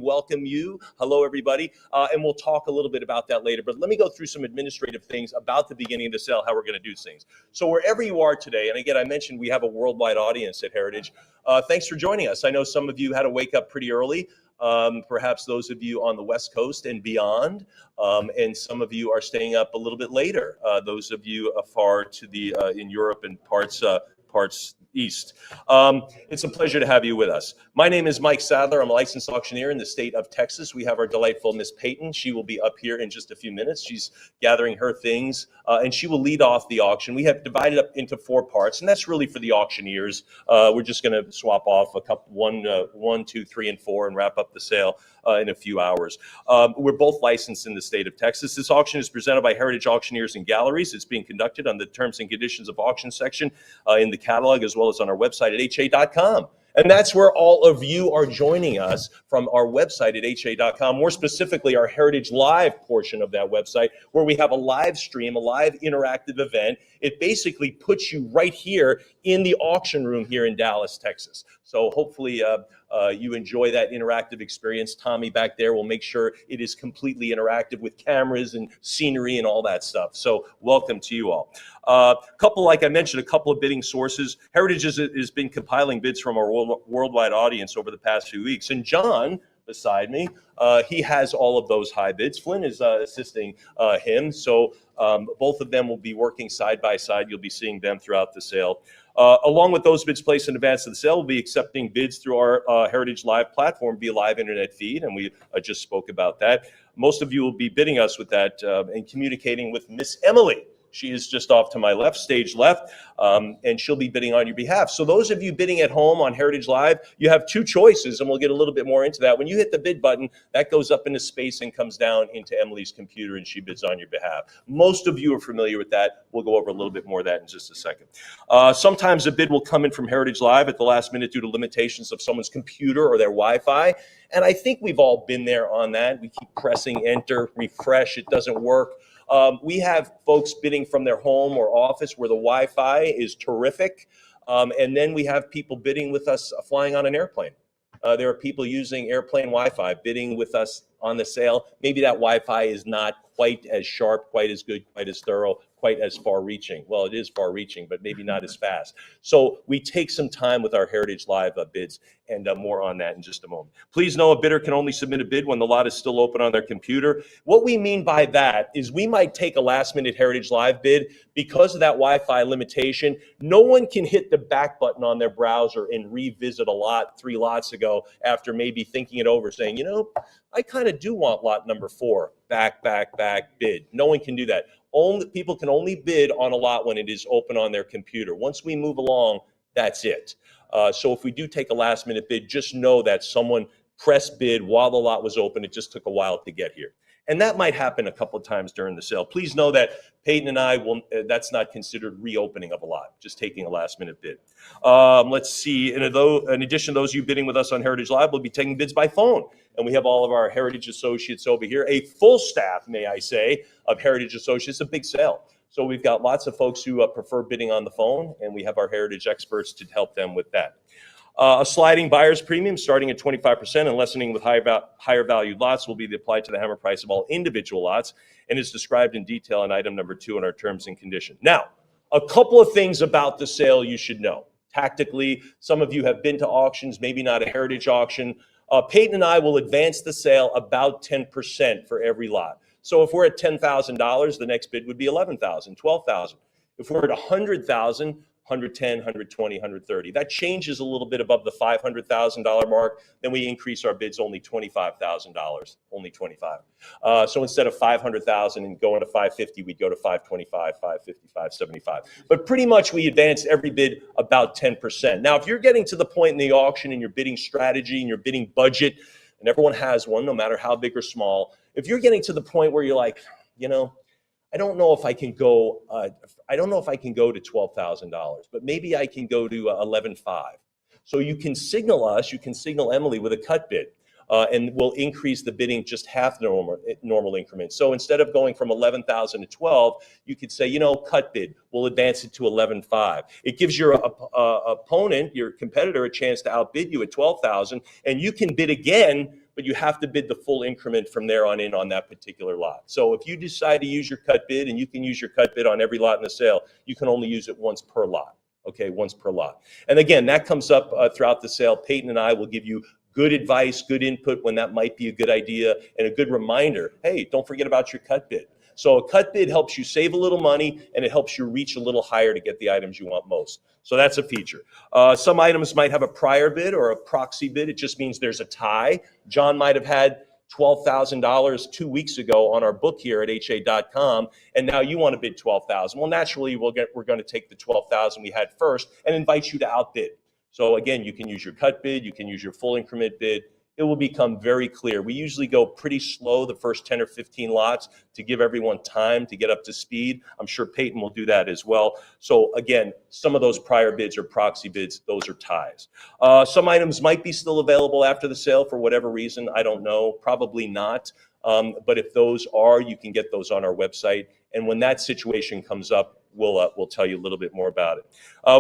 welcome you. Hello, everybody. And we'll talk a little bit about that later. But let me go through some administrative things about the beginning of the sale, how we're going to do things. So wherever you are today, and again, I mentioned we have a worldwide audience at Heritage. Thanks for joining us. I know some of you had to wake up pretty early. Perhaps those of you on the West Coast and beyond, and some of you are staying up a little bit later. Those of you far to the in Europe and parts east. It's a pleasure to have you with us. My name is Mike Sadler. I'm a licensed auctioneer in the state of Texas. We have our delightful Miss Peyton. She will be up here in just a few minutes. She's gathering her things, and she will lead off the auction. We have divided up into 4 parts, and that's really for the auctioneers. We're just going to swap off a couple, 1, 2, 3, and 4, and wrap up the sale in a few hours. We're both licensed in the state of Texas. This auction is presented by Heritage Auctioneers and Galleries. It's being conducted on the terms and conditions of auction section in the catalog, as well as on our website at ha.com. And that's where all of you are joining us from our website at ha.com, more specifically our Heritage Live portion of that website, where we have a live stream, a live interactive event. It basically puts you right here in the auction room here in Dallas, Texas. So hopefully you enjoy that interactive experience. Tommy back there will make sure it is completely interactive with cameras and scenery and all that stuff. So welcome to you all. Like I mentioned, a couple of bidding sources. Heritage has been compiling bids from our worldwide audience over the past few weeks. And John, beside me, he has all of those high bids. Flynn is assisting him. So both of them will be working side by side. You'll be seeing them throughout the sale. Along with those bids placed in advance of the sale, we'll be accepting bids through our Heritage Live platform via live internet feed, and we just spoke about that. Most of you will be bidding us with that and communicating with Miss Emily. She is just off to my left, stage left, and she'll be bidding on your behalf. So those of you bidding at home on Heritage Live, you have 2 choices, and we'll get a little bit more into that. When you hit the bid button, that goes up into space and comes down into Emily's computer, and she bids on your behalf. Most of you are familiar with that. We'll go over a little bit more of that in just a second. Sometimes a bid will come in from Heritage Live at the last minute due to limitations of someone's computer or their Wi-Fi, and I think we've all been there on that. We keep pressing enter, refresh, it doesn't work. We have folks bidding from their home or office where the Wi-Fi is terrific. And then we have people bidding with us flying on an airplane. There are people using airplane Wi-Fi bidding with us on the sale. Maybe that Wi-Fi is not quite as sharp, quite as good, quite as thorough, quite as far-reaching. Well, it is far-reaching, but maybe not as fast. So we take some time with our Heritage Live bids, and more on that in just a moment. Please know a bidder can only submit a bid when the lot is still open on their computer. What we mean by that is we might take a last-minute Heritage Live bid because of that Wi-Fi limitation. No one can hit the back button on their browser and revisit a lot 3 lots ago after maybe thinking it over, saying, you know, I kind of do want lot number 4, back, bid. No one can do that. People can only bid on a lot when it is open on their computer. Once we move along, that's it. So if we do take a last minute bid, just know that someone pressed bid while the lot was open. It just took a while to get here. And that might happen a couple of times during the sale. Please know that Peyton and I will, that's not considered reopening of a lot, just taking a last minute bid. Let's see, in addition to those of you bidding with us on Heritage Live, we'll be taking bids by phone. And we have all of our Heritage Associates over here, a full staff, may I say, of Heritage Associates, a big sale. So we've got lots of folks who prefer bidding on the phone, and we have our Heritage experts to help them with that. A sliding buyer's premium starting at 25% and lessening with higher valued lots will be applied to the hammer price of all individual lots and is described in detail in item number 2 in our terms and conditions. Now, a couple of things about the sale you should know. Tactically, some of you have been to auctions, maybe not a Heritage auction. Peyton and I will advance the sale about 10% for every lot. So if we're at $10,000, the next bid would be $11,000, $12,000. If we're at $100,000, $110,000, $120,000, $130,000. That changes a little bit above the $500,000 mark. Then we increase our bids only $25,000, only $25,000. So instead of $500,000 and going to $550,000, we'd go to $525,000, $550,000, $575,000. But pretty much we advance every bid about 10%. Now, if you're getting to the point in the auction in your bidding strategy and your bidding budget, and everyone has one, no matter how big or small, if you're getting to the point where you're like, you know, I don't know if I can go. I don't know if I can go to $12,000, but maybe I can go to $11,500. So you can signal us. You can signal Emily with a cut bid, and we'll increase the bidding just half the normal increment. So instead of going from 11,000 to 12, you could say, you know, cut bid. We'll advance it to 11,500. It gives your opponent, your competitor, a chance to outbid you at 12,000, and you can bid again. but you have to bid the full increment from there on in on that particular lot. So if you decide to use your cut bid, and you can use your cut bid on every lot in the sale, you can only use it once per lot. Okay, once per lot. And again, that comes up throughout the sale. Peyton and I will give you good advice, good input when that might be a good idea, and a good reminder, hey, don't forget about your cut bid. So a cut bid helps you save a little money, and it helps you reach a little higher to get the items you want most. So that's a feature. Some items might have a prior bid or a proxy bid. It just means there's a tie. John might have had $12,000 2 weeks ago on our book here at ha.com, and now you want to bid $12,000. Well, naturally, we're going to take the $12,000 we had first and invite you to outbid. So again, you can use your cut bid, you can use your full increment bid. It will become very clear. We usually go pretty slow the first 10 or 15 lots to give everyone time to get up to speed. I'm sure Peyton will do that as well. So again, some of those prior bids or proxy bids, those are ties. Some items might be still available after the sale for whatever reason. I don't know, probably not. But if those are, you can get those on our website. And when that situation comes up, we'll tell you a little bit more about it.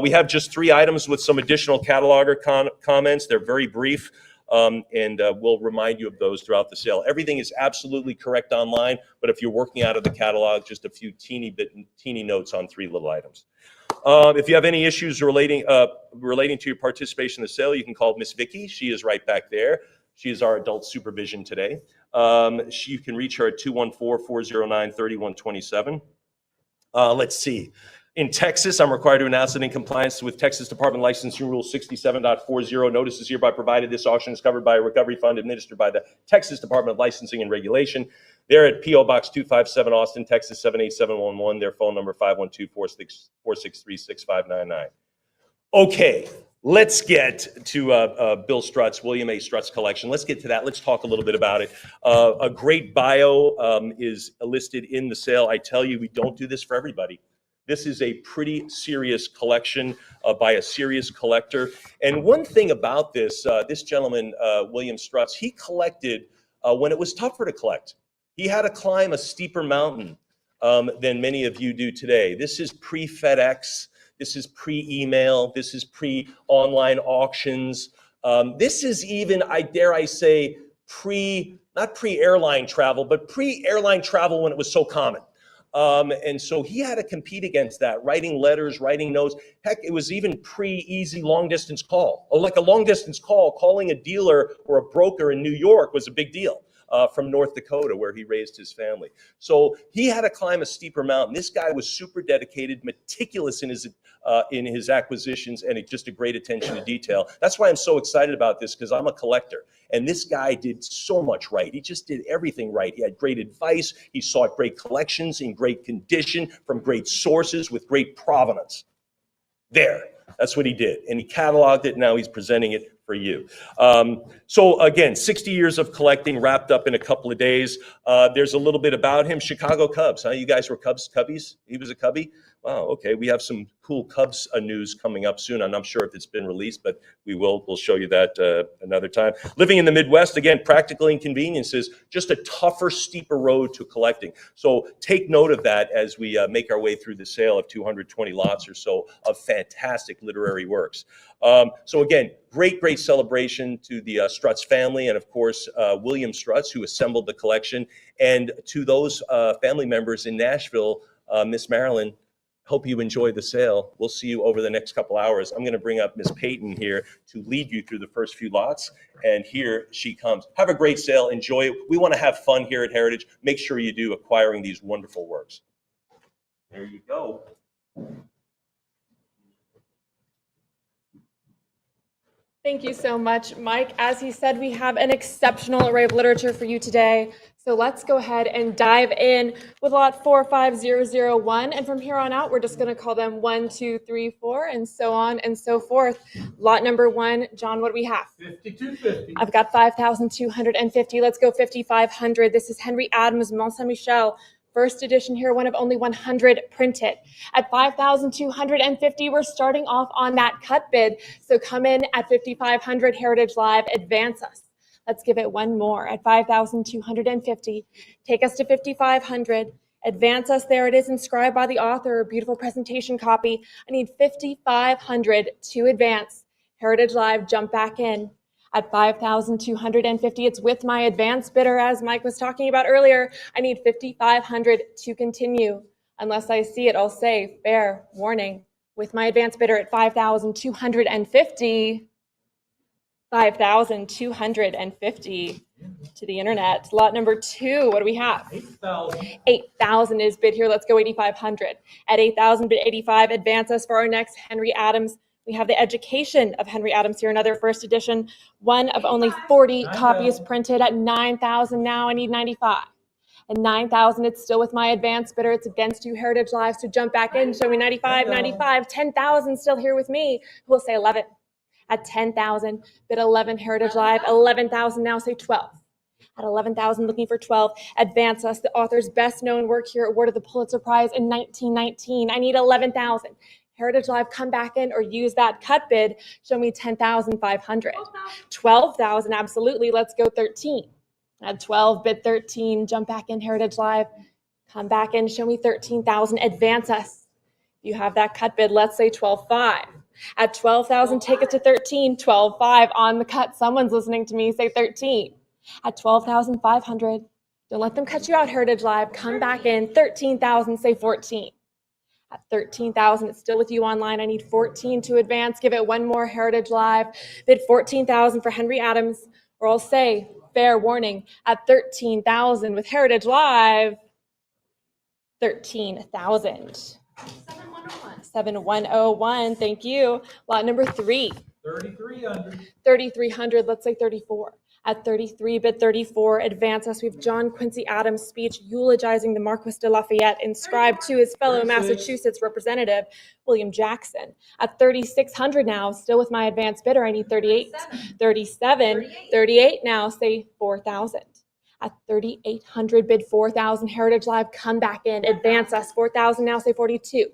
We have just 3 items with some additional cataloger comments. They're very brief. And we'll remind you of those throughout the sale. Everything is absolutely correct online, but if you're working out of the catalog, just a few teeny notes on 3 little items. If you have any issues relating to your participation in the sale, you can call Miss Vicky. She is right back there. She is our adult supervision today. You can reach her at 214-409-3127. Let's see. In Texas, I'm required to announce that in compliance with Texas Department Licensing Rule 67.40, notice is hereby provided. This auction is covered by a recovery fund administered by the Texas Department of Licensing and Regulation. They're at P.O. Box 257, Austin, Texas 78711. Their phone number 512-463-6599. Okay, let's get to Bill Strutz, William A. Strutz collection. Let's get to that. Let's talk a little bit about it. A great bio is listed in the sale. I tell you, we don't do this for everybody. This is a pretty serious collection by a serious collector. And one thing about this, this gentleman, William Strutz, he collected when it was tougher to collect. He had to climb a steeper mountain than many of you do today. This is pre-FedEx. This is pre-email. This is pre-online auctions. This is even, dare I say, not pre-airline travel, but pre-airline travel when it was so common. And so he had to compete against that, writing letters, writing notes. Heck, it was even pre-easy long-distance call. Like a long-distance call, calling a dealer or a broker in New York was a big deal. From North Dakota, where he raised his family. So he had to climb a steeper mountain. This guy was super dedicated, meticulous in his acquisitions, and just a great attention to detail. That's why I'm so excited about this, because I'm a collector. And this guy did so much right. He just did everything right. He had great advice. He sought great collections in great condition from great sources with great provenance. There, that's what he did. And he cataloged it. Now he's presenting it for you. So again, 60 years of collecting wrapped up in a couple of days. There's a little bit about him. Chicago Cubs, huh? You guys were Cubbies? He was a Cubby? Wow, okay. We have some cool Cubs news coming up soon. I'm not sure if it's been released, but we'll show you that another time. Living in the Midwest, again, practical inconveniences, just a tougher, steeper road to collecting. So take note of that as we make our way through the sale of 220 lots or so of fantastic literary works. So again, great celebration to the Strutz family, and of course, William Strutz, who assembled the collection, and to those family members in Nashville, Miss Marilyn, hope you enjoy the sale. We'll see you over the next couple hours. I'm going to bring up Miss Peyton here to lead you through the first few lots, and here she comes. Have a great sale. Enjoy it. We want to have fun here at Heritage. Make sure you do, acquiring these wonderful works. There you go. Thank you so much, Mike. As he said, we have an exceptional array of literature for you today. So let's go ahead and dive in with lot 45001. And from here on out, we're just going to call them 1, 2, 3, 4, and so on and so forth. Lot number 1, John, what do we have? 5250. I've got 5,250. Let's go 5,500. This is Henry Adams, Mont Saint-Michel. First edition here, one of only 100 printed. At 5,250, we're starting off on that cut bid. So come in at 5,500, Heritage Live, advance us. Let's give it one more at 5,250. Take us to 5,500. Advance us. There it is, inscribed by the author. Beautiful presentation copy. I need 5,500 to advance. Heritage Live, jump back in. At 5,250, it's with my advanced bidder, as Mike was talking about earlier. I need 5,500 to continue. Unless I see it, I'll say fair warning. With my advanced bidder at 5,250. 5,250 to the internet. Lot number 2, what do we have? 8,000. 8,000 is bid here. Let's go 8,500. At 8,000, bid 85. Advance us for our next Henry Adams. We have the Education of Henry Adams here, another first edition, one of only 40 copies printed. At 9,000 now, I need 95. At 9,000, it's still with my advanced bidder. It's against you, Heritage Live, so jump back in. Show me 95, 95. 10,000 still here with me. We'll say 11. At 10,000, bid 11, Heritage Live. 11,000 now, say 12. At 11,000, looking for 12. Advance us, the author's best known work here, awarded the Pulitzer Prize in 1919. I need 11,000. Heritage Live, come back in or use that cut bid. Show me 10,500. 12,000, absolutely. Let's go 13. At 12, bid 13. Jump back in, Heritage Live. Come back in, show me 13,000. Advance us. You have that cut bid. Let's say 12,500. At 12,000, take it to 13. 12,500 on the cut. Someone's listening to me. Say 13. At 12,500. Don't let them cut you out, Heritage Live. Come back in. 13,000. Say 14. At 13,000, it's still with you online. I need 14 to advance. Give it one more, Heritage Live. Bid 14,000 for Henry Adams, or I'll say fair warning. At 13,000 with Heritage Live. 13,000. 7101, thank you. Lot number 3. 3,300. 3,300, let's say 34. At 33, bid 34, advance us. We have John Quincy Adams' speech eulogizing the Marquis de Lafayette, inscribed to his fellow 36. Massachusetts representative, William Jackson. At 3,600 now, still with my advanced bidder, I need 38. 37, 38 now, say 4,000. At 3,800, bid 4,000. Heritage Live, come back in. Advance us. 4,000 now, say 42.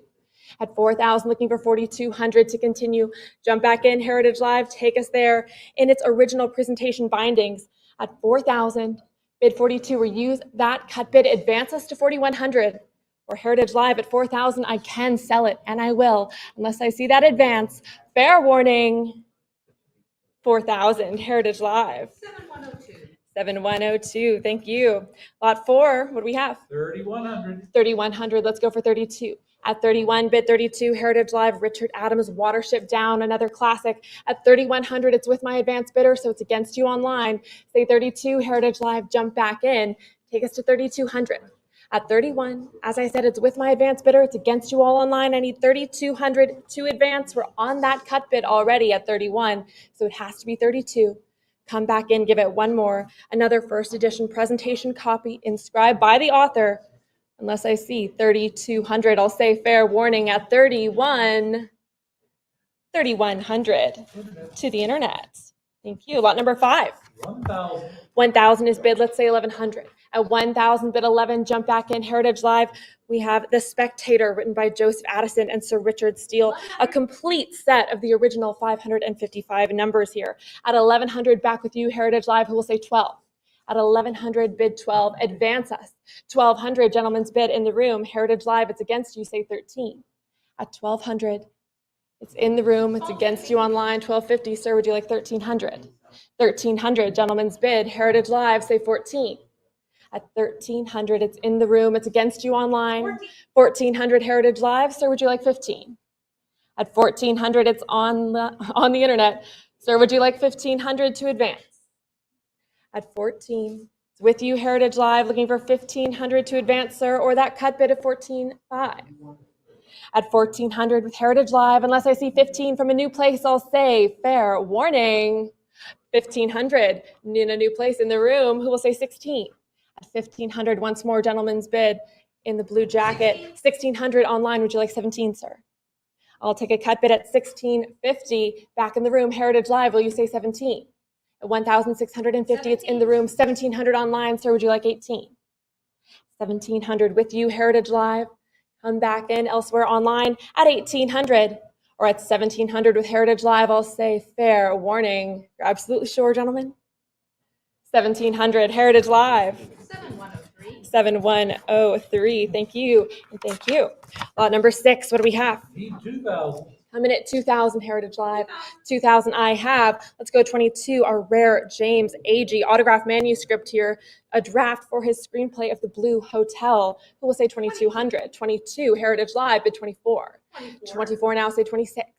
At 4,000, looking for 4,200 to continue. Jump back in, Heritage Live. Take us there in its original presentation bindings. At 4,000, bid 42, or use that cut bid. Advance us to 4,100. Or Heritage Live at 4,000, I can sell it, and I will, unless I see that advance. Fair warning. 4,000, Heritage Live. 7102. 7102, thank you. Lot 4, what do we have? 3,100. 3,100, let's go for 32. At 31, bid 32, Heritage Live, Richard Adams, Watership Down, another classic. At 3,100, it's with my advanced bidder, so it's against you online. Say 32, Heritage Live, jump back in. Take us to 3,200. At 31, as I said, it's with my advanced bidder. It's against you all online. I need 3,200 to advance. We're on that cut bid already at 31, so it has to be 32. Come back in, give it one more. Another first edition presentation copy inscribed by the author. Unless I see 3,200, I'll say fair warning at 31, 3,100 to the internet. Thank you. Lot number 5. 1,000. 1,000 is bid, let's say 1,100. At 1,000, bid 11, jump back in, Heritage Live. We have The Spectator, written by Joseph Addison and Sir Richard Steele, a complete set of the original 555 numbers here. At 1,100, back with you, Heritage Live, who will say 12. At 1,100, bid 12, advance us. 1,200, gentlemen's bid in the room, Heritage Live, it's against you, say 13. At 1,200, it's in the room, it's against you online, 1,250, sir, would you like 1,300? 1,300, gentlemen's bid, Heritage Live, say 14. At 1,300, it's in the room, it's against you online, 1,400, Heritage Live, sir, would you like 15? At 1,400, it's on the internet, sir, would you like 1,500 to advance? At 14, it's with you, Heritage Live, looking for 1,500 to advance, sir, or that cut bid of 14,500. At 1,400 with Heritage Live, unless I see 15 from a new place, I'll say fair warning. 1,500 in a new place in the room, who will say 16? At 1,500, once more, gentlemen's bid in the blue jacket. 1,600 online, would you like 17, sir? I'll take a cut bid at 1,650. Back in the room, Heritage Live, will you say 17? At 1,650, it's in the room. 1,700 online, sir, would you like 18? 1,700 with you, Heritage Live. Come back in elsewhere online at 1,800 or at 1,700 with Heritage Live. I'll say fair warning. You're absolutely sure, gentlemen? 1,700, Heritage Live. 7103. 7103, thank you, and thank you. Lot number 6, what do we have? Need 2,000. Coming at 2,000, Heritage Live. 2,000 I have. Let's go 22, our rare James Agee autograph manuscript here, a draft for his screenplay of The Blue Hotel. Who will say 2,200? 22, Heritage Live, bid 24. 24 now, say 26.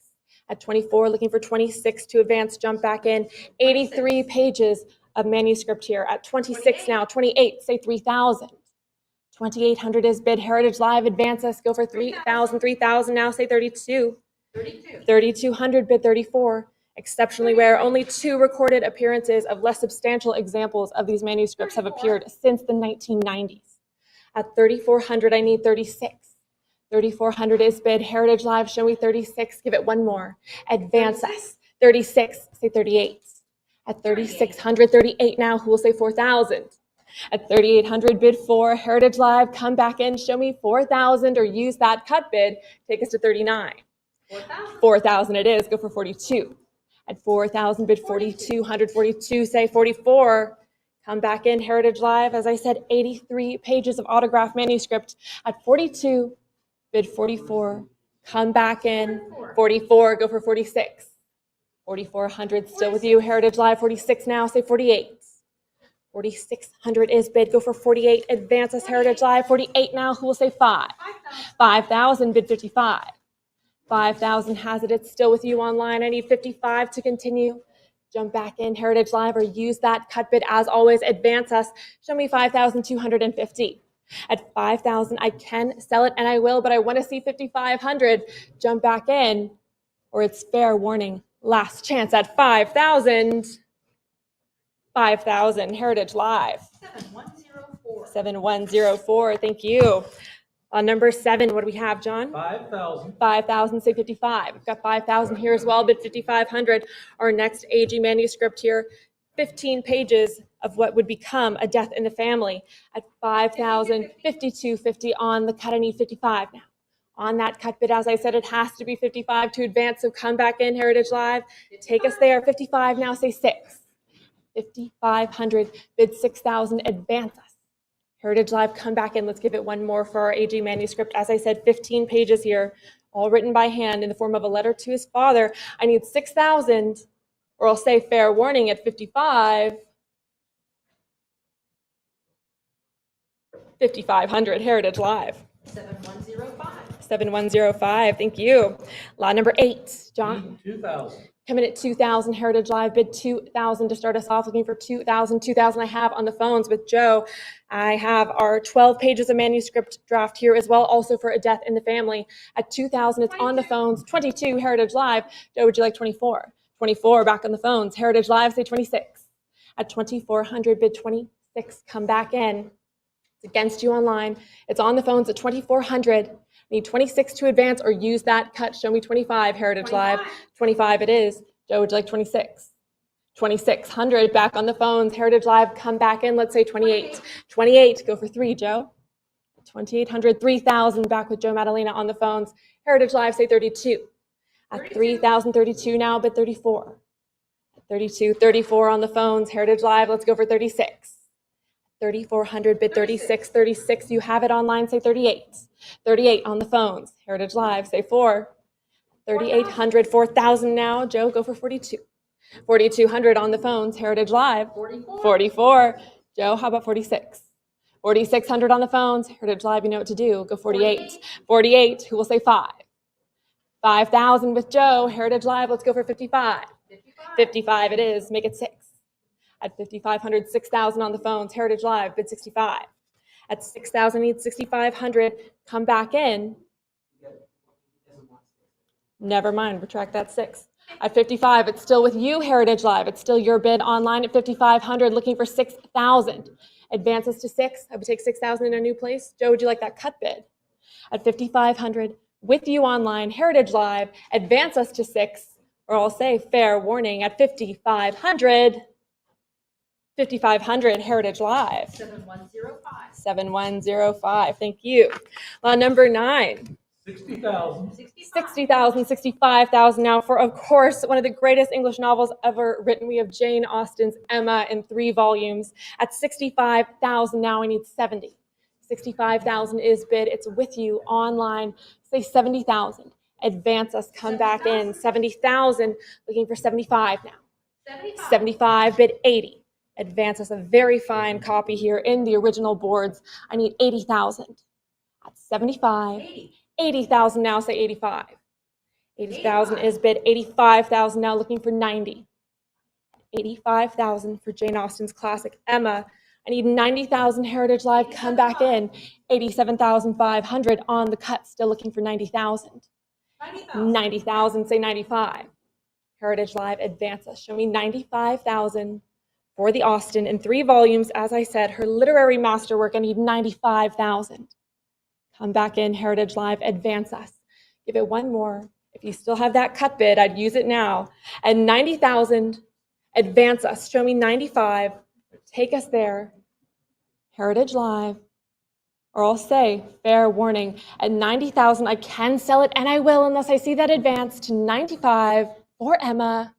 At 24, looking for 26 to advance, jump back in. 83 pages of manuscript here. At 26 now, 28, say 3,000. 2,800 is bid. Heritage Live, advance us, go for 3,000. 3,000 now, say 32. 3,200 bid 34. Exceptionally rare. Only 2 recorded appearances of less substantial examples of these manuscripts have appeared since the 1990s. At 3,400, I need 36. 3,400 is bid. Heritage Live, show me 36. Give it one more. Advance us. 36, say 38. At 3,600, 38 now. Who will say 4,000? At 3,800, bid 4. Heritage Live, come back in. Show me 4,000 or use that cut bid. Take us to 39. 4,000 it is. Go for 42. At 4,000, bid 4,200. 42, say 44. Come back in, Heritage Live. As I said, 83 pages of autograph manuscript. At 42, bid 44. Come back in. 44, go for 46. 4,400 still with you, Heritage Live. 46 now, say 48. 4,600 is bid. Go for 48. Advance us, Heritage Live. 48 now. Who will say 5? 5,000, bid 55. 5,000 has it. It's still with you online. I need 55 to continue. Jump back in, Heritage Live, or use that cut bid. As always, advance us. Show me 5,250. At 5,000, I can sell it, and I will, but I want to see 5,500. Jump back in, or it's fair warning. Last chance at 5,000. 5,000, Heritage Live. 7104. 7104, thank you. Number 7, what do we have, John? 5,000. 5,000, say 55. We've got 5,000 here as well, bid 5,500. Our next Agee manuscript here, 15 pages of what would become A Death in the Family. At 5,000, 52.50 on the cut. I need 55 now. On that cut bid, as I said, it has to be 55 to advance, so come back in, Heritage Live. Take us there. 55 now, say 6. 5,500, bid 6,000, advance us. Heritage Live, come back in. Let's give it one more for our Agee manuscript. As I said, 15 pages here, all written by hand in the form of a letter to his father. I need 6,000, or I'll say fair warning at 55. 5,500, Heritage Live. 7105. 7105, thank you. Lot number 8, John. 2,000. Coming at 2,000, Heritage Live, bid 2,000 to start us off, looking for 2,000. 2,000 I have on the phones with Joe. I have our 12 pages of manuscript draft here as well, also for A Death in the Family. At 2,000, it's on the phones. 22, Heritage Live. Joe, would you like 24? 24, back on the phones. Heritage Live, say 26. At 2,400, bid 26, come back in. It's against you online. It's on the phones at 2,400. Need 26 to advance or use that cut. Show me 25, Heritage Live. 25 it is. Joe, would you like 26? 2,600 back on the phones. Heritage Live, come back in. Let's say 28. 28, go for 3, Joe. 2,800, 3,000 back with Joe Madalena on the phones. Heritage Live, say 32. At 3,032 now, bid 34. 32, 34 on the phones. Heritage Live, let's go for 36. 3,400, bid 36. 36, you have it online, say 38. 38 on the phones. Heritage Live, say 4. 3,800, 4,000 now. Joe, go for 42. 4,200 on the phones. Heritage Live. 44. 44. Joe, how about 46? 4,600 on the phones. Heritage Live, you know what to do. Go 48. 48, who will say 5? 5,000 with Joe. Heritage Live, let's go for 55. 55 it is. Make it 6. At 5,500, 6,000 on the phones. Heritage Live, bid 65. At 6,000, need 6,500. Come back in. Never mind, retract that 6. At 55, it's still with you, Heritage Live. It's still your bid online at 5,500, looking for 6,000. Advances to 6. I would take 6,000 in a new place. Joe, would you like that cut bid? At 5,500, with you online, Heritage Live. Advance us to 6, or I'll say fair warning at 5,500. 5,500, Heritage Live. 7105. 7105, thank you. Number 9. 60,000. 60,000, 65,000 now for, of course, one of the greatest English novels ever written. We have Jane Austen's Emma in 3 volumes. At 65,000 now, I need 70. 65,000 is bid. It's with you online. Say 70,000. advance us, come back in. 70,000, looking for 75 now. 75. 75, bid 80. Advance us, a very fine copy here in the original boards. I need 80,000. That's 75. 80. 80,000 now, say 85. 80,000 is bid 85,000 now, looking for 90. 85,000 for Jane Austen's classic Emma. I need 90,000 Heritage Live, come back in. 87,500 on the cut, still looking for 90,000. 90,000. 90,000, say 95. Heritage Live, advance us. Show me 95,000 for the Austen in 3 volumes. As I said, her literary masterwork, I need 95,000. Come back in, Heritage Live, advance us. Give it one more. If you still have that cut bid, I'd use it now. And 90,000, advance us. Show me 95. Take us there. Heritage Live. Or I'll say, fair warning, at 90,000, I can sell it, and I will unless I see that advance to 95 for Emma.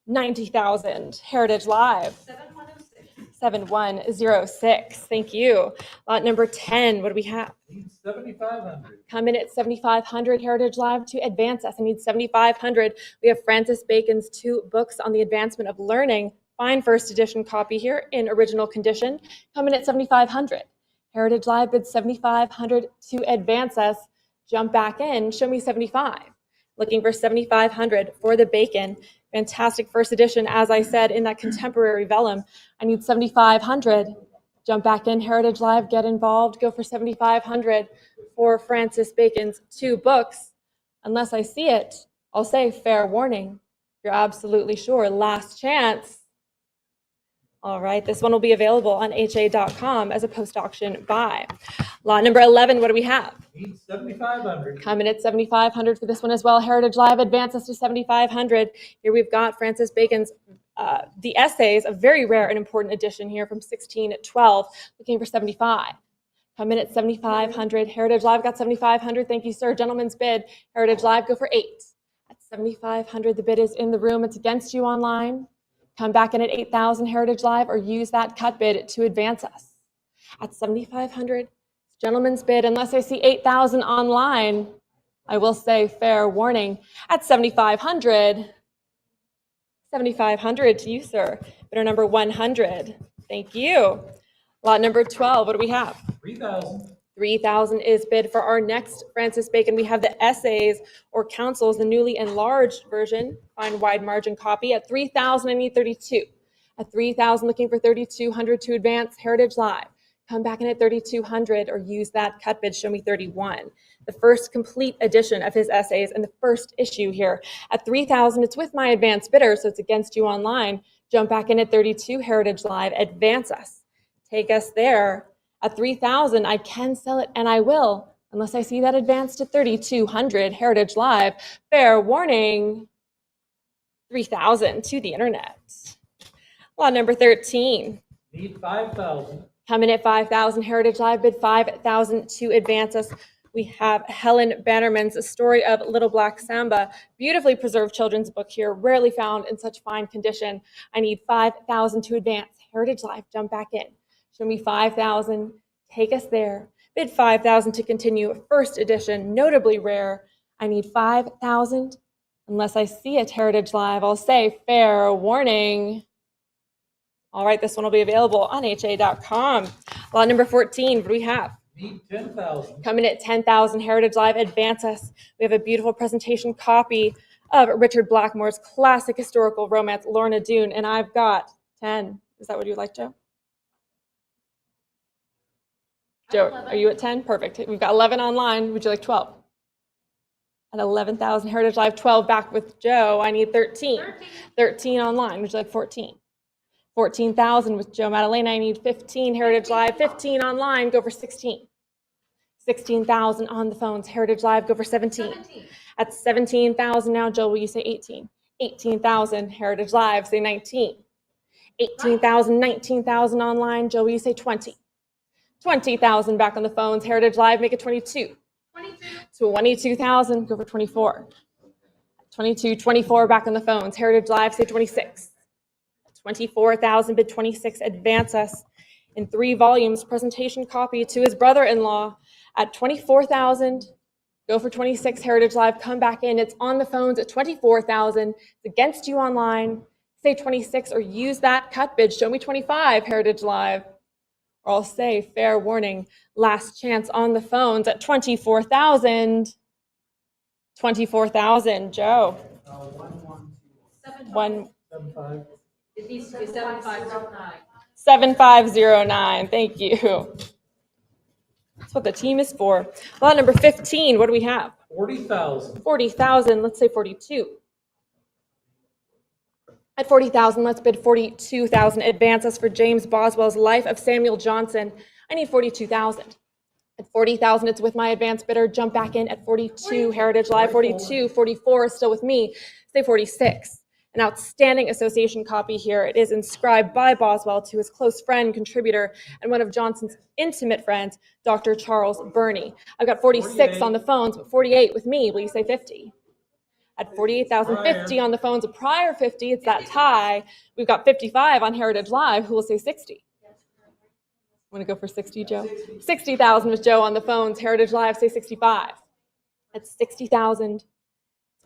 90,000. Heritage Live. 7106. 7106. Thank you. Lot number 10. What do we have? Need 7,500. Come in at 7,500 Heritage Live to advance us. I need 7,500. We have Francis Bacon's 2 books on the advancement of learning. Fine first edition copy here in original condition. Come in at 7,500. Heritage Live bids 7,500 to advance us. Jump back in. Show me 75. Looking for 7,500 for the Bacon. Fantastic first edition, as I said, in that contemporary vellum. I need 7,500. Jump back in, Heritage Live, get involved. Go for 7,500 for Francis Bacon's 2 books. Unless I see it, I'll say fair warning. You're absolutely sure. Last chance. All right, this one will be available on ha.com as a post-auction buy. Lot number 11, what do we have? Need 7,500. Come in at 7,500 for this one as well. Heritage Live, advance us to 7,500. Here we've got Francis Bacon's The Essays, a very rare and important edition here from 1612, looking for 75. Come in at 7,500. Heritage Live got 7,500. Thank you, sir. Gentleman's bid. Heritage Live, go for 8. At 7,500, the bid is in the room. It's against you online. Come back in at 8,000 Heritage Live or use that cut bid to advance us. At 7,500, gentleman's bid, unless I see 8,000 online, I will say fair warning. At 7,500, 7,500 to you, sir. Bidder number 100. Thank you. Lot number 12, what do we have? 3,000. 3,000 is bid for our next Francis Bacon. We have the Essays or Counsels, the newly enlarged version, fine wide margin copy. At 3,000, I need 32. At 3,000, looking for 3,200 to advance. Heritage Live. Come back in at 3,200 or use that cut bid. Show me 31. The first complete edition of his essays and the first issue here. At 3,000, it's with my advanced bidder, so it's against you online. Jump back in at 32, Heritage Live. Advance us. Take us there. At 3,000, I can sell it, and I will, unless I see that advance to 3,200. Heritage Live. Fair warning. 3,000 to the internet. Lot number 13. Need 5,000. Come in at 5,000. Heritage Live bid 5,000 to advance us. We have Helen Bannerman's A Story of Little Black Samba. Beautifully preserved children's book here, rarely found in such fine condition. I need 5,000 to advance. Heritage Live, jump back in. Show me 5,000. Take us there. Bid 5,000 to continue. First edition, notably rare. I need 5,000. Unless I see it, Heritage Live, I'll say fair warning. All right, this one will be available on ha.com. Lot number 14, what do we have? Need 10,000. Coming at 10,000, Heritage Live, advance us. We have a beautiful presentation copy of Richard Blackmore's classic historical romance, Lorna Doone, and I've got 10. Is that what you'd like, Joe? Joe, are you at 10? Perfect. We've got 11 online. Would you like 12? At 11,000, Heritage Live, 12 back with Joe. I need 13. 13 online. Would you like 14? 14,000 with Joe Madalena. I need 15. Heritage Live, 15 online. Go for 16. 16,000 on the phones. Heritage Live, go for 17. 17. At 17,000 now, Joe, will you say 18? 18,000. Heritage Live, say 19. 18,000, 19,000 online. Joe, will you say 20? 20,000 back on the phones. Heritage Live, make it 22. 22. 22,000, go for 24. 22, 24 back on the phones. Heritage Live, say 26. 24,000, bid 26, advance us in 3 volumes, presentation copy to his brother-in-law at 24,000. Go for 26, Heritage Live. Come back in. It's on the phones at 24,000. It's against you online. Say 26 or use that cut bid. Show me 25, Heritage Live. Or I'll say fair warning. Last chance on the phones at 24,000. 24,000. Joe. 7-5. It needs to be 7509. 7509. Thank you. That's what the team is for. Lot number 15. What do we have? 40,000. 40,000. Let's say 42. At 40,000, let's bid 42,000. Advance us for James Boswell's Life of Samuel Johnson. I need 42,000. At 40,000, it's with my advanced bidder. Jump back in at 42. Heritage Live, 42. 44 is still with me. Say 46. An outstanding association copy here. It is inscribed by Boswell to his close friend, contributor, and one of Johnson's intimate friends, Dr. Charles Burney. I've got 46 48. on the phones, but 48 with me. Will you say 50? At 48,050 on the phones, a prior 50, it's that tie. We've got 55 on Heritage Live. Who will say 60? Want to go for 60, Joe? 60,000 with Joe on the phones. Heritage Live, say 65. At 60,000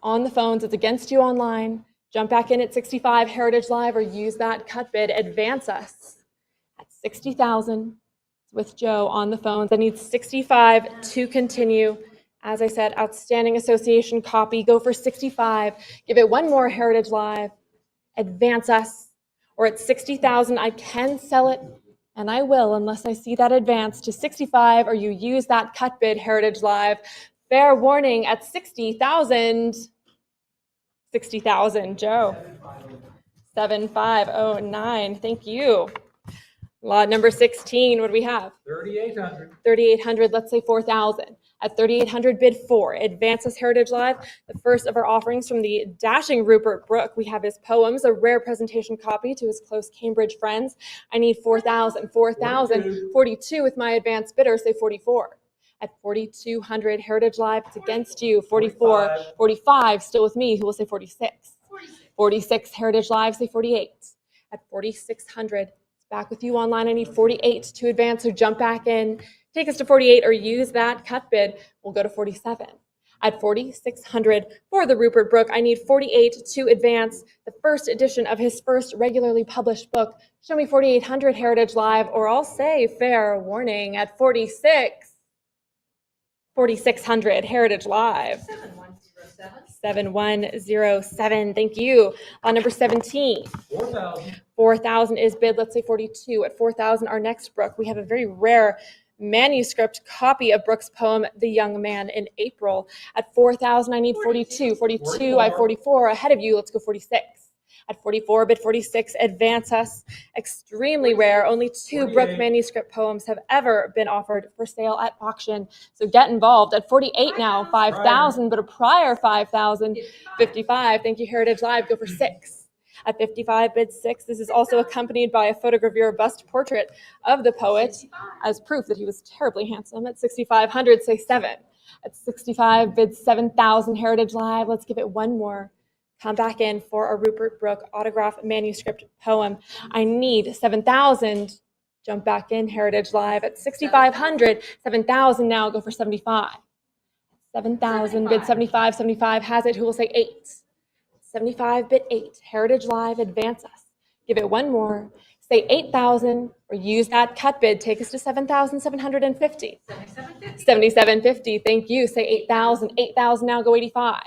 on the phones. It's against you online. Jump back in at 65, Heritage Live, or use that cut bid. Advance us at 60,000 with Joe on the phones. I need 65 to continue. As I said, outstanding association copy. Go for 65. Give it one more, Heritage Live. Advance us. Or at 60,000, I can sell it, and I will unless I see that advance to 65, or you use that cut bid, Heritage Live. Fair warning at 60,000. 60,000, Joe. 7509. Thank you. Lot number 16. What do we have? 3,800. 3,800. Let's say 4,000. At 3,800, bid 4. Advances Heritage Live. The first of our offerings from the dashing Rupert Brooke. We have his poems, a rare presentation copy to his close Cambridge friends. I need 4,000. 4,000. 42 with my advanced bidder. Say 44. At 4,200, Heritage Live, it's against you. 44, 45, still with me. Who will say 46? 46, Heritage Live, say 48. At 4,600, it's back with you online. I need 48 to advance, so jump back in. Take us to 48 or use that cut bid. We'll go to 47. At 4,600 for the Rupert Brooke, I need 48 to advance. The first edition of his first regularly published book. Show me 4,800, Heritage Live, or I'll say fair warning at 46. 4,600, Heritage Live. 7107. 7107, thank you. On number 17. 4,000. 4,000 is bid, let's say 42. At 4,000, our next Brooke, we have a very rare manuscript copy of Brooke's poem, The Young Man in April. At 4,000, I need 42. 42, I have 44 ahead of you, let's go 46. At 44, bid 46, advance us. Extremely rare. Only 2 Brooke manuscript poems have ever been offered for sale at auction. So get involved. At 48 now, 5,000, but a prior 5,000. 55, thank you, Heritage Live, go for 6. At 55, bid 6. This is also accompanied by a photogravure bust portrait of the poet as proof that he was terribly handsome. At 6,500, say 7. At 65, bid 7,000, Heritage Live. Let's give it one more. Come back in for a Rupert Brooke autograph manuscript poem. I need 7,000. Jump back in, Heritage Live. At 6,500, 7,000 now. Go for 75. 7,000, bid 75. 75 has it. Who will say 8? 75, bid 8. Heritage Live, advance us. Give it one more. Say 8,000 or use that cut bid. Take us to 7,750. 7750. 7,750. Thank you. Say 8,000. 8,000 now. Go 85.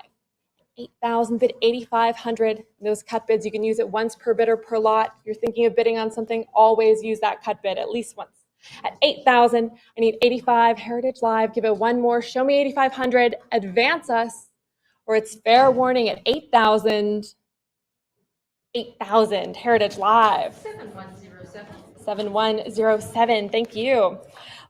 8,000, bid 8,500. Those cut bids, you can use it once per bidder per lot. If you're thinking of bidding on something, always use that cut bid at least once. At 8,000, I need 85, Heritage Live. Give it one more. Show me 8,500. Advance us, or it's fair warning at 8,000. 8,000, Heritage Live. 7107. 7107, thank you.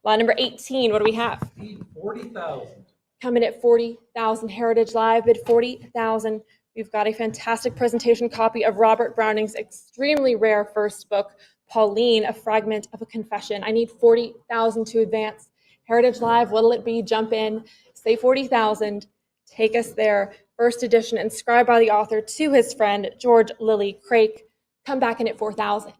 Lot number 18, what do we have? Need 40,000. Coming at 40,000, Heritage Live, bid 40,000. We've got a fantastic presentation copy of Robert Browning's extremely rare first book, Pauline, a fragment of a confession. I need 40,000 to advance. Heritage Live, what'll it be? Jump in, say 40,000. Take us there. First edition, inscribed by the author to his friend, George Lilly Crake. Come back in at 4,000.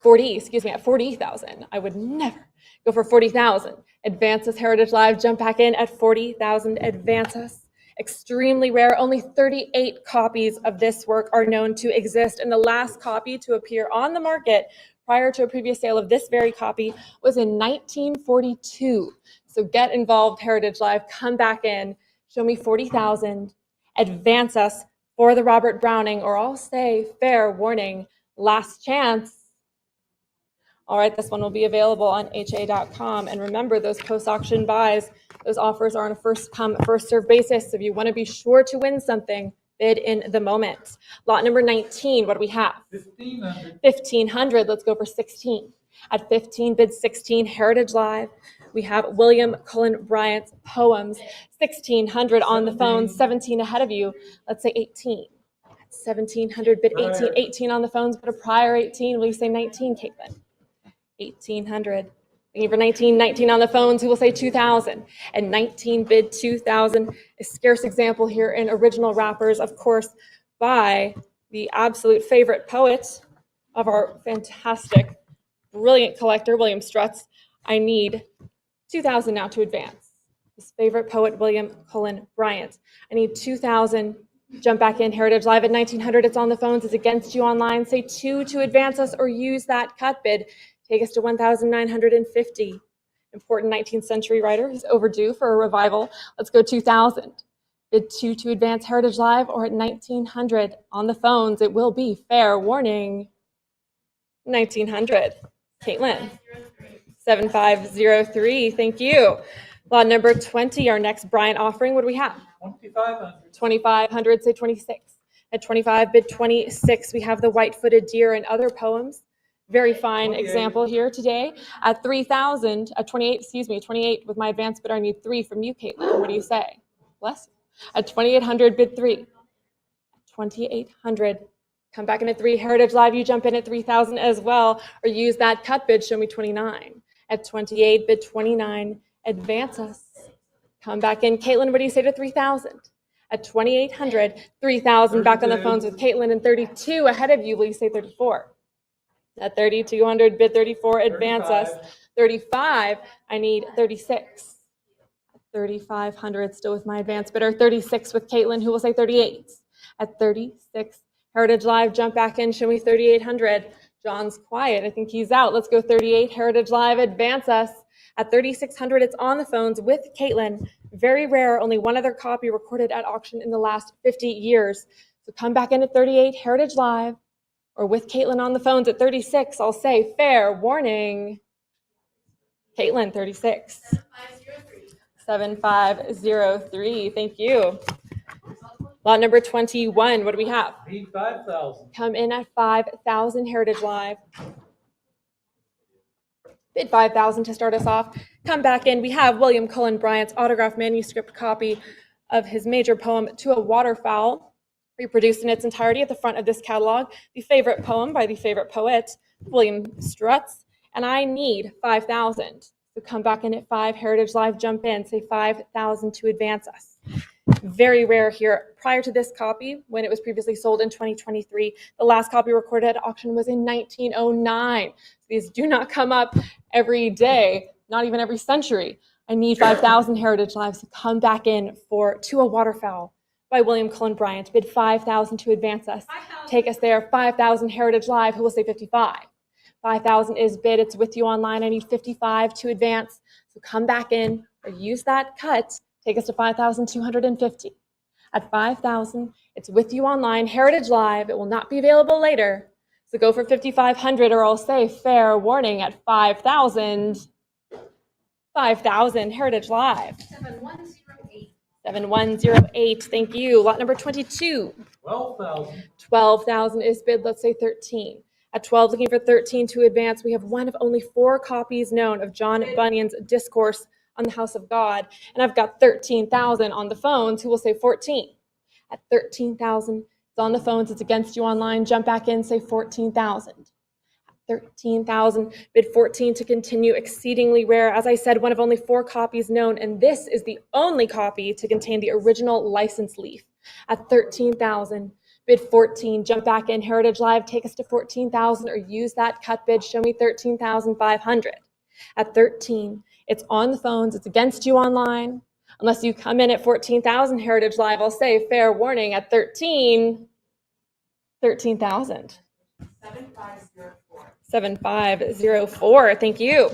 at 40,000. I would never go for 40,000. Advance us, Heritage Live, jump back in at 40,000, advance us. Extremely rare, only 38 copies of this work are known to exist, and the last copy to appear on the market prior to a previous sale of this very copy was in 1942. So get involved, Heritage Live, come back in, show me 40,000, advance us for the Robert Browning, or I'll say fair warning, last chance. All right, this one will be available on ha.com. And remember, those post-auction buys, those offers are on a first-come, first-served basis. So if you want to be sure to win something, bid in the moment. Lot number 19, what do we have? 1,500. 1,500, let's go for 16. At 15, bid 16, Heritage Live. We have William Cullen Bryant's poems, 1,600 on the phone, 17 ahead of you. Let's say 18. At 1,700, bid 18, 18 on the phones, but a prior 18. Will you say 19, Caitlin? 1,800. Thank you for 19. 19 on the phones. Who will say 2,000? And 19 bid 2,000. A scarce example here in original wrappers, of course, by the absolute favorite poet of our fantastic, brilliant collector, William Strutz. I need 2,000 now to advance. His favorite poet, William Cullen Bryant. I need 2,000. Jump back in, Heritage Live at 1,900. It's on the phones. It's against you online. Say 2 to advance us, or use that cut bid. Take us to 1,950. Important 19th century writer who's overdue for a revival. Let's go 2,000. Bid 2 to advance, Heritage Live, or at 1,900 on the phones. It will be fair warning. 1,900. Caitlin. 7503. Thank you. Lot number 20, our next Bryant offering. What do we have? 2,500. 2,500, say 26. At 25, bid 26. We have the white-footed deer and other poems. Very fine 28. example here today. At 3,000, at 28, 28 with my advance bid, I need 3 from you, Caitlin. What do you say? Bless you. At 2,800, bid 3. At 2,800, come back in at 3. Heritage Live, you jump in at 3,000 as well, or use that cut bid, show me 29. At 28, bid 29, advance us. Come back in. Caitlin, what do you say to 3,000? At 2,800, 3,000, back on the phones with Caitlin, and 32 ahead of you. Will you say 34? At 3,200, bid 34, advance us. 35, I need 36. 3,500, still with my advance bidder. 36 with Caitlin, who will say 38. At 36, Heritage Live, jump back in, show me 3,800. John's quiet, I think he's out. Let's go 38, Heritage Live, advance us. At 3,600, it's on the phones with Caitlin. Very rare, only one other copy recorded at auction in the last 50 years. So come back in at 38, Heritage Live, or with Caitlin on the phones at 36, I'll say fair warning. Caitlin, 36. 7503, thank you. Lot number 21, what do we have? Need 5,000. Come in at 5,000, Heritage Live. Bid 5,000 to start us off. Come back in. We have William Cullen Bryant's autographed manuscript copy of his major poem, To a Waterfowl, reproduced in its entirety at the front of this catalog. The favorite poem by the favorite poet, William Strutz. And I need 5,000. So come back in at 5. Heritage Live, jump in. Say 5,000 to advance us. Very rare here. Prior to this copy, when it was previously sold in 2023, the last copy recorded at auction was in 1909. These do not come up every day, not even every century. I need 5,000 Heritage Lives to come back in for To a Waterfowl by William Cullen Bryant. Bid 5,000 to advance us. Take us there. 5,000 Heritage Live. Who will say 55? 5,000 is bid. It's with you online. I need 55 to advance. So come back in or use that cut. Take us to 5,250. At 5,000, it's with you online. Heritage Live. It will not be available later. So go for 5,500, or I'll say fair warning at 5,000. 5,000, Heritage Live. 7108. 7108, thank you. Lot number 22. 12,000. 12,000 is bid, let's say 13. At 12, looking for 13 to advance, we have one of only 4 copies known of John Bunyan's Discourse on the House of God. And I've got 13,000 on the phones. Who will say 14? At 13,000, it's on the phones. It's against you online. Jump back in, say 14,000. 13,000, bid 14 to continue. Exceedingly rare. As I said, one of only 4 copies known, and this is the only copy to contain the original license leaf. At 13,000, bid 14, jump back in, Heritage Live, take us to 14,000 or use that cut bid, show me 13,500. At 13, it's on the phones, it's against you online. Unless you come in at 14,000, Heritage Live, I'll say fair warning at 13,000. 7504. 7504, thank you.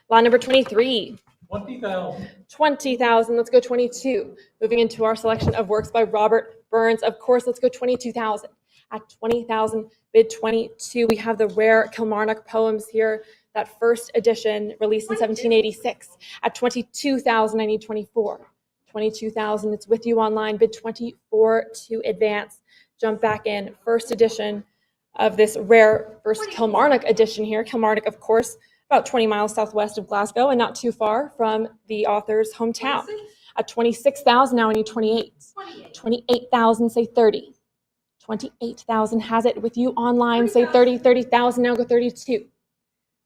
Lot number 23. 20,000. 20,000, let's go 22. Moving into our selection of works by Robert Burns. Of course, let's go 22,000. At 20,000, bid 22, we have the rare Kilmarnock poems here, that first edition released in 1786. At 22,000, I need 24. 22,000, it's with you online, bid 24 to advance. Jump back in, first edition of this rare first Kilmarnock edition here. Kilmarnock, of course, about 20 miles southwest of Glasgow and not too far from the author's hometown. 26? At 26,000, now I need 28. 28. 28,000, say 30. 28,000 has it with you online, say 30. 30,000, now go 32.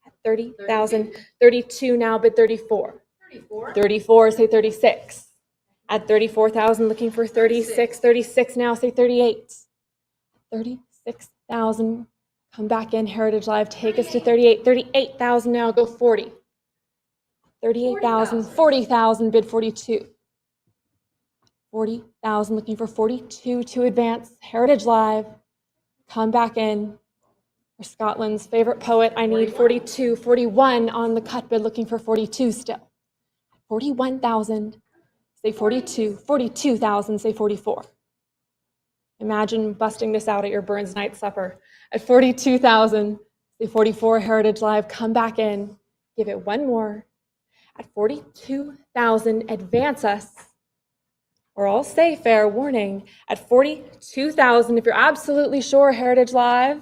At 30,000, 32 now, bid 34. 34. 34, say 36. At 34,000, looking for 36. 36 now, say 38. 36,000, come back in, Heritage Live, take us to 38. 38,000 now, go 40. 38,000, 40,000, bid 42. 40,000, looking for 42 to advance, Heritage Live, come back in. For Scotland's favorite poet, I need 42, 41 on the cut bid, looking for 42 still. 41,000, say 42, 42,000, say 44. Imagine busting this out at your Burns night supper. At 42,000, say 44, Heritage Live, come back in, give it one more. At 42,000, advance us, or I'll say fair warning. At 42,000, if you're absolutely sure, Heritage Live,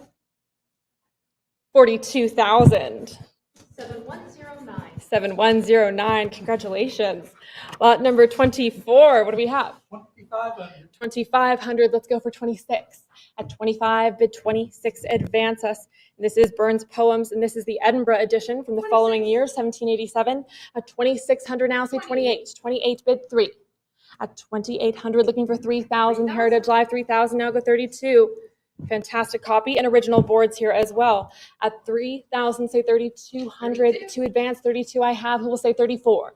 42,000. 7109. 7109, congratulations. Lot number 24, what do we have? 2,500. 2,500, let's go for 26. At 25, bid 26, advance us. This is Burns Poems, and this is the Edinburgh edition from the following year, 1787. At 2,600 now, say 28. 28, bid 3. At 2,800, looking for 3,000, Heritage Live, 3,000 now, go 32. Fantastic copy and original boards here as well. At 3,000, say 3,200 to advance. 32 I have, who will say 34?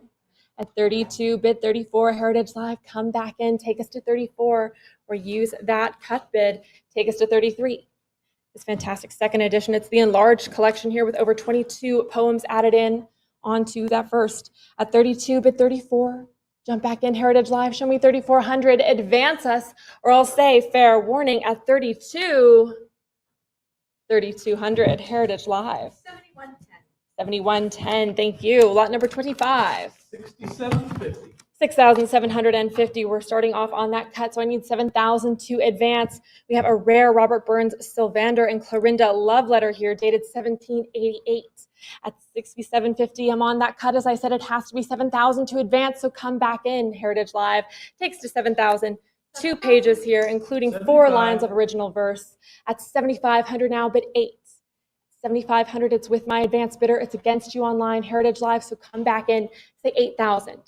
At 32, bid 34, Heritage Live, come back in, take us to 34, or use that cut bid, take us to 33. This fantastic second edition, it's the enlarged collection here with over 22 poems added in onto that first. At 32, bid 34, jump back in, Heritage Live, show me 3,400, advance us, or I'll say fair warning at 32, 3,200, Heritage Live. 7110. 7110, thank you. Lot number 25. 6,750. 6,750. We're starting off on that cut, so I need 7,000 to advance. We have a rare Robert Burns Sylvander and Clorinda love letter here, dated 1788. At 6,750, I'm on that cut. As I said, it has to be 7,000 to advance, so come back in, Heritage Live. Takes to 7,000. 2 pages here, including 4 75. lines of original verse. At 7,500 now, bid 8. 7,500, it's with my advance bidder. It's against you online, Heritage Live, so come back in, say 8,000.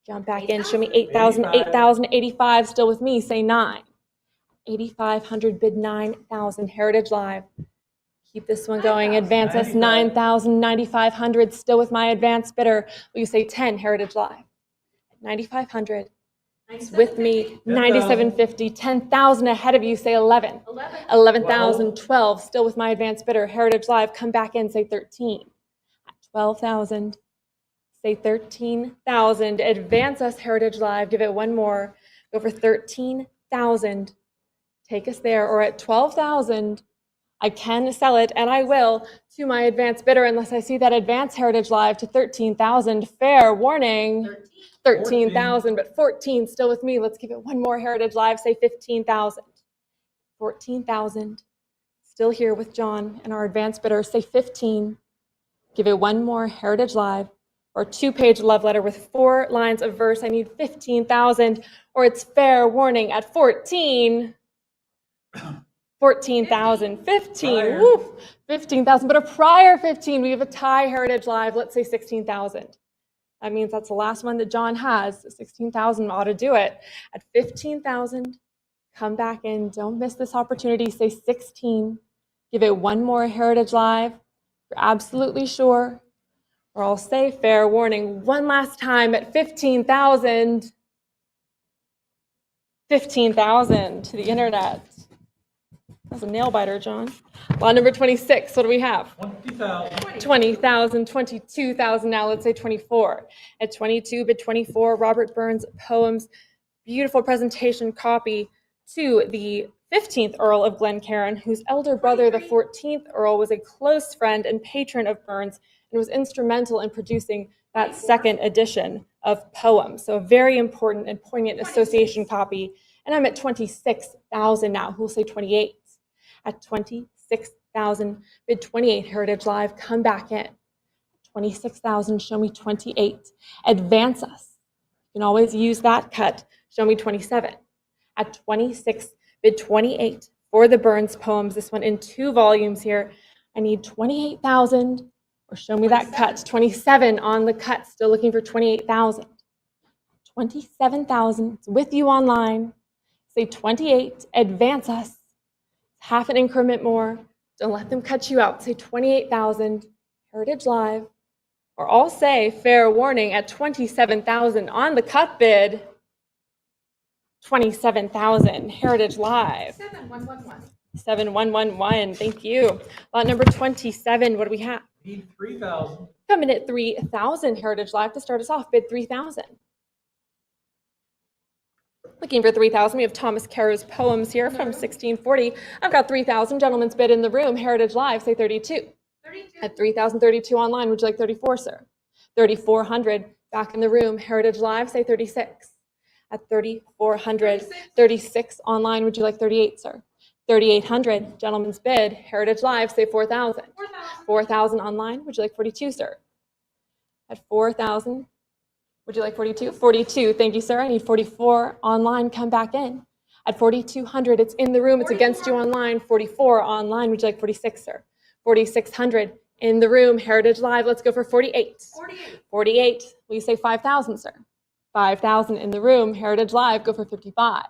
Jump back in, show me 8,000, 8,000, 85, still with me, say 9. 8,500, bid 9,000, Heritage Live. Keep this one going, advance us, 9,000, 9,500, still with my advance bidder. Will you say 10, Heritage Live? 9,500, it's with me, 9,750, 10,000 ahead of you, say 11. 11. 11,000, 12, still with my advance bidder. Heritage Live, come back in, say 13. 12,000, say 13,000. Advance us, Heritage Live. Give it one more. Go for 13,000. Take us there. Or at 12,000, I can sell it, and I will, to my advance bidder unless I see that advance, Heritage Live, to 13,000. Fair warning. 13,000, but 14 still with me. Let's give it one more, Heritage Live. Say 15,000. 14,000. Still here with John and our advance bidder. Say 15. Give it one more, Heritage Live. Or 2-page love letter with 4 lines of verse. I need 15,000. Or it's fair warning at 14. 14,000. 15. Woo, 15,000. But a prior 15. We have a tie, Heritage Live. Let's say 16,000. That means that's the last one that John has. 16,000 ought to do it. At 15,000, Come back in. Don't miss this opportunity. Say 16. Give it one more Heritage Live. You're absolutely sure. Or I'll say fair warning one last time at 15,000. 15,000 to the internet. That's a nail biter, John. Lot number 26. What do we have? 20,000. 20,000, 22,000 now. Let's say 24. At 22, bid 24, Robert Burns Poems. Beautiful presentation copy to the 15th Earl of Glencairn, whose elder brother, the 14th Earl, was a close friend and patron of Burns and was instrumental in producing that second edition of Poems. So a very important and poignant association copy. And I'm at 26,000 now. Who'll say 28? At 26,000, bid 28, Heritage Live, come back in. 26,000, show me 28. Advance us. You can always use that cut. Show me 27. At 26, bid 28 for the Burns Poems. This one in 2 volumes here. I need 28,000, or show me that cut. 27 on the cut, still looking for 28,000. 27,000, it's with you online. Say 28, advance us. Half an increment more. Don't let them cut you out. Say 28,000, Heritage Live. Or I'll say fair warning at 27,000 on the cut bid. 27,000, Heritage Live. 7111. 7111, thank you. Lot number 27, what do we have? Need 3,000. Coming at 3,000, Heritage Live to start us off, bid 3,000. Looking for 3,000, we have Thomas Carews Poems here from 1640. I've got 3,000, gentlemen's bid in the room, Heritage Live, say 32. 32. At 3,032 online, would you like 34, sir? 3,400, back in the room, Heritage Live, say 36. At 3,400, 36 online, would you like 38, sir? 3,800, gentlemen's bid, Heritage Live, say 4,000. 4,000. 4,000 online, would you like 42, sir? At 4,000, would you like 42? 42, thank you, sir. I need 44 online, come back in. At 4,200, it's in the room, it's against you online. 44 online, would you like 46, sir? 4,600 in the room, Heritage Live, let's go for 48. 48. 48, will you say 5,000, sir? 5,000 in the room, Heritage Live, go for 55.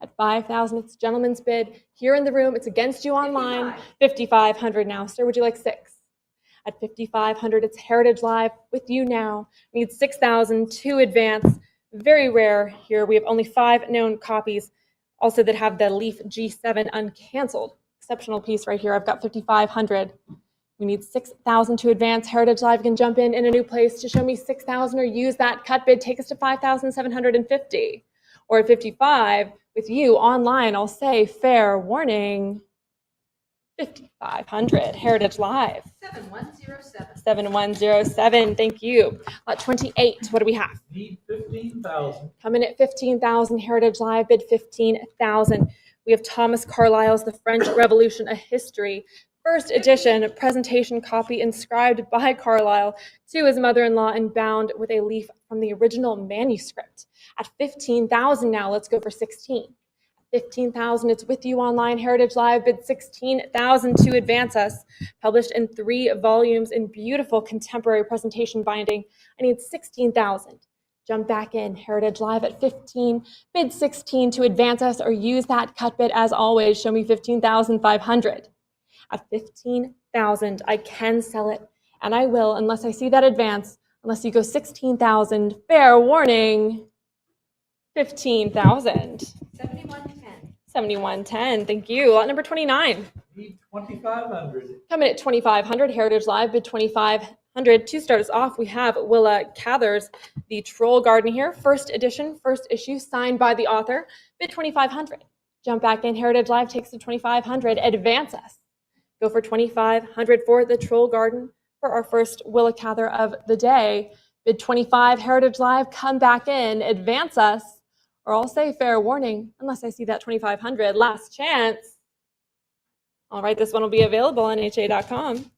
At 5,000, it's gentleman's bid. Here in the room, it's against you online. 5,500 now, sir, would you like 6? At 5,500, it's Heritage Live with you now. We need 6,000 to advance. Very rare here. We have only 5 known copies also that have the Leaf G7 uncanceled. Exceptional piece right here. I've got 5,500. We need 6,000 to advance. Heritage Live can jump in a new place to show me 6,000 or use that cut bid. Take us to 5,750. Or at 55, with you online, I'll say fair warning. 5,500, Heritage Live. 7107. 7107, thank you. Lot 28, what do we have? Need 15,000. Coming at 15,000, Heritage Live, bid 15,000. We have Thomas Carlyle's The French Revolution, A History. First edition, presentation copy inscribed by Carlyle to his mother-in-law and bound with a leaf from the original manuscript. At 15,000 now, let's go for 16. 15,000, it's with you online, Heritage Live, bid 16,000 to advance us. Published in 3 volumes in beautiful contemporary presentation binding. I need 16,000. Jump back in, Heritage Live at 15, bid 16 to advance us, or use that cut bid as always. Show me 15,500. At 15,000, I can sell it, and I will, unless I see that advance, unless you go 16,000. Fair warning, 15,000. 7110. 7110, thank you. Lot number 29. Need 2,500. Coming at 2,500, Heritage Live, bid 2,500. To start us off, we have Willa Cather's The Troll Garden here. First edition, first issue, signed by the author, bid 2,500. Jump back in, Heritage Live takes to 2,500. Advance us. Go for 2,500 for The Troll Garden for our first Willa Cather of the day. Bid 25, Heritage Live, come back in, advance us, or I'll say fair warning, unless I see that 2,500. Last chance. All right, this one will be available on ha.com.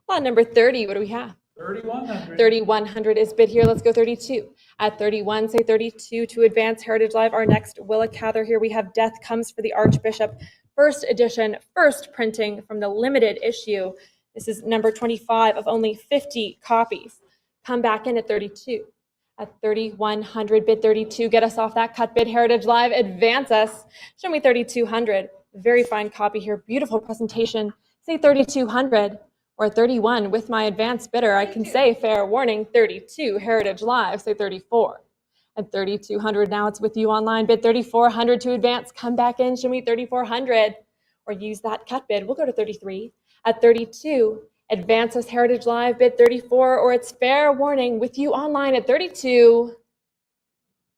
Lot number 30, what do we have? 3,100. 3,100 is bid here. Let's go 32. At 31, say 32 to advance, Heritage Live. Our next Willa Cather here, we have Death Comes for the Archbishop. First edition, first printing from the limited issue. This is number 25 of only 50 copies. Come back in at 32. At 3,100, bid 32, get us off that cut bid. Heritage Live, advance us. Show me 3,200. Very fine copy here, beautiful presentation. Say 3,200 or 31 with my advanced bidder. I can say fair warning, 32, Heritage Live, say 34. At 3,200 now, it's with you online. Bid 3,400 to advance. Come back in, show me 3,400 or use that cut bid. We'll go to 33. At 32, advance us, Heritage Live, bid 34, or it's fair warning with you online at 32,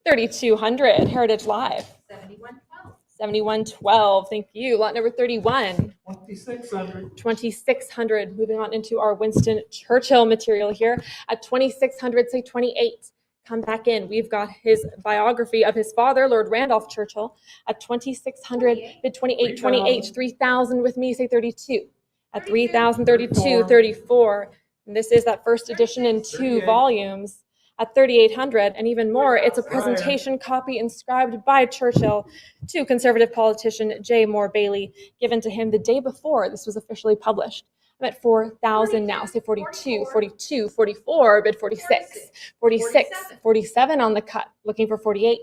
3,200, Heritage Live. 7112. 7112, thank you. Lot number 31. 2,600. 2,600, moving on into our Winston Churchill material here. At 2,600, say 28. Come back in. We've got his biography of his father, Lord Randolph Churchill. At 2,600, bid 28, 28, 3,000 with me, say 32. At 3,000, 32, 34. And this is that first edition in 2 38. volumes. At 3,800 and even more, it's a presentation copy inscribed by Churchill to conservative politician J. Moore Bailey, given to him the day before this was officially published. I'm at 4,000 now, say 42, 42, 44, bid 46, 46, 47 on the cut, looking for 48.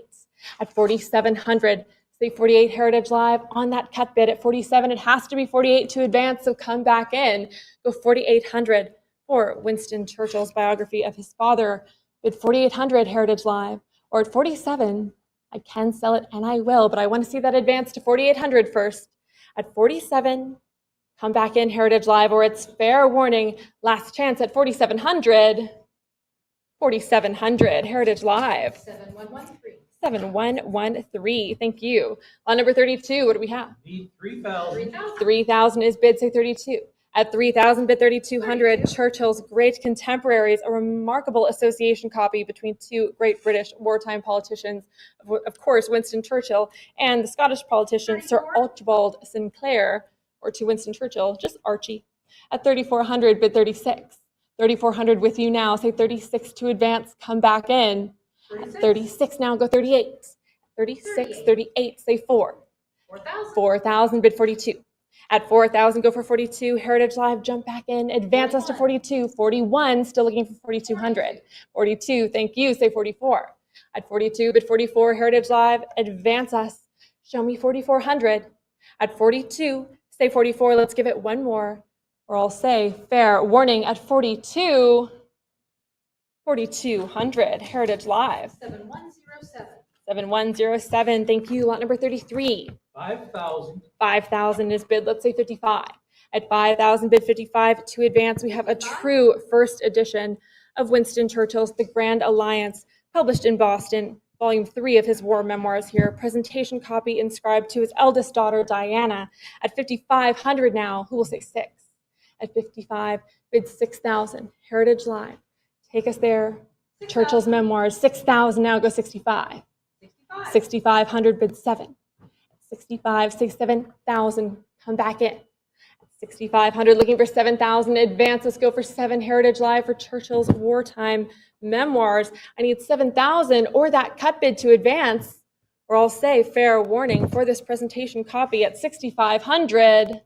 At 4,700, say 48, Heritage Live on that cut bid. At 47, it has to be 48 to advance, so come back in. Go 4,800 for Winston Churchill's biography of his father. Bid 4,800, Heritage Live. Or at 47, I can sell it and I will, but I want to see that advance to 4,800 first. At 47, come back in, Heritage Live, or it's fair warning, last chance at 4,700. 4,700, Heritage Live. 7113. 7113, thank you. Lot number 32, what do we have? Need 3,000. 3,000 is bid, say 32. At 3,000, bid 3,200, Churchill's Great Contemporaries, a remarkable association copy between 2 great British wartime politicians, of course, Winston Churchill, and the Scottish politician, Sir Archibald Sinclair, or to Winston Churchill, just Archie. At 3,400, bid 36. 3,400 with you now, say 36 to advance, come back in. At 36 now, go 38. 36, 38, say 4. 4,000. 4,000, bid 42. At 4,000, go for 42. Heritage Live, jump back in. Advance us to 42. 41, still looking for 4,200. 42, thank you. Say 44. At 42, bid 44. Heritage Live, advance us. Show me 4,400. At 42, say 44. Let's give it one more. Or I'll say fair warning at 42. 4,200. Heritage Live. 7107. 7107. Thank you. Lot number 33. 5,000. 5,000 is bid, let's say 55. At 5,000, bid 55 to advance. We have a true first edition of Winston Churchill's The Grand Alliance, published in Boston, volume 3 of his war memoirs here. Presentation copy inscribed to his eldest daughter, Diana. At 5,500 now, who will say 6? At 55, bid 6,000. Heritage Live. Take us there. Churchill's memoirs. 6,000 now, go 65. 6,500, bid 7. 65, 67,000, come back in. 6,500, looking for 7,000, advance, let's go for 7, Heritage Live for Churchill's wartime memoirs. I need 7,000 or that cut bid to advance, or I'll say fair warning for this presentation copy at 6,500.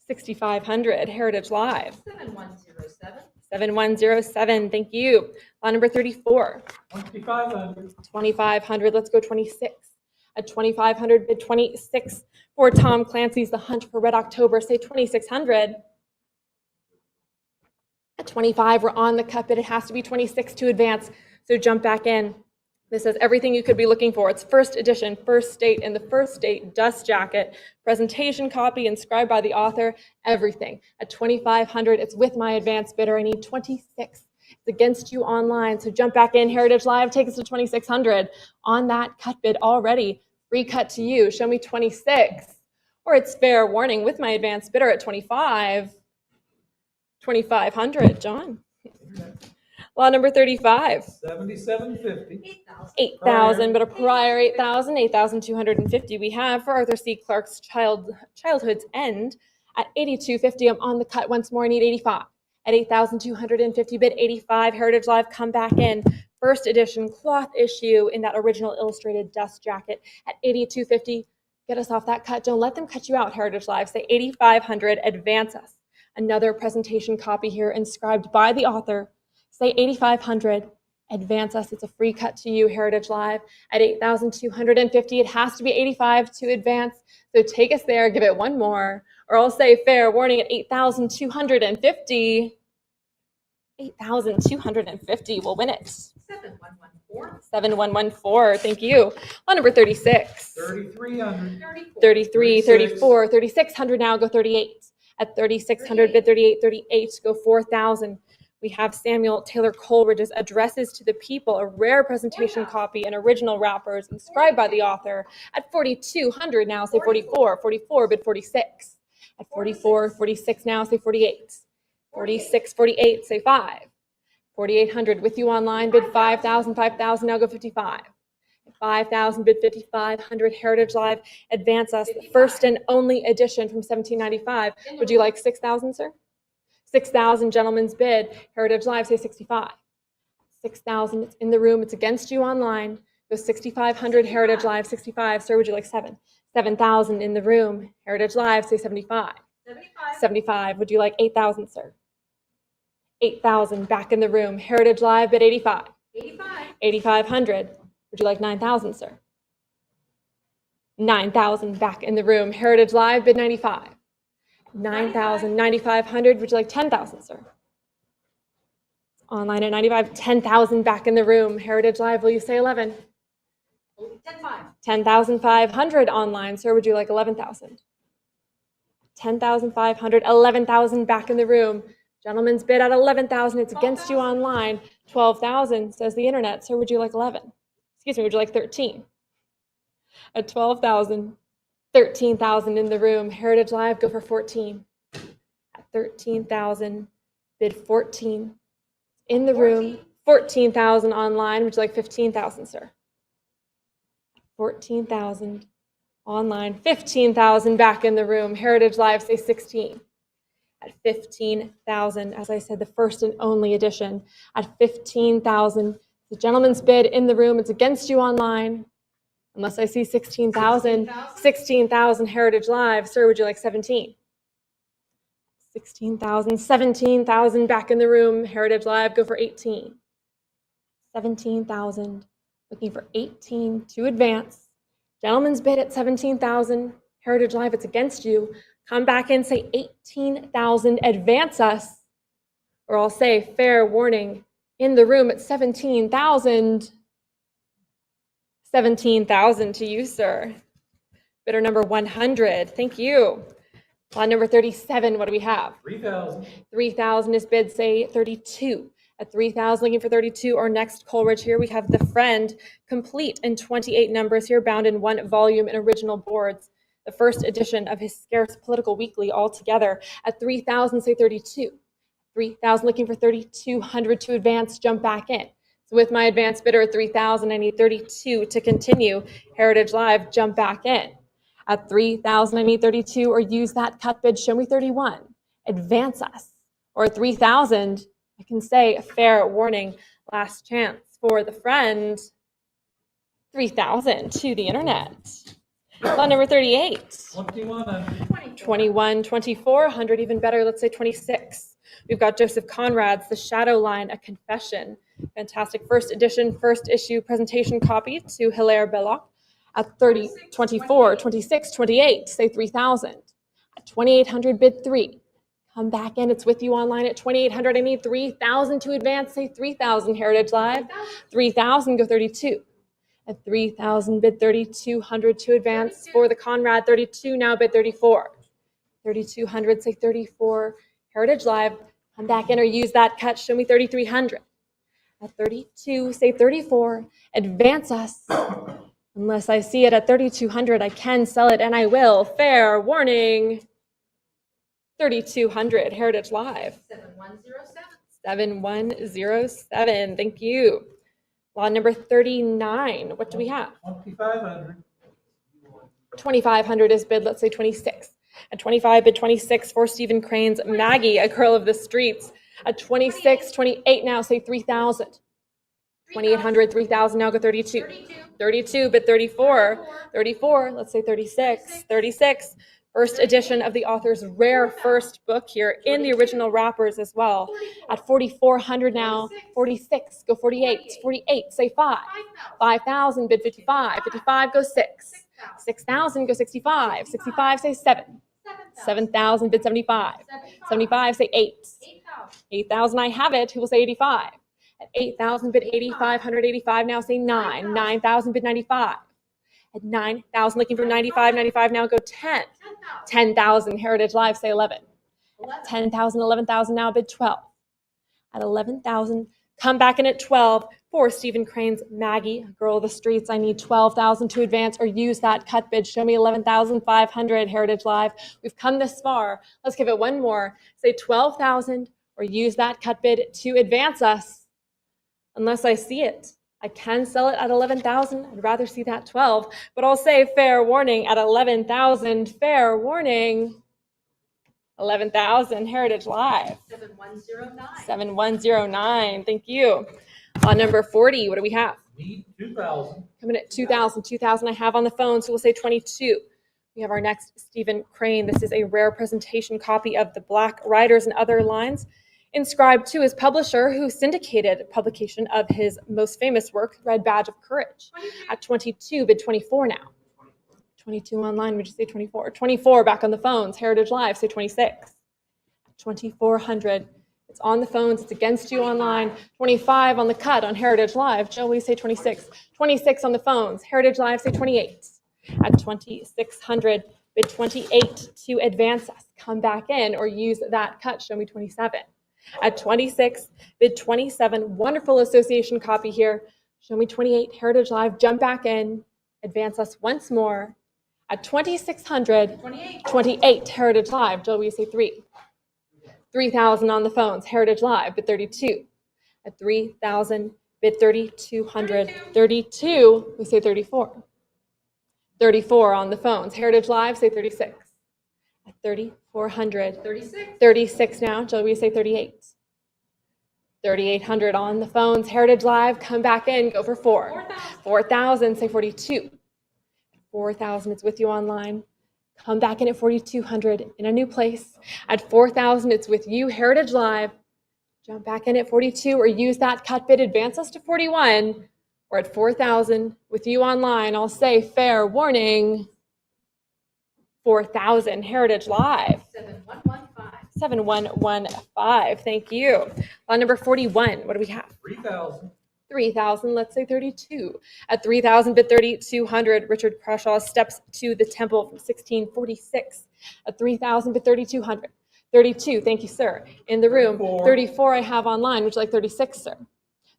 6,500, Heritage Live. 7107. 7107, thank you. Lot number 34. 2,500. 2,500, let's go 26. At 2,500, bid 26 for Tom Clancy's The Hunt for Red October, say 2,600. At 25, we're on the cut bid. It has to be 26 to advance, so jump back in. This is everything you could be looking for. It's first edition, first state, in the first state dust jacket, presentation copy inscribed by the author, everything. At 2,500, it's with my advanced bidder. I need 26. It's against you online, so jump back in. Heritage Live, take us to 2,600 on that cut bid already. Free cut to you. Show me 26. Or it's fair warning with my advanced bidder at 25. 2,500, John. Lot number 35. 7,750. 8,000. 8,000, but a prior 8,000, 8,250 we have for Arthur C. Clarke's Childhood's End. At 8,250, I'm on the cut once more. I need 85. At 8,250, bid 85. Heritage Live, come back in. First edition cloth issue in that original illustrated dust jacket. At 8,250, get us off that cut. Don't let them cut you out, Heritage Live. Say 8,500, advance us. Another presentation copy here inscribed by the author. Say 8,500, Advance us. It's a free cut to you, Heritage Live. At 8,250, it has to be 85 to advance. So take us there, give it one more, or I'll say fair warning at 8,250. 8,250 will win it. 7114. 7114, thank you. On number 36. 3,300. 34. 33, 34, 3,600 now, go 38. At 3,600, bid 38, 38, go 4,000. We have Samuel Taylor Coleridge's Addresses to the People, a rare presentation copy and original wrappers inscribed by the author. At 4,200 now, say 44, 44, bid 46. At 44, 46 now, say 48. 46, 48, say 5. 4,800 with you online, bid 5,000, 5,000, now go 55. 5,000, bid 5,500, Heritage Live, advance us, the first and only edition from 1795. Would you like 6,000, sir? 6,000, gentlemen's bid, Heritage Live, say 65. 6,000, it's in the room, it's against you online. Go 6,500, Heritage Live, 65. Sir, would you like 7? 7,000 in the room, Heritage Live, say 75. 75. 75, would you like 8,000, sir? 8,000, back in the room, Heritage Live, bid 85. 85. 8,500, would you like 9,000, sir? 9,000, back in the room, Heritage Live, bid 95. 9,000, 9,500, would you like 10,000, sir? Online at 95, 10,000, back in the room, Heritage Live, will you say 11? 10,500. 10,500 online, sir, would you like 11,000? 10,500, 11,000, back in the room. Gentlemen's bid at 11,000, it's against you online. 12,000, says the internet, sir, would you like 11? Excuse me, would you like 13? At 12,000, 13,000 in the room, Heritage Live, go for 14. At 13,000, bid 14. In the room, 14,000 online, would you like 15,000, sir? 14,000 online, 15,000 back in the room, Heritage Live, say 16. At 15,000, as I said, the first and only edition. At 15,000, the gentleman's bid in the room, it's against you online. Unless I see 16,000, 16,000 Heritage Live. Sir, would you like 17? 16,000, 17,000 back in the room. Heritage Live, go for 18. 17,000, looking for 18 to advance. Gentleman's bid at 17,000. Heritage Live, it's against you. Come back and say 18,000, advance us. Or I'll say fair warning, in the room at 17,000. 17,000 to you, sir. Bidder number 100, thank you. On number 37, what do we have? 3,000. 3,000 is bid, say 32. At 3,000, looking for 32, our next Coleridge here, we have The Friend, complete in 28 numbers here, bound in one volume in original boards. The first edition of his scarce political weekly altogether. At 3,000, say 32. 3,000, looking for 3,200 to advance, jump back in. So with my advanced bidder at 3,000, I need 32 to continue. Heritage Live, jump back in. At 3,000, I need 32, or use that cut bid, show me 31. Advance us. Or at 3,000, I can say a fair warning, last chance for The Friend. 3,000 to the internet. On number 38. 2,100. 21, 2,400, even better, let's say 26. We've got Joseph Conrad's The Shadow Line, A Confession. Fantastic first edition, first issue presentation copy to Hilaire Belloc. At 30, 24, 26, 28, say 3,000. At 2,800, bid 3. Come back in, it's with you online at 2,800. I need 3,000 to advance, say 3,000, Heritage Live. 3,000, go 32. At 3,000, bid 3,200 to advance for the Conrad. 32, now bid 34. 3,200, say 34, Heritage Live. Come back in or use that cut, show me 3,300. At 32, say 34, advance us. Unless I see it at 3,200, I can sell it, and I will. Fair warning. 3,200, Heritage Live. 7107. 7107, thank you. Lot number 39, what do we have? 2,500. 2,500 is bid, let's say 26. At 25, bid 26 for Stephen Crane's Maggie, A Girl of the Streets. At 26, 28 now, say 3,000. 2,800, 3,000, now go 32. 32, bid 34. 34, let's say 36. 36, First edition of the author's rare first book here in the original wrappers as well. At 4,400 now, 46, go 48, 48, say 5. 5,000, bid 55, 55, go 6. 6,000, go 65, 65, say 7. 7,000, bid 75, 75, say 8. 8,000, I have it, who will say 85? At 8,000, bid 8,585, now say 9. 9,000, bid 95. At 9,000, looking for 95, 95, now go 10. 10,000, Heritage Live, say 11. At 10,000, 11,000, now bid 12. At 11,000, come back in at 12 for Stephen Crane's Maggie, Girl of the Streets. I need 12,000 to advance or use that cut bid. Show me 11,500, Heritage Live. We've come this far. Let's give it one more. Say 12,000 or use that cut bid to advance us. Unless I see it. I can sell it at 11,000. I'd rather see that 12, but I'll say fair warning at 11,000. Fair warning. 11,000, Heritage Live. 7109. 7109, thank you. On number 40, what do we have? Need 2,000. Coming at 2,000, 2,000 I have on the phone, so we'll say 22. We have our next Stephen Crane. This is a rare presentation copy of the Black Riders and Other Lines, inscribed to his publisher who syndicated publication of his most famous work, Red Badge of Courage. At 22, bid 24 now. 22 online, would you say 24? 24 back on the phones, Heritage Live, say 26. 2,400, it's on the phones, it's against you online. 25 on the cut on Heritage Live, Joe, will you say 26? 26 on the phones, Heritage Live, say 28. At 2,600, bid 28 to advance us. Come back in or use that cut, show me 27. At 26, bid 27, wonderful association copy here. Show me 28, Heritage Live, jump back in, advance us once more. At 2,600, 28, Heritage Live, Jill, will you say 3? 3,000 on the phones, Heritage Live, bid 32. At 3,000, bid 3,200, 32, we say 34. 34 on the phones, Heritage Live, say 36. At 3,400, 36 now, Jill, will you say 38? 3,800 on the phones, Heritage Live, come back in, go for 4. 4,000, say 42. 4,000, it's with you online. Come back in at 4,200 in a new place. At 4,000, it's with you, Heritage Live. Jump back in at 42 or use that cut bid, advance us to 41. Or at 4,000 with you online, I'll say fair warning. 4,000, Heritage Live. 7115. 7115, thank you. On number 41, what do we have? 3,000. 3,000, let's say 32. At 3,000, bid 3,200, Richard Crashaw steps to the temple from 1646. At 3,000, bid 3,200. 32, thank you, sir. In the room, 34 I have online. Would you like 36, sir?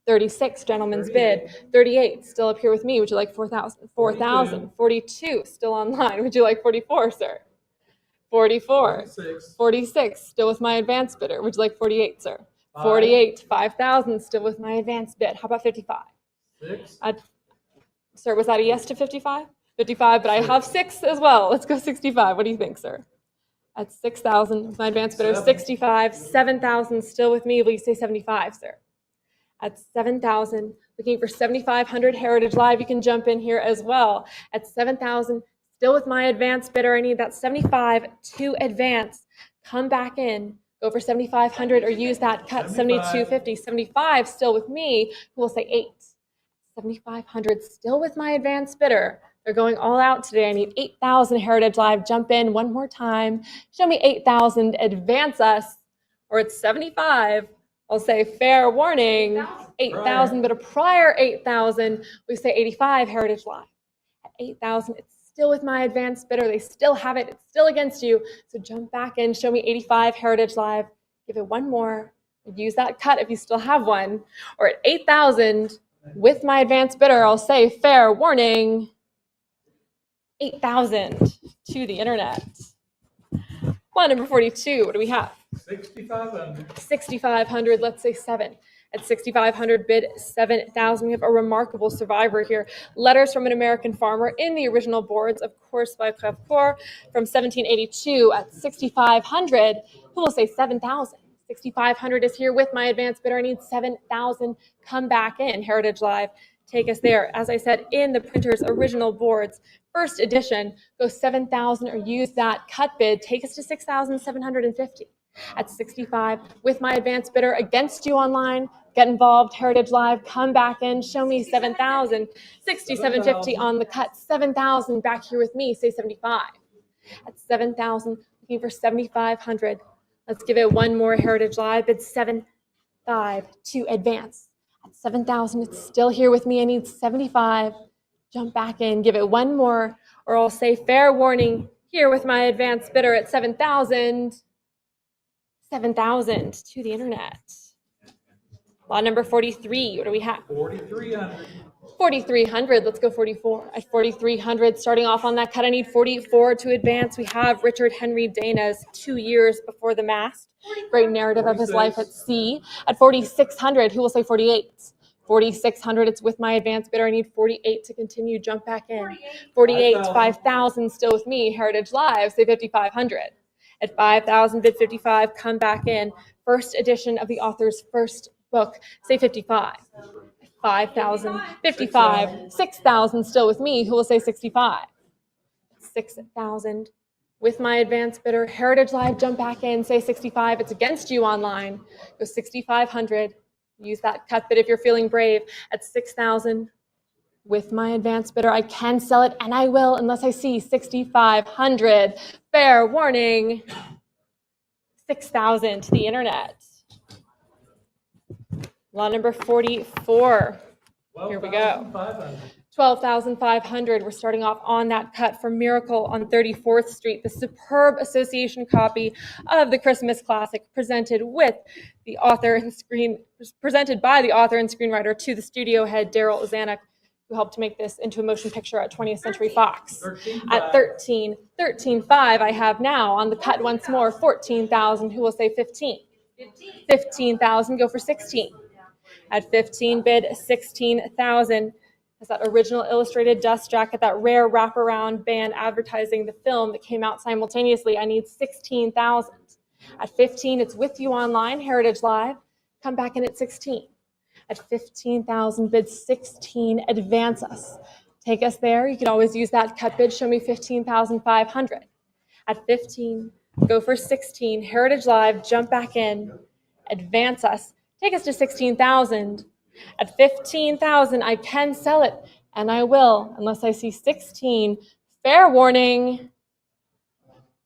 36, gentleman's bid. 38, still up here with me. Would you like 4,000? 4,000. 42, still online. Would you like 44, sir? 44. 46, still with my advance bidder. Would you like 48, sir? 48, 5,000, still with my advance bid. How about 55? 6. Sir, was that a yes to 55? 55, but I have 6 as well. Let's go 65. What do you think, sir? At 6,000 with my advance bidder, 65, 7,000, still with me. Will you say 75, sir? At 7,000, looking for 7,500 Heritage Live. You can jump in here as well. At 7,000, still with my advance bidder. I need that 75 to advance. Come back in. Go for 7,500 or use that cut, 7,250. 75 still with me, who will say 8. 7,500 still with my advanced bidder. They're going all out today. I need 8,000 Heritage Live. Jump in one more time. Show me 8,000, advance us. Or it's 75. I'll say fair warning, 8,000, but a prior 8,000, we say 85 Heritage Live. At 8,000, it's still with my advanced bidder. They still have it. It's still against you. So jump back in. Show me 85 Heritage Live. Give it one more. Use that cut if you still have one. Or at 8,000, with my advanced bidder, I'll say fair warning. 8,000 to the internet. Well, number 42, what do we have? 6,500. 6,500, let's say 7. At 6,500, bid 7,000. We have a remarkable survivor here. Letters from an American Farmer in the original boards, of course, by Crevecoeur from 1782 at 6,500. Who will say 7,000? 6,500 is here with my advance bidder. I need 7,000. Come back in, Heritage Live. take us there. As I said, in the printer's original boards, first edition, go 7,000 or use that cut bid, take us to 6,750. At 65, with my advanced bidder against you online, get involved, Heritage Live, come back in, show me 7,000, 6,750 on the cut, 7,000 back here with me, say 75. At 7,000, looking for 7,500. Let's give it one more Heritage Live, bid 7,500 to advance. At 7,000, it's still here with me, I need 75. Jump back in, give it one more, or I'll say fair warning, here with my advanced bidder at 7,000. 7,000 to the internet. Lot number 43, what do we have? 4,300. 4,300, let's go 44. At 4,300, starting off on that cut, I need 44 to advance. We have Richard Henry Dana's 2 years before the mast. Great narrative of his life at sea. At 4,600, who will say 48? 4,600, it's with my advanced bidder. I need 48 to continue, jump back in. 48, 5,000, still with me, Heritage Live, say 5,500. At 5,000, bid 55, come back in. First edition of the author's first book, say 55. 5,000, 55, 6,000, still with me, who will say 65. 6,000, with my advanced bidder, Heritage Live, jump back in, say 65. It's against you online, go 6,500. Use that cut bid if you're feeling brave. At 6,000, with my advanced bidder, I can sell it, and I will, unless I see 6,500. Fair warning, 6,000 to the internet. Law number 44. Here we go. 12,500. We're starting off on that cut for Miracle on 34th Street, the superb association copy of the Christmas classic presented by the author and screenwriter to the studio head, Daryl Zanuck, who helped to make this into a motion picture at 20th Century Fox. At 13,500, I have now on the cut once more, 14,000, who will say 15? 15,000, go for 16. At 15, bid 16,000. Has that original illustrated dust jacket, that rare wraparound band advertising the film that came out simultaneously. I need 16,000. At 15, it's with you online, Heritage Live. Come back in at 16. At 15,000, bid 16, advance us. Take us there. You can always use that cut bid. Show me 15,500. At 15, go for 16. Heritage Live, jump back in. Advance us. Take us to 16,000. At 15,000, I can sell it, and I will, unless I see 16. Fair warning,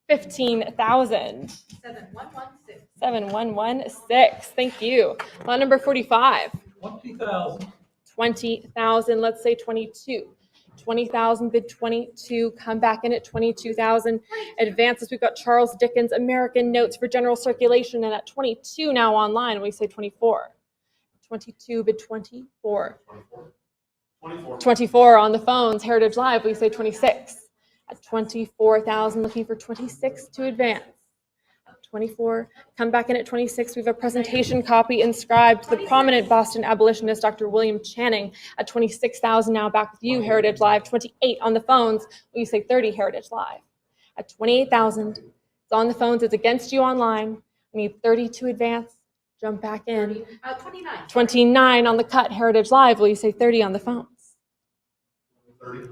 15,000. 7116. 7116. Thank you. Lot number 45. 20,000. 20,000. Let's say 22. 20,000, bid 22. Come back in at 22,000. Advances. We've got Charles Dickens' American Notes for General Circulation, and at 22 now online, we say 24. 22, bid 24. 24 on the phones, Heritage Live, we say 26. At 24,000, looking for 26 to advance. 24, come back in at 26. We have a presentation copy inscribed to the prominent Boston abolitionist, Dr. William Channing. At 26,000 now, back with you, Heritage Live. 28 on the phones, we say 30, Heritage Live. At 28,000, it's on the phones, it's against you online. We need 30 to advance. Jump back in. 29. 29 on the cut, Heritage Live. Will you say 30 on the phones?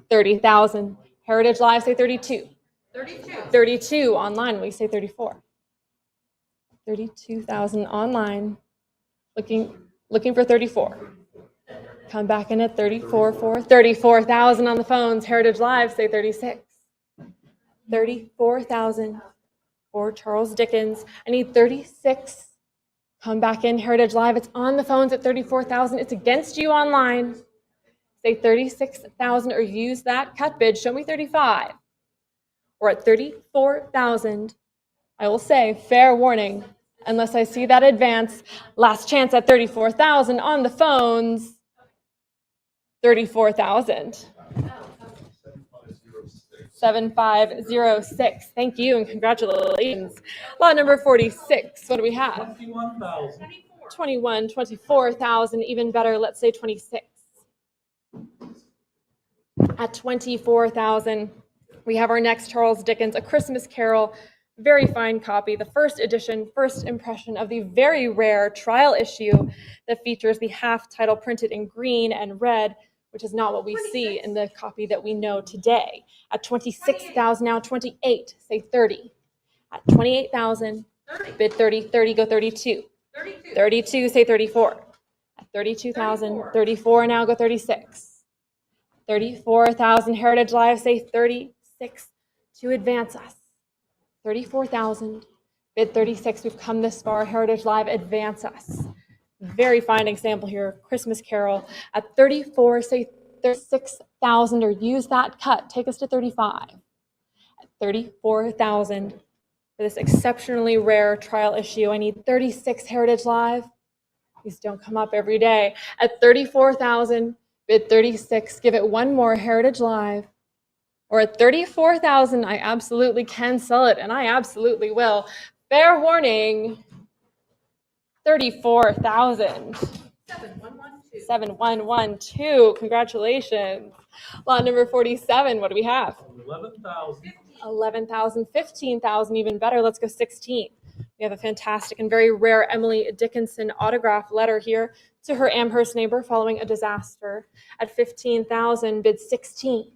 30,000. Heritage Live, say 32. 32. 32 online. Will you say 34? 32,000 online. Looking for 34. Come back in at 34 for 34,000 on the phones. Heritage Live, say 36. 34,000 for Charles Dickens. I need 36. Come back in, Heritage Live. It's on the phones at 34,000. It's against you online. Say 36,000 or use that cut bid. Show me 35. Or at 34,000, I will say fair warning, unless I see that advance. Last chance at 34,000 on the phones. 34,000. 7506. Thank you and congratulations. Lot number 46. What do we have? 21,000. 21, 24,000. Even better, let's say 26. At 24,000, we have our next Charles Dickens, A Christmas Carol. Very fine copy. The first edition, first impression of the very rare trial issue that features the half title printed in green and red which is not what we see in the copy that we know today. At 26,000, now 28, say 30. At 28,000, 30. bid 30, 30, go 32. 32. 32, say 34. At 32,000, 34, now go 36. 34,000, Heritage Live, say 36 to advance us. 34,000, bid 36, we've come this far, Heritage Live, advance us. Very fine example here, Christmas Carol. At 34, say 36,000, or use that cut, take us to 35. At 34,000, for this exceptionally rare trial issue, I need 36 Heritage Live. These don't come up every day. At 34,000, bid 36, give it one more Heritage Live. Or at 34,000, I absolutely can sell it, and I absolutely will. Fair warning, 34,000. 7112. 7112, congratulations. Lot number 47, what do we have? 11,000. 11,000, 15,000, even better. Let's go 16. We have a fantastic and very rare Emily Dickinson autograph letter here to her Amherst neighbor following a disaster. At 15,000, bid 16.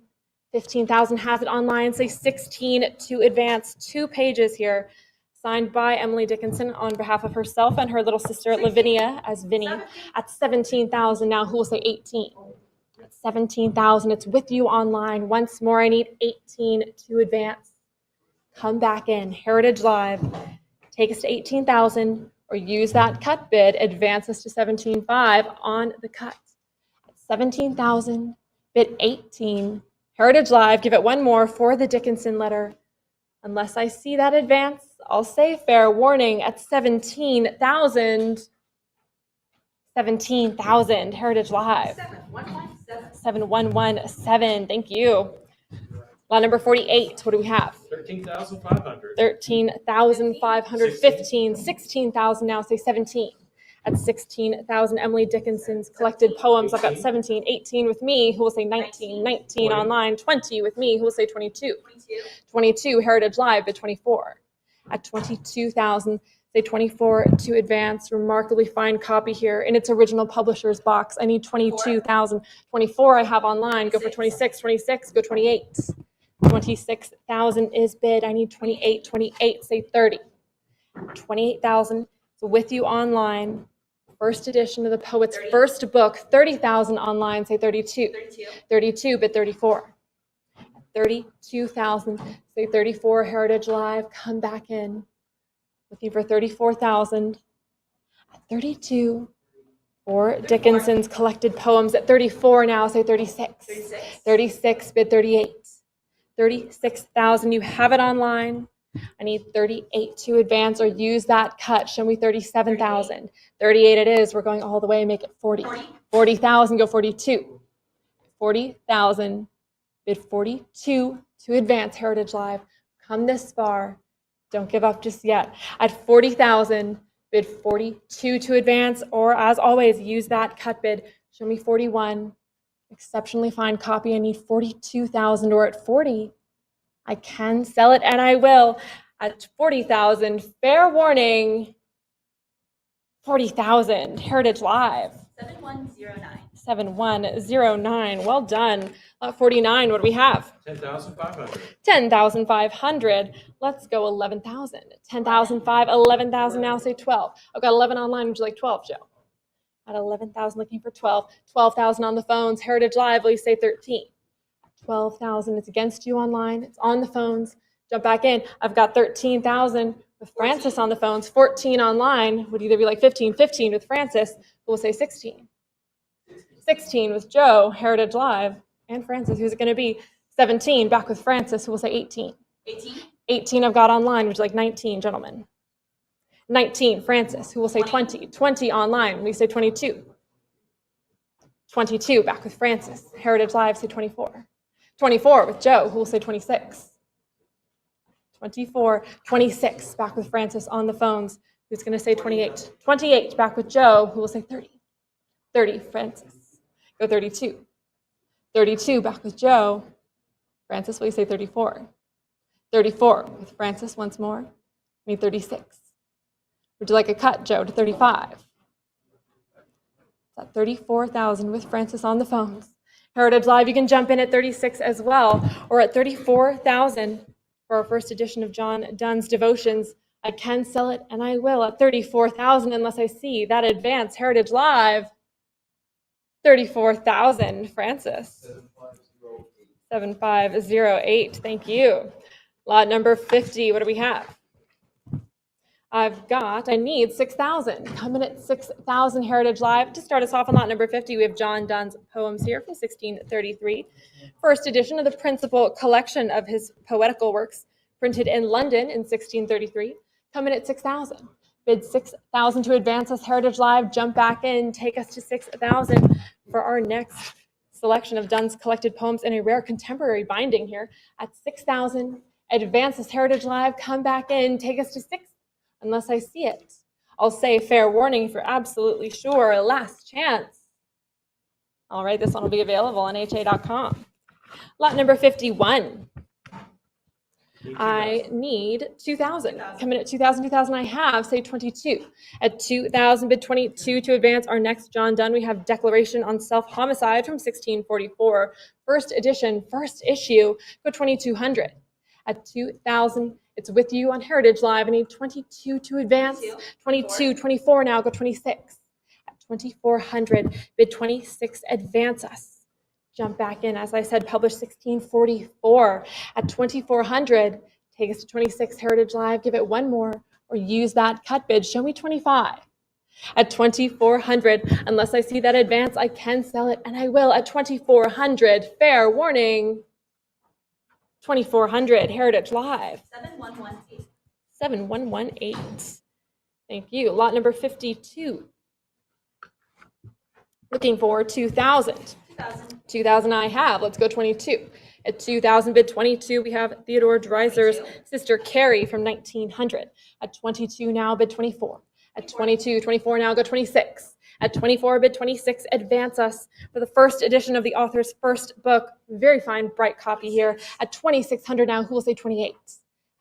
15,000 has it online, say 16 to advance. 2 pages here, signed by Emily Dickinson on behalf of herself and her little sister Lavinia as Vinny. At 17,000 now, who will say 18? At 17,000, it's with you online. Once more, I need 18 to advance. Come back in, Heritage Live. Take us to 18,000, or use that cut bid, advance us to 17,500 on the cut. At 17,000, bid 18. Heritage Live, give it one more for the Dickinson letter. Unless I see that advance, I'll say fair warning at 17,000. 17,000, Heritage Live. 7117. 7117, thank you. Lot number 48, what do we have? 13,500. 13,500, 15, 16,000 now, say 17. At 16,000, Emily Dickinson's collected poems. I've got 17, 18 with me, who will say 19, 19 online, 20 with me, who will say 22. 22, Heritage Live, bid 24. At 22,000, say 24 to advance. Remarkably fine copy here in its original publisher's box. I need 22,000. 24 I have online, go for 26, 26, go 28. 26,000 is bid. I need 28, 28, say 30. 28,000 is with you online. First edition of the poet's 30. First book. 30,000 online, say 32. 32. 32, bid 34. 32,000, say 34, Heritage Live, come back in. Looking for 34,000. At 32, for Dickinson's collected poems. At 34 now, say 36. 36. 36, bid 38. 36,000, you have it online. I need 38 to advance, or use that cut. Show me 37,000. 38 it is. We're going all the way, make it 40. 40,000, go 42. 40,000, bid 42 to advance, Heritage Live. Come this far. Don't give up just yet. At 40,000, bid 42 to advance, or as always, use that cut bid. Show me 41. Exceptionally fine copy. I need 42,000, or at 40, I can sell it, and I will. At 40,000, fair warning, 40,000, Heritage Live. 7109. 7109, well done. 49, what do we have? 10,500. 10,500. Let's go 11,000. 10,005, 11,000 now, say 12. I've got 11 online. Would you like 12, Joe? At 11,000, looking for 12. 12,000 on the phones. Heritage Live, will you say 13? 12,000, it's against you online. It's on the phones. Jump back in. I've got 13,000 with Francis on the phones. 14 online. Would either be like 15, 15 with Francis, who will say 16. 16 with Joe, Heritage Live, and Francis. Who's it going to be? 17, back with Francis, who will say 18. 18. 18 I've got online. Would you like 19, gentlemen? 19, Francis, who will say 20. 20 online. We say 22. 22, back with Francis. Heritage Live, say 24. 24 with Joe, who will say 26. 24, 26, back with Francis on the phones, who's going to say 28. 28, back with Joe, who will say 30. 30, Francis. Go 32. 32, back with Joe. Francis, will you say 34? 34, with Francis once more. Need 36. Would you like a cut, Joe, to 35? It's at 34,000 with Francis on the phones. Heritage Live, you can jump in at 36 as well, or at 34,000 for our first edition of John Donne's Devotions. I can sell it, and I will, at 34,000 unless I see that advance. Heritage Live, 34,000. Francis. 7508. Thank you. Lot number 50. What do we have? I need 6,000. Come in at 6,000, Heritage Live. To start us off on lot number 50, we have John Donne's poems here from 1633. First edition of the principal collection of his poetical works, printed in London in 1633. Come in at 6,000. Bid 6,000 to advance us, Heritage Live. Jump back in, take us to 6,000 for our next selection of Donne's collected poems in a rare contemporary binding here. At 6,000, advance us, Heritage Live. Come back in, take us to 6,000. Unless I see it. I'll say fair warning if you're absolutely sure. Last chance. All right, this one will be available on ha.com. Lot number 51. I need 2,000. Come in at 2,000, 2,000 I have, say 22. At 2,000, bid 22 to advance our next John Donne. We have Declaration on Self-Homicide from 1644. First edition, first issue, go 2,200. At 2,000, it's with you on Heritage Live. I need 22 to advance. 22, 24 now, go 26. At 2,400, bid 26, advance us. Jump back in, as I said, published 1644. At 2,400, take us to 26, Heritage Live, give it one more, or use that cut bid, show me 25. At 2,400, unless I see that advance, I can sell it, and I will. At 2,400, fair warning. 2,400, Heritage Live. 7118. 7118. Thank you. Lot number 52. Looking for 2,000. 2,000. 2,000 I have. Let's go 22. At 2,000, bid 22, we have Theodore Dreiser's Sister Carrie from 1900. At 22 now, bid 24. At 22, 24 now, go 26. At 24, bid 26, advance us for the first edition of the author's first book. Very fine, bright copy here. At 2,600 now, who will say 28?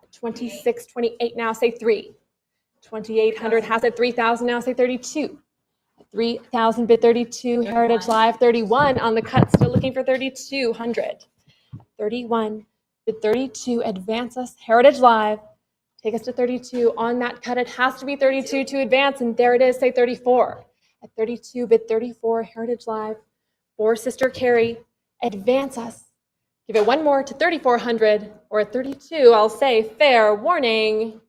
At 26, 28 now, say 3. 2,800 has it, 3,000 now, say 32. At 3,000, bid 32, Heritage Live, 31 on the cut, still looking for 3,200. 31, bid 32, advance us, Heritage Live. Take us to 32. On that cut, it has to be 32 to advance, and there it is, say 34. At 32, bid 34, Heritage Live, for Sister Carrie, advance us. Give it one more to 3,400, or at 32, I'll say fair warning,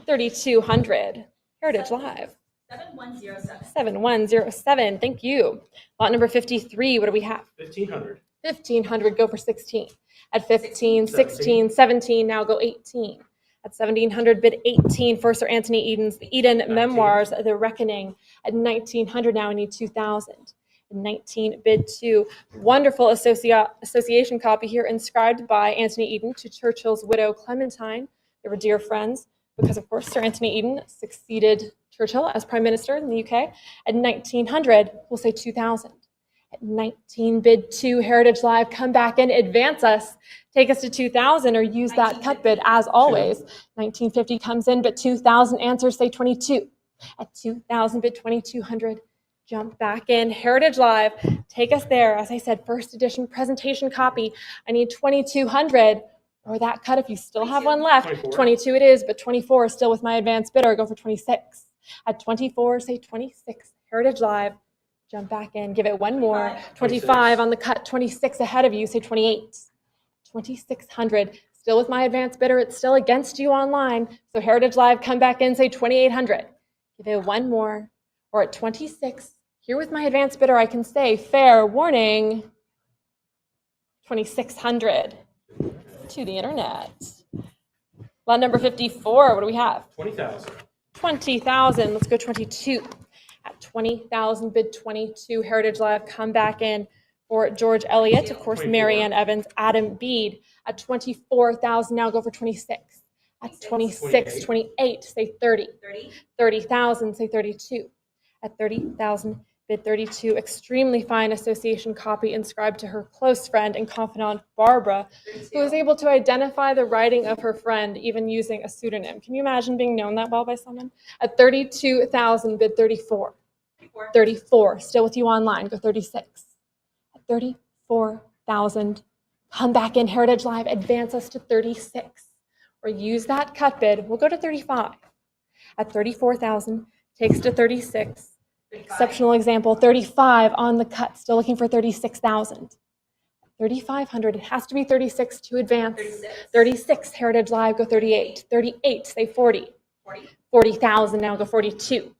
3,200, Heritage Live. 7107. 7107, thank you. Lot number 53, what do we have? 1,500. 1,500, go for 16. At 15, 16, 17, now go 18. At 1,700, bid 18 for Sir Anthony Eden's The Eden 19. Memoirs, The Reckoning. At 1,900, now I need 2,000. At 19, bid 2. Wonderful association copy here inscribed by Anthony Eden to Churchill's widow Clementine. They were dear friends because, of course, Sir Anthony Eden succeeded Churchill as Prime Minister in the UK. At 1,900, we'll say 2,000. At 19, bid 2, Heritage Live, come back in, advance us, take us to 2,000, or use that cut bid as always. 1950 comes in, but 2,000 answers, say 22. At 2,000, bid 2,200, jump back in, Heritage Live, take us there. As I said, first edition presentation copy. I need 2,200, or that cut if you still have one left. 24. 22 it is, but 24 is still with my advanced bidder. Go for 26. At 24, say 26, Heritage Live. Jump back in, give it one more. 25 on the cut, 26 ahead of you, say 28. 2,600, still with my advanced bidder, it's still against you online. So Heritage Live, come back in, say 2,800. Give it one more, or at 26, here with my advanced bidder, I can say fair warning, 2,600 to the internet. Lot number 54, what do we have? 20,000. 20,000, let's go 22. At 20,000, bid 22, Heritage Live, come back in for George Eliot, of course, 24. Marianne Evans, Adam Bede. At 24,000, now go for 26. At 26, 28, say 30. 30,000, say 32. At 30,000, bid 32, extremely fine association copy inscribed to her close friend and confidant, Barbara, who was able to identify the writing of her friend, even using a pseudonym. Can you imagine being known that well by someone? At 32,000, bid 34. 34, still with you online, go 36. At 34,000. Come back in, Heritage Live, advance us to 36. Or use that cut bid. We'll go to 35. At 34,000, takes to 36. Exceptional example, 35 on the cut, still looking for 36,000. 3,500, it has to be 36 to advance. 36, Heritage Live, go 38. 38, say 40. 40,000, now go 42.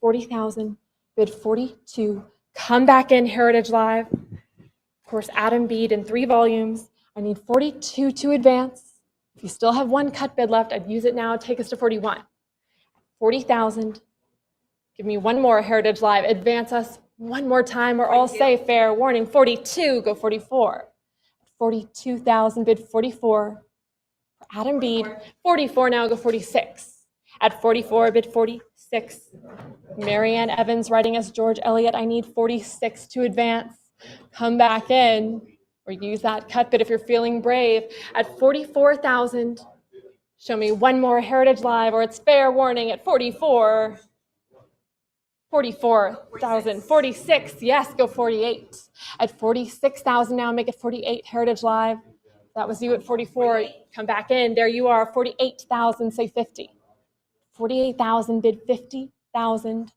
40,000, bid 42. Come back in, Heritage Live. Of course, Adam Bede in 3 volumes. I need 42 to advance. If you still have 1 cut bid left, I'd use it now. Take us to 41. 40,000. Give me 1 more, Heritage Live. Advance us 1 more time. We're all safe. Fair warning. 42. Go 44. 42,000. Bid 44. For Adam Bede. 44 now. Go 46. At 44, bid 46. Marianne Evans writing as George Eliot. I need 46 to advance. Come back in. Or use that cut bid if you're feeling brave. At 44,000. Show me 1 more, Heritage Live, or it's fair warning at 44. 44,000. 46. Yes, go 48. At 46,000 now, make it 48, Heritage Live. That was you at 44. Come back in. There you are, 48,000, say 50. 48,000, bid 50,000.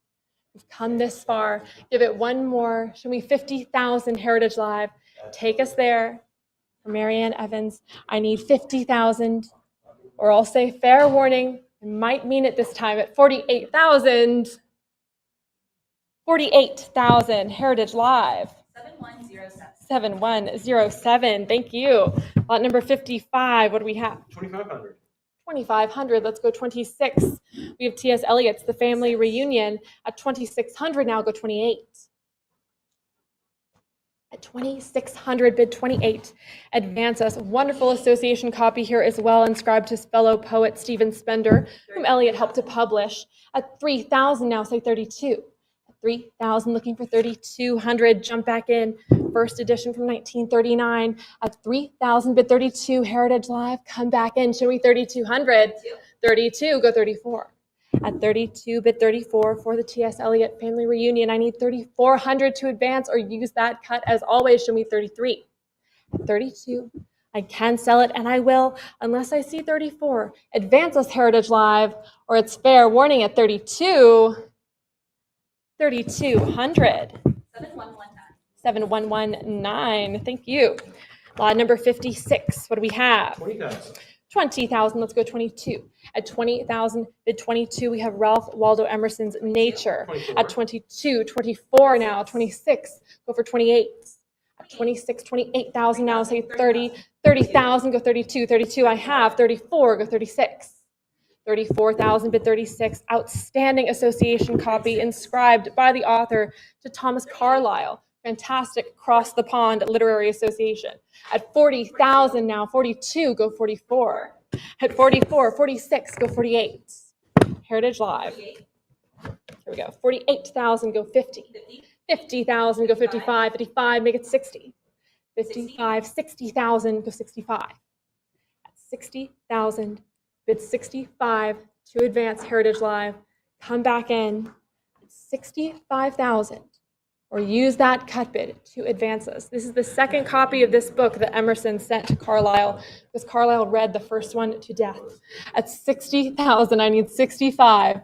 We've come this far. Give it 1 more. Show me 50,000, Heritage Live. Take us there. For Marianne Evans, I need 50,000. Or I'll say fair warning. I might mean it this time at 48,000. 48,000, Heritage Live. 7107. 7107, thank you. Lot number 55, what do we have? 2,500. 2,500, let's go 26. We have T.S. Eliot's The Family Reunion. At 2,600 now, go 28. At 2,600, bid 28. Advance us. Wonderful association copy here as well, inscribed to his fellow poet Stephen Spender, whom Eliot helped to publish. At 3,000 now, say 32. At 3,000, looking for 3,200. Jump back in. First edition from 1939. At 3,000, bid 32. Heritage Live, come back in. Show me 3,200. 32, go 34. At 32, bid 34 for the T.S. Eliot Family Reunion. I need 3,400 to advance or use that cut. As always, show me 33. At 32, I can sell it, and I will, unless I see 34. Advance us, Heritage Live, or it's fair warning at 32. 3,200. 7119. 7119. Thank you. Lot number 56. What do we have? 20,000. 20,000. Let's go 22. At 20,000, bid 22. We have Ralph Waldo Emerson's Nature. 24. At 22, 24 now. 26. Go for 28. At 26, 28,000 now. Say 30. 30,000. Go 32. 32. I have 34. Go 36. 34,000, bid 36. Outstanding association copy inscribed by the author to Thomas Carlyle. Fantastic across the pond literary association. At 40,000 now, 42, go 44. At 44, 46, go 48. Heritage Live. Here we go. 48,000, go 50. 50,000, go 55. 55, make it 60. 55, 60,000, go 65. At 60,000, bid 65 to advance, Heritage Live. Come back in. At 65,000. Or use that cut bid to advance us. This is the second copy of this book that Emerson sent to Carlyle, because Carlyle read the first one to death. At 60,000, I need 65.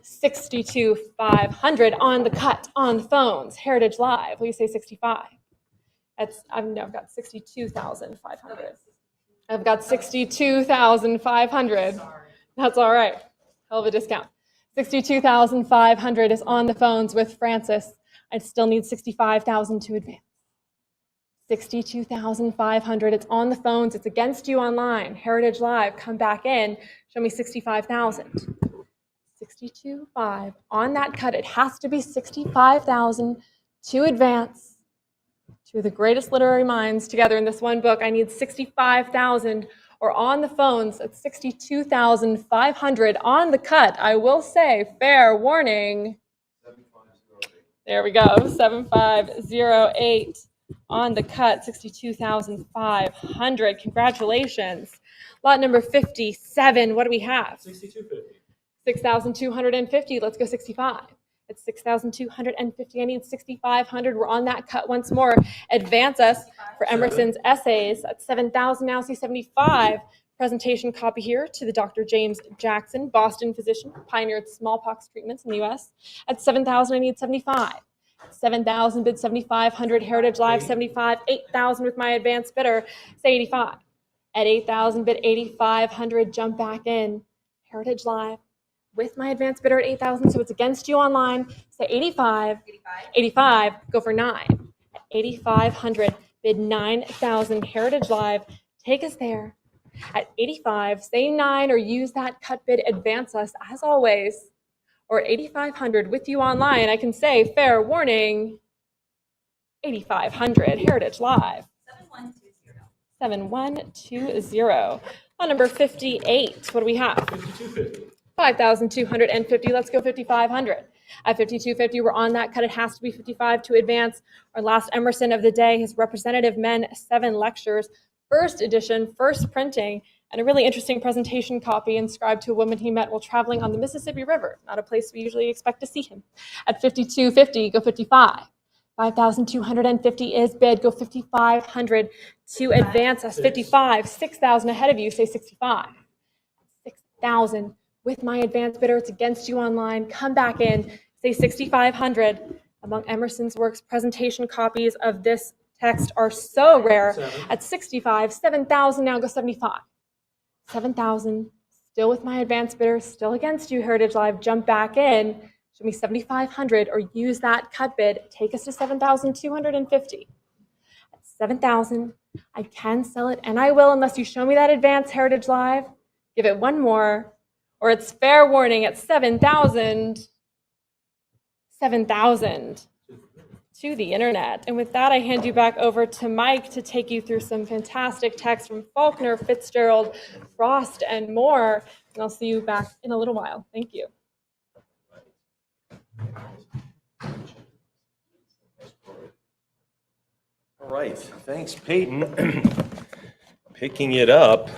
62,500 on the cut, on the phones. Heritage Live, will you say 65? I've got 62,500. I've got 62,500. That's all right. Hell of a discount. 62,500 is on the phones with Francis. I still need 65,000 to advance. 62,500. It's on the phones. It's against you online. Heritage Live, come back in. Show me 65,000. 62,500 on that cut. It has to be 65,000 to advance. Two of the greatest literary minds together in this one book. I need 65,000. Or on the phones at 62,500 on the cut. I will say, fair warning. 7508. There we go, 7508 on the cut, 62,500. Congratulations. Lot number 57, what do we have? 6,250. 6,250, let's go 65. It's 6,250. I need 6,500. We're on that cut once more. Advance us for Emerson's essays. At 7,000 now, C75. Presentation copy here to the Dr. James Jackson, Boston physician, pioneered smallpox treatments in the U.S. At 7,000, I need 75. 7,000, bid 7,500. Heritage Live, 75. 8,000 with my advanced bidder, say 85. At 8,000, bid 8,500. Jump back in. Heritage Live with my advanced bidder at 8,000, so it's against you online. Say 85. 85. Go for 9. At 8,500, bid 9,000. Heritage Live, take us there. At 85, say 9 or use that cut bid, advance us as always. Or at 8,500 with you online, I can say fair warning, 8,500, Heritage Live. 7120. On number 58, what do we have? 5250. 5,250, let's go 5,500. At 5,250, we're on that cut. It has to be 55 to advance. Our last Emerson of the day, his Representative Men 7 lectures, first edition, first printing, and a really interesting presentation copy inscribed to a woman he met while traveling on the Mississippi River, not a place we usually expect to see him. At 5,250, go 55. 5,250 is bid, go 5,500 to advance us. 55, 6,000 ahead of you, say 65. 6,000 with my advanced bidder, it's against you online, come back in, say 6,500. Among Emerson's works, presentation copies of this text are so rare. 7. At 65, 7,000 now, go 75. 7,000, still with my advanced bidder, still against you, Heritage Live, jump back in, show me 7,500 or use that cut bid, take us to 7,250. At 7,000, I can sell it, and I will unless you show me that advance, Heritage Live. Give it one more, or it's fair warning at 7,000. 7,000 to the internet. And with that, I hand you back over to Mike to take you through some fantastic text from Faulkner, Fitzgerald, Frost, and more. And I'll see you back in a little while. Thank you. All right, thanks, Peyton. Picking it up,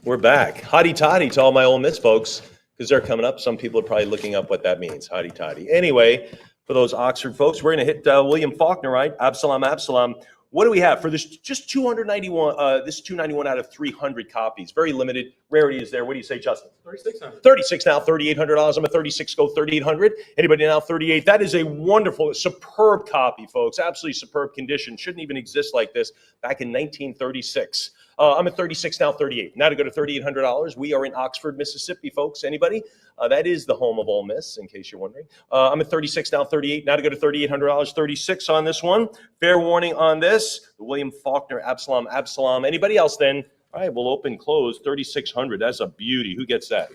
we're back. Hotty toddy to all my Ole Miss folks, because they're coming up. Some people are probably looking up what that means, hotty toddy. Anyway, for those Oxford folks, we're going to hit William Faulkner, right? Absalom, Absalom. What do we have for this? Just 291. This is 291 out of 300 copies. Very limited. Rarity is there. What do you say, Justin? 3,600. 36 now, $3,800. I'm at 36. Go 3,800. Anybody now? 38. That is a wonderful, superb copy, folks. Absolutely superb condition. Shouldn't even exist like this back in 1936. I'm at 36 now, 38. Now to go to $3,800. We are in Oxford, Mississippi, folks. Anybody? That is the home of Ole Miss, in case you're wondering. I'm at 36 now, 38. Now to go to $3,800. 36 on this one. Fair warning on this. The William Faulkner, Absalom, Absalom. Anybody else then? All right, we'll open, close, 3,600. That's a beauty. Who gets that?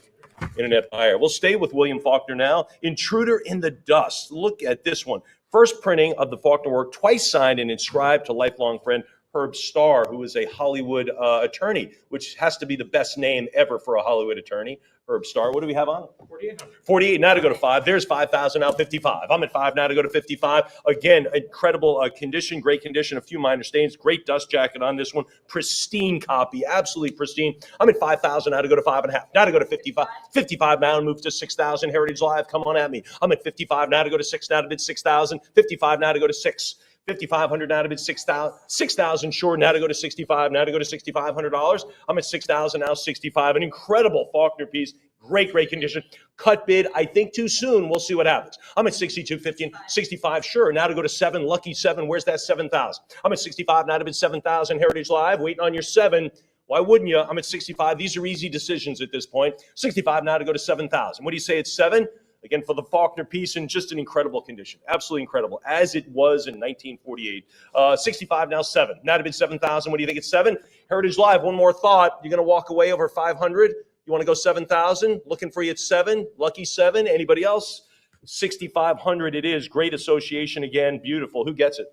Internet buyer. We'll stay with William Faulkner now. Intruder in the Dust. Look at this one. First printing of the Faulkner work, twice signed and inscribed to lifelong friend Herb Starr, who is a Hollywood attorney, which has to be the best name ever for a Hollywood attorney. Herb Starr. What do we have on? 4,800. 48 now to go to 5. There's 5,000 now, 55. I'm at 5 now to go to 55. Again, incredible condition, great condition, a few minor stains, great dust jacket on this one, pristine copy, absolutely pristine. I'm at 5,000 now to go to 5.5. Now to go to 55. 55 now and move to 6,000. Heritage Live, come on at me. I'm at 55 now to go to 6, now to bid 6,000. 55 now to go to 6. 5,500 now to bid 6,000. 6,000 short now to go to 65. Now to go to $6,500. I'm at 6,000 now, 65. An incredible Faulkner piece. Great, great condition. Cut bid, I think too soon. We'll see what happens. I'm at 62.15, 65, sure. Now to go to 7, lucky 7. Where's that 7,000? I'm at 65 now to bid 7,000. Heritage Live, waiting on your 7. Why wouldn't you? I'm at 65. These are easy decisions at this point. 65 now to go to 7,000. What do you say? It's 7. Again, for the Faulkner piece, in just an incredible condition. Absolutely incredible, as it was in 1948. 65 now, 7. Now to bid 7,000. What do you think? It's 7. Heritage Live, one more thought. You're going to walk away over 500. You want to go 7,000? Looking for you at 7. Lucky 7. Anybody else? 6,500 it is. Great association again. Beautiful. Who gets it?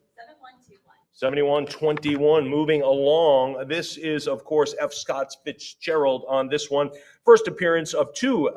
7121. Moving along. This is, of course, F. Scott Fitzgerald on this one. First appearance of 2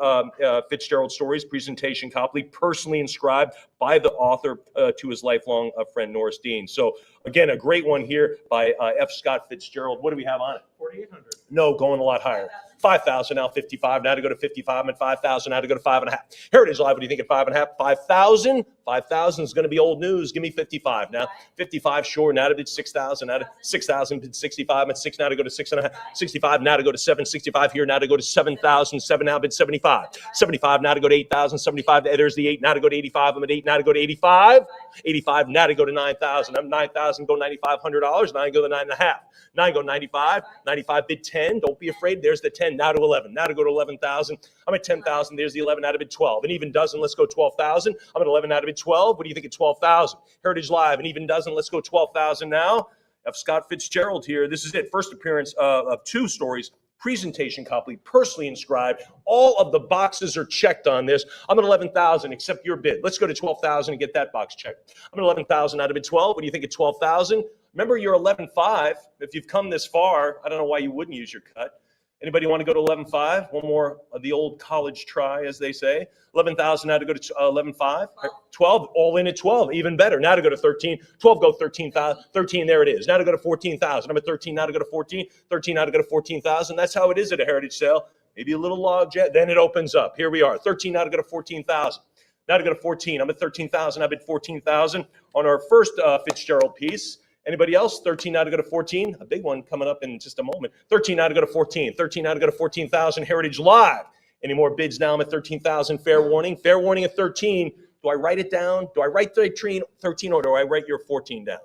Fitzgerald stories, presentation copy, personally inscribed by the author to his lifelong friend Norris Dean. So, again, a great one here by F. Scott Fitzgerald. What do we have on it? 4,800. No, going a lot higher. 5,000, now 55, now to go to 55, I'm at 5,000, now to go to 5.5. Heritage Live, what do you think at 5.5? 5,000? 5,000 is going to be old news. Give me 55 now. 55, sure, now to bid 6,000, now to 6,000, bid 65, I'm at 6, now to go to 6.5. 65, now to go to 7, 65 here, now to go to 7,000, 7 now bid 75. 75, now to go to 8,000, 75, there's the 8, now to go to 85, I'm at 8, now to go to 85. 85, now to go to 9,000, I'm 9,000, go $9,500, now I go to 9.5. Now I go 95, 95 bid 10, don't be afraid, there's the 10, now to 11, now to go to 11,000, I'm at 10,000, there's the 11, now to bid 12, an even dozen, let's go 12,000, I'm at 11, now to bid 12, what do you think at 12,000? Heritage Live, an even dozen, let's go 12,000 now. F. Scott Fitzgerald here, this is it, first appearance of 2 stories, presentation copy, personally inscribed, all of the boxes are checked on this. I'm at 11,000, accept your bid. Let's go to 12,000 and get that box checked. I'm at 11,000 out of bid 12, what do you think at 12,000? Remember, you're 11.5. If you've come this far, I don't know why you wouldn't use your cut. Anybody want to go to 11.5? One more of the old college try, as they say. 11,000 now to go to 11.5. 12, all in at 12, even better. Now to go to 13. 12, go 13,000. 13, there it is. Now to go to 14,000. I'm at 13, now to go to 14. 13, now to go to 14,000. That's how it is at a heritage sale. Maybe a little log jet, then it opens up. Here we are. 13, now to go to 14,000. Now to go to 14. I'm at 13,000. I'm at 14,000 on our first Fitzgerald piece. Anybody else? 13 now to go to 14. A big one coming up in just a moment. 13 now to go to 14. 13 now to go to 14,000. Heritage Live. Any more bids now? I'm at 13,000. Fair warning. Fair warning at 13. Do I write it down? Do I write 13 or do I write your 14 down?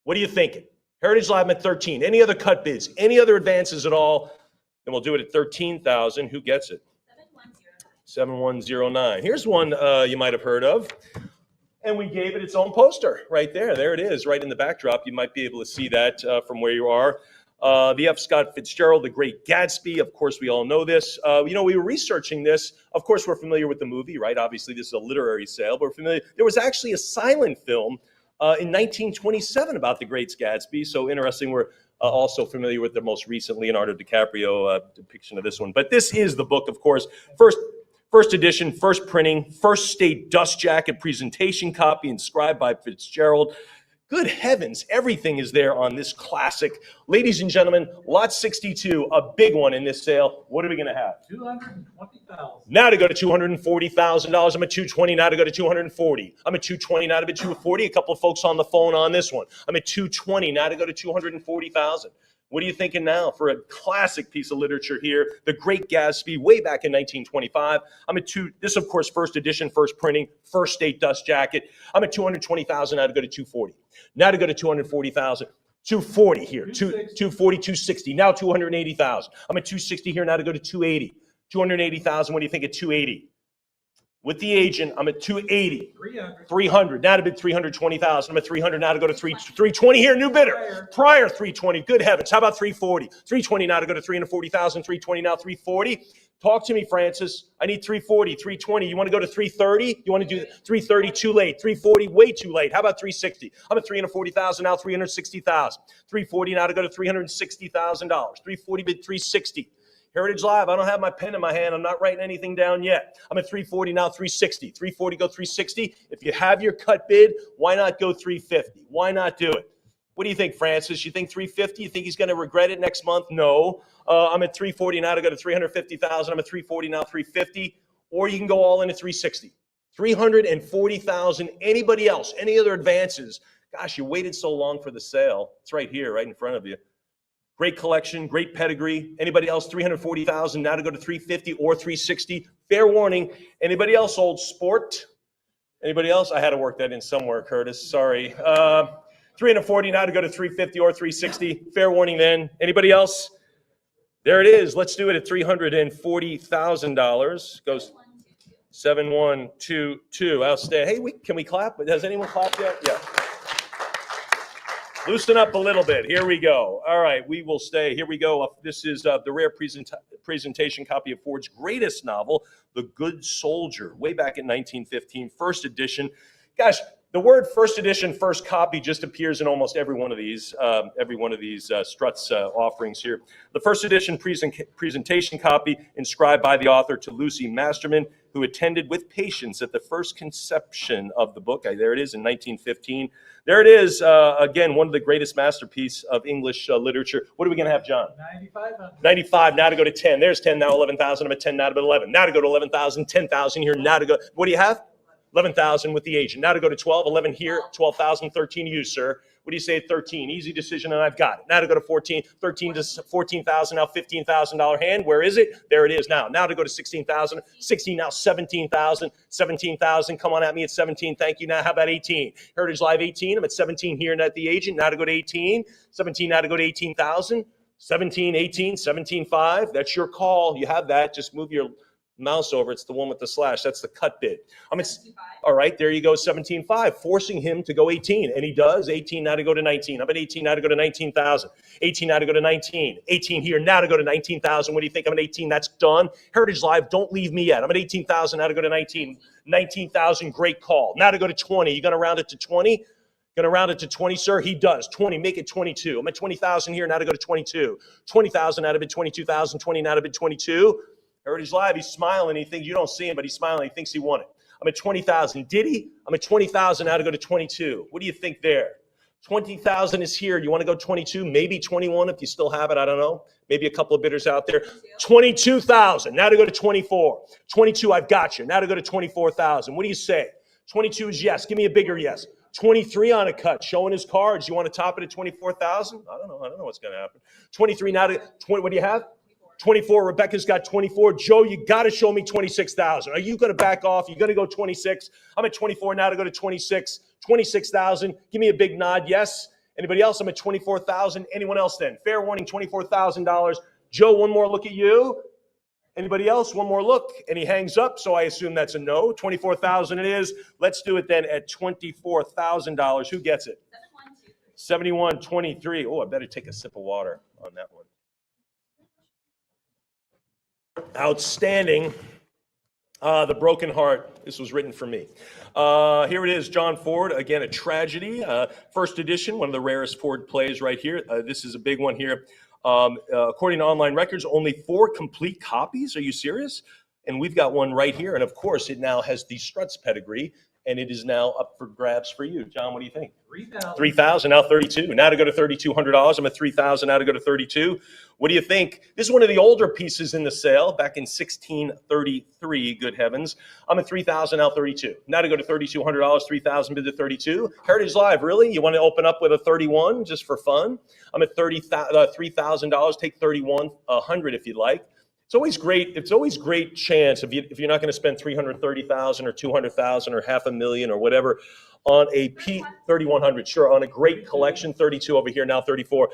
What are you thinking? Heritage Live, I'm at 13. Any other cut bids? Any other advances at all? Then we'll do it at 13,000. Who gets it? 7109. Here's one you might have heard of. And we gave it its own poster right there. There it is, right in the backdrop. You might be able to see that from where you are. The F. Scott Fitzgerald, The Great Gatsby. Of course, we all know this. We were researching this. Of course, we're familiar with the movie, right? Obviously, this is a literary sale, but we're familiar. There was actually a silent film in 1927 about The Great Gatsby. So interesting. We're also familiar with the most recent Leonardo DiCaprio depiction of this one. But this is the book, of course. First edition, first printing, first state dust jacket presentation copy inscribed by Fitzgerald. Good heavens, everything is there on this classic. Ladies and gentlemen, lot 62, a big one in this sale. What are we going to have? $220,000. Now to go to $240,000. I'm at 220. Now to go to 240. I'm at 220. Now to be 240. A couple of folks on the phone on this one. I'm at 220. Now to go to 240,000. What are you thinking now for a classic piece of literature here? The Great Gatsby, way back in 1925. I'm at this, of course, first edition, first printing, first state dust jacket. I'm at 220,000. Now to go to 240. Now to go to 240,000. 240 here. 240, 260. Now 280,000. I'm at 260 here. Now to go to 280. 280,000. What do you think at 280? With the agent, I'm at 280. 300. Now to bid 320,000. I'm at 300. Now to go to 320 here. New bidder. Prior 320. Good heavens. How about 340? 320 now to go to 340,000. 320 now 340. Talk to me, Francis. I need 340, 320. You want to go to 330? You want to do 330? Too late. 340? Way too late. How about 360? I'm at 340,000 now. 360,000. 340 now to go to $360,000. 340 bid 360. Heritage Live, I don't have my pen in my hand. I'm not writing anything down yet. I'm at 340 now, 360. 340, go 360. If you have your cut bid, why not go 350? Why not do it? What do you think, Francis? You think 350? You think he's going to regret it next month? No. I'm at 340 now to go to 350,000. I'm at 340 now, 350. Or you can go all in at 360. 340,000. Anybody else? Any other advances? Gosh, you waited so long for the sale. It's right here, right in front of you. Great collection, great pedigree. Anybody else? 340,000 now to go to 350 or 360. Fair warning. Anybody else? Old sport? Anybody else? I had to work that in somewhere, Curtis. Sorry. 340 now to go to 350 or 360. Fair warning then. Anybody else? There it is. Let's do it at $340,000. Goes 7122. Outstanding. Hey, can we clap? Has anyone clapped yet? Yeah. Loosen up a little bit. Here we go. All right, we will stay. Here we go. This is the rare presentation copy of Ford's greatest novel, The Good Soldier, way back in 1915, first edition. Gosh, The word first edition, first copy just appears in almost every one of these Strutz offerings here. The first edition presentation copy inscribed by the author to Lucy Masterman, who attended with patience at the first conception of the book. There it is in 1915. There it is, again, one of the greatest masterpieces of English literature. What are we going to have, John? 9,500. 95, now to go to 10. There's 10, now 11,000. I'm at 10, now to go to 11. Now to go to 11,000, 10,000 here, now to go. What do you have? 11,000 with the agent. Now to go to 12, 11 here, 12,000, 13 you, sir. What do you say at 13? Easy decision, and I've got it. Now to go to 14, 13 to 14,000, now $15,000 hand. Where is it? There it is now. Now to go to 16,000, 16, now 17,000, 17,000. Come on at me at 17. Thank you. Now how about 18? Heritage Live 18. I'm at 17 here and at the agent. Now to go to 18. 17, now to go to 18,000. 17, 18, 17.5. That's your call. You have that. Just move your mouse over. It's the one with the slash. That's the cut bid. All right, there you go, 17.5, forcing him to go 18. And he does. 18 now to go to 19. I'm at 18 now to go to 19,000. 18 now to go to 19. 18 here now to go to 19,000. What do you think? I'm at 18. That's done. Heritage Live, don't leave me yet. I'm at 18,000 now to go to 19. 19,000, great call. Now to go to 20. You going to round it to 20? Going to round it to 20, sir? He does. 20, make it 22. I'm at 20,000 here now to go to 22. 20,000 out of bid 22,000. 20 now to bid 22. Heritage Live, he's smiling. He thinks you don't see him, but he's smiling. He thinks he won it. I'm at 20,000. Did he? I'm at 20,000 now to go to 22. What do you think there? 20,000 is here. You want to go 22? Maybe 21 if you still have it. I don't know. Maybe a couple of bidders out there. 22,000. Now to go to 24. 22, I've got you. Now to go to 24,000. What do you say? 22 is yes. Give me a bigger yes. 23 on a cut, showing his cards. You want to top it at 24,000? I don't know. I don't know what's going to happen. 23 now to 20. What do you have? 24. Rebecca's got 24. Joe, you got to show me 26,000. Are you going to back off? You're going to go 26. I'm at 24 now to go to 26. 26,000. Give me a big nod. Yes. Anybody else? I'm at 24,000. Anyone else then? Fair warning, $24,000. Joe, one more look at you. Anybody else? One more look. And he hangs up, so I assume that's a no. 24,000 it is. Let's do it then at $24,000. Who gets it? 7123. Oh, I better take a sip of water on that one. Outstanding. The Broken Heart. This was written for me. Here it is, John Ford. Again, a tragedy. First edition, one of the rarest Ford plays right here. This is a big one here. According to online records, only 4 complete copies. Are you serious? And we've got one right here. And of course, it now has the Strutz pedigree, and it is now up for grabs for you. John, what do you think? 3,000. 3,000, now 32. Now to go to $3,200. I'm at 3,000, now to go to 32. What do you think? This is one of the older pieces in the sale, back in 1633, good heavens. I'm at 3,000, now 32. Now to go to $3,200, 3,000 bid to 32. Heritage Live, really? You want to open up with a 31 just for fun? I'm at $3,000, take 3,100 if you'd like. It's always great. It's always great chance if you're not going to spend $330,000 or $200,000 or $500,000 or whatever on a P 3,100. Sure, on a great collection. 32 over here now, 34.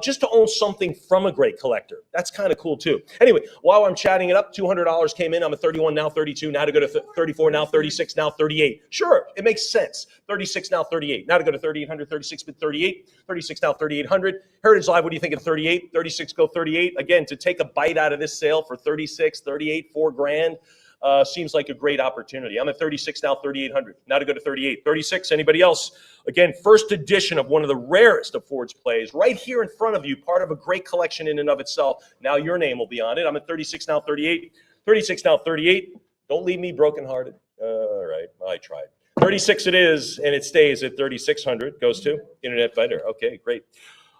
Just to own something from a great collector. That's kind of cool too. Anyway, while I'm chatting it up, $200 came in. I'm at 31 now, 32. Now to go to 34 now, 36 now, 38. Sure, it makes sense. 36 now, 38. Now to go to 3,800, 36 bid 38. 36 now, 3,800. Heritage Live, what do you think of 38? 36 go 38. Again, to take a bite out of this sale for 36, 38, $4,000. Seems like a great opportunity. I'm at 36 now, 3,800. Now to go to 38. 36, anybody else? Again, first edition of one of the rarest of Ford's plays, right here in front of you, part of a great collection in and of itself. Now your name will be on it. I'm at 36 now, 38. 36 now, 38. Don't leave me brokenhearted. All right, I tried. 36 it is, and it stays at 3,600. Goes to Internet Vendor. Okay, great.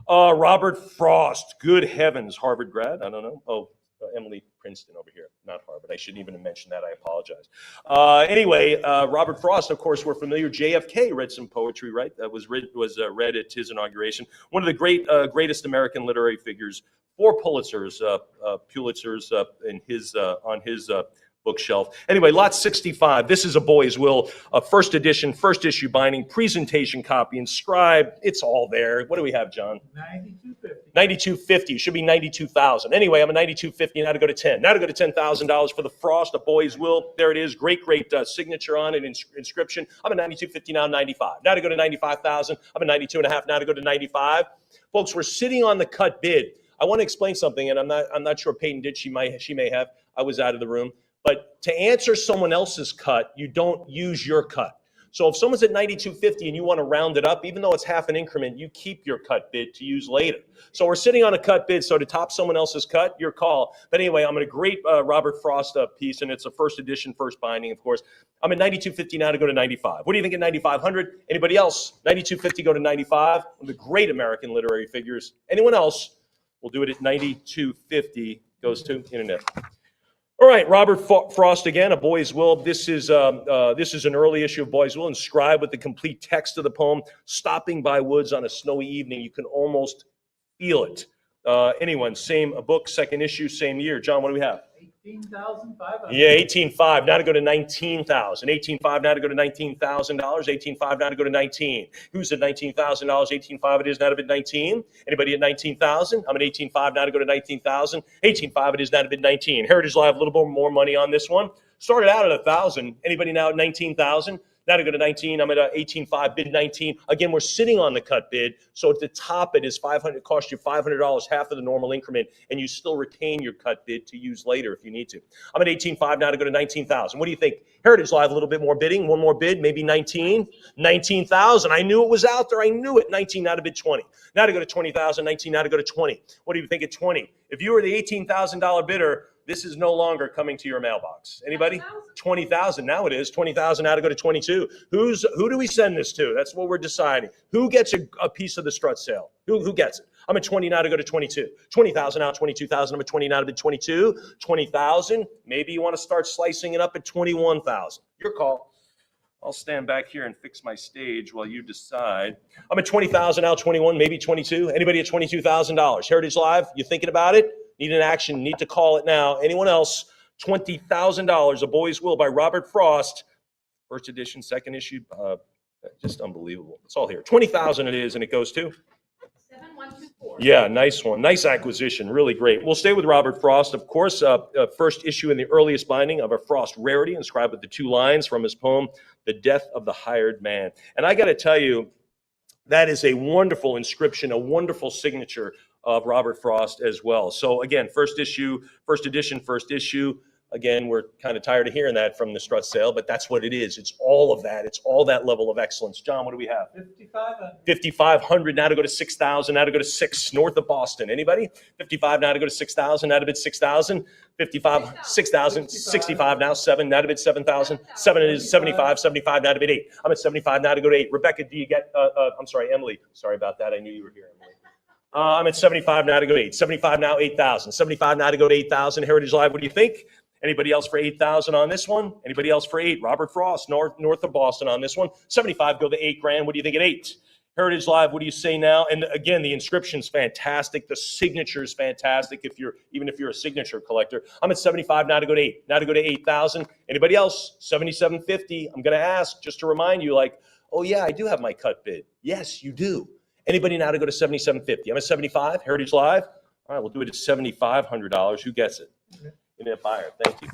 Robert Frost. Good heavens, Harvard grad. I don't know. Oh, Emily Princeton over here, not Harvard. I shouldn't even have mentioned that. I apologize. Anyway, Robert Frost, of course, we're familiar. JFK read some poetry, right? That was read at his inauguration. One of the greatest American literary figures. 4 Pulitzers, in his on his bookshelf. Anyway, lot 65. This is a boy's will. First edition, first issue binding, presentation copy, inscribed. It's all there. What do we have, John? 9250. 9250. Should be 92,000. Anyway, I'm at 9250. Now to go to 10. Now to go to $10,000 for the Frost, a boy's will. There it is. Great signature on it, inscription. I'm at 9250 now, 95. Now to go to 95,000. I'm at 92.5. Now to go to 95. Folks, we're sitting on the cut bid. I want to explain something, and I'm not sure Peyton did. She may have. I was out of the room. But to answer someone else's cut, you don't use your cut. So if someone's at 92.50 and you want to round it up, even though it's half an increment, you keep your cut bid to use later. So we're sitting on a cut bid, so to top someone else's cut, your call. But anyway, I'm in a great Robert Frost piece, and it's a first edition, first binding, of course. I'm at 92.50 now to go to 95. What do you think at 9,500? Anybody else? 92.50 go to 95. One of the great American literary figures. Anyone else? We'll do it at 92.50. Goes to internet. All right, Robert Frost again, A Boy's Will. This is an early issue of Boy's Will, inscribed with the complete text of the poem. Stopping by woods on a snowy evening, you can almost feel it. Anyone? Same book, second issue, same year. John, what do we have? 18,500. Yeah, 18.5. Now to go to 19,000. 18.5 now to go to $19,000. 18.5 now to go to 19. Who's at $19,000? 18.5 it is now to bid 19. Anybody at 19,000? I'm at 18.5 now to go to 19,000. 18.5 it is now to bid 19. Heritage Live, a little bit more money on this one. Started out at 1,000. Anybody now at 19,000? Now to go to 19, I'm at 18.5, bid 19. Again, we're sitting on the cut bid, so at the top it is $500. It costs you $500, half of the normal increment, and you still retain your cut bid to use later if you need to. I'm at 18.5 now to go to 19,000. What do you think? Heritage Live, a little bit more bidding, one more bid, maybe 19, 19,000. I knew it was out there. I knew it. 19 now to bid 20. Now to go to 20,000. 19 now to go to 20. What do you think at 20? If you were the $18,000 bidder, this is no longer coming to your mailbox. Anybody? 20,000. Now it is. 20,000 now to go to 22. Who do we send this to? That's what we're deciding. Who gets a piece of the Strutz sale? Who gets it? I'm at 20 now to go to 22. 20,000 now, 22,000. I'm at 20 now to bid 22. 20,000. Maybe you want to start slicing it up at 21,000. Your call. I'll stand back here and fix my stage while you decide. I'm at 20,000 now, 21, maybe 22. Anybody at $22,000? Heritage Live, you thinking about it? Need an action, need to call it now. Anyone else? $20,000, A Boy's Will by Robert Frost. First edition, second issue, just unbelievable. It's all here. 20,000 it is, and it goes to? 7124. Yeah, nice one. Nice acquisition. Really great. We'll stay with Robert Frost, of course. First issue in the earliest binding of a Frost rarity, inscribed with the two lines from his poem, The Death of the Hired Man. And I got to tell you, that is a wonderful inscription, a wonderful signature of Robert Frost as well. So again, first issue, first edition, first issue. Again, we're kind of tired of hearing that from the Strutz sale, but that's what it is. It's all of that. It's all that level of excellence. John, what do we have? 5,500. 5,500 now to go to 6,000, now to go to 6, north of Boston. Anybody? 55 now to go to 6,000, now to bid 6,000. 55, 6,000, 65 now, 7, now to bid 7,000. 7 is 75, 75 now to bid 8. I'm at 75 now to go to 8. Rebecca, do you get, I'm sorry, Emily. Sorry about that. I knew you were here, Emily. I'm at 75 now to go to 8. 75 now, 8,000. 75 now to go to 8,000. Heritage Live, what do you think? Anybody else for 8,000 on this one? Anybody else for 8? Robert Frost, north of Boston on this one. 75 go to 8 grand. What do you think at 8? Heritage Live, what do you say now? And again, the inscription's fantastic. The signature's fantastic. Even if you're a signature collector. I'm at 75 now to go to 8. Now to go to 8,000. Anybody else? 77.50. I'm going to ask just to remind you, like, oh yeah, I do have my cut bid. Yes, you do. Anybody now to go to 77.50? I'm at 75. Heritage Live. All right, we'll do it at $7,500. Who gets it? Internet buyer. Thank you.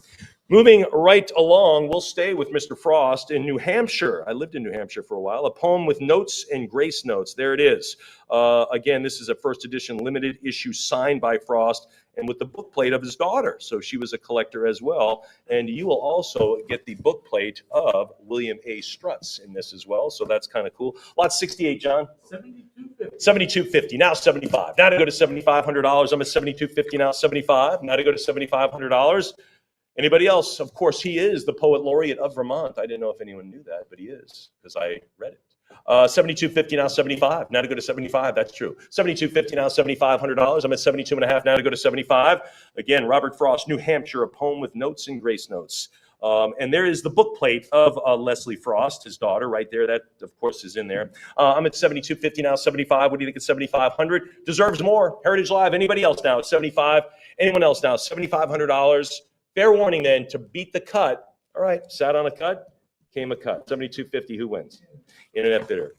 Moving right along, we'll stay with Mr. Frost in New Hampshire. I lived in New Hampshire for a while. A poem with notes and grace notes. There it is. Again, this is a first edition limited issue signed by Frost and with the book plate of his daughter. So she was a collector as well. And you will also get the book plate of William A. Strutz in this as well. So that's kind of cool. Lot 68, John. 72.50. 72.50. Now 75. Now to go to $7,500. I'm at 72.50 now. 75. Now to go to $7,500. Anybody else? Of course, he is the poet laureate of Vermont. I didn't know if anyone knew that, but he is because I read it. 72.50 now 75. Now to go to 75. That's true. 72.50 now $7,500. I'm at 72.5 now to go to 75. Again, Robert Frost, New Hampshire, a poem with notes and grace notes. And there is the book plate of Leslie Frost, his daughter, right there. That, of course, is in there. I'm at 72.50 now, 75. What do you think at 7,500? Deserves more. Heritage Live. Anybody else now at 75? Anyone else now? $7,500. Fair warning then, to beat the cut. All right, sat on a cut, came a cut. 72.50. Who wins? Internet bidder.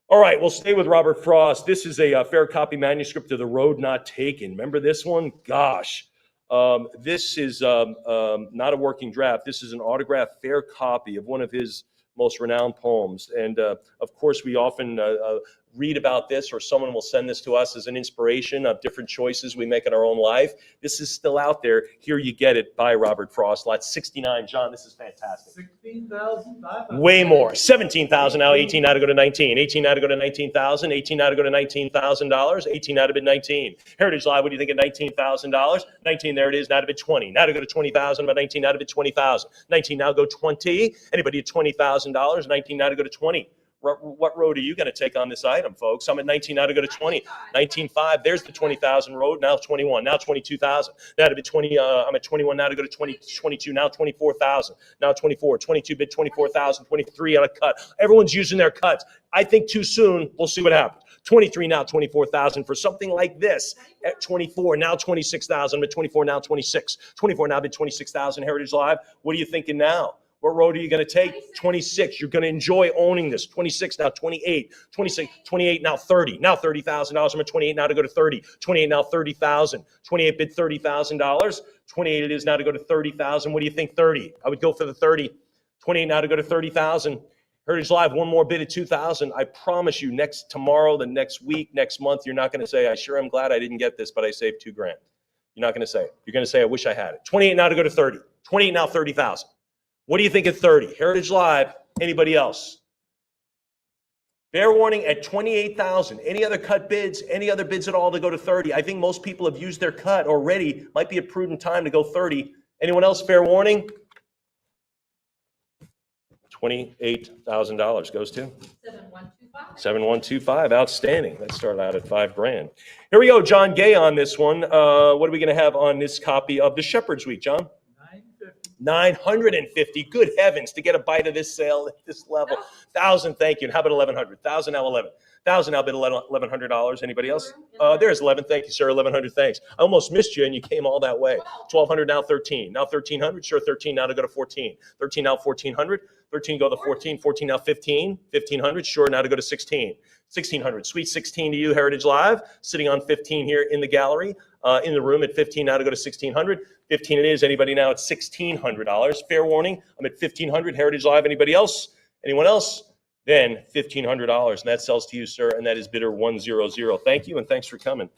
All right, we'll stay with Robert Frost. This is a fair copy manuscript of The Road Not Taken. Remember this one? Gosh. This is not a working draft. This is an autographed fair copy of one of his most renowned poems. And of course, we often read about this, or someone will send this to us as an inspiration of different choices we make in our own life. This is still out there. Here you get it by Robert Frost. Lot 69. John, this is fantastic. 16,500. Way more. 17,000 now. 18 now to go to 19. 18 now to go to 19,000. 18 now to go to $19,000. 18 now to bid 19. Heritage Live, what do you think of $19,000? 19, there it is. Now to bid 20. Now to go to 20,000. But 19 now to bid 20,000. 19 now go 20. Anybody at $20,000? 19 now to go to 20. What road are you going to take on this item, folks? I'm at 19 now to go to 20. 19.5. There's the 20,000 road. Now 21. Now 22,000. Now to bid 20. I'm at 21 now to go to 20. 22. Now 24,000. Now 24. 22 bid 24,000. 23 on a cut. Everyone's using their cuts. I think too soon. We'll see what happens. 23 now 24,000 for something like this. At 24 now 26,000. I'm at 24 now 26. 24 now bid 26,000. Heritage Live. What are you thinking now? What road are you going to take? 26. You're going to enjoy owning this. 26 now, 28, 26, 28 now, 30. Now $30,000. I'm at 28 now to go to 30. 28 now, 30,000. 28 bid $30,000. 28 it is now to go to 30,000. What do you think? 30. I would go for the 30. 28 now to go to 30,000. Heritage Live, one more bid at 2,000. I promise you, tomorrow, the next week, next month, you're not going to say, I sure am glad I didn't get this, but I saved $2,000. You're not going to say it. You're going to say, I wish I had it. 28 now to go to 30. 28 now, 30,000. What do you think at 30? Heritage Live, anybody else? Fair warning at 28,000. Any other cut bids? Any other bids at all to go to 30? I think most people have used their cut already. Might be a prudent time to go 30. Anyone else? Fair warning? $28,000 goes to 7125. 7125. Outstanding. Let's start out at $5,000. Here we go. John Gay on this one. What are we going to have on this copy of the Shepherd's Week, John? 950. Good heavens, to get a bite of this sale at this level. 1,000, thank you. And how about 1,100? 1,000 now 11. 1,000 now bid $1,100. Anybody else? There's 11. Thank you, sir. 1,100. Thanks. I almost missed you, and you came all that way. 1,200 now 13. Now 1,300. Sure, 13 now to go to 14. 13 now 1,400. 13 go to 14. 14 now 15. 1,500. Sure, now to go to 16. 1,600. Sweet 16 to you, Heritage Live. Sitting on 15 here in the gallery. In the room at 15 now to go to 1,600. 15 it is. Anybody now at $1,600? Fair warning. I'm at 1,500. Heritage Live. Anybody else? Anyone else? Then $1,500. And that sells to you, sir. And that is bidder 100. Thank you, and thanks for coming.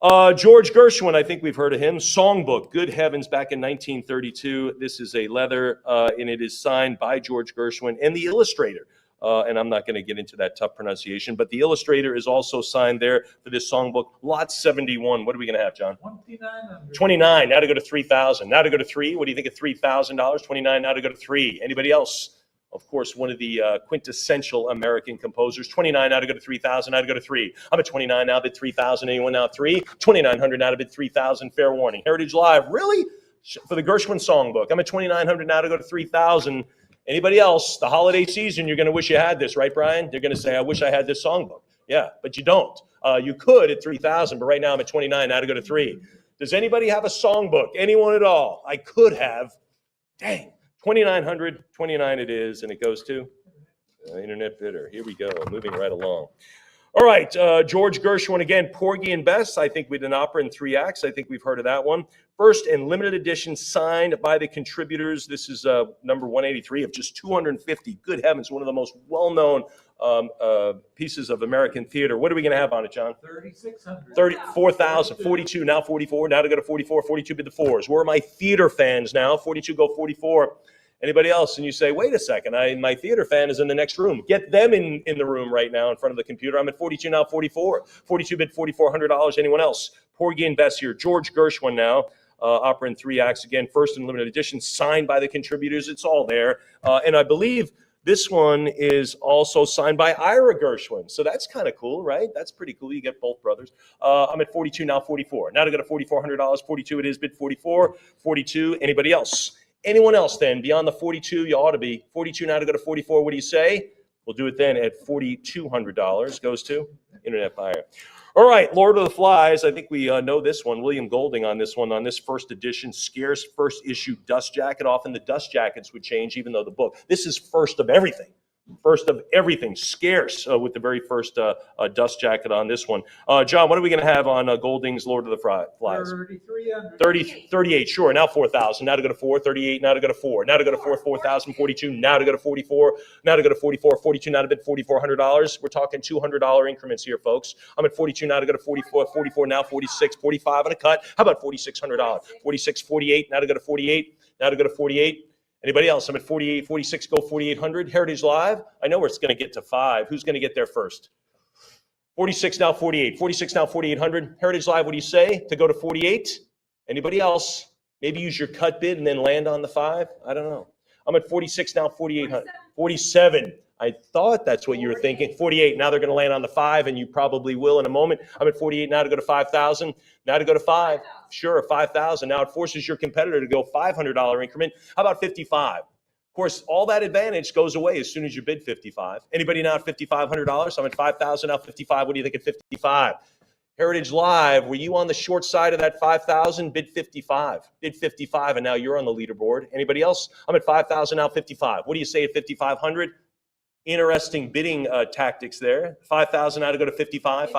George Gershwin, I think we've heard of him. Songbook. Good heavens, back in 1932. This is a leather, and it is signed by George Gershwin and the illustrator. And I'm not going to get into that tough pronunciation, but the illustrator is also signed there for this songbook. Lot 71. What are we going to have, John? 2,900. 29. Now to go to 3,000. Now to go to 3. What do you think of $3,000? 29. Now to go to 3. Anybody else? Of course, one of the quintessential American composers. 29 now to go to 3,000. Now to go to 3. I'm at 29 now. Bid 3,000. Anyone now? 3. 2,900 now to bid 3,000. Fair warning. Heritage Live. Really? For the Gershwin songbook. I'm at 2,900 now to go to 3,000. Anybody else? The holiday season, you're going to wish you had this, right, Brian? You're going to say, I wish I had this songbook. Yeah, but you don't. You could at 3,000, but right now I'm at 29. Now to go to 3. Does anybody have a songbook? Anyone at all? I could have. Dang. 2,900. 29 it is, and it goes to internet bidder. Here we go. Moving right along. All right, George Gershwin again, Porgy and Bess. I think we did an opera in 3 acts. I think we've heard of that one. First and limited edition, signed by the contributors. This is number 183 of just 250. Good heavens, one of the most well-known pieces of American theater. What are we going to have on it, John? 3,600. 34,000, 42, now 44, now to go to 44, 42 bid the 4s. Where are my theater fans now? 42 go 44. Anybody else? And you say, wait a second, my theater fan is in the next room. Get them in the room right now in front of the computer. I'm at 42 now, 44. 42 bid $4,400. Anyone else? Porgy and Bess here. George Gershwin now. Opera in 3 acts. Again, first and limited edition, signed by the contributors. It's all there. And I believe this one is also signed by Ira Gershwin. So that's kind of cool, right? That's pretty cool. You get both brothers. I'm at 42 now, 44. Now to go to $4,400. 42 it is, bid 44. 42. Anybody else? Anyone else then? Beyond the 42, you ought to be. 42 now to go to 44. What do you say? We'll do it then at $4,200. Goes to internet buyer. All right, Lord of the Flies. I think we know this one. William Golding on this one, on this first edition, scarce first issue dust jacket. Often the dust jackets would change, even though the book. This is first of everything. First of everything, scarce with the very first dust jacket on this one. John, what are we going to have on Golding's Lord of the Flies? 3,300. 38, sure. Now 4,000. Now to go to 4, 38. Now to go to 4. Now to go to 4, 4,000, 42. Now to go to 44. Now to go to 44, 42. Now to bid $4,400. We're talking $200 increments here, folks. I'm at 42. Now to go to 44, 44. Now 46, 45 on a cut. How about $4,600? 46, 48. Now to go to 48. Now to go to 48. Anybody else? I'm at 48, 46, go 4,800. Heritage Live, I know it's going to get to 5. Who's going to get there first? 46, now 48. 46, now 4,800. Heritage Live, what do you say to go to 48? Anybody else? Maybe use your cut bid and then land on the 5? I don't know. I'm at 46, now 4,800. 47. I thought that's what you were thinking. 48, now they're going to land on the 5, and you probably will in a moment. I'm at 48, now to go to 5,000. Now to go to 5. Sure, 5,000. Now it forces your competitor to go $500 increment. How about 55? Of course, all that advantage goes away as soon as you bid 55. Anybody now at $5,500? I'm at 5,000, now 55. What do you think at 55? Heritage Live, were you on the short side of that 5,000? Bid 55. Bid 55, and now you're on the leaderboard. Anybody else? I'm at 5,000, now 55. What do you say at 5,500? Interesting bidding tactics there. 5,000 now to go to 55.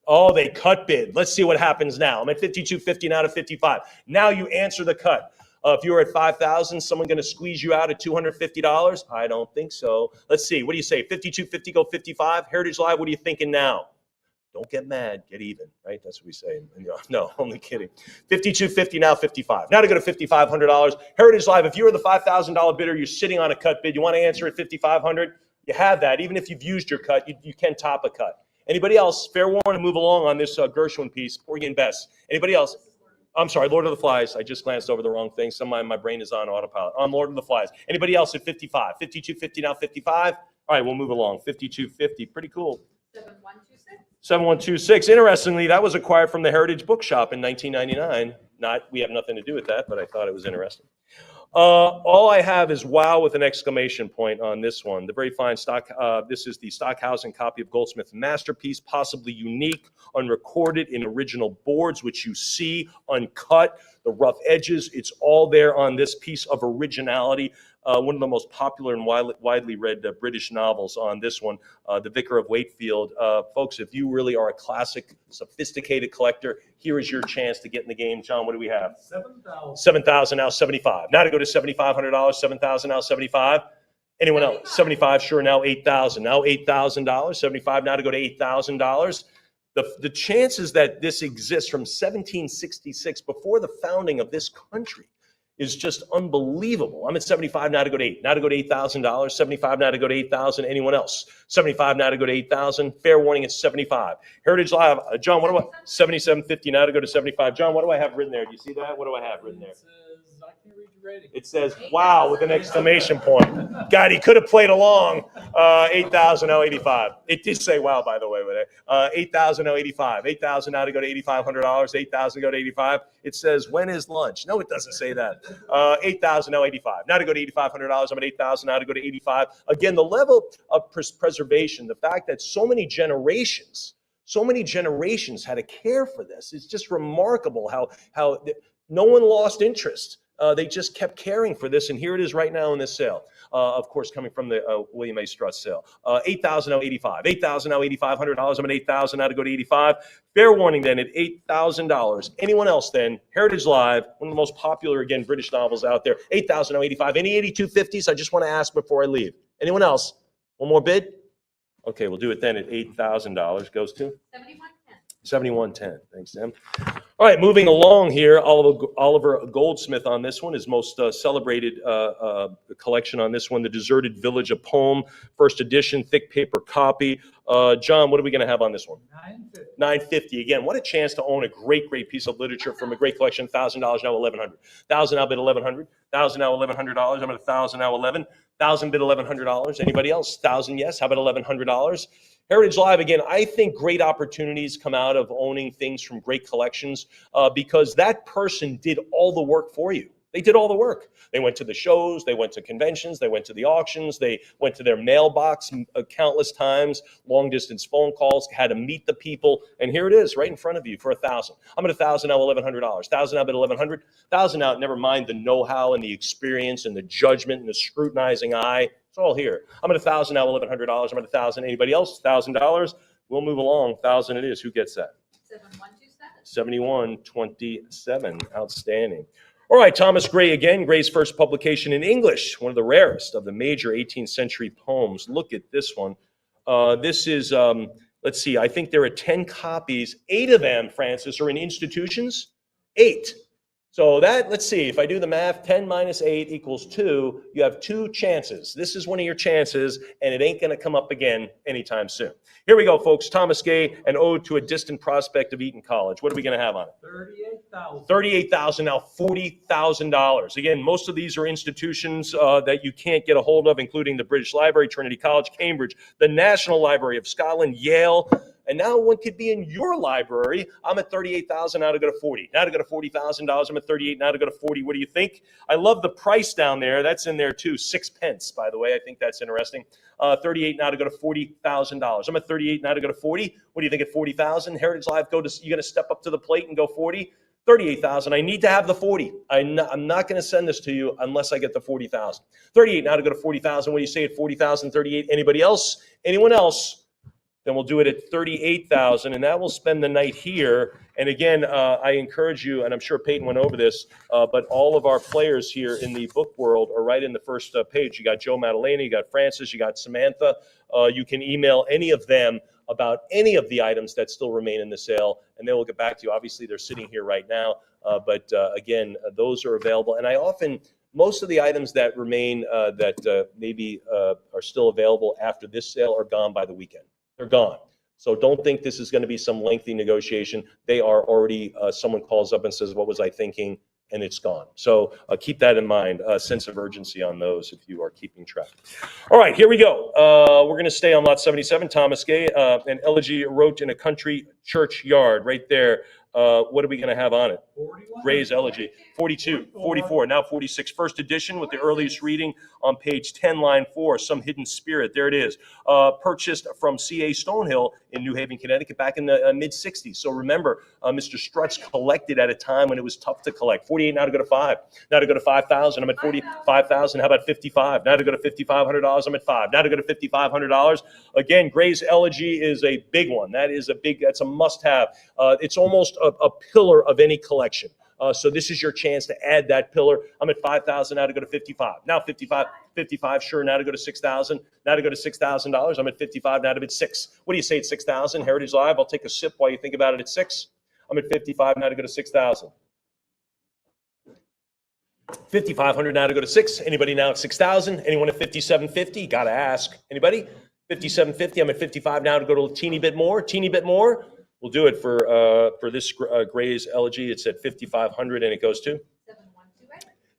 Oh, they cut bid. Let's see what happens now. I'm at 52.50 now to 55. Now you answer the cut. If you were at 5,000, someone going to squeeze you out at $250? I don't think so. Let's see. What do you say? 52.50 go 55. Heritage Live, what are you thinking now? Don't get mad, get even, right? That's what we say. No, only kidding. 52.50 now 55. Now to go to $5,500. Heritage Live, if you were the $5,000 bidder, you're sitting on a cut bid. You want to answer at 5,500? You have that. Even if you've used your cut, you can top a cut. Anybody else? Fair warning to move along on this Gershwin piece. Porgy and Bess. Anybody else? I'm sorry, Lord of the Flies. I just glanced over the wrong thing. My brain is on autopilot. I'm Lord of the Flies. Anybody else at 55? 52.50 now 55. All right, we'll move along. 52.50. Pretty cool. 7126. 7126. Interestingly, that was acquired from the Heritage Bookshop in 1999. We have nothing to do with that, but I thought it was interesting. All I have is wow with an exclamation point on this one. The very fine stock. This is the Stockhausen copy of Goldsmith's masterpiece, possibly unique, unrecorded in original boards, which you see uncut, the rough edges. It's all there on this piece of originality. One of the most popular and widely read British novels on this one, The Vicar of Wakefield. Folks, if you really are a classic, sophisticated collector, here is your chance to get in the game. John, what do we have? 7,000. 7,000, now 75. Now to go to $7,500, 7,000, now 75. Anyone else? 75, sure, now 8,000. Now $8,000, 75, now to go to $8,000. The chances that this exists from 1766, before the founding of this country, is just unbelievable. I'm at 75 now to go to 8. Now to go to $8,000. 75 now to go to 8,000. Anyone else? 75 now to go to 8,000. Fair warning, it's 75. Heritage Live, John, what do I? 77.50 now to go to 75. John, what do I have written there? Do you see that? What do I have written there? I can't read your rating. It says, wow, with an exclamation point. God, he could have played along. 8,085. It did say wow, by the way. 8,085. 8,000 now to go to $8,500. 8,000 go to 85. It says, when is lunch? No, it doesn't say that. 8,085. Now to go to $8,500. I'm at 8,000 now to go to 85. Again, the level of preservation, the fact that so many generations had to care for this. It's just remarkable how no one lost interest. They just kept caring for this, and here it is right now in this sale. Of course, coming from the William A. Strutz sale. 8,000 now 85. 8,000 now $8,500. I'm at 8,000 now to go to 85. Fair warning then at $8,000. Anyone else then? Heritage Live, one of the most popular, again, British novels out there. 8,000 now 85. Any 82.50s? I just want to ask before I leave. Anyone else? One more bid? Okay, we'll do it then at $8,000. Goes to? 7110. Thanks, Sam. All right, moving along here, Oliver Goldsmith on this one, his most celebrated collection on this one, The Deserted Village, a poem, first edition, thick paper copy. John, what are we going to have on this one? $950. Again, what a chance to own a great piece of literature from a great collection. $1,000 now $1,100. $1,000 now bid $1,100. $1,000 now $1,100. I'm at $1,000 now $11. $1,000 bid $1,100. Anybody else? $1,000, yes. How about $1,100? Heritage Live, again, I think great opportunities come out of owning things from great collections because that person did all the work for you. They did all the work. They went to the shows, they went to conventions, they went to the auctions, they went to their mailbox countless times, long distance phone calls, had to meet the people, and here it is right in front of you for $1,000. I'm at $1,000 now, $1,100. $1,000 now, bid $1,100. $1,000 now, never mind the know-how and the experience and the judgment and the scrutinizing eye. It's It's all here. I'm at $1,000 now, $1,100. I'm at $1,000. Anybody else? $1,000. We'll move along. 1,000 it is. Who gets that? 7127. 7127. Outstanding. All right, Thomas Gray again. Gray's first publication in English, one of the rarest of the major 18th century poems. Look at this one. This is, let's see, I think there are 10 copies. 8 of them, Francis, are in institutions. 8. So that, let's see, if I do the math, 10 minus 8 equals 2. You have 2 chances. This is one of your chances, and it ain't going to come up again anytime soon. Here we go, folks. Thomas Gay, An Ode to a Distant Prospect of Eton College. What are we going to have on it? 38,000. 38,000, now $40,000. Again, most of these are institutions that you can't get a hold of, including the British Library, Trinity College, Cambridge, the National Library of Scotland, Yale. And now one could be in your library. I'm at 38,000, now to go to 40. Now to go to $40,000. I'm at 38, now to go to 40. What do you think? I love the price down there. That's in there too. 6 pence, by the way. I think that's interesting. 38 now to go to $40,000. I'm at 38 now to go to 40. What do you think at 40,000? Heritage Live, you're going to step up to the plate and go 40? 38,000. I need to have the 40. I'm not going to send this to you unless I get the 40,000. 38 now to go to 40,000. What do you say at 40,000, 38? Anybody else? Anyone else? Then we'll do it at 38,000, and that will spend the night here. And again, I encourage you, and I'm sure Peyton went over this, but all of our players here in the book world are right in the first page. You got Joe Maddalena, you got Francis, you got Samantha. You can email any of them about any of the items that still remain in the sale, and they will get back to you. Obviously, they're sitting here right now, but again, those are available. And I often, most of the items that remain that maybe are still available after this sale are gone by the weekend. They're gone. So don't think this is going to be some lengthy negotiation. They are already, someone calls up and says, what was I thinking? And it's gone. So keep that in mind, a sense of urgency on those if you are keeping track. All right, here we go. We're going to stay on lot 77, Thomas Gay, an elegy wrote in a country churchyard right there. What are we going to have on it? 41. Gray's elegy. 42, 44, now 46. First edition with the earliest reading on page 10, line 4, Some Hidden Spirit. There it is. Purchased from C.A. Stonehill in New Haven, Connecticut back in the mid-60s. So remember, Mr. Strutz collected at a time when it was tough to collect. 48, now to go to 5. Now to go to 5,000. I'm at 45,000. How about 55? Now to go to $5,500. I'm at 5. Now to go to $5,500. Again, Gray's elegy is a big one. That's a must-have. It's almost a pillar of any collection. So this is your chance to add that pillar. I'm at 5,000 now to go to 55. Now 55, sure, now to go to 6,000. Now to go to $6,000. I'm at 55, now to bid 6. What do you say at 6,000? Heritage Live, I'll take a sip while you think about it at 6. I'm at 55, now to go to 6,000. 5,500 now to go to 6. Anybody now at 6,000? Anyone at 5,750? Got to ask. Anybody? 5,750. I'm at 55 now to go to a teeny bit more. Teeny bit more. We'll do it for this Gray's elegy. It's at 5,500 and it goes to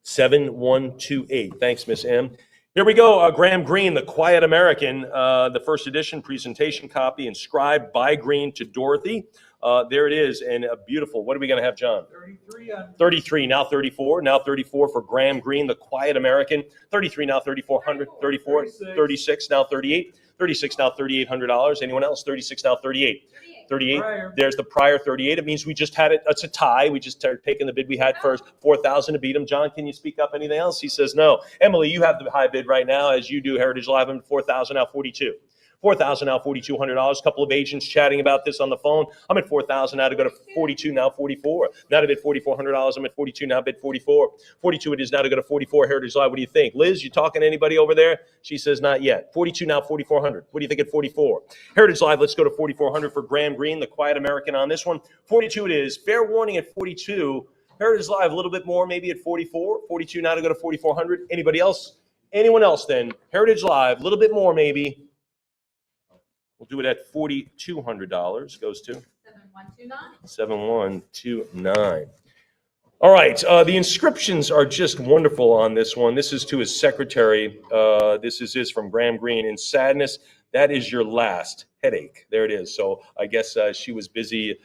7128. Thanks, Miss M. Here we go. Graham Greene, The Quiet American, the first edition presentation copy, inscribed by Greene to Dorothy. There it is, and beautiful. What are we going to have, John? 33, now 34. Now 34 for Graham Greene, The Quiet American. 33, now 3,400. 34, 36, now 38. 36, now $3,800. Anyone else? 36, now 38. 38. Prior. There's the prior 38. It means we just had it. It's a tie. We just started taking the bid we had first. 4,000 to beat him. John, can you speak up? Anything else? He says no. Emily, you have the high bid right now, as you do. Heritage Live. I'm at 4,000 now 42. 4,000 now $4,200. A couple of agents chatting about this on the phone. I'm at 4,000 now to go to 42 now 44. Now to bid $4,400. I'm at 42 now bid 44. 42 it is now to go to 44. Heritage Live. What do you think, Liz? You talking to anybody over there? She says not yet. 42 now 4,400. What do you think at 44? Heritage Live. Let's go to 4,400 for Graham Greene, The Quiet American on this one. 42 it is. Fair warning at 42. Heritage Live a little bit more, maybe at 44. 42 now to go to 4,400. Anybody else? Anyone else then? Heritage Live a little bit more maybe. We'll do it at $4,200. Goes to 7129. 7129. All right. The inscriptions are just wonderful on this one. This is to his secretary. This is from Graham Greene. In sadness, that is your last headache. There it is. So I guess she was busy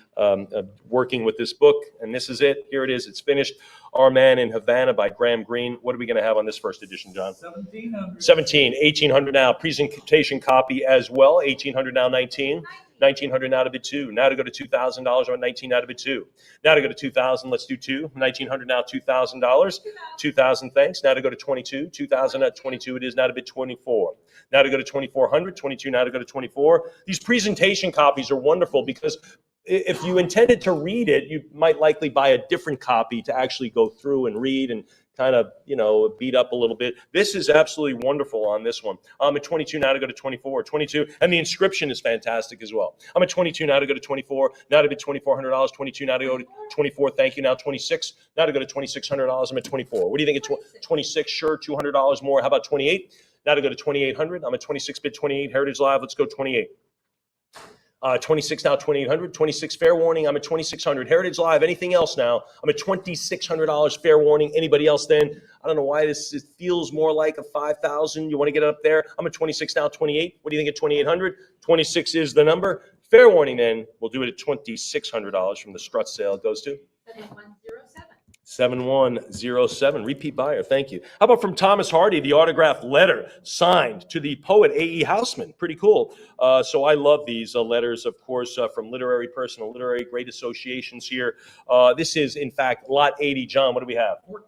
working with this book, and this is it. Here it is. It's finished. Our Man in Havana by Graham Greene. What are we going to have on this first edition, John? 1,700. 17, 1,800 now. Presentation copy as well. 1,800 now, 19. $1,900 now to bid 2. Now to go to $2,000, I'm at 19 now to bid 2. Now to go to 2,000, let's do 2. 1,900 now, $2,000. 2,000, thanks. Now to go to 22. 2,000 at 22 it is, now to bid 24. Now to go to 2,400, 22 now to go to 24. These presentation copies are wonderful because if you intended to read it, you might likely buy a different copy to actually go through and read and kind of, beat up a little bit. This is absolutely wonderful on this one. I'm at 22 now to go to 24, 22, and the inscription is fantastic as well. I'm at 22 now to go to 24, now to bid $2,400, 22 now to go to 24, thank you, now 26, now to go to $2,600, I'm at 24. What do you think at 26? Sure, $200 more. How about 28? Now to go to 2,800, I'm at 26, bid 28, Heritage Live, let's go 28. 26 now, 2,800. 26 fair warning. I'm at 2,600. Heritage Live. Anything else now? I'm at $2,600 fair warning. Anybody else then? I don't know why it feels more like a 5,000. You want to get it up there? I'm at 26 now, 28. What do you think at 2,800? 26 is the number. Fair warning then. We'll do it at $2,600 from the Strutz sale. It goes to 7107. 7107. Repeat buyer. Thank you. How about from Thomas Hardy, the autographed letter signed to the poet A.E. Housman? Pretty cool. So I love these letters, of course, from literary person to literary, great associations here. This is, in fact, lot 80. John, what do we have? 1,400.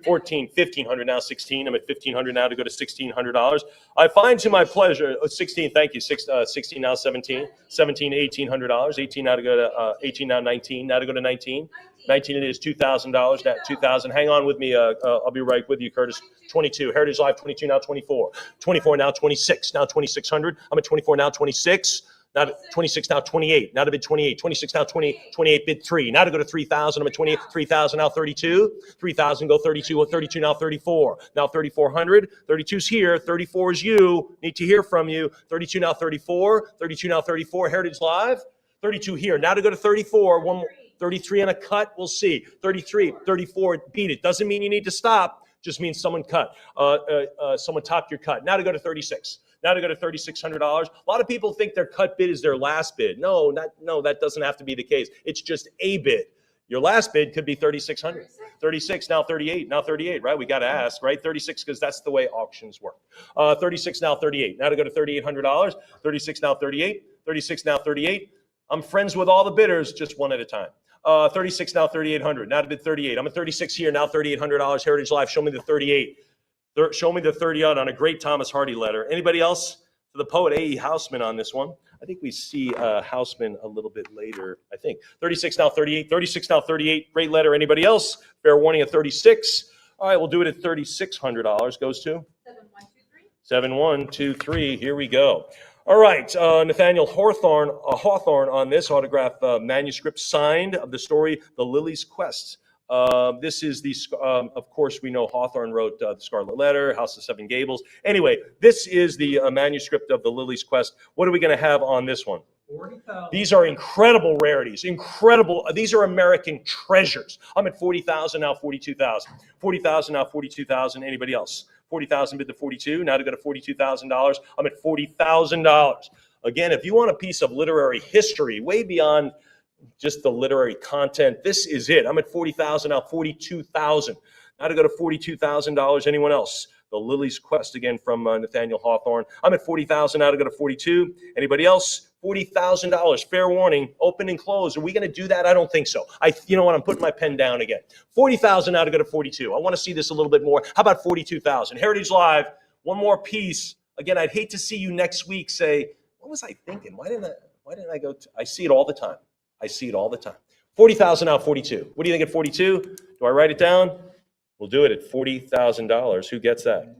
14, 1,500 now, 16. I'm at 1,500 now to go to $1,600. I find to my pleasure, 16, thank you, 16 now, 17, 17, $1,800, 18 now to go to, 18 now, 19, now to go to 19. 19 it is, $2,000, that 2,000. Hang on with me, I'll be right with you, Curtis. 22, Heritage Live, 22 now, 24. 24 now, 26, now 2,600. I'm at 24 now, 26. Now to 26 now, 28. Now to bid 28. 26 now, 28 bid 3. Now to go to 3,000. I'm at 28. 3,000 now, 32. 3,000 go 32. 32 now, 34. Now 3,400. 32's here. 34 is you. Need to hear from you. 32 now, 34. 32 now, 34. Heritage Live. 32 here. Now to go to 34. One more. 33 on a cut. We'll see. 33, 34. Beat it. Doesn't mean you need to stop. Just means someone cut. Someone topped your cut. Now to go to 36. Now to go to $3,600. A lot of people think their cut bid is their last bid. No, that doesn't have to be the case. It's just a bid. Your last bid could be 3,600. 36 now, 38 now, 38. Right? We got to ask, right? 36 because that's the way auctions work. 36 now, 38. Now to go to $3,800. 36 now, 38. 36 now, 38. I'm friends with all the bidders, just one at a time. 36 now, 3,800. Now to bid 38. I'm at 36 here now, $3,800. Heritage Live. Show me the 38. Show me the 30 out on a great Thomas Hardy letter. Anybody else? For the poet A.E. Housman on this one. I think we see Housman a little bit later, I think. 36 now, 38. 36 now, 38. Great letter. Anybody else? Fair warning at 36. All right, we'll do it at $3,600. Goes to 7123. 7123. Here we go. All right, Nathaniel Hawthorne on this autograph manuscript signed of the story, The Lily's Quest. This is the, of course, we know Hawthorne wrote The Scarlet Letter, House of Seven Gables. Anyway, this is the manuscript of The Lily's Quest. What are we going to have on this one? 40,000. These are incredible rarities, incredible. These are American treasures. I'm at 40,000 now, 42,000. 40,000 now, 42,000. Anybody else? 40,000 bid to 42. Now to go to $42,000. I'm at $40,000. Again, if you want a piece of literary history, way beyond just the literary content, this is it. I'm at 40,000 now, 42,000. Now to go to $42,000. Anyone else? The Lily's Quest again from Nathaniel Hawthorne. I'm at 40,000 now to go to 42. Anybody else? $40,000. Fair warning. Open and close. Are we going to do that? I don't think so. You know what? I'm putting my pen down again. 40,000 now to go to 42. I want to see this a little bit more. How about 42,000? Heritage Live. One more piece. Again, I'd hate to see you next week say, "What was I thinking? Why didn't I go?" I see it all the time. I see it all the time. 40,000 now, 42. What do you think at 42? Do I write it down? We'll do it at $40,000. Who gets that?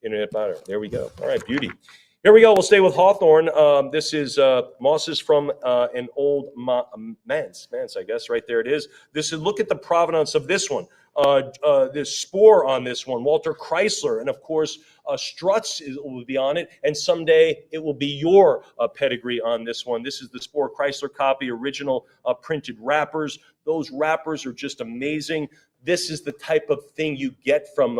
Internet buyer. There we go. All right, beauty. Here we go. We'll stay with Hawthorne. This is mosses from an old manse, I guess. Right there it is. Look at the provenance of this one. This spore on this one, Walter Chrysler, and of course Strutz will be on it, and someday it will be your pedigree on this one. This is the spore Chrysler copy, original printed wrappers. Those wrappers are just amazing. This is the type of thing you get from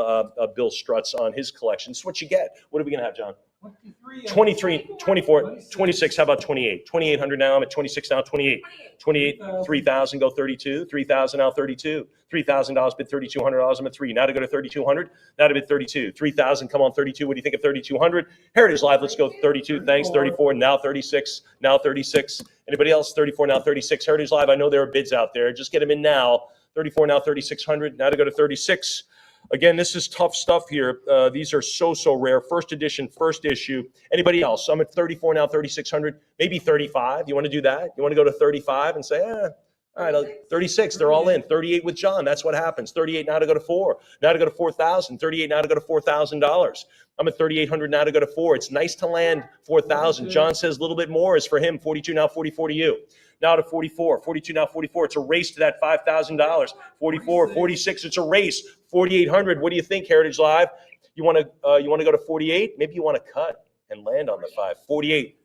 Bill Strutz on his collection. It's what you get. What are we going to have, John? 23. 23, 24, 26. How about 28? 2,800 now. I'm at 26 now. 28. 28, 3,000. Go 32. 3,000 now. 32. $3,000 bid $3,200. I'm at 3. Now to go to 3,200. Now to bid 32. 3,000. Come on, 32. What do you think of 3,200? Heritage Live. Let's go 32. Thanks. 34. Now 36. Now 36. Anybody else? 34 now. 36. Heritage Live. I know there are bids out there. Just get them in now. 34 now. 3,600. Now to go to 36. Again, this is tough stuff here. These are so rare. First edition, first issue. Anybody else? I'm at 34 now, 3,600, maybe 35. You want to do that? You want to go to 35 and say, all right, 36. They're all in. 38 with John. That's what happens. 38 now to go to 4. Now to go to 4,000. 38 now to go to $4,000. I'm at 3,800 now to go to 4. It's nice to land 4,000. John says a little bit more is for him. 42 now, 44 to you. Now to 44, 42 now, 44. It's a race to that $5,000. 44, 46. It's a race. 4,800. What do you think, Heritage Live? You want to go to 48? Maybe you want to cut and land on the 5. 48.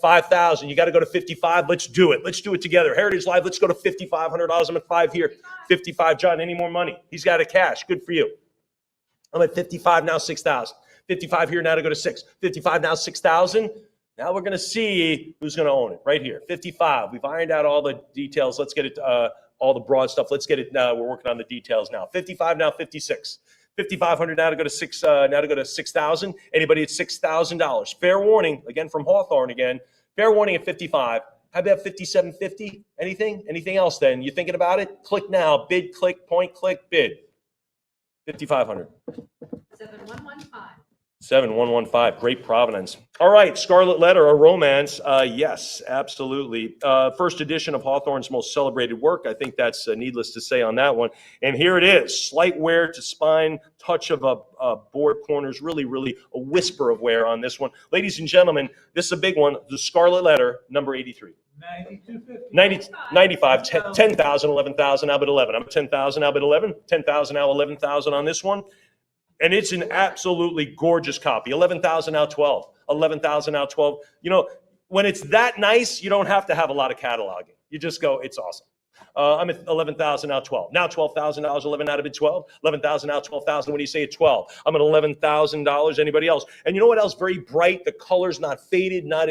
5,000. You got to go to 55. Let's do it. Let's do it together. Heritage Live. Let's go to $5,500. I'm at 5 here. 55. John, any more money? He's got a cash. Good for you. I'm at 55 now. 6,000. 55 here now to go to 6. 55 now. 6,000. Now we're going to see who's going to own it right here. 55. We've ironed out all the details. Let's get it, all the broad stuff. Let's get it now. We're working on the details now. 55 now, 56. 5,500 now to go to 6. Now to go to 6,000. Anybody at $6,000? Fair warning again from Hawthorne again. Fair warning at 55. How about 57.50? Anything? Anything else? Then you thinking about it? Click now. Bid. Click. Point. Click. Bid. 5,500. 7115. 7115, Great Providence. All right, Scarlet Letter, a romance. Yes, absolutely. First edition of Hawthorne's most celebrated work. I think that's needless to say on that one. And here it is, slight wear to spine, touch of board corners, really a whisper of wear on this one. Ladies and gentlemen, this is a big one, the Scarlet Letter, number 83. 92.50. 95, 10,000, 11,000, now bid 11. I'm at 10,000, now bid 11. 10,000, now 11,000 on this one. And it's an absolutely gorgeous copy. 11,000 now 12. 11,000 now 12. You know, when it's that nice, you don't have to have a lot of cataloging. You just go, it's awesome. I'm at 11,000 now 12. Now $12,000, 11 out of bid 12. 11,000 now 12,000. What do you say at 12? I'm at $11,000. Anybody else? And you know what else? Very bright. The color's not faded, not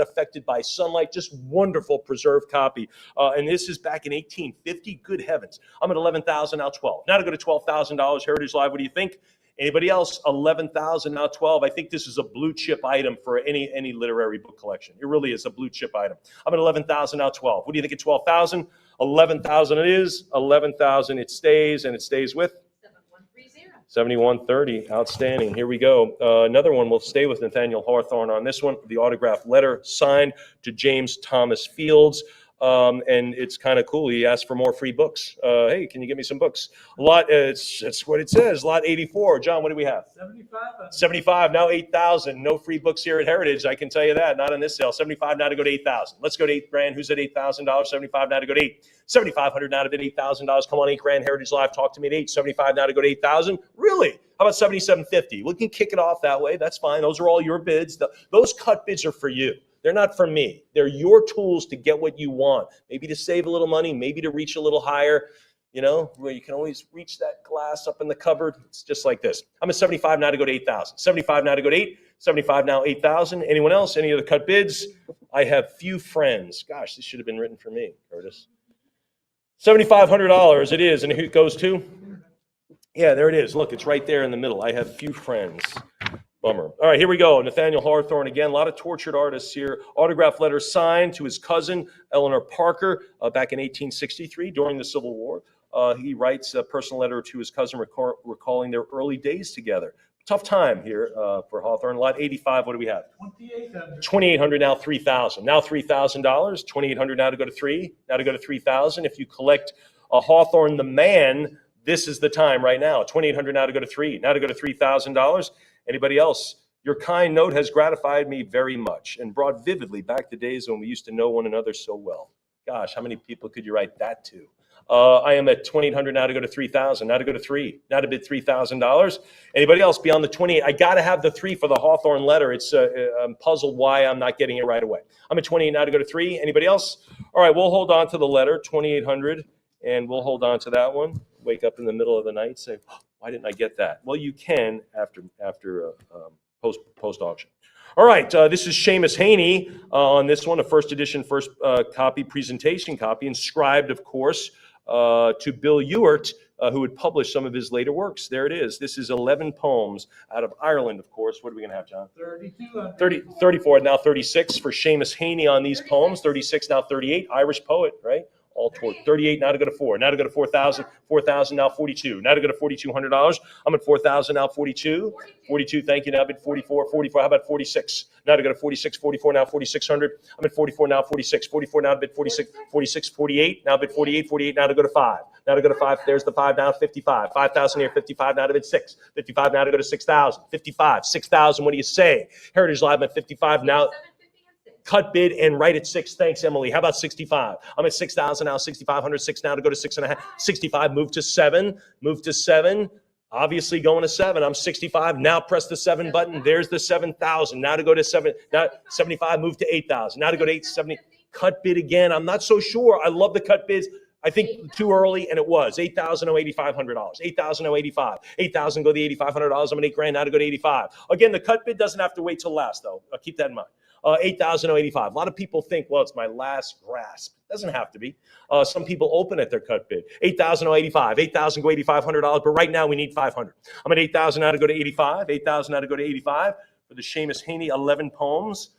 affected by sunlight. Just wonderful preserved copy. And this is back in 1850. Good heavens. I'm at 11,000 now 12. Now to go to $12,000. Heritage Live. What do you think? Anybody else? 11,000 now 12. I think this is a blue chip item for any literary book collection. It really is a blue chip item. I'm at 11,000 now 12. What do you think at 12,000? 11,000 it is. 11,000 it stays, and it stays with 7130. 7130. Outstanding. Here we go. Another one. We'll stay with Nathaniel Hawthorne on this one. The autographed letter signed to James Thomas Fields. And it's kind of cool. He asked for more free books. Hey, can you give me some books? That's what it says. Lot 84. John, what do we have? 75. 75. Now 8,000. No free books here at Heritage. I can tell you that. Not on this sale. 75 now to go to 8,000. Let's go to $8,000. Who's at $8,000? 75 now to go to 8. 7,500 now to bid $8,000. Come on, $8,000. Heritage Live. Talk to me at 8. 75 now to go to 8,000. Really? How about 77.50? We can kick it off that way. That's fine. Those are all your bids. Those cut bids are for you. They're not for me. They're your tools to get what you want. Maybe to save a little money, maybe to reach a little higher, you know, where you can always reach that glass up in the cupboard. It's just like this. I'm at 75 now to go to 8,000. 75 now to go to 8. 75 now 8,000. Anyone else? Any other cut bids? I have few friends. Gosh, this should have been written for me, Curtis. $7,500 it is. And who it goes to? Yeah, there it is. Look, it's right there in the middle. I have few friends. Bummer. All right, here we go. Nathaniel Hawthorne again. A lot of tortured artists here. Autograph letter signed to his cousin, Eleanor Parker, back in 1863 during the Civil War. He writes a personal letter to his cousin recalling their early days together. Tough time here for Hawthorne. Lot 85, what do we have? 2,800. 2,800, now 3,000. Now $3,000. 2,800 now to go to 3. Now to go to 3,000. If you collect a Hawthorne the man, this is the time right now. 2,800 now to go to 3. Now to go to $3,000. Anybody else? Your kind note has gratified me very much and brought vividly back the days when we used to know one another so well. Gosh, how many people could you write that to? I am at 2,800 now to go to 3,000. Now to go to 3. Now to bid $3,000. Anybody else beyond the 28? I got to have the 3 for the Hawthorne letter. It's I'm puzzled why I'm not getting it right away. I'm at 28 now to go to 3. Anybody else? All right, we'll hold on to the letter 2,800, and we'll hold on to that one. Wake up in the middle of the night, say, why didn't I get that? Well, you can after post auction. All right, this is Seamus Haney on this one, a first edition, first copy, presentation copy, inscribed, of course, to Bill Ewart, who had published some of his later works. There it is. This is 11 poems out of Ireland, of course. What are we going to have, John? 3200. 34, now 36 for Seamus Haney on these poems. 36, now 38. Irish poet, right? All toward 38, now to go to 4. Now to go to 4,000. 4,000, now 42. Now to go to $4,200. I'm at 4,000, now 42. 42, thank you. Now I'm at 44. 44, how about 46? Now to go to 46. 44, now 4,600. I'm at 44, now 46. 44, now a bit 46. 46, 48. Now a bit 48. 48, now to go to 5. Now to go to 5. There's the 5, now 55. 5,000 here. 55, now to bid 6. 55, now to go to 6,000. 55, 6,000. What do you say? Heritage Live at 55 now. 750 and 6. Cut bid and right at 6. Thanks, Emily. How about 65? I'm at 6,000 now, 6,500. 6 now to go to 6.5. 65, move to 7. Move to 7. Obviously going to 7. I'm 65. Now press the 7 button. There's the 7,000. Now to go to 7. Now 75, move to 8,000. Now to go to 870. Cut bid again. I'm not so sure. I love the cut bids. I think too early, and it was. 8,000, $8,500. 8,000, 85. 8,000, go to the $8,500. I'm at $8,000 now to go to 85. Again, the cut bid doesn't have to wait till last, though. Keep that in mind. 8,000, 85. A lot of people think, well, it's my last grasp. It doesn't have to be. Some people open at their cut bid. 8,000, 85. 8,000, go $8,500. But right now, we need 500. I'm at 8,000 now to go to 85. 8,000 now to go to 85 for the Seamus Haney 11 poems.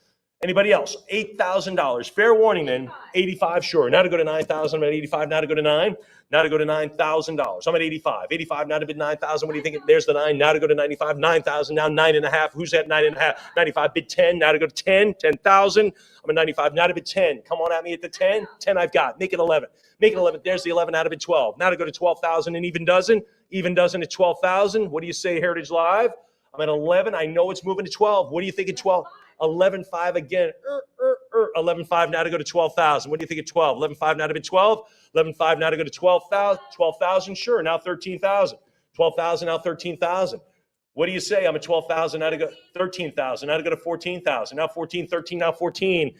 Anybody else? $8,000. Fair warning then. 85, sure. Now to go to 9,000. I'm at 85. Now to go to 9. Now to go to $9,000. I'm at 85. 85 now to bid 9,000. What do you think? There's the 9. Now to go to 95. 9,000. Now 9.5. Who's at 9.5? 95. Bid 10. Now to go to 10. 10,000. I'm at 95. Now to bid 10. Come on at me at the 10. 10 I've got. Make it 11. Make it 11. There's the 11 out of bid 12. Now to go to 12,000 and even dozen. Even dozen at 12,000. What do you say, Heritage Live? I'm at 11. I know it's moving to 12. What do you think at 12? 11.5 again. 11.5 now to go to 12,000. What do you think at 12? 11.5 now to bid 12. 11.5 now to go to 12,000. 12,000, sure. Now 13,000. 12,000 now 13,000. What do you say? I'm at 12,000 now to go 13,000. Now to go to 14,000. Now 14, 13, now 14.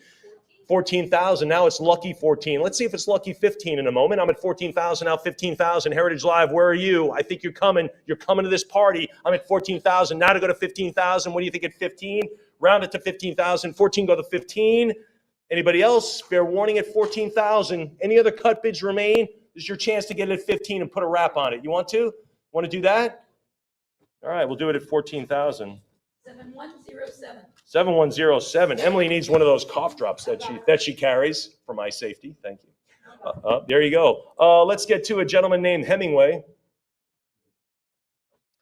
14,000. Now it's lucky 14. Let's see if it's lucky 15 in a moment. I'm at 14,000 now, 15,000. Heritage Live, where are you? I think you're coming. You're coming to this party. I'm at 14,000. Now to go to 15,000. What do you think at 15? Round it to 15,000. 14 go to 15. Anybody else? Fair warning at 14,000. Any other cut bids remain? This is your chance to get it at 15 and put a wrap on it. You want to? Want to do that? All right, we'll do it at 14,000. 7107. 7107. Emily needs one of those cough drops that she carries for my safety. Thank you. There you go. Let's get to a gentleman named Hemingway.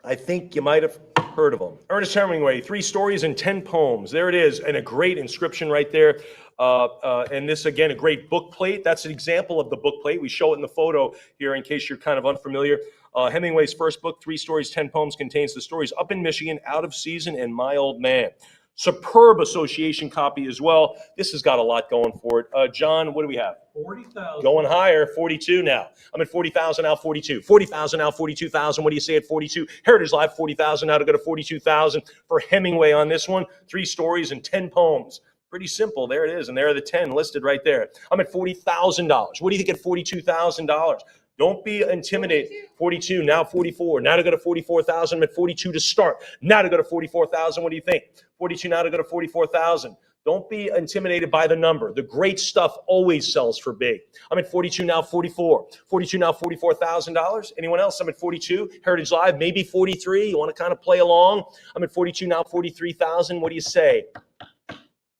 I think you might have heard of him. Ernest Hemingway, 3 stories and 10 poems. There it is, and a great inscription right there. And this, again, a great book plate. That's an example of the book plate. We show it in the photo here in case you're kind of unfamiliar. Hemingway's first book, 3 stories, 10 poems, contains the stories Up in Michigan, Out of Season, and My Old Man. Superb association copy as well. This has got a lot going for it. John, what do we have? 40,000. Going higher, 42 now. I'm at 40,000 now, 42. 40,000 now, 42,000. What do you say at 42? Heritage Live, 40,000 now to go to 42,000 for Hemingway on this one. 3 stories and 10 poems. Pretty simple. There it is. And there are the 10 listed right there. I'm at $40,000. What do you think at $42,000? Don't be intimidated. 42, now 44. Now to go to 44,000. I'm at 42 to start. Now to go to 44,000. What do you think? 42 now to go to 44,000. Don't be intimidated by the number. The great stuff always sells for big. I'm at 42 now, 44. 42 now, $44,000. Anyone else? I'm at 42. Heritage Live, maybe 43. You want to kind of play along? I'm at 42 now, 43,000. What do you say?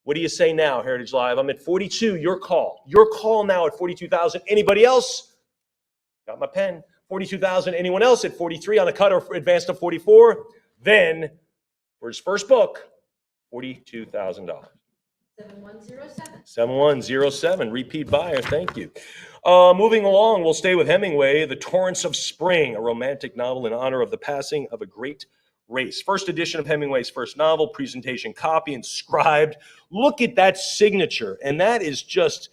What do you say now, Heritage Live? I'm at 42. Your call. Your call now at 42,000. Anybody else? Got my pen. 42,000. Anyone else at 43 on a cut or advanced to 44? Then, for his first book, $42,000. 7107. 7107, repeat buyer, thank you. Moving along, we'll stay with Hemingway, The Torrents of Spring, a romantic novel in honor of the passing of a great race. First edition of Hemingway's first novel, presentation copy, inscribed. Look at that signature, and that is just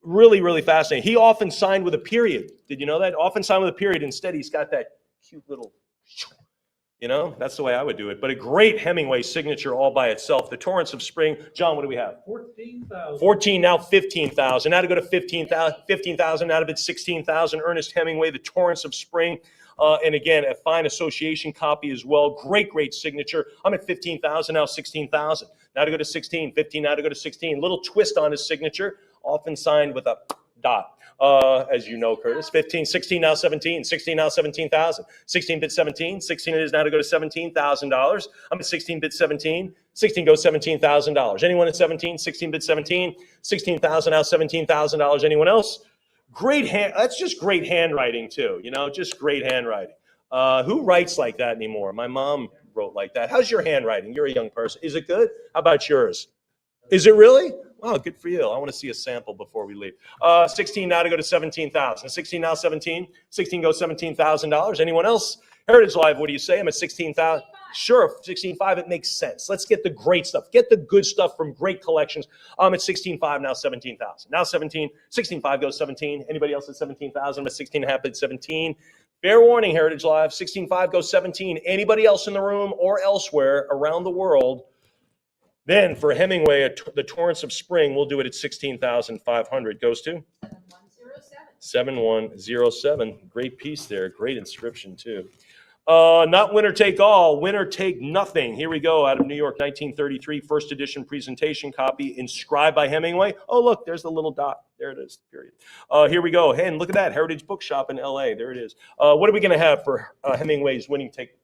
really, really fascinating. He often signed with a period. Did you know that? Often signed with a period. Instead, he's got that cute little... You know, that's the way I would do it. But a great Hemingway signature all by itself. The Torrents of Spring. John, what do we have? 14,000. 14, now 15,000. Now to go to 15,000. 15,000, now to bid 16,000. Ernest Hemingway, The Torrents of Spring. And again, a fine association copy as well. Great, great signature. I'm at 15,000, now 16,000. now to go to 16, 15, now to go to 16. Little twist on his signature, often signed with a dot. As you know, Curtis, 15, 16, now 17, 16, now 17,000, 16-bit 17, 16 it is now to go to $17,000. I'm at 16-bit 17, 16 goes $17,000. Anyone at 17, 16-bit 17, 16,000, now $17,000. Anyone else? Great hand, that's just great handwriting too, you know, just great handwriting. Who writes like that anymore? My mom wrote like that. How's your handwriting? You're a young person. Is it good? How about yours? Is it really? Wow, good for you. I want to see a sample before we leave. 16 now to go to 17,000. 16 now 17. 16 goes $17,000. Anyone else? Heritage Live, what do you say? I'm at 16,000. Sure, 16.5, it makes sense. Let's get the great stuff. Get the good stuff from great collections. I'm at 16.5, now 17,000. Now 17, 16.5 goes 17. Anybody else at 17,000? I'm at 16.5 at 17. Fair warning, Heritage Live, 16.5 goes 17. Anybody else in the room or elsewhere around the world? Then for Hemingway, the Torrents of Spring, we'll do it at 16,500. Goes to? 7107. 7107. Great piece there. Great inscription, too. Not winner take all, winner take nothing. Here we go, out of New York, 1933, first edition presentation copy, inscribed by Hemingway. Oh, look, there's the little dot. There it is, period. Here we go. And look at that, Heritage Bookshop in LA. There it is. What are we going to have for Hemingway's winner take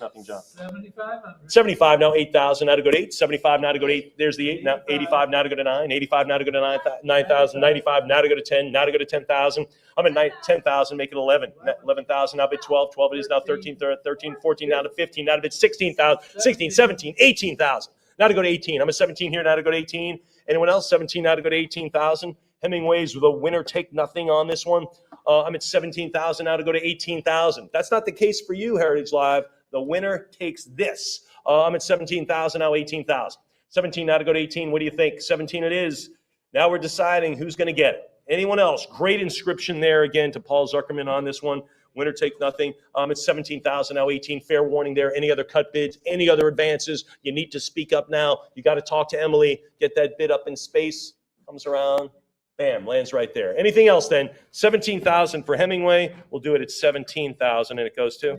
nothing, John? 7,500. 75, now 8,000, now to go to 8. 75, now to go to 8. There's the 8. Now 85, now to go to 9. 85, now to go to 9,000. 95, now to go to 10. Now to go to 10,000. I'm at 10,000, make it 11. 11,000, now bid 12. 12 it is now 13, 13, 14, now to 15. Now to bid 16,000. 16, 17, 18,000. Now to go to 18. I'm at 17 here, now to go to 18. Anyone else? 17, now to go to 18,000. Hemingway's with a winner take nothing on this one. I'm at 17,000, now to go to 18,000. That's not the case for you, Heritage Live. The winner takes this. I'm at 17,000, now 18,000. 17 now to go to 18. What do you think? 17 it is. Now we're deciding who's going to get it. Anyone else? Great inscription there again to Paul Zuckerman on this one. Winner take nothing. It's 17,000, now 18. Fair warning there. Any other cut bids? Any other advances? You need to speak up now. You got to talk to Emily. Get that bid up in space. Comes around. Bam, lands right there. Anything else then? 17,000 for Hemingway. We'll do it at 17,000, and it goes to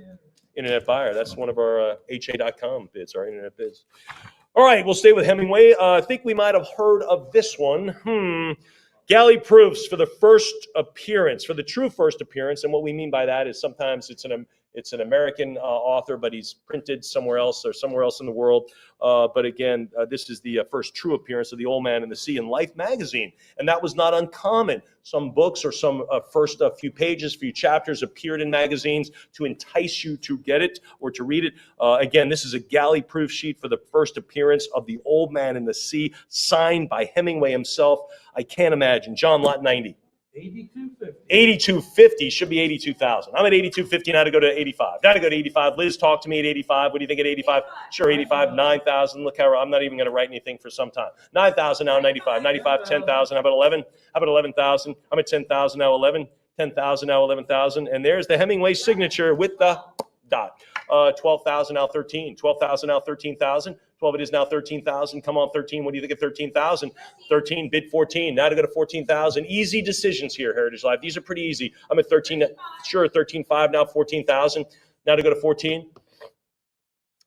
Internet Buyer. That's one of our HA.com bids, our internet bids. All right, we'll stay with Hemingway. I think we might have heard of this one. Galley proofs for the first appearance, for the true first appearance. And what we mean by that is sometimes it's an American author, but he's printed somewhere else or somewhere else in the world. But again, this is the first true appearance of The Old Man and the Sea in Life magazine. And that was not uncommon. Some books or some first few pages, few chapters appeared in magazines to entice you to get it or to read it. Again, this is a galley proof sheet for the first appearance of The Old Man and the Sea, signed by Hemingway himself. I can't imagine. John, lot 90. 8250. 8250 should be 82,000. I'm at 8250. Now to go to 85. Now to go to 85. Liz, talk to me at 85. What do you think at 85? Sure, 85. 9,000. Look how I'm not even going to write anything for some time. 9,000 now. 95. 95. 10,000. How about 11? How about 11,000? I'm at 10,000 now. 11. 10,000 now. 11,000. And there's the Hemingway signature with the dot. 12,000 now. 13. 12,000 now. 13,000. 12 it is now 13,000. Come on, 13. What do you think of 13,000? 13, bid 14. Now to go to 14,000. Easy decisions here, Heritage Live. These are pretty easy. I'm at 13. Sure, 13.5 now, 14,000. Now to go to 14.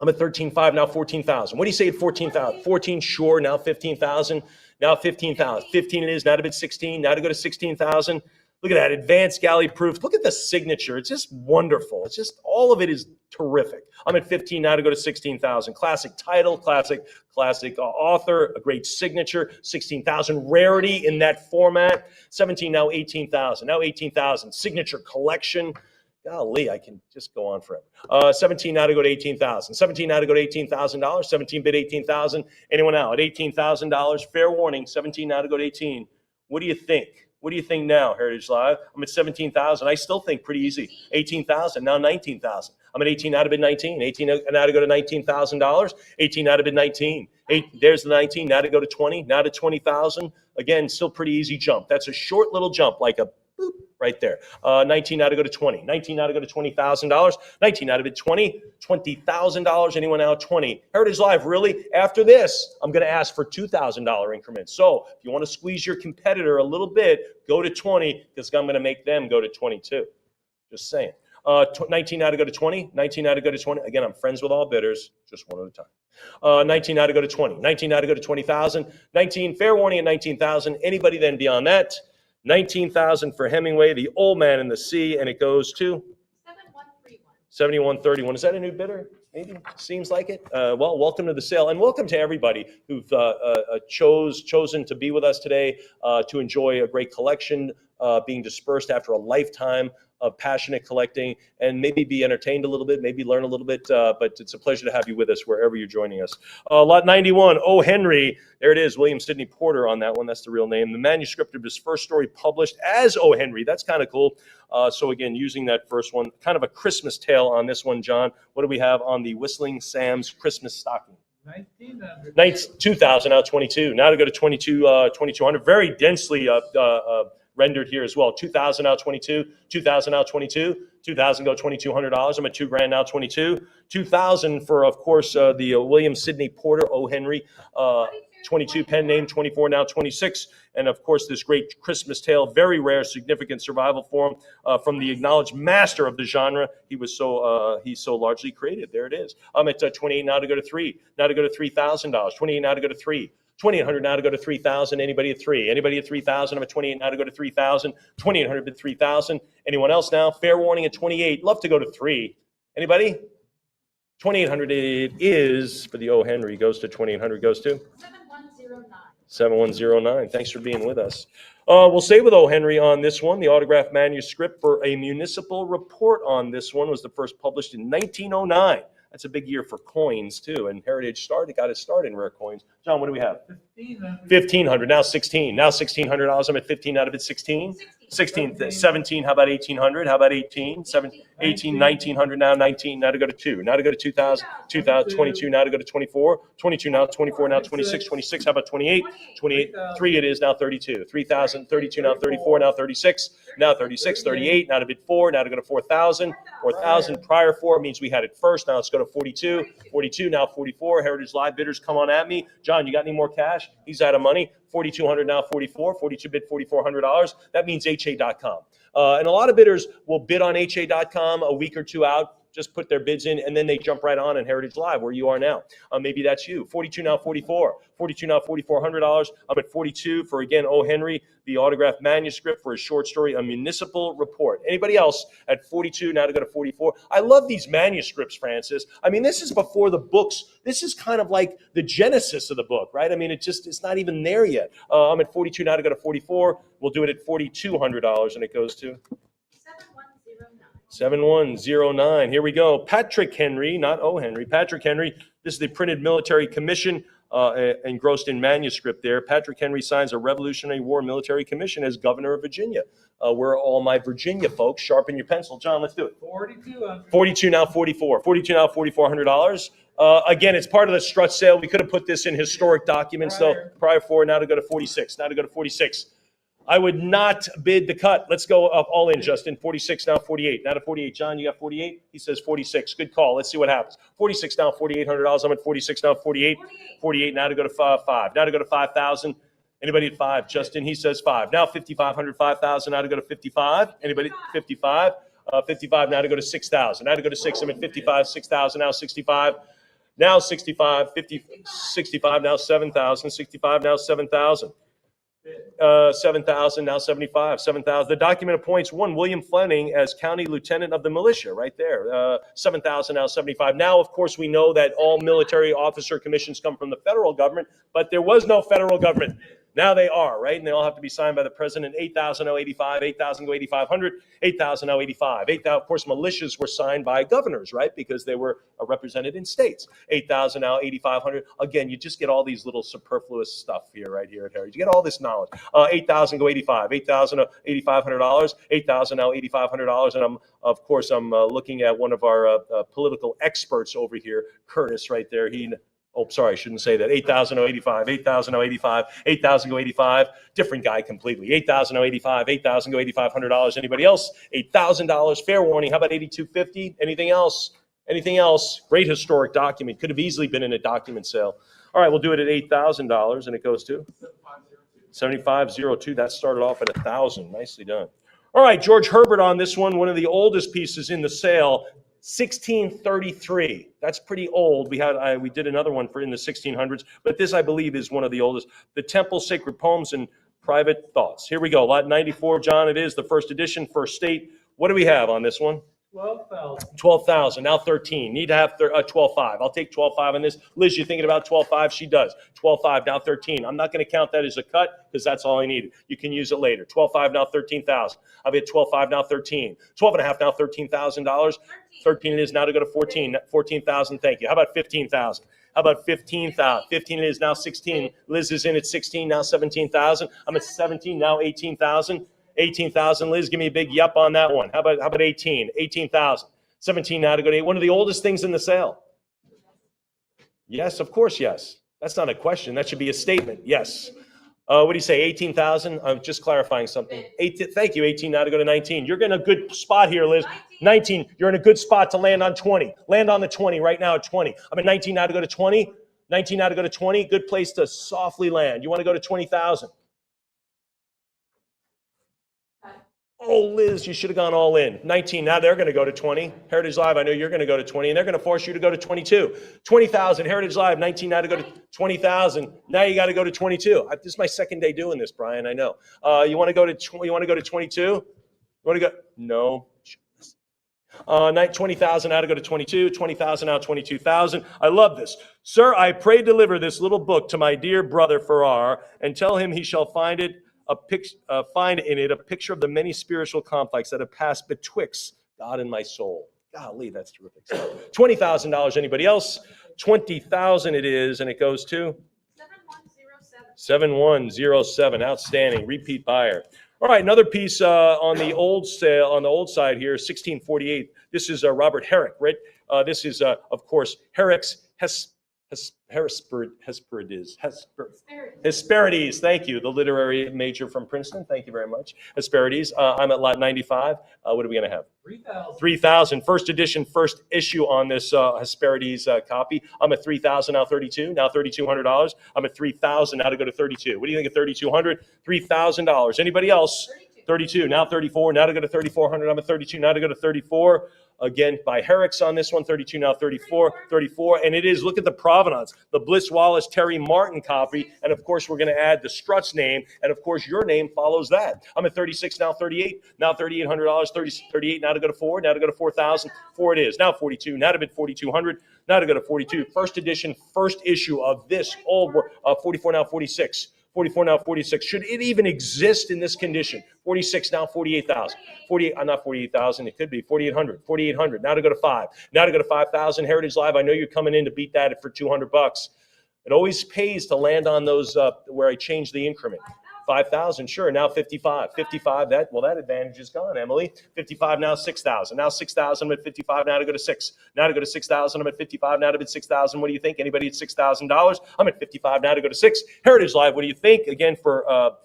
I'm at 13.5 now, 14,000. What do you say at 14,000? 14, sure. Now 15,000. Now 15,000. 15 it is. Now to bid 16. Now to go to 16,000. Look at that, advanced galley proof. Look at the signature. It's just wonderful. It's just, all of it is terrific. I'm at 15 now to go to 16,000. Classic title, classic author, a great signature, 16,000. Rarity in that format. 17 now, 18,000. Now 18,000. Signature collection. Golly, I can just go on forever. 17 now to go to 18,000. 17 now to go to $18,000. 17 bid 18,000. Anyone now at $18,000? Fair warning, 17 now to go to 18. What do you think? What do you think now, Heritage Live? I'm at 17,000. I still think pretty easy. 18,000, now 19,000. I'm at 18 now to bid 19. 18 now to go to $19,000. 18 now to bid 19. There's the 19, now to go to 20. Now to 20,000. Again, still pretty easy jump. That's a short little jump, like a boop right there. 19 now to go to 20. 19 now to go to $20,000. 19 now to bid 20. $20,000. Anyone now? 20. Heritage Live, really? After this, I'm going to ask for $2,000 increments. So if you want to squeeze your competitor a little bit, go to 20, because I'm going to make them go to 22. Just saying. 19 now to go to 20. 19 now to go to 20. Again, I'm friends with all bidders, just one at a time. 19 now to go to 20. 19 now to go to 20,000. 19, fair warning at 19,000. Anybody then beyond that? 19,000 for Hemingway, The Old Man in the Sea, and it goes to 7131. 7131. Is that a new bidder? Maybe seems like it. Well, welcome to the sale, and welcome to everybody who've chosen to be with us today to enjoy a great collection being dispersed after a lifetime of passionate collecting, and maybe be entertained a little bit, maybe learn a little bit, but it's a pleasure to have you with us wherever you're joining us. Lot 91, O. Henry, there it is, William Sidney Porter on that one, that's the real name. The manuscript of his first story published as O. Henry, that's kind of cool. So again, using that first one, kind of a Christmas tale on this one, John. What do we have on the Whistling Sam's Christmas stocking? 1900. 2,000, now 22. Now to go to 2200, very densely rendered here as well. 2,000 now 22, 2,000 now 22, 2,000 go $2,200. I'm at $2,000 now 22, 2,000 for of course the William Sidney Porter O. Henry 22 pen name, 24 now 26, and of course this great Christmas tale, very rare, significant survival form from the acknowledged master of the genre. He's so largely creative. There it is. I'm at 28 now to go to 3, now to go to $3,000. 28 now to go to 3. 2,800 now to go to 3,000. Anybody at 3? Anybody at 3,000? I'm at 28 now to go to 3,000. 2,800 bid 3,000. Anyone else now? Fair warning at 28. Love to go to 3. Anybody? 2,800 it is for the O. Henry. Goes to 2,800. Goes to 7109. 7109. Thanks for being with us. We'll stay with O. Henry on this one. The autographed manuscript for a municipal report on this one was the first published in 1909. That's a big year for coins, too. And Heritage got its start in rare coins. John, what do we have? 1,500. Now 16. Now $1,600. I'm at 15 out of it. 16? 16. 17. How about 1,800? How about 18? 17, 18, 1,900. Now 19. Now to go to 2. Now to go to 2,000. 22. Now to go to 24. 22 now. 24 now. 26. 26. How about 28? 28. 3 it is now 32. 3,000. 32 now. 34 now. 36. Now 36. 38. Now to bid 4. Now to go to 4,000. 4,000. Prior 4 means we had it first. Now let's go to 42. 42 now. 44. Heritage Live bidders, come on at me. John, you got any more cash? He's out of money. 4,200 now. 44. 42 bid $4,400. That means HA.com. And a lot of bidders will bid on HA.com a week or two out, just put their bids in, and then they jump right on Heritage Live where you are now. Maybe that's you. 42 now, 44. 42 now, $4,400. I'm at 42 for, again, O. Henry, the autographed manuscript for his short story, A Municipal Report. Anybody else at 42 now to go to 44? I love these manuscripts, Francis. I mean, this is before the books. This is kind of like the genesis of the book, right? I mean, it's not even there yet. I'm at 42 now to go to 44. We'll do it at $4,200, and it goes to 7109. Here we go. Patrick Henry, not O. Henry. Patrick Henry. This is the printed military commission engrossed in manuscript there. Patrick Henry signs a Revolutionary War military commission as governor of Virginia. Where are all my Virginia folks? Sharpen your pencil. John, let's do it. 4,200. 42 now, 44. 42 now, $4,400. Again, it's part of the Strutz sale. We could have put this in historic documents, though. Prior 4, now to go to 46. Now to go to 46. I would not bid the cut. Let's go up all in, Justin. 46 now, 48. Now to 48. John, you got 48? He says 46. Good call. Let's see what happens. 46 now, $4,800. I'm at 46 now, 48. 48 now to go to 5. Now to go to 5,000. Anybody at 5? Justin, he says 5. Now 5,500, 5,000. Now to go to 55. Anybody? 55. 55 now to go to 6,000. Now to go to 6. I'm at 55. 6,000 now 65. Now 65. 50. 65 now 7,000. 65 now 7,000. 7,000 now 75. 7,000. The document appoints one William Fleming as county lieutenant of the militia, right there. 7,000 now 75. Now, of course, we know that all military officer commissions come from the federal government, but there was no federal government. Now they are, right? And they all have to be signed by the president. 8,000 now 85. 8,000 go 8,500. 8,000 now 85. 8,000. Of course, militias were signed by governors, right? Because they were represented in states. 8,000 now 8,500. Again, you just get all these little superfluous stuff here, right here at Heritage. You get all this knowledge. 8,000 go 85. 8,000 $8,500. 8,000 now $8,500. And I'm looking at one of our political experts over here, Curtis, right there. Oh, sorry, I shouldn't say that. 8,000 85, 8,000 85, 8,000 go 85. Different guy completely. 8,000 85, 8,000 go $8,500. Anybody else? $8,000. Fair warning. How about 8,250? Anything else? Anything else? Great historic document. Could have easily been in a document sale. All right, we'll do it at $8,000, and it goes to 7502. That started off at 1,000. Nicely done. All right, George Herbert on this one of the oldest pieces in the sale, 1633. That's pretty old. We did another one in the 1600s, but this I believe is one of the oldest. The Temple, Sacred Poems and Private Thoughts. Here we go. Lot 94, John. It is the first edition, first state. What do we have on this one? 12,000. 12,000, now 13. Need to have 12.5. I'll take 12.5 on this. Liz, you thinking about 12.5? She does. 12.5, now 13. I'm not going to count that as a cut because that's all I needed. You can use it later. 12.5, now 13,000. I'll be at 12.5, now 13. 12.5, now $13,000. 13 it is, now to go to 14. 14,000, thank you. How about 15,000? How about 15,000? 15 it is, now 16. Liz is in at 16, now 17,000. I'm at 17, now 18,000. 18,000, Liz, give me a big yup on that one. How about 18? 18,000. 17 now to go to 8. One of the oldest things in the sale. Yes, of course, yes. That's not a question. That should be a statement. Yes. What do you say, 18,000? I'm just clarifying something. Thank you, 18 now to go to 19. You're in a good spot here, Liz. 19, you're in a good spot to land on 20. Land on the 20 right now at 20. I'm at 19 now to go to 20. 19 now to go to 20. Good place to softly land. You want to go to 20,000? Oh, Liz, you should have gone all in. 19, now they're going to go to 20. Heritage Live, I know you're going to go to 20, and they're going to force you to go to 22. 20,000, Heritage Live, 19, now to go to 20,000. Now you got to go to 22. This is my second day doing this, Brian, I know. You want to go to 22? You want to go? No. 20,000 now to go to 22. 20,000 now 22,000. I love this. Sir, I pray deliver this little book to my dear brother Farrar, and tell him he shall find in it a picture of the many spiritual conflicts that have passed betwixt God and my soul. Golly, that's terrific. $20,000. Anybody else? 20,000 it is, and it goes to 7107. 7107. Outstanding. Repeat buyer. All right, another piece on the old sale, on the old side here, 1648. This is Robert Herrick, right? This is, of course, Herrick's Hesperides, thank you, the literary major from Princeton. Thank you very much. Hesperides. I'm at lot 95. What are we going to have? 3,000. 3,000. First edition, first issue on this Hesperides copy. I'm at 3,000, now 32. Now $3,200. I'm at 3,000, now to go to 32. What do you think of 3,200? $3,000. Anybody else? 32. Now 34. Now to go to 3,400. I'm at 32. Now to go to 34. Again, by Herrick's on this one, 32, now 34, 34. And it is, look at the provenance, the Bliss Wallace Terry Martin copy. And of course, we're going to add the Strutz name. And of course, your name follows that. I'm at 36, now 38, now $3,800, 38, now to go to 4, now to go to 4,000. 4 it is, now 42, now to bid 4,200, now to go to 42. First edition, first issue of this old, 44, now 46. 44 now 46. Should it even exist in this condition? 46 now 48,000. 48, not 48,000. It could be 4,800. 4,800. Now to go to 5. Now to go to 5,000. Heritage Live. I know you're coming in to beat that for $200. It always pays to land on those where I change the increment. 5,000, sure. Now 55. 55. That advantage is gone, Emily. 55 now 6,000. Now 6,000. I'm at 55. Now to go to 6. Now to go to 6,000. I'm at 55. Now to bid 6,000. What do you think? Anybody at $6,000? I'm at 55. Now to go to 6. Heritage Live. What do you think? Again for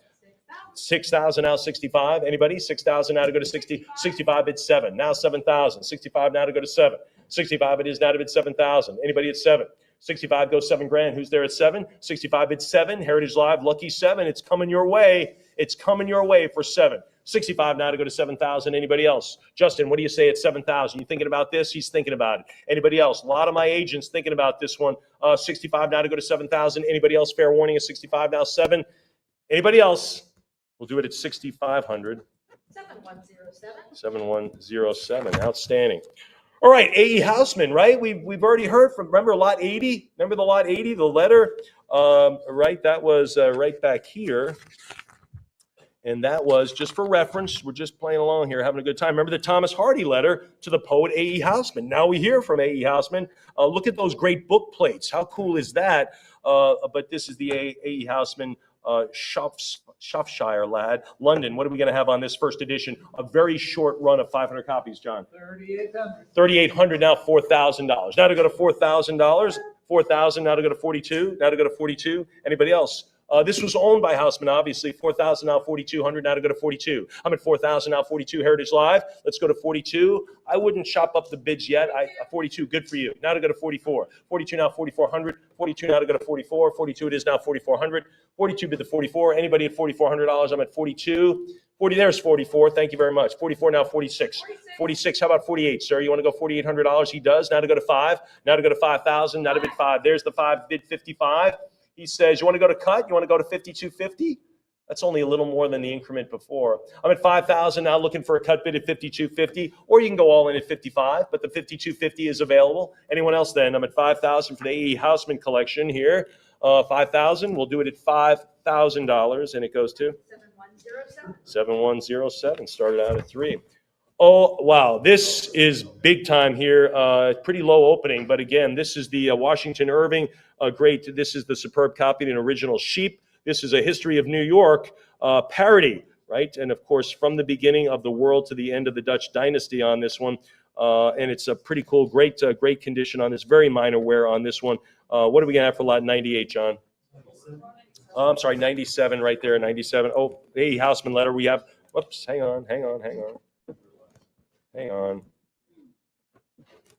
6,000 now 65. Anybody? 6,000 now to go to 60. 65 bid 7. Now 7,000. 65 now to go to 7. 65 it is now to bid 7,000. Anybody at 7? 65 goes $7,000. Who's there at 7? 65 bid 7. Heritage Live, lucky 7. It's coming your way. It's coming your way for 7. 65 now to go to 7,000. Anybody else? Justin, what do you say at 7,000? You thinking about this? He's thinking about it. Anybody else? A lot of my agents thinking about this one. 65 now to go to 7,000. Anybody else? Fair warning at 65 now 7. Anybody else? We'll do it at 6,500. 7107. 7107. Outstanding. All right, A.E. Houseman, right? We've already heard from, remember lot 80? Remember the lot 80, the letter? Right, that was right back here. And that was, just for reference, we're just playing along here, having a good time. Remember the Thomas Hardy letter to the poet A.E. Houseman. Now we hear from A.E. Houseman. Look at those great book plates. How cool is that? But this is the A.E. Houseman Shropshire lad. London, what are we going to have on this first edition? A very short run of 500 copies, John. 3,800. 3,800, now $4,000. Now to go to $4,000. 4,000, now to go to 42. Now to go to 42. Anybody else? This was owned by Houseman, obviously. 4,000, now 4,200. Now to go to 42. I'm at 4,000, now 42. Heritage Live. Let's go to 42. I wouldn't chop up the bids yet. 42, good for you. Now to go to 44. 42, now 4,400. 42, now to go to 44. 42, it is now 4,400. 42 bid the 44. Anybody at $4,400? I'm at 42. 40, there's 44. Thank you very much. 44, now 46. 46, how about 48, sir? You want to go $4,800? He does. Now to go to 5. Now to go to 5,000. Now to bid 5. There's the 5, bid 55. He says, you want to go to cut? You want to go to 52.50? That's only a little more than the increment before. I'm at 5,000 now, looking for a cut bid at 52.50, or you can go all in at 55, but the 52.50 is available. Anyone else then? I'm at 5,000 for the A.E. Houseman collection here. 5,000. We'll do it at $5,000, and it goes to 7107. 7107. Started out at 3. Oh, wow. This is big time here. Pretty low opening, but again, this is the Washington Irving. Great. This is the superb copy, an original sheep. This is a history of New York parody, right? And of course, from the beginning of the world to the end of the Dutch dynasty on this one. And it's a pretty cool, great condition on this. Very minor wear on this one. What are we going to have for lot 98, John? I'm sorry, 97 right there, 97. Oh, hey, Houseman letter. We have, whoops, hang on.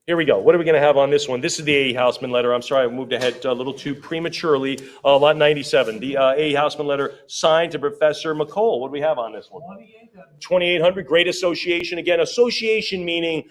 Here we go. What are we going to have on this one? This is the A.E. Houseman letter. I'm sorry, I moved ahead a little too prematurely. Lot 97. The A.E. Houseman letter signed to Professor McCole. What do we have on this one? 2,800. Great association. Again, association meaning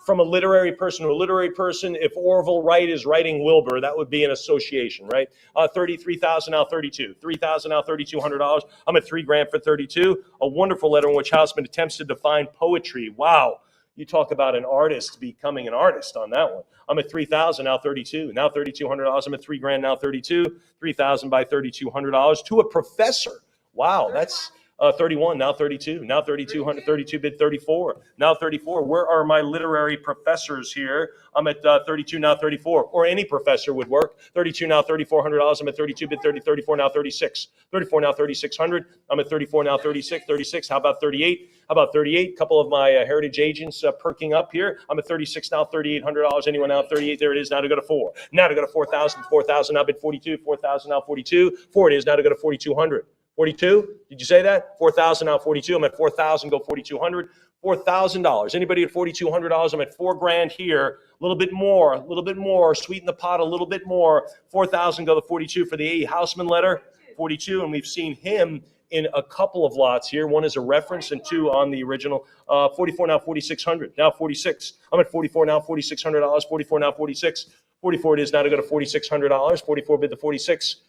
from a literary person to a literary person. If Orville Wright is writing Wilbur, that would be an association, right? 33,000 now 32. 3,000 now $3,200. I'm at $3,000 for 32. A wonderful letter in which Houseman attempts to define poetry. Wow. You talk about an artist becoming an artist on that one. I'm at 3,000 now 32. Now $3,200. I'm at $3,000 now 32. 3,000 by $3,200 to a professor. Wow, that's 31 now 32. Now 3,200. 32 bid 34. Now 34. Where are my literary professors here? I'm at 32 now 34. Or any professor would work. 32 now $3,400. I'm at 32 bid 30. 34 now 36. 34 now 3,600. I'm at 34 now 36. 36. How about 38? How about 38? A couple of my heritage agents perking up here. I'm at 36 now, $3,800. Anyone now? 38. There it is. Now to go to 4. Now to go to 4,000. 4,000 now bid 42. 4,000 now 42. 4 it is. Now to go to 4,200. 42? Did you say that? 4,000 now 42. I'm at 4,000. Go 4,200. $4,000. Anybody at $4,200? I'm at $4,000 here. A little bit more. Sweeten the pot a little bit more. 4,000. Go to 42 for the A.E. Houseman letter. 42, and we've seen him in a couple of lots here. One is a reference and 2 on the original. 44 now 4,600. Now 46. I'm at 44 now $4,600. 44 now 46. 44 it is now to go to $4,600. 44 bid the 46.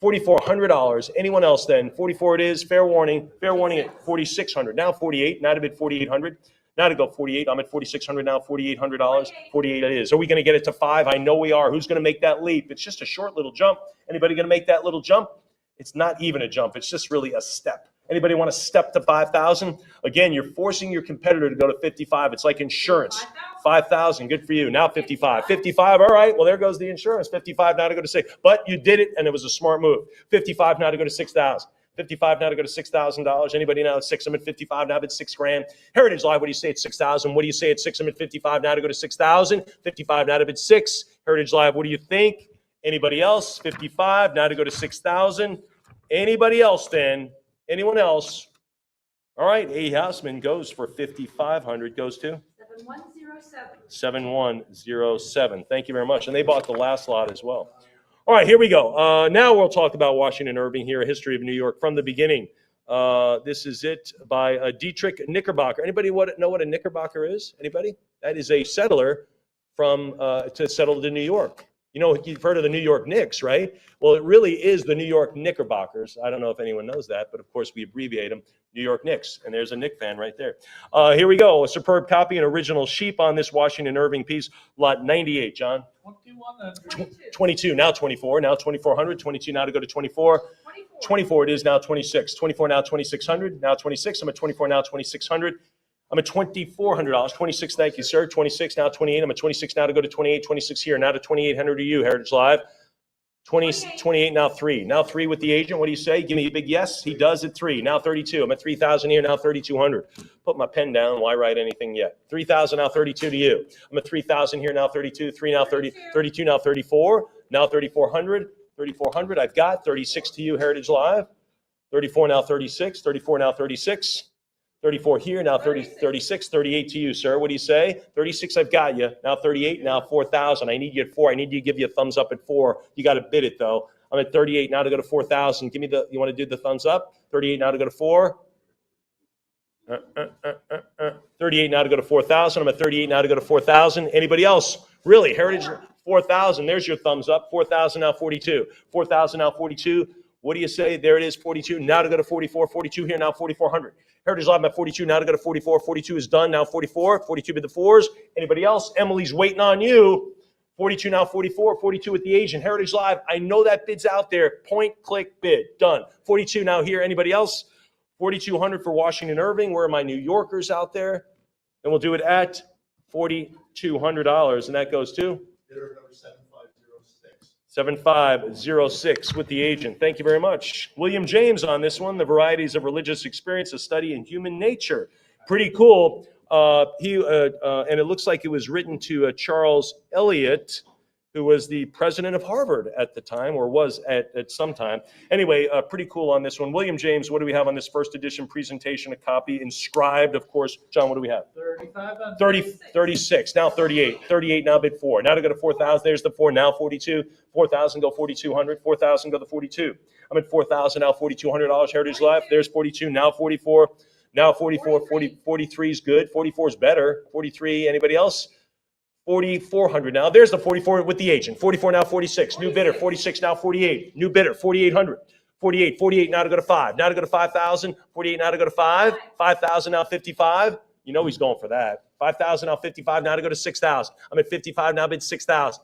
$4,400. Anyone else then? 44 it is. Fair warning at 4,600. Now 48. Now to bid 4,800. Now to go 48. I'm at 4,600 now. $4,800. 48 it is. Are we going to get it to 5? I know we are. Who's going to make that leap? It's just a short little jump. Anybody going to make that little jump? It's not even a jump. It's just really a step. Anybody want to step to 5,000? Again, you're forcing your competitor to go to 55. It's like insurance. 5,000. Good for you. Now 55. 55. All right. Well, there goes the insurance. 55 now to go to 6. But you did it, and it was a smart move. 55 now to go to 6,000. 55 now to go to $6,000. Anybody now at 6? I'm at 55 now. I'm at $6,000. Heritage Live. What do you say at 6,000? What do you say at 6? I'm at 55 now to go to 6,000. 55 now to bid 6. Heritage Live. What do you think? Anybody else? 55 now to go to 6,000. Anybody else then? Anyone else? All right. A. Houseman goes for 5,500. Goes to 7107. 7107. Thank you very much. And they bought the last lot as well. All right, here we go. Now we'll talk about Washington Irving here, a history of New York from the beginning. This is it by Dietrich Knickerbocker. Anybody know what a Knickerbocker is? Anybody? That is a settler to settle in New York. You know, you've heard of the New York Knicks, right? Well, it really is the New York Knickerbockers. I don't know if anyone knows that, but of course we abbreviate them, New York Knicks. And there's a Knick fan right there. Here we go. A superb copy, an original sheep on this Washington Irving piece, lot 98, John. 2,100. 22, now 24, now 2,400, 22 now to go to 24. 24 it is now 26. 24 now 2,600, now 26. I'm at 24 now 2,600. I'm at $2,400. 26, thank you, sir. 26 now 28. I'm at 26 now to go to 28. 26 here, now to 2,800 to you, Heritage Live. 28 now 3. Now 3 with the agent. What do you say? Give me a big yes. He does at 3. Now 32. I'm at 3,000 here. Now 3,200. Put my pen down. Why write anything yet? 3,000 now 32 to you. I'm at 3,000 here. Now 32. 3 now 30. 32 now 34. Now 3,400. 3,400. I've got 36 to you, Heritage Live. 34 now 36. 34 now 36. 34 here, now 36, 38 to you, sir. What do you say? 36, I've got you. Now 38, now 4,000. I need you at 4. I need you to give you a thumbs up at 4. You got to bid it, though. I'm at 38 now to go to 4,000. Give me you want to do the thumbs up? 38 now to go to 4. 38 now to go to 4,000. I'm at 38 now to go to 4,000. Anybody else? Really? Heritage 4,000. There's your thumbs up. 4,000 now 42. 4,000 now 42. What do you say? There it is, 42. Now to go to 44. 42 here now 4,400. Heritage Live at 42. Now to go to 44. 42 is done. Now 44. 42 with the fours. Anybody else? Emily's waiting on you. 42 now 44. 42 with the agent. Heritage Live. I know that bid's out there. Point, click, bid. Done. 42 now here. Anybody else? 4,200 for Washington Irving. Where are my New Yorkers out there? And we'll do it at $4,200. And that goes to? Bidder number 7506. 7506 with the agent. Thank you very much. William James on this one, The Varieties of Religious Experience, a Study in Human Nature. Pretty cool. And it looks like it was written to Charles Eliot, who was the president of Harvard at the time, or was at some time. Anyway, pretty cool on this one. William James, what do we have on this first edition presentation? A copy inscribed, of course. John, what do we have? 35 on 36, now 38. 38 now bid 4. Now to go to 4,000, there's the 4, now 42. 4,000 go 4,200. 4,000 go to 42. I'm at 4,000, now $4,200. Heritage Live, there's 42, now 44. Now 44, 43 is good. 44 is better. 43, anybody else? 4,400 now. There's the 44 with the agent. 44 now 46. New bidder. 46 now 48. New bidder. 4,800. 48 now to go to 5. Now to go to 5,000. 48 now to go to 5. 5,000 now 55. You know he's going for that. 5,000 now 55. Now to go to 6,000. I'm at 55 now bid 6,000.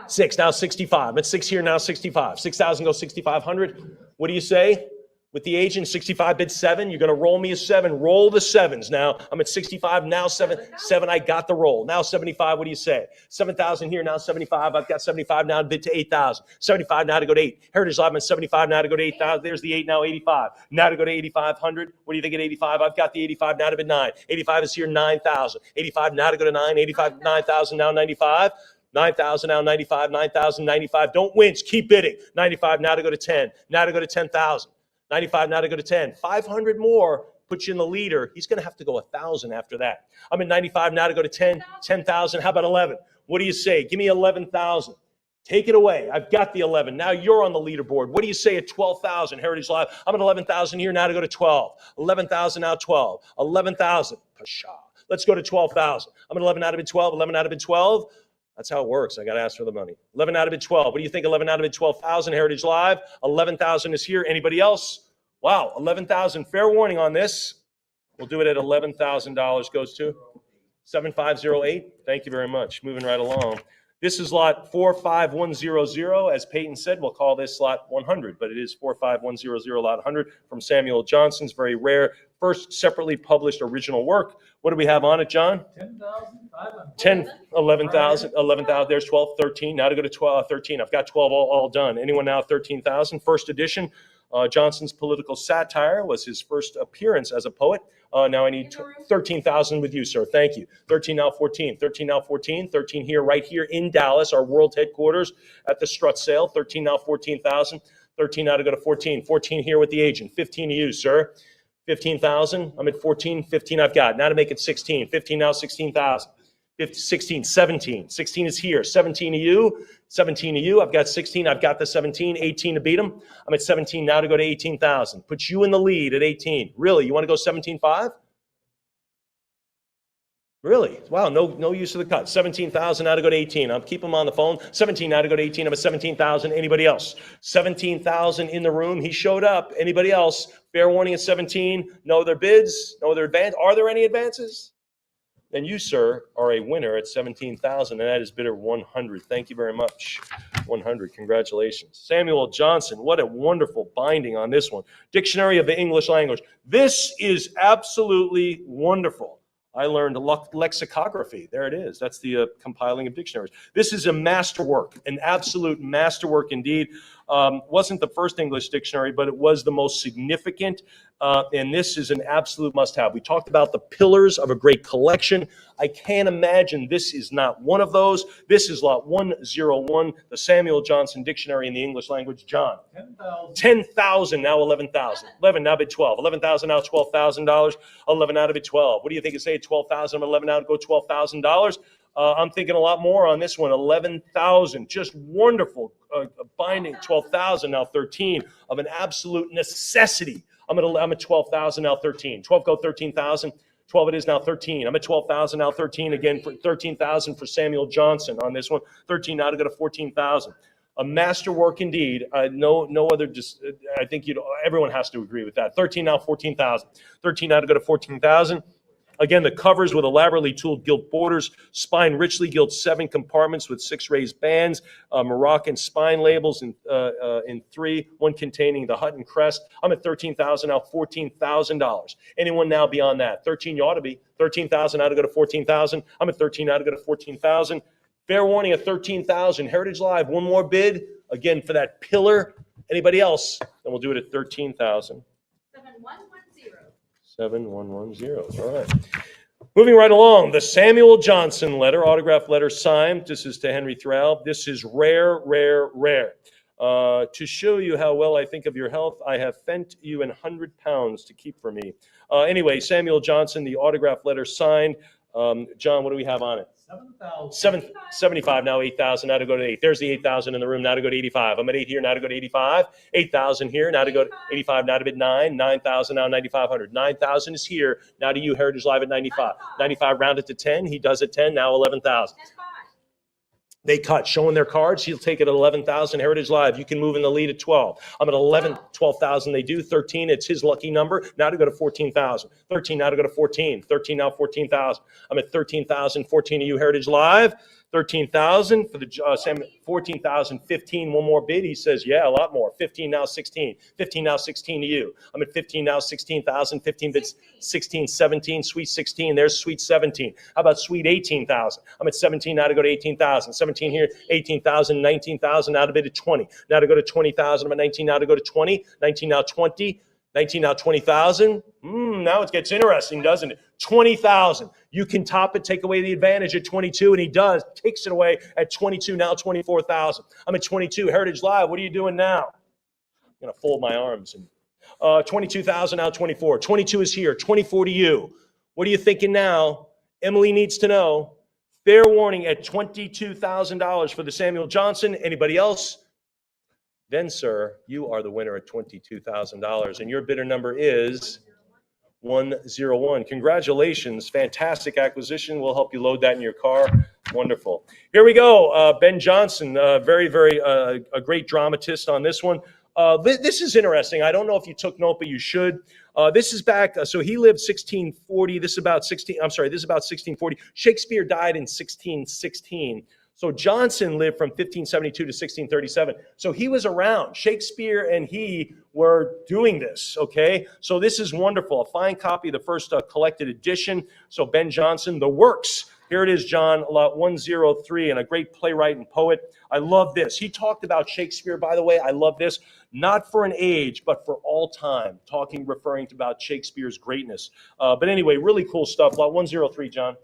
6 now 65. I'm at 6 here now 65. 6,000 go 6,500. What do you say? With the agent, 65 bid 7. You're going to roll me a 7. Roll the 7s now. I'm at 65 now 7. 7. I got the roll. Now 75. What do you say? 7,000 here now 75. I've got 75 now to bid to 8,000. 75 now to go to 8. Heritage Live, I'm at 75 now to go to 8,000. There's the 8 now 85. Now to go to 8,500. What do you think at 85? I've got the 85 now to bid 9. 85 is here 9,000. 85 now to go to 9. 85 9,000 now 95. 9,000 now 95. 9,000 95. Don't wince. Keep bidding. 95 now to go to 10. Now to go to 10,000. 95 now to go to 10. 500 more puts you in the leader. He's going to have to go 1,000 after that. I'm at 95 now to go to 10. 10,000. How about 11? What do you say? Give me 11,000. Take it away. I've got the 11. Now you're on the leaderboard. What do you say at 12,000? Heritage Live. I'm at 11,000 here now to go to 12. 11,000 now 12. 11,000. Pasha. Let's go to 12,000. I'm at 11 out of bid 12. 11 out of bid 12. That's how it works. I got to ask for the money. 11 out of bid 12. What do you think? 11 out of bid 12,000. Heritage Live. 11,000 is here. Anybody else? Wow, 11,000. Fair warning on this. We'll do it at $11,000. Goes to 7508. Thank you very much. Moving right along. This is lot 45100. As Peyton said, we'll call this lot 100, but it is 45100 lot 100 from Samuel Johnson's very rare first separately published original work. What do we have on it, John? 10,500. 11,000. There's 12, 13. Now to go to 12, 13. I've got 12 all done. Anyone now? 13,000. First edition. Johnson's political satire was his first appearance as a poet. Now I need 13,000 with you, sir. Thank you. 13 now 14. 13 now 14. 13 here, right here in Dallas, our world headquarters at the Strutz sale. 13 now 14,000. 13 now to go to 14. 14 here with the agent. 15 to you, sir. 15,000. I'm at 14. 15 I've got. Now to make it 16. 15 now 16,000. 16, 17. 16 is here. 17 to you. 17 to you. I've got 16. I've got the 17. 18 to beat him. I'm at 17 now to go to 18,000. Put you in the lead at 18. Really? You want to go 17.5? Really? Wow, no use of the cut. 17,000 now to go to 18. I'll keep him on the phone. 17 now to go to 18. I'm at 17,000. Anybody else? 17,000 in the room. He showed up. Anybody else? Fair warning at 17. No other bids? No other advance? Are there any advances? Then you, sir, are a winner at 17,000, and that is bidder 100. Thank you very much. 100. Congratulations. Samuel Johnson, what a wonderful binding on this one. Dictionary of the English Language. This is absolutely wonderful. I learned lexicography. There it is. That's the compiling of dictionaries. This is a masterwork, an absolute masterwork indeed. Wasn't the first English dictionary, but it was the most significant. And this is an absolute must-have. We talked about the pillars of a great collection. I can't imagine this is not one of those. This is lot 101, the Samuel Johnson Dictionary in the English Language. John. 10,000. 10,000, now 11,000. 11, now bid 12. 11,000, now $12,000. 11 out of it, 12. What do you think? Say 12,000. 11 out, go $12,000. I'm thinking a lot more on this one. 11,000, just wonderful binding. 12,000, now 13 of an absolute necessity. I'm at 12,000 now 13. 12 go 13,000. 12 it is now 13. I'm at 12,000 now 13 again for 13,000 for Samuel Johnson on this one. 13 now to go to 14,000. A masterwork indeed. No other. I think everyone has to agree with that. 13 now 14,000. 13 now to go to 14,000. Again, the covers with elaborately tooled gilt borders, spine richly gilt 7 compartments with 6 raised bands, Moroccan spine labels in 3, 1 containing the hut and crest. I'm at 13,000 now, $14,000. Anyone now beyond that? 13 you ought to be. 13,000 now to go to 14,000. I'm at 13 now to go to 14,000. Fair warning at 13,000. Heritage Live, one more bid. Again, for that pillar. Anybody else? Then we'll do it at 13,000. 7110. All right. Moving right along, the Samuel Johnson letter, autograph letter signed. This is to Henry Thrall. This is rare, rare, rare. To show you how well I think of your health, I have fent you in 100 pounds to keep for me. Anyway, Samuel Johnson, the autograph letter signed. John, what do we have on it? 75 now, 8,000 now to go to 8. There's the 8,000 in the room now to go to 85. I'm at 8 here now to go to 85. 8,000 here now to go to 85 now to bid 9. 9,000 now 9,500. 9,000 is here now to you, Heritage Live at 95. 95 rounded to 10. He does at 10 now 11,000. They cut, showing their cards. He'll take it at 11,000. Heritage Live, you can move in the lead at 12. I'm at 11, 12,000 they do. 13, it's his lucky number. Now to go to 14,000. 13, now to go to 14. 13, now 14,000. I'm at 13,000. 14 of you, Heritage Live. 13,000 for the 14,000. 15, one more bid. He says, yeah, a lot more. 15, now 16. 15, now 16 to you. I'm at 15, now 16,000. 15 bids, 16, 17. Sweet 16. There's sweet 17. How about sweet 18,000? I'm at 17, now to go to 18,000. 17 here, 18,000. 19,000, now to bid at 20. Now to go to 20,000. I'm at 19, now to go to 20. 19, now 20. 19 now 20,000. Now it gets interesting, doesn't it? 20,000. You can top it, take away the advantage at 22, and he does. Takes it away at 22, now 24,000. I'm at 22. Heritage Live, what are you doing now? I'm going to fold my arms. And 22,000, now 24. 22 is here. 24 to you. What are you thinking now? Emily needs to know. Fair warning at $22,000 for the Samuel Johnson. Anybody else? Then, sir, you are the winner at $22,000, and your bidder number is 101. Congratulations. Fantastic acquisition. We'll help you load that in your car. Wonderful. Here we go. Ben Johnson, very, very a great dramatist on this one. This is interesting. I don't know if you took note, but you should. This is back. So he lived 1640. This is about 1640. Shakespeare died in 1616. So Johnson lived from 1572 to 1637. So he was around. Shakespeare and he were doing this, okay? So this is wonderful. A fine copy of the first collected edition. So Ben Johnson, The Works. Here it is, John, lot 103, and a great playwright and poet. I love this. He talked about Shakespeare, by the way. I love this. Not for an age, but for all time. Referring to about Shakespeare's greatness. But anyway, really cool stuff. Lot 103, John.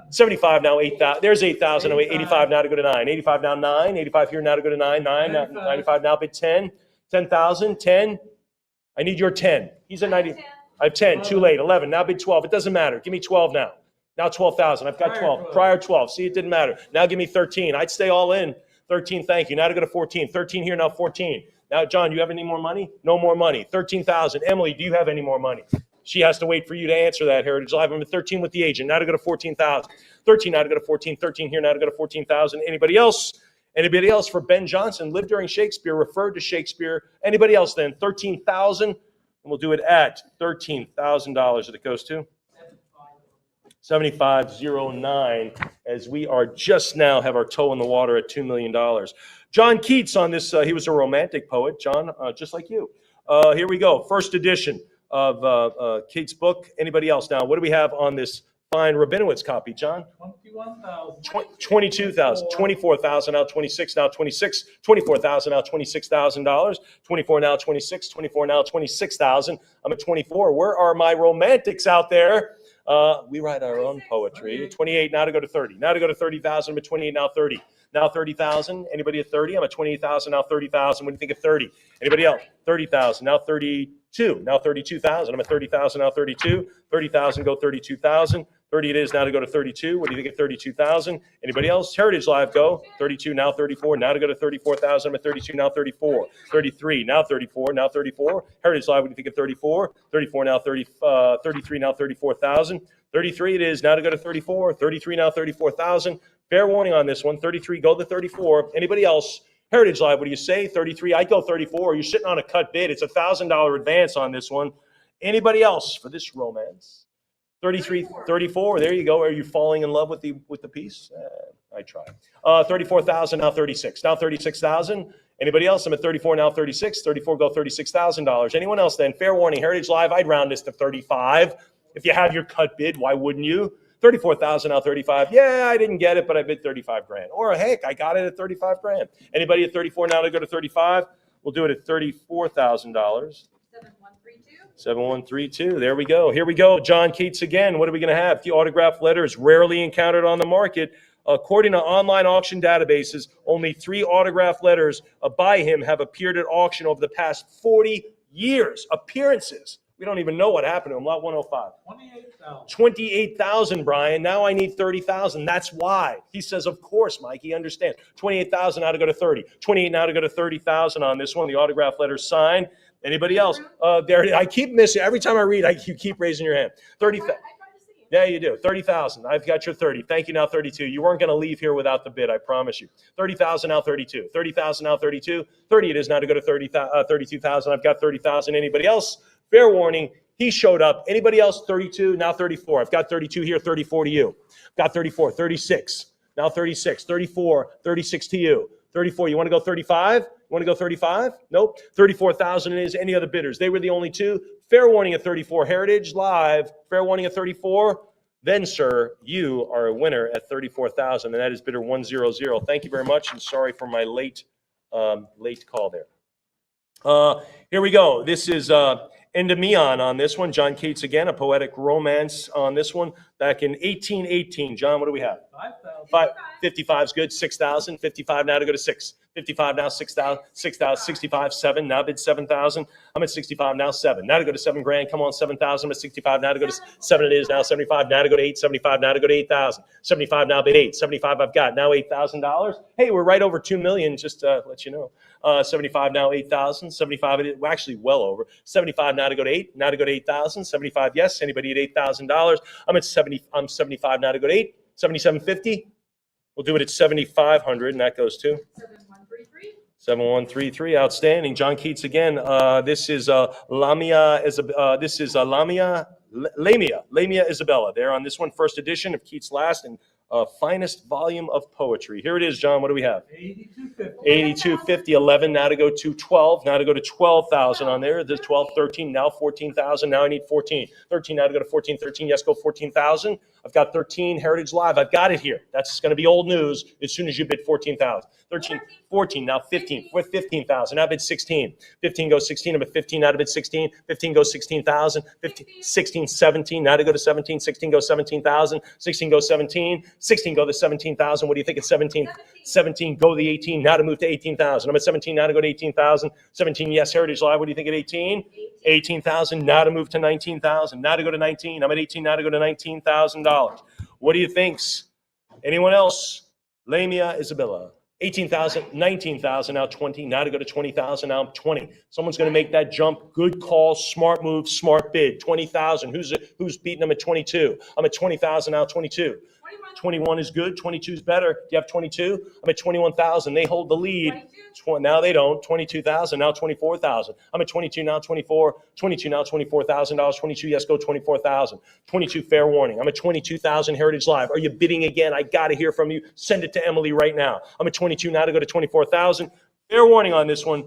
75 now, 8,000. There's 8,000. 85 now to go to 9. 85 now, 9. 85 here now to go to 9. 95 now, bid 10. 10,000. 10. I need your 10. He's at 90. I have 10. Too late. 11. Now bid 12. It doesn't matter. Give me 12 now. Now 12,000. I've got 12. Prior 12. See, it didn't matter. Now give me 13. I'd stay all in. 13, thank you. Now to go to 14. 13 here, now 14. Now, John, you have any more money? No more money. 13,000. Emily, do you have any more money? She has to wait for you to answer that, Heritage Live. I'm at 13 with the agent. Now to go to 14,000. 13 now to go to 14. 13 here now to go to 14,000. Anybody else? Anybody else for Ben Johnson? Lived during Shakespeare, referred to Shakespeare. Anybody else then? 13,000. And we'll do it at $13,000 that it goes to. 7509, as we are just now have our toe in the water at $2 million. John Keats on this, he was a romantic poet, John, just like you. Here we go, first edition of Keats' book. Anybody else now? What do we have on this fine Rabinowitz copy, John? 21,000. 22,000, 24,000, now 26, now 26, 24,000, now $26,000, 24 now 26, 24 now 26,000. I'm at 24. Where are my romantics out there? We write our own poetry. 28 now to go to 30. Now to go to 30,000. I'm at 28 now 30. Now 30,000. Anybody at 30? I'm at 28,000 now 30,000. What do you think of 30? Anybody else? 30,000 now 32. Now 32,000. I'm at 30,000 now 32. 30,000 go 32,000. 30 it is, now to go to 32. What do you think at 32,000? Anybody else? Heritage Live, go. 32, now 34, now to go to 34,000. I'm at 32, now 34. 33, now 34, now 34. Heritage Live, what do you think at 34? 34, now 33, now 34,000. 33 it is, now to go to 34. 33, now 34,000. Fair warning on this one. 33, go to 34. Anybody else? Heritage Live, what do you say? 33, I go 34. You're sitting on a cut bid. It's a $1,000 advance on this one. Anybody else for this romance? 33, 34. There you go. Are you falling in love with the piece? I try. 34,000, now 36. Now 36,000. Anybody else? I'm at 34, now 36. 34, go $36,000. Anyone else then? Fair warning. Heritage Live, I'd round this to 35. If you have your cut bid, why wouldn't you? 34,000, now 35. Yeah, I didn't get it, but I bid 35 grand. Or heck, I got it at 35 grand. Anybody at 34 now to go to 35? We'll do it at $34,000. 7132. There we go. Here we go. John Keats again. What are we going to have? The autograph letters rarely encountered on the market. According to online auction databases, only 3 autograph letters by him have appeared at auction over the past 40 years. Appearances. We don't even know what happened to him. Lot 105. 28,000. 28,000, Brian. Now I need 30,000. That's why. He says, of course, Mike. He understands. 28,000 now to go to 30. 28 now to go to 30,000 on this one. The autograph letter signed. Anybody else? There. I keep missing. Every time I read, you keep raising your hand. 30,000. Yeah, you do. 30,000. I've got your 30. Thank you, now 32. You weren't going to leave here without the bid, I promise you. 30,000, now 32. 30,000, now 32. 30 it is now to go to 32,000. I've got 30,000. Anybody else? Fair warning, he showed up. Anybody else? 32, now 34. I've got 32 here, 34 to you. Got 34, 36. Now 36, 34, 36 to you. 34, you want to go 35? You want to go 35? Nope. 34,000 is any other bidders. They were the only 2. Fair warning at 34. Heritage Live. Fair warning at 34. Then, sir, you are a winner at 34,000, and that is bidder 100. Thank you very much, and sorry for my late call there. Here we go. This is Endymion on this one. John Keats again, a poetic romance on this one. Back in 1818. John, what do we have? 5,000. 55 is good. 6,000. 55 now to go to 6. 55 now 6,000. 6,000. 65 7. Now bid 7,000. I'm at 65 now 7. Now to go to 7 grand. Come on 7,000. I'm at 65 now to go to 7. It is now 75 now to go to 8. 75 now to go to 8,000. 75 now bid 8. 75 I've got now $8,000. Hey, we're right over 2 million. Just to let you know. 75 now 8,000. 75 we're actually well over. 75 now to go to 8. Now to go to 8,000. 75 yes. Anybody at $8,000? I'm at 70. I'm 75 now to go to 8. 7750. We'll do it at 7,500, and that goes to 7133. 7133. Outstanding. John Keats again. This is Lamia. This is Lamia Isabella. There on this one, first edition of Keats' last and finest volume of poetry. Here it is, John. What do we have? 8250. 8250. 11. Now to go to 12. Now to go to 12,000 on there. There's 12, 13. Now 14,000. Now I need 14. 13. Now to go to 14. 13. Yes, go 14,000. I've got 13. Heritage Live. I've got it here. That's going to be old news as soon as you bid 14,000. 13. 14. Now 15. 15,000. Now I bid 16. 15 goes 16. I'm at 15. Now to bid 16. 15 goes 16,000. 15. 16. 17. Now to go to 17. 16 goes 17,000. 16 goes 17. 16 go to 17,000. What do you think at 17? 17 go to the 18. Now to move to 18,000. I'm at 17 now to go to 18,000. 17 yes. Heritage Live. What do you think at 18? 18,000. Now to move to 19,000. Now to go to 19. I'm at 18 now to go to $19,000. What do you think? Anyone else? Lamia Isabella. 18,000, 19,000, now 20. Now to go to 20,000. Now I'm 20. Someone's going to make that jump. Good call. Smart move. Smart bid. 20,000. Who's beating them at 22? I'm at 20,000 now. 22. 21 is good. 22 is better. Do you have 22? I'm at 21,000. They hold the lead. Now they don't. 22,000. Now 24,000. I'm at 22 now. 24. 22 now. $24,000. 22. Yes, go 24,000. 22. Fair warning. I'm at 22,000. Heritage Live. Are you bidding again? I got to hear from you. Send it to Emily right now. I'm at 22 now to go to 24,000. Fair warning on this one.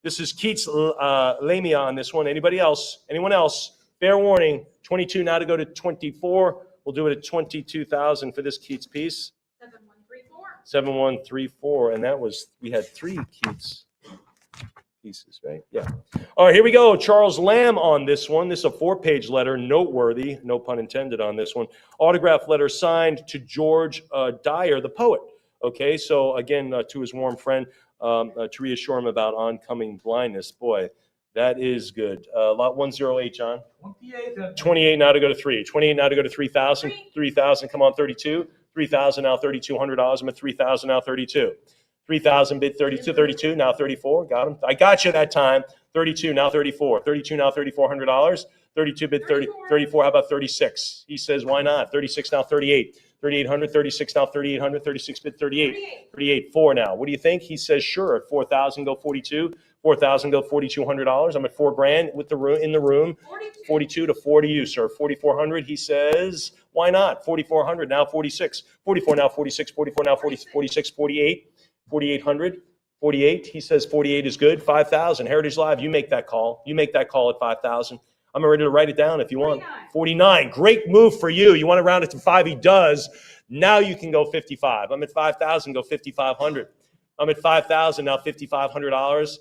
This is Keats Lamia on this one. Anybody else? Anyone else? Fair warning. 22 now to go to 24. We'll do it at 22,000 for this Keats piece. 7134. 7134, and that was, we had 3 Keats pieces, right? Yeah. All right, here we go. Charles Lamb on this one. This is a 4-page letter, noteworthy, no pun intended on this one. Autograph letter signed to George Dyer, the poet. Okay, so again, to his warm friend, to reassure him about oncoming blindness. Boy, That is good. Lot 108, John. 28. 28 now to go to 3. 28 now to go to 3,000. Three. 3,000, come on, 32. 3,000 now $3,200. I'm at 3,000 now 32. 3,000 bid 32, 32 now 34. Got him. I got you that time. 32 now 34. 32 now $3,400. 32 bid 30, 34. How about 36? He says, why not? 36 now 38. 3,800. 36 now 3,800. 36 bid 38. 38 4 now. What do you think? He says, sure. At 4,000 go 42. 4,000 go $4,200. I'm at $4,000 with the room in the room. 42 to 4 to you, sir. 4,400. He says, why not? 4,400 now 46. 44 now 46. 44 now 40, 46. 48. 4,800. 48. He says 48 is good. 5,000. Heritage Live. You make that call. You make that call at 5,000. I'm ready to write it down if you want. 49. Great move for you. You want to round it to 5. He does. Now you can go 55. I'm at 5,000. Go 5,500. I'm at 5,000 now. $5,500.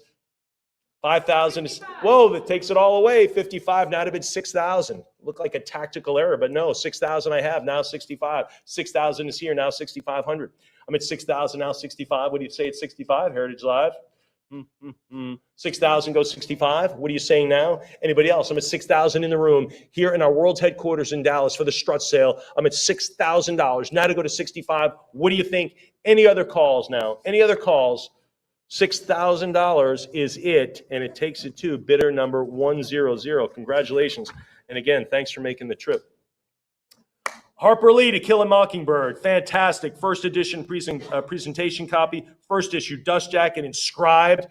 5,000 is, whoa, that takes it all away. 55 now to bid 6,000. Looked like a tactical error, but no, 6,000 I have, now 65. 6,000 is here, now 6,500. I'm at 6,000, now 65. What do you say at 65, Heritage Live? 6,000 goes 65. What are you saying now? Anybody else? I'm at 6,000 in the room here in our world's headquarters in Dallas for the Strutz sale. I'm at $6,000. Now to go to 65. What do you think? Any other calls now? Any other calls? $6,000 is it, and it takes it to bidder number 100. Congratulations. And again, thanks for making the trip. Harper Lee, To Kill a Mockingbird. Fantastic. First edition presentation copy. First issue dust jacket inscribed.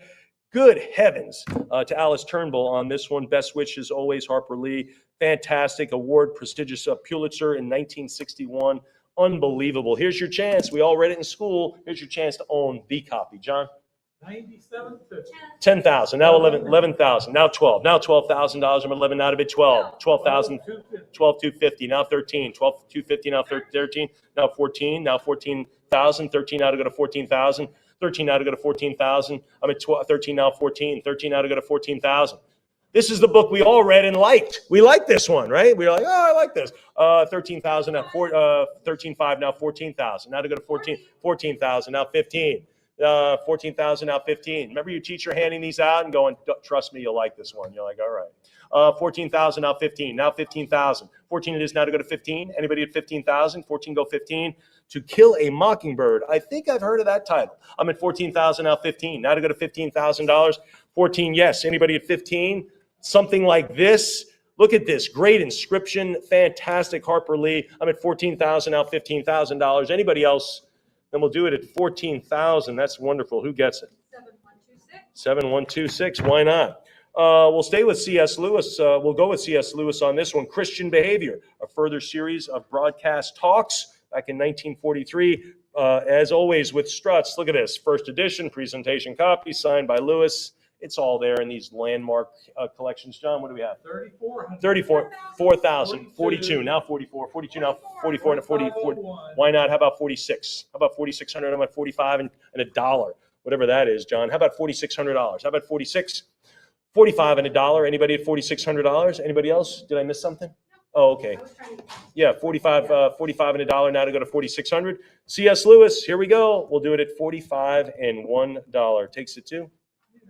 Good heavens to Alice Turnbull on this one. Best wishes always, Harper Lee. Fantastic. Award, prestigious Pulitzer in 1961. Unbelievable. Here's your chance. We all read it in school. Here's your chance to own the copy. John? 97.50. 10,000. Now 11,000. Now 12. Now $12,000. I'm 11 out of it. 12. 12,000. 12,250. Now 13. 12,250. Now 13. Now 14. Now 14,000. 13 now to go to 14,000. 13 now to go to 14,000. I'm at 13 now 14. 13 now to go to 14,000. This is the book we all read and liked. We liked this one, right? We were like, oh, I like this. 13,000 now 13,500 now 14,000. Now to go to 14,000 now 15. 14,000 now 15. Remember your teacher handing these out and going, trust me, you'll like this one. You're like, all right. 14,000 now 15. Now 15,000. 14 it is now to go to 15. Anybody at 15,000? 14 go 15. To Kill a Mockingbird. I think I've heard of that title. I'm at 14,000 now 15. Now to go to $15,000. 14, yes. Anybody at 15? Something like this. Look at this. Great inscription. Fantastic. Harper Lee. I'm at 14,000 now $15,000. Anybody else? Then we'll do it at 14,000. That's wonderful. Who gets it? 7126. Why not? We'll stay with C.S. Lewis. We'll go with C.S. Lewis on this one. Christian Behavior, a further series of broadcast talks back in 1943. As always with Strutz, look at this. First edition, presentation copy, signed by Lewis. It's all there in these landmark collections. John, what do we have? 34, 4,000, 42, now 44, 42, now 44, and 44. Why not? How about 46? How about 4,600? I'm at 45 and $1, whatever that is, John. How about $4,600? How about 46? 45 and $1. Anybody at $4,600? Anybody else? Did I miss something? Oh, okay. Yeah, 45 and $1 now to go to 4,600. C.S. Lewis, here we go. We'll do it at 45 and $1. Takes it to.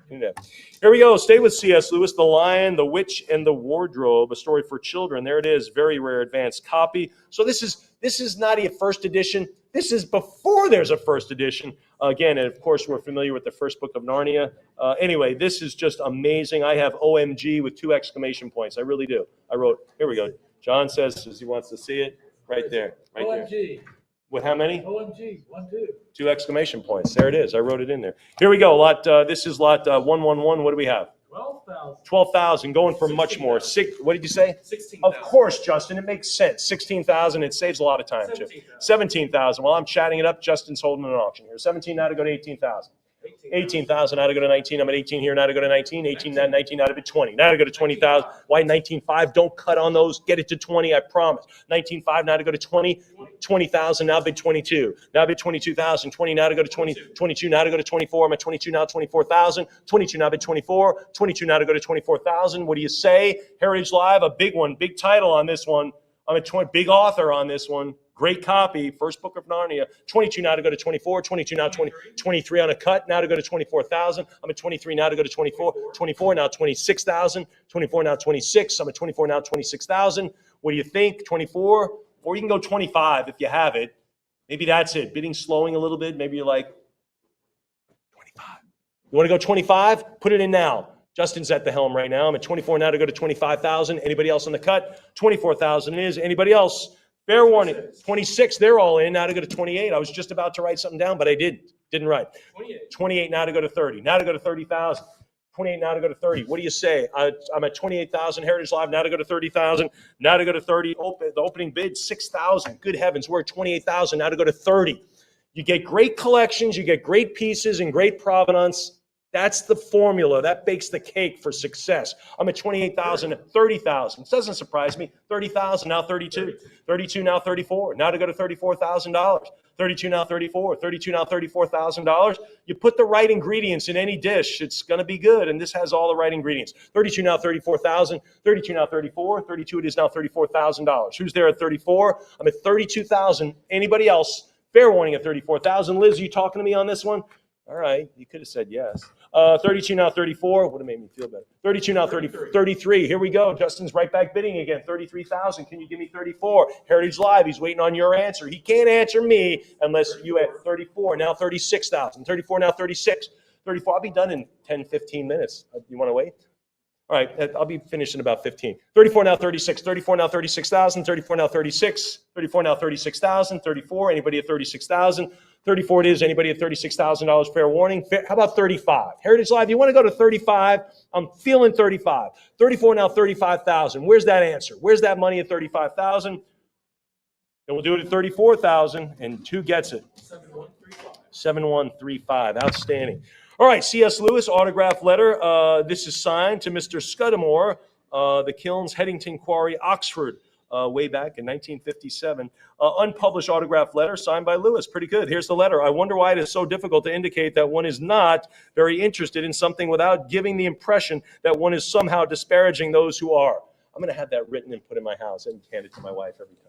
Here we go. Stay with C.S. Lewis. The Lion, the Witch, and the Wardrobe, a story for children. There it is. Very rare advanced copy. So this is not a first edition. This is before there's a first edition. Again, and of course, we're familiar with the first book of Narnia. Anyway, this is just amazing. I have OMG with 2 exclamation points. I really do. I wrote, here we go. John says he wants to see it. Right there. Right OMG. there. With how many? OMG. 1, 2. 2 exclamation points. There it is. I wrote it in there. Here we go. This is lot 111. What do we have? 12,000. 12,000. Going for much more. What did you say? 16,000. Of course, Justin. It makes sense. 16,000. It saves a lot of time, too. 17,000. While I'm chatting it up, Justin's holding an auction here. 17 now to go to 18,000. 18,000 now to go to 19. I'm at 18 here. Now to go to 19. 18, 19 now to be 20. Now to go to 20,000. Why 19.5? Don't cut on those. Get it to 20. I promise. 19.5 now to go to 20. 20,000 now bid 22. Now bid 22,000. 20 now to go to 20. 22 now to go to 24. I'm at 22 now 24,000. 22 now bid 24. 22 now to go to 24,000. What do you say? Heritage Live, a big one. Big title on this one. I'm at 20. Big author on this one. Great copy. First Book of Narnia. 22 now to go to 24. 22 now 23 on a cut. Now to go to 24,000. I'm at 23 now to go to 24. 24 now 26,000. 24 now 26. I'm at 24 now 26,000. What do you think? 24? Or you can go 25 if you have it. Maybe that's it. Bidding slowing a little bit. Maybe you're like 25. You want to go 25? Put it in now. Justin's at the helm right now. I'm at 24 now to go to 25,000. Anybody else on the cut? 24,000 is. Anybody else? Fair warning. 26, they're all in. Now to go to 28. I was just about to write something down, but I didn't write. 28 now to go to 30. Now to go to 30,000. 28 now to go to 30. What do you say? I'm at 28,000. Heritage Live now to go to 30,000. Now to go to 30. The opening bid, 6,000. Good heavens, we're at 28,000. Now to go to 30. You get great collections. You get great pieces and great provenance. That's the formula. That bakes the cake for success. I'm at 28,000, 30,000. It doesn't surprise me. 30,000, now 32. 32, now 34. Now to go to $34,000. 32, now 34. 32, now $34,000. You put the right ingredients in any dish, it's going to be good. And this has all the right ingredients. 32, now 34,000. 32, now 34. 32, it is now $34,000. Who's there at 34? I'm at 32,000. Anybody else? Fair warning at 34,000. Liz, are you talking to me on this one? All right, you could have said yes. 32 now 34. Would have made me feel better. 32 now 33. Here we go. Justin's right back bidding again. 33,000. Can you give me 34? Heritage Live. He's waiting on your answer. He can't answer me unless you at 34. Now 36,000. 34 now 36. 34. I'll be done in 10, 15 minutes. You want to wait? All right, I'll be finished in about 15. 34 now 36. 34 now 36,000. 34 now 36. 34 now 36,000. 34. Anybody at 36,000? 34 it is. Anybody at $36,000? Fair warning. How about 35? Heritage Live, you want to go to 35? I'm feeling 35. 34 now 35,000. Where's that answer? Where's that money at 35,000? Then we'll do it at 34,000, and who gets it? 7135. Outstanding. All right, C.S. Lewis, autograph letter. This is signed to Mr. Scudamore, the Kilns, Headington Quarry, Oxford, way back in 1957. Unpublished autograph letter signed by Lewis. Pretty good. Here's the letter. I wonder why it is so difficult to indicate that one is not very interested in something without giving the impression that one is somehow disparaging those who are. I'm going to have that written and put in my house and hand it to my wife every time.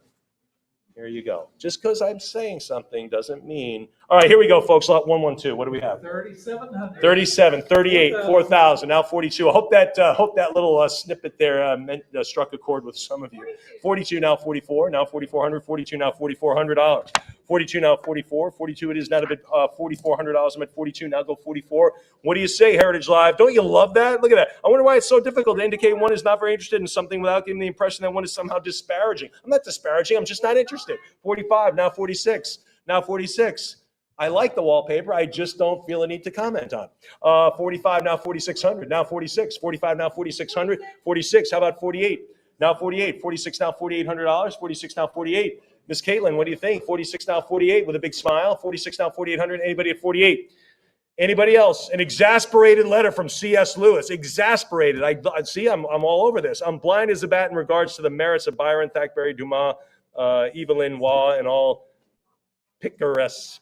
Here you go. Just because I'm saying something doesn't mean. All right, here we go, folks. Lot 112. What do we have? 3,700. 37, 38, 4,000, now 42. I hope that little snippet there struck a chord with some of you. 42, now 44, now 4,400. 42, now $4,400. 42, now 44. 42, it is now a bit $4,400. I'm at 42, now go 44. What do you say, Heritage Live? Don't you love that? Look at that. I wonder why it's so difficult to indicate one is not very interested in something without giving the impression that one is somehow disparaging. I'm not disparaging. I'm just not interested. 45, now 46, now 46. I like the wallpaper. I just don't feel a need to comment on. 45, now 4,600, now 46. 45, now 4,600. 46, how about 48? Now 48. 46, now $4,800. 46, now 48. Miss Caitlin, what do you think? 46, now 48 with a big smile. 46, now 4,800. Anybody at 48? Anybody else? An exasperated letter from C.S. Lewis. Exasperated. I see. I'm all over this. I'm blind as a bat in regards to the merits of Byron, Thackeray, Dumas, Evelyn Waugh, and all picaresque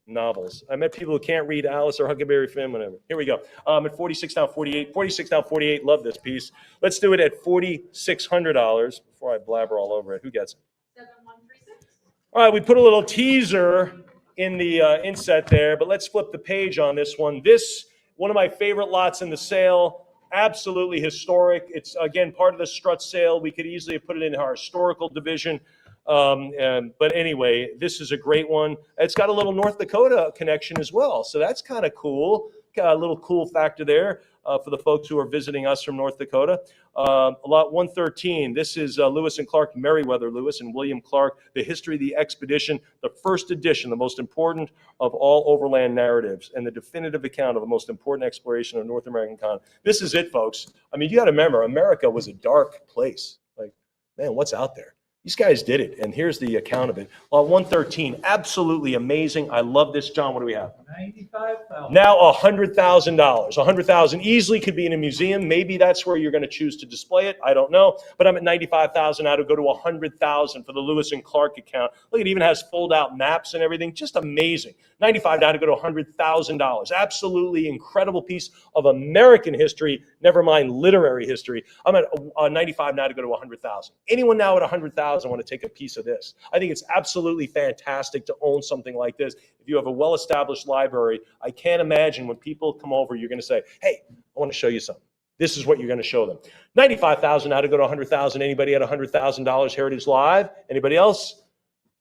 novels. I met people who can't read Alice or Huckleberry Finn, whatever. Here we go. At 46, now 48. 46, now 48. Love this piece. Let's do it at $4,600 before I blabber all over it. Who gets it? 7136. All right, we put a little teaser in the inset there, but let's flip the page on this one. This, one of my favorite lots in the sale. Absolutely historic. It's, again, part of the Strutz sale. We could easily have put it in our historical division. But anyway, this is a great one. It's got a little North Dakota connection as well. So that's kind of cool. Got a little cool factor there for the folks who are visiting us from North Dakota. Lot 113. This is Lewis and Clark, Meriwether Lewis and William Clark, The History of the Expedition, the first edition, the most important of all overland narratives, and the definitive account of the most important exploration of North American continent. This is it, folks. I mean, you got to remember, America was a dark place. Like, man, what's out there? These guys did it, and here's the account of it. 113, absolutely amazing. I love this. John, what do we have? 95,000. Now $100,000. $100,000 easily could be in a museum. Maybe that's where you're going to choose to display it. I don't know. But I'm at 95,000 now to go to 100,000 for the Lewis and Clark account. Look, it even has fold-out maps and everything. Just amazing. 95 now to go to $100,000. Absolutely incredible piece of American history. never mind literary history. I'm at 95 now to go to 100,000. Anyone now at 100,000 want to take a piece of this? I think it's absolutely fantastic to own something like this. If you have a well-established library, I can't imagine when people come over, you're going to say, hey, I want to show you something. This is what you're going to show them. 95,000 now to go to 100,000. Anybody at $100,000 Heritage Live? Anybody else?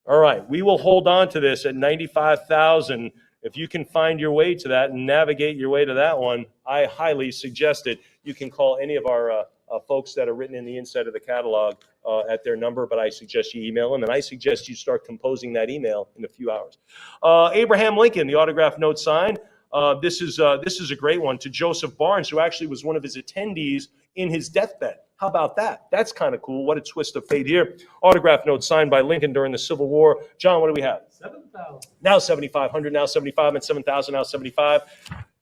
All right, we will hold on to this at 95,000. If you can find your way to that and navigate your way to that one, I highly suggest it. You can call any of our folks that are written in the inside of the catalog at their number, but I suggest you email them, and I suggest you start composing that email in a few hours. Abraham Lincoln, the autograph note signed. This is a great one to Joseph Barnes, who actually was one of his attendees in his deathbed. How about that? That's kind of cool. What a twist of fate here. Autograph note signed by Lincoln during the Civil War. John, what do we have? 7,000. Now 7,500, now 75, and 7,000, now 75.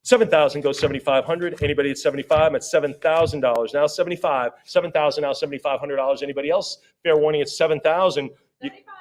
7,000 goes 7,500. Anybody at 75? I'm at $7,000. Now 75. 7,000, now $7,500. Anybody else? Fair warning, it's 7,000.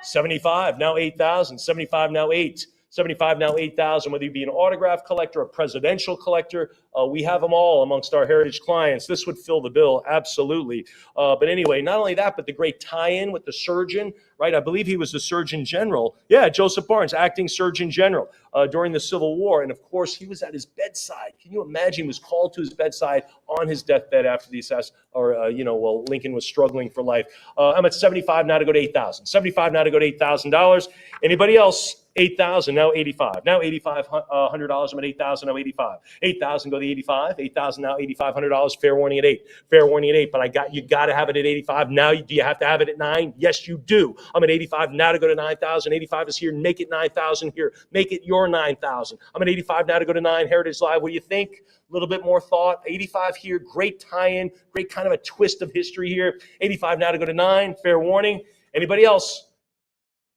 75, now 8,000. 75, now 8. 75, now 8,000. Whether you be an autograph collector, a presidential collector, we have them all amongst our heritage clients. This would fill the bill, absolutely. But anyway, not only that, but the great tie-in with the surgeon, right? I believe he was the Surgeon General. Yeah, Joseph Barnes, acting Surgeon General during the Civil War. And of course, he was at his bedside. Can you imagine? He was called to his bedside on his deathbed after the assassination, or, while Lincoln was struggling for life. I'm at 75 now to go to 8,000. 75 now to go to $8,000. Anybody else? 8,000, now 85. Now $8,500. I'm at 8,000, now 85. 8,000, go to 85. 8,000, now $8,500. Fair warning at 8. Fair warning at 8, but you got to have it at 85. Now, do you have to have it at 9? Yes, you do. I'm at 85 now to go to 9,000. 85 is here. Make it 9,000 here. Make it your 9,000. I'm at 85 now to go to 9. Heritage Live, what do you think? A little bit more thought. 85 here. Great tie-in. Great kind of a twist of history here. 85 now to go to 9. Fair warning. Anybody else?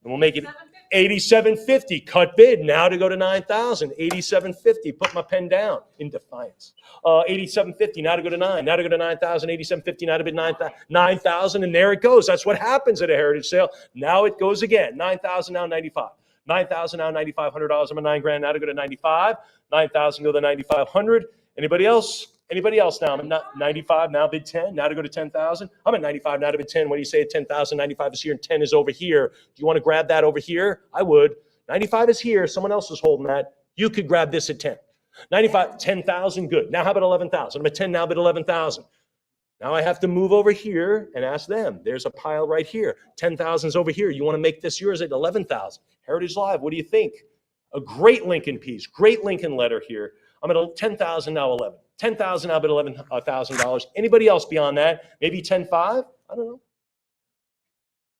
And we'll make it 87.50, cut bid, now to go to 9,000. 87.50, put my pen down in defiance. 87.50, now to go to 9, now to go to 9,000. 87.50, now to bid 9,000, and there it goes. That's what happens at a heritage sale. Now it goes again. 9,000, now 95. 9,000, now $9,500. I'm at $9,000, now to go to 95. 9,000, go to 9,500. Anybody else? Anybody else now? I'm at 95, now bid 10, now to go to 10,000. I'm at 95, now to bid 10. What do you say at 10,000? 95 is here and 10 is over here. Do you want to grab that over here? I would. 95 is here. Someone else is holding that. You could grab this at 10. 95, 10,000, good. Now how about 11,000? I'm at 10, now bid 11,000. Now I have to move over here and ask them. There's a pile right here. 10,000 is over here. You want to make this yours at 11,000. Heritage Live, what do you think? A great Lincoln piece, great Lincoln letter here. I'm at 10,000, now 11. 10,000, now bid $11,000. Anybody else beyond that? Maybe 10.5? I don't know.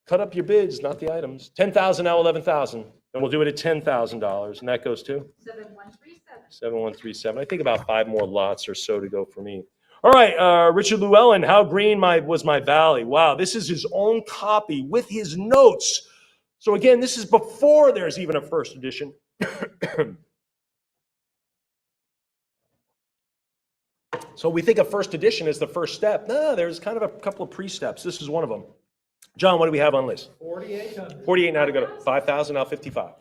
Cut up your bids, not the items. 10,000, now 11,000. And we'll do it at $10,000. And that goes to? 7137. 7137. I think about 5 more lots or so to go for me. All right, Richard Llewellyn, How Green Was My Valley. Wow, this is his own copy with his notes. So again, this is before there's even a first edition. So we think a first edition is the first step. No, there's kind of a couple of pre-steps. This is one of them. John, what do we have on list? 4,800. 48 now to go to 5,000, now 55.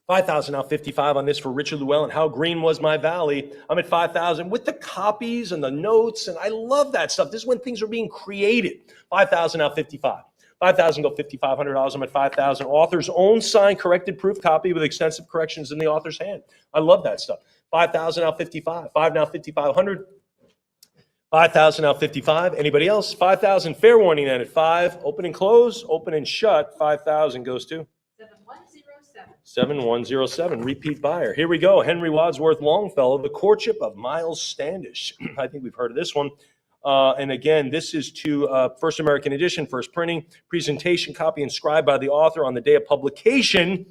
5,000, now 55 on this for Richard Llewellyn. How Green Was My Valley. I'm at 5,000 with the copies and the notes, and I love that stuff. This is when things are being created. 5,000, now 55. 5,000, go $5,500. I'm at 5,000. Author's own signed corrected proof copy with extensive corrections in the author's hand. I love that stuff. 5,000, now 55. 5 now 5,500. 5,000 now 55. Anybody else? 5,000. Fair warning then at 5. Open and close. Open and shut. 5,000 goes to 7107. 7107. Repeat buyer. Here we go. Henry Wadsworth Longfellow, The Courtship of Miles Standish. I think we've heard of this one. And again, this is to First American Edition, first printing, presentation copy inscribed by the author on the day of publication.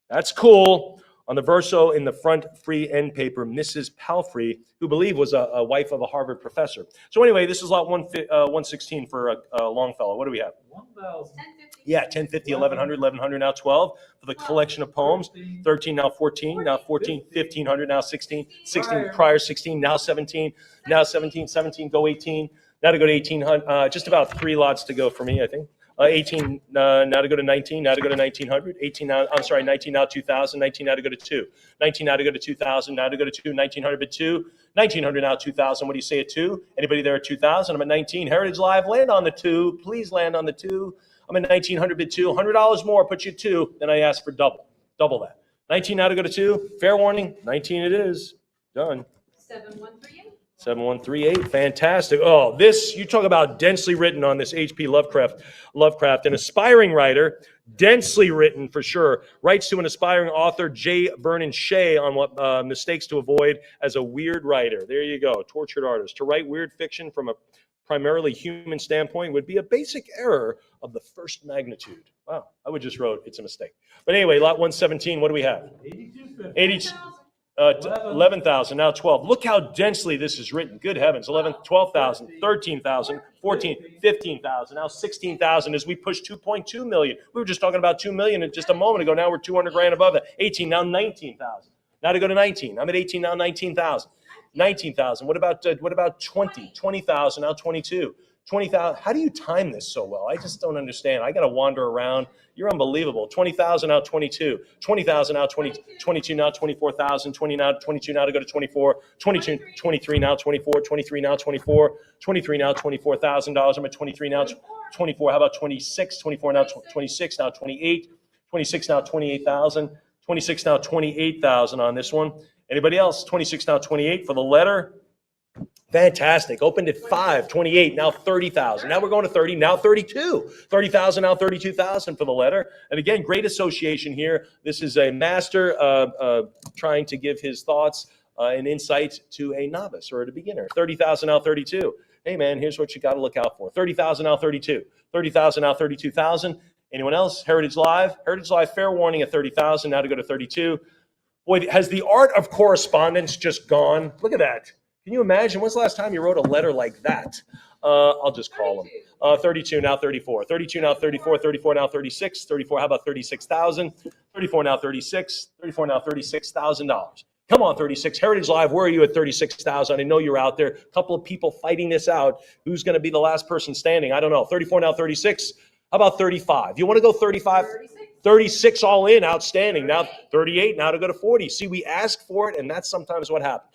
That's cool. On the verso in the front free end paper, Mrs. Palfrey, who believe was a wife of a Harvard professor. So anyway, this is lot 116 for Longfellow. What do we have? 1,000. 1050. Yeah, 1050, 1100, 1100, now 12 for the collection of poems. 13, now 14, now 14, 1500, now 16, 16 prior 16, now 17, now 17, 17, go 18. Now to go to 1800, just about 3 lots to go for me, I think. 18 now to go to 19, now to go to 1900, 18 now, I'm sorry, 19 now 2000, 19 now to go to 2, 19 now to go to 2000, now to go to 2, 1900 bid 2, 1900 now 2000. What do you say at 2? Anybody there at 2000? I'm at 19. Heritage Live, land on the 2. Please land on the 2. I'm at 1900 bid 2. $100 more, put you at 2. Then I ask for double that. 19 now to go to 2. Fair warning, 19 it is. Done. 7138. 7138, fantastic. Oh, this, you talk about densely written on this H.P. Lovecraft, an aspiring writer, densely written for sure, writes to an aspiring author, J. Vernon Shea, on what mistakes to avoid as a weird writer. There you go, tortured artist. To write weird fiction from a primarily human standpoint would be a basic error of the first magnitude. Wow, I would just wrote, it's a mistake. But anyway, lot 117, what do we have? 8250. 11,000, now 12. Look how densely this is written. Good heavens. 11, 12,000, 13,000, 14, 15,000, now 16,000 as we push 2.2 million. We were just talking about 2 million just a moment ago. Now we're 200 grand above that. 18, now 19,000. Now to go to 19. I'm at 18, now 19,000. 19,000. What about 20? 20,000, now 22. 20,000. How do you time this so well? I just don't understand. I got to wander around. You're unbelievable. 20,000 now 22. 20,000 now 20. 22 now 24,000. 20 now 22 now to go to 24. 22, 23 now 24. 23 now 24. 23 now $24,000. I'm at 23 now 24. How about 26? 24 now 26 now 28. 26 now 28,000. 26 now 28,000 on this one. Anybody else? 26 now 28 for the letter. Fantastic. Opened at 5, 28, now 30,000. Now we're going to 30, now 32. 30,000, now 32,000 for the letter. And again, great association here. This is a master trying to give his thoughts and insight to a novice or a beginner. 30,000, now 32. Hey man, here's what you got to look out for. 30,000, now 32. 30,000, now 32,000. Anyone else? Heritage Live. Heritage Live, fair warning at 30,000, now to go to 32. Boy, has the art of correspondence just gone? Look at that. Can you imagine? When's the last time you wrote a letter like that? I'll just call them. 32, now 34. 32, now 34. 34, now 36. 34, how about 36,000? 34, now 36. 34, now $36,000. Come on, 36. Heritage Live, where are you at 36,000? I know you're out there. A couple of people fighting this out. Who's going to be the last person standing? I don't know. 34, now 36. How about 35? You want to go 35? 36 all in, outstanding. Now 38, now to go to 40. See, we ask for it, and that's sometimes what happens.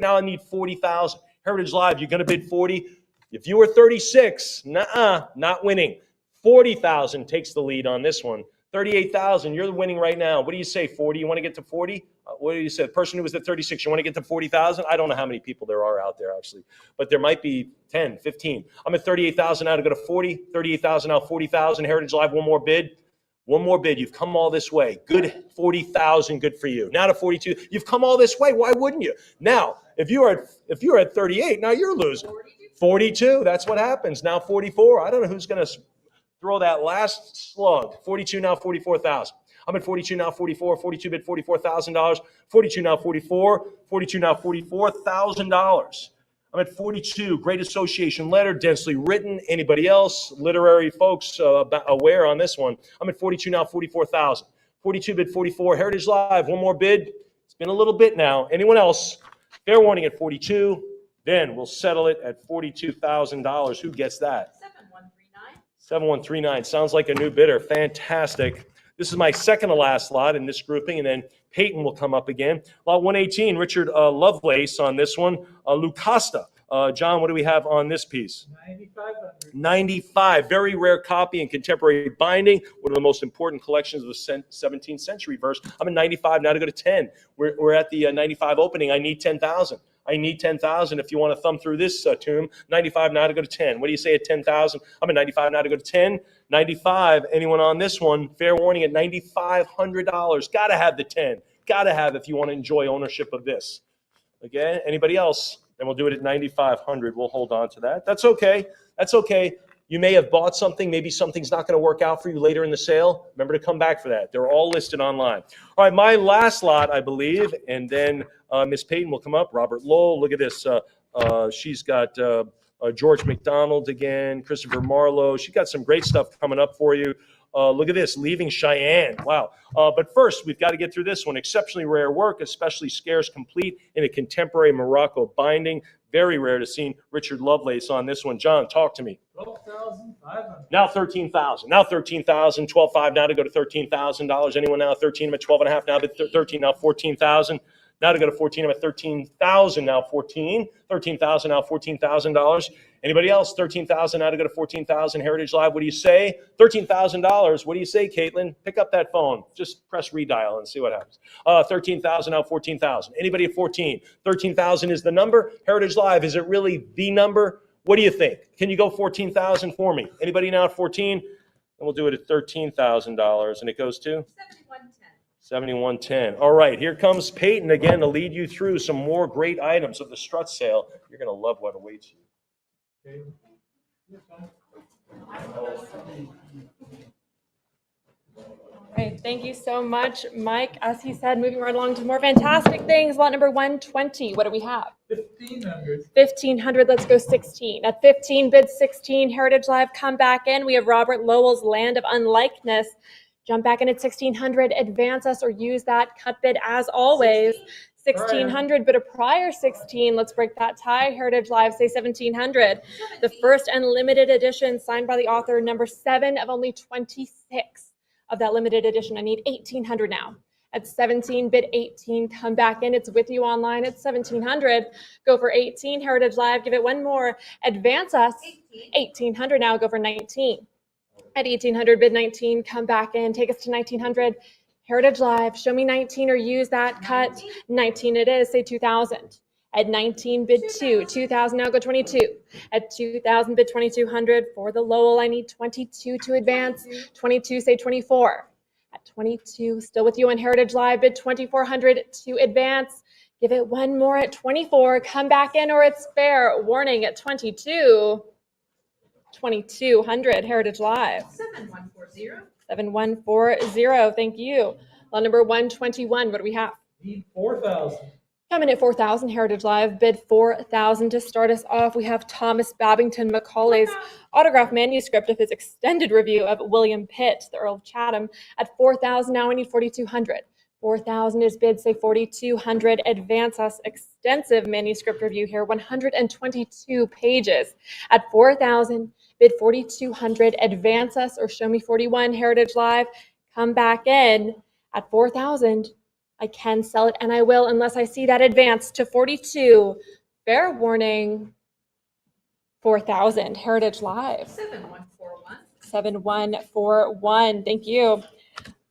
Now I need 40,000. Heritage Live, you're going to bid 40. If you were 36, not winning. 40,000 takes the lead on this one. 38,000, you're winning right now. What do you say, 40? You want to get to 40? What do you say? The person who was at 36, you want to get to 40,000? I don't know how many people there are out there, actually. But there might be 10, 15. I'm at 38,000 now to go to 40. 38,000 now, 40,000. Heritage Live, one more bid. One more bid. You've come all this way. Good 40,000. Good for you. Now to 42. You've come all this way. Why wouldn't you? Now, if you're at 38, now you're losing. 42. That's what happens. Now 44. I don't know who's going to throw that last slug. 42 now 44,000. I'm at 42 now 44. 42 bid $44,000. 42 now 44. 42 now $44,000. I'm at 42, great association letter, densely written. Anybody else? Literary folks aware on this one. I'm at 42 now, 44,000. 42 bid 44, Heritage Live, one more bid. It's been a little bit now. Anyone else? Fair warning at 42. Then we'll settle it at $42,000. Who gets that? 7139. 7139. Sounds like a new bidder. Fantastic. This is my second to last lot in this grouping, and then Peyton will come up again. Lot 118, Richard Lovelace on this one. Lucasta. John, what do we have on this piece? 9,500. 95. Very rare copy in contemporary binding. One of the most important collections of the 17th century verse. I'm at 95 now to go to 10. We're at the 95 opening. I need 10,000. I need 10,000 if you want to thumb through this tomb. 95 now to go to 10. What do you say at 10,000? I'm at 95 now to go to 10. 95. Anyone on this one? Fair warning at $9,500. Got to have the 10. Got to have if you want to enjoy ownership of this. Again, anybody else? Then we'll do it at 9,500. We'll hold on to that. That's okay. That's okay. You may have bought something. Maybe something's not going to work out for you later in the sale. Remember to come back for that. They're all listed online. All right, my last lot, I believe, and then Miss Peyton will come up. Robert Lowell, look at this. She's got George McDonald again, Christopher Marlowe. She's got some great stuff coming up for you. Look at this, Leaving Cheyenne. Wow. But first, we've got to get through this one. Exceptionally rare work, especially scarce, complete in a contemporary Morocco binding. Very rare to see Richard Lovelace on this one. John, talk to me. 12,500. 500. Now 13,000. Now 13,000. 12.5 now to go to $13,000. Anyone now? 13. I'm at 12.5 now. But 13 now. 14,000. Now to go to 14. I'm at 13,000 now. 14. 13,000 now. $14,000. Anybody else? 13,000 now to go to 14,000. Heritage Live. What do you say? $13,000. What do you say, Caitlin? Pick up that phone. Just press redial and see what happens. 13,000 now. 14,000. Anybody at 14? 13,000 is the number. Heritage Live. Is it really the number? What do you think? Can you go 14,000 for me? Anybody now at 14? And we'll do it at $13,000. And it goes to 7110. 7110. All right, here comes Peyton again to lead you through some more great items of the Strutz sale. You're going to love what awaits you. Okay. Great. Thank you so much, Mike. As he said, moving right along to more fantastic things. Lot number 120. What do we have? 1,500. 1,500. Let's go 16. At 15, bid 16. Heritage Live, come back in. We have Robert Lowell's Land of Unlikeness. Jump back in at 1,600. Advance us or use that cut bid as always. 1,600, but a prior 16. Let's break that tie. Heritage Live, say 1,700. The first and limited edition signed by the author, number 7 of only 26 of that limited edition. I need 1,800 now. At 17, bid 18, come back in. It's with you online at 1,700. Go for 18. Heritage Live, give it one more. Advance us. 1,800 now. Go for 19. At 1,800, bid 19, come back in. Take us to 1,900. Heritage Live, show me 19 or use that cut. 19 it is. Say 2,000. At 19, bid 2. 2,000 now. Go 22. At 2,000, bid 2,200. For the Lowell, I need 22 to advance. 22, say 24. At 22, still with you on Heritage Live, bid 2,400 to advance. Give it one more at 24. Come back in or it's fair. Warning at 22. 2,200. Heritage Live. 7140. 7140. Thank you. Lot number 121. What do we have? Need 4,000. Coming at 4,000, Heritage Live, bid 4,000 to start us off. We have Thomas Babington Macaulay's autographed manuscript of his extended review of William Pitt, the Earl of Chatham, at 4,000. Now I need 4,200. 4,000 is bid, say 4,200. Advance us. Extensive manuscript review here, 122 pages. At 4,000, bid 4,200. Advance us or show me 41. Heritage Live, come back in. At 4,000. I can sell it, and I will unless I see that advance to 42. Fair warning, 4,000. Heritage Live. 7141. 7141. Thank you.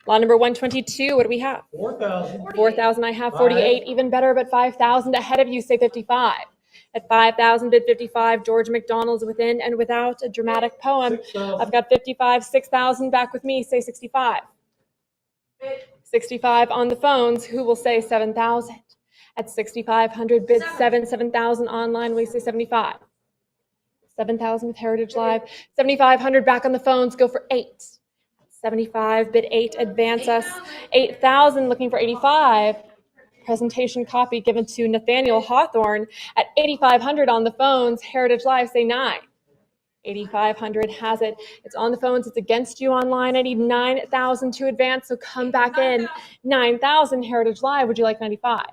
Lot number 122. What do we have? 4,000. 4,000. I have 48. Even better, but 5,000 ahead of you. Say 55. At 5,000, bid 55. George MacDonald's within and without a dramatic poem. 6,000. I've got 55. 6,000 back with me. Say 65. 65 on the phones. Who will say 7,000? At 6,500, bid 7,000 online. We say 75. 7,000 with Heritage Live. 7,500 back on the phones. Go for 8. 75, bid 8. Advance us. 8,000 looking for 85. Presentation copy given to Nathaniel Hawthorne at 8,500 on the phones. Heritage Live, say 9. 8,500 has it. It's on the phones. It's against you online. I need 9,000 to advance, so come back in. 9,000. Heritage Live. Would you like 95?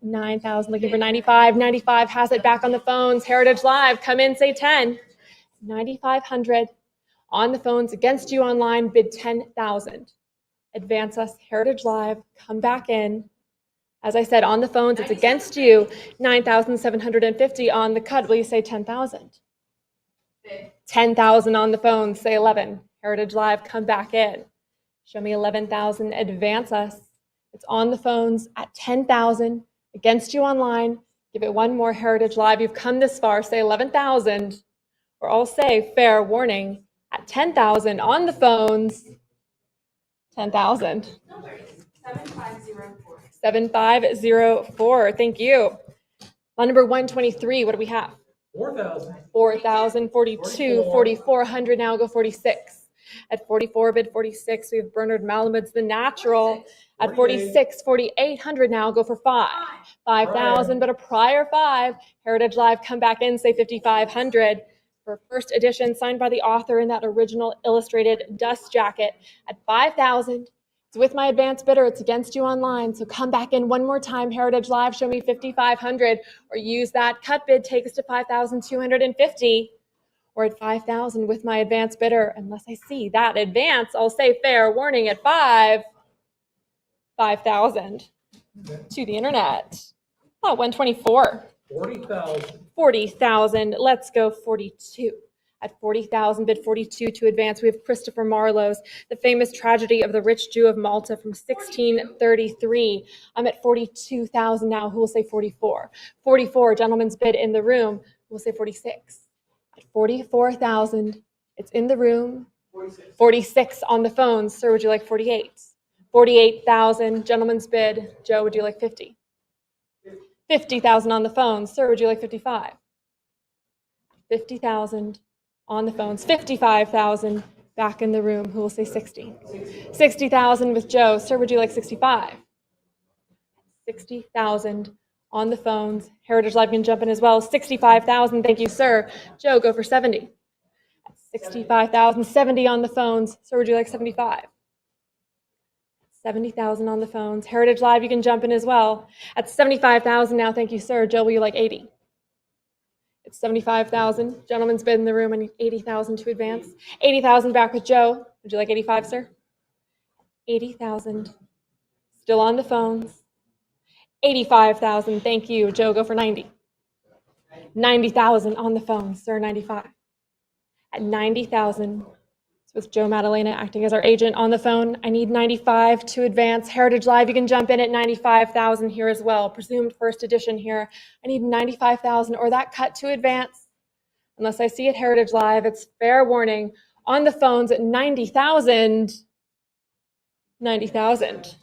9,000 looking for 95. 95 has it. Back on the phones. Heritage Live. Come in. Say 10. 9,500 on the phones. Against you online. Bid 10,000. Advance us. Heritage Live. Come back in. As I said, on the phones. It's against you. 9,750 on the cut. Will you say 10,000? 10,000 on the phone. Say 11. Heritage Live, come back in. Show me 11,000. Advance us. It's on the phones at 10,000. Against you online. Give it one more. Heritage Live. You've come this far. Say 11,000. Or I'll say fair warning at 10,000 on the phones. 10,000. 7504. 7504. Thank you. Line number 123. What do we have? 4,000. 4,000, 42, 4,400 now. Go 46. At 44, bid 46. We have Bernard Malamud's The Natural. At 46, 4,800 now. Go for 5. 5,000, but a prior 5. Heritage Live, come back in. Say 5,500 for first edition, signed by the author in that original illustrated dust jacket. At 5,000. It's with my advanced bidder. It's against you online. So come back in one more time. Heritage Live, show me 5,500 or use that cut bid. Take us to 5,250. or at 5,000 with my advance bidder. Unless I see that advance, I'll say fair warning at 5,000 to the internet. Oh, 124. 40,000. 40,000. Let's go 42. At 40,000, bid 42 to advance. We have Christopher Marlowe's The Famous Tragedy of the Rich Jew of Malta from 1633. I'm at 42,000 now. Who will say 44? 44, gentlemen's bid in the room. Who will say 46? At 44,000, it's in the room. 46 on the phones. Sir, would you like 48? 48,000, gentlemen's bid. Joe, would you like 50? 50,000 on the phones. Sir, would you like 55? 50,000 on the phones. 55,000 back in the room. Who will say 60? 60,000 with Joe. Sir, would you like 65? 60,000 on the phones. Heritage Live can jump in as well. 65,000. Thank you, sir. Joe, go for 70. 65,000. 70 on the phones. Sir, would you like 75? 70,000 on the phones. Heritage Live, you can jump in as well. At 75,000 now, thank you, sir. Joe, will you like 80? It's 75,000. Gentlemen's bid in the room. I need 80,000 to advance. 80,000 back with Joe. Would you like 85, sir? 80,000. Still on the phones. 85,000. Thank you. Joe, go for 90. 90,000 on the phones. Sir, 95. At 90,000. With Joe Madalena acting as our agent on the phone. I need 95 to advance. Heritage Live, you can jump in at 95,000 here as well. Presumed first edition here. I need 95,000 or that cut to advance. Unless I see it Heritage Live, it's fair warning. On the phones at 90,000. 90,000.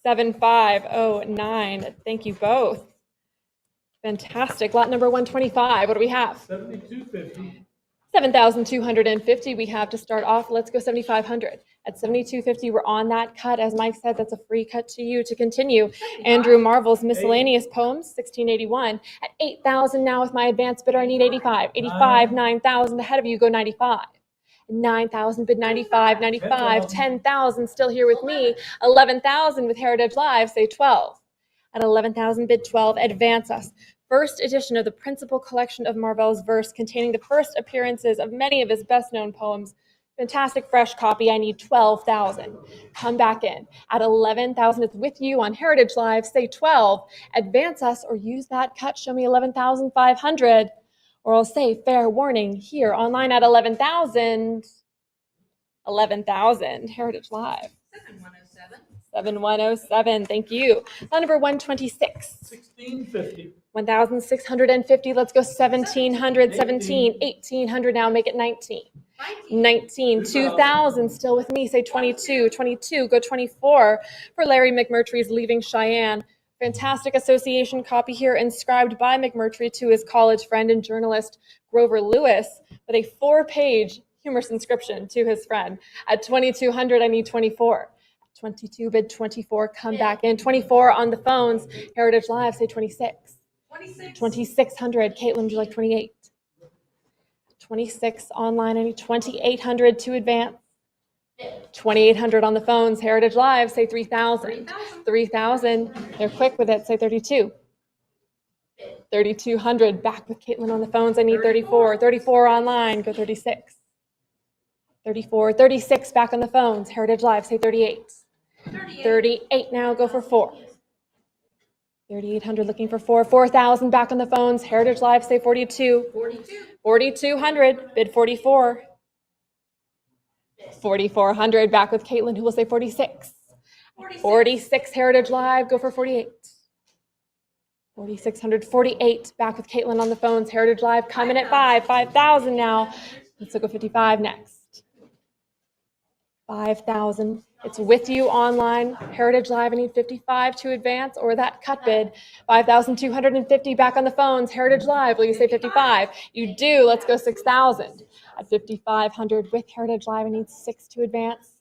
7509. Thank you both. Fantastic. Lot number 125. What do we have? 7250. 7,250 we have to start off. Let's go 7,500. At 7,250, we're on that cut. As Mike said, that's a free cut to you to continue. Andrew Marvel's Miscellaneous Poems, 1681. At 8,000 now with my advance bidder, I need 85. 85, 9,000 ahead of you, go 95. 9,000, bid 95, 95, 10,000 still here with me. 11,000 with Heritage Live, say 12. At 11,000, bid 12, advance us. First edition of the principal collection of Marvell's verse containing the first appearances of many of his best-known poems. Fantastic fresh copy. I need 12,000. Come back in. At 11,000, it's with you on Heritage Live. Say 12. Advance us or use that cut. Show me 11,500. Or I'll say fair warning here online at 11,000. 11,000. Heritage Live. 7107. 7107. Thank you. Lot number 126. 1650. 1,650. Let's go 1,700, 17, 1,800 now. Make it 19. 19, 2,000 still with me. Say 22, 22. Go 24 for Larry McMurtry's Leaving Cheyenne. Fantastic association copy here inscribed by McMurtry to his college friend and journalist Grover Lewis with a 4-page humorous inscription to his friend. At 2,200, I need 24. 22, bid 24, come back in. 24 on the phones. Heritage Live, say 26. 2,600. Caitlin, would you like 28? 26 online. I need 2,800 to advance. 2,800 on the phones. Heritage Live, say 3,000. 3,000. They're quick with it. Say 32. 3,200. Back with Caitlin on the phones. I need 34. 34 online. Go 36. 34. 36 back on the phones. Heritage Live, say 38. 38 now. Go for 4. 3,800 looking for 4. 4,000 back on the phones. Heritage Live, say 42. 4,200. Bid 44. 4,400 back with Caitlin, who will say 46. 46 Heritage Live. Go for 48. 4,600. 48 back with Caitlin on the phones. Heritage Live coming at 5. 5,000 now. Let's go 55 next. 5,000. It's with you online. Heritage Live, I need 55 to advance or that cut bid. 5,250 back on the phones. Heritage Live, will you say 55? You do. Let's go 6,000. At 5,500 with Heritage Live, I need 6 to advance.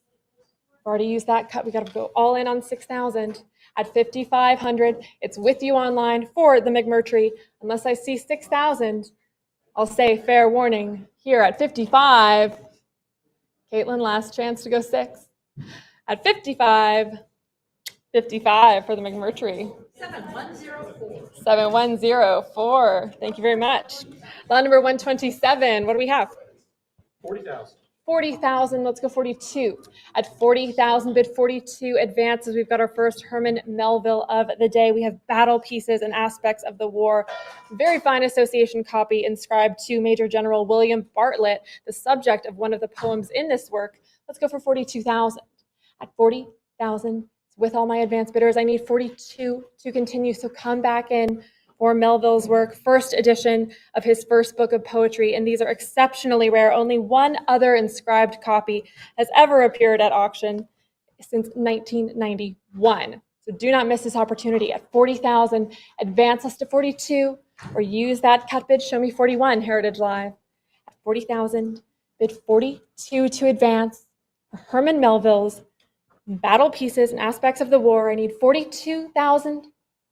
I've already used that cut. We got to go all in on 6,000. At 5,500, it's with you online for the McMurtry. Unless I see 6,000, I'll say fair warning here at 55. Caitlin, last chance to go 6. At 55, 55 for the McMurtry. 7104. 7104. Thank you very much. Lot number 127. What do we have? 40,000. 40,000. Let's go 42. At 40,000, bid 42 advances. We've got our first Herman Melville of the day. We have battle pieces and aspects of the war. Very fine association copy inscribed to Major General William Bartlett, the subject of one of the poems in this work. Let's go for 42,000. At 40,000, with all my advance bidders, I need 42 to continue. So come back in for Melville's work, first edition of his first book of poetry, and these are exceptionally rare. Only one other inscribed copy has ever appeared at auction since 1991. So do not miss this opportunity. At 40,000, advance us to 42, or use that cut bid, show me 41, Heritage Live. At 40,000, bid 42 to advance for Herman Melville's battle pieces and aspects of the war. I need 42,000.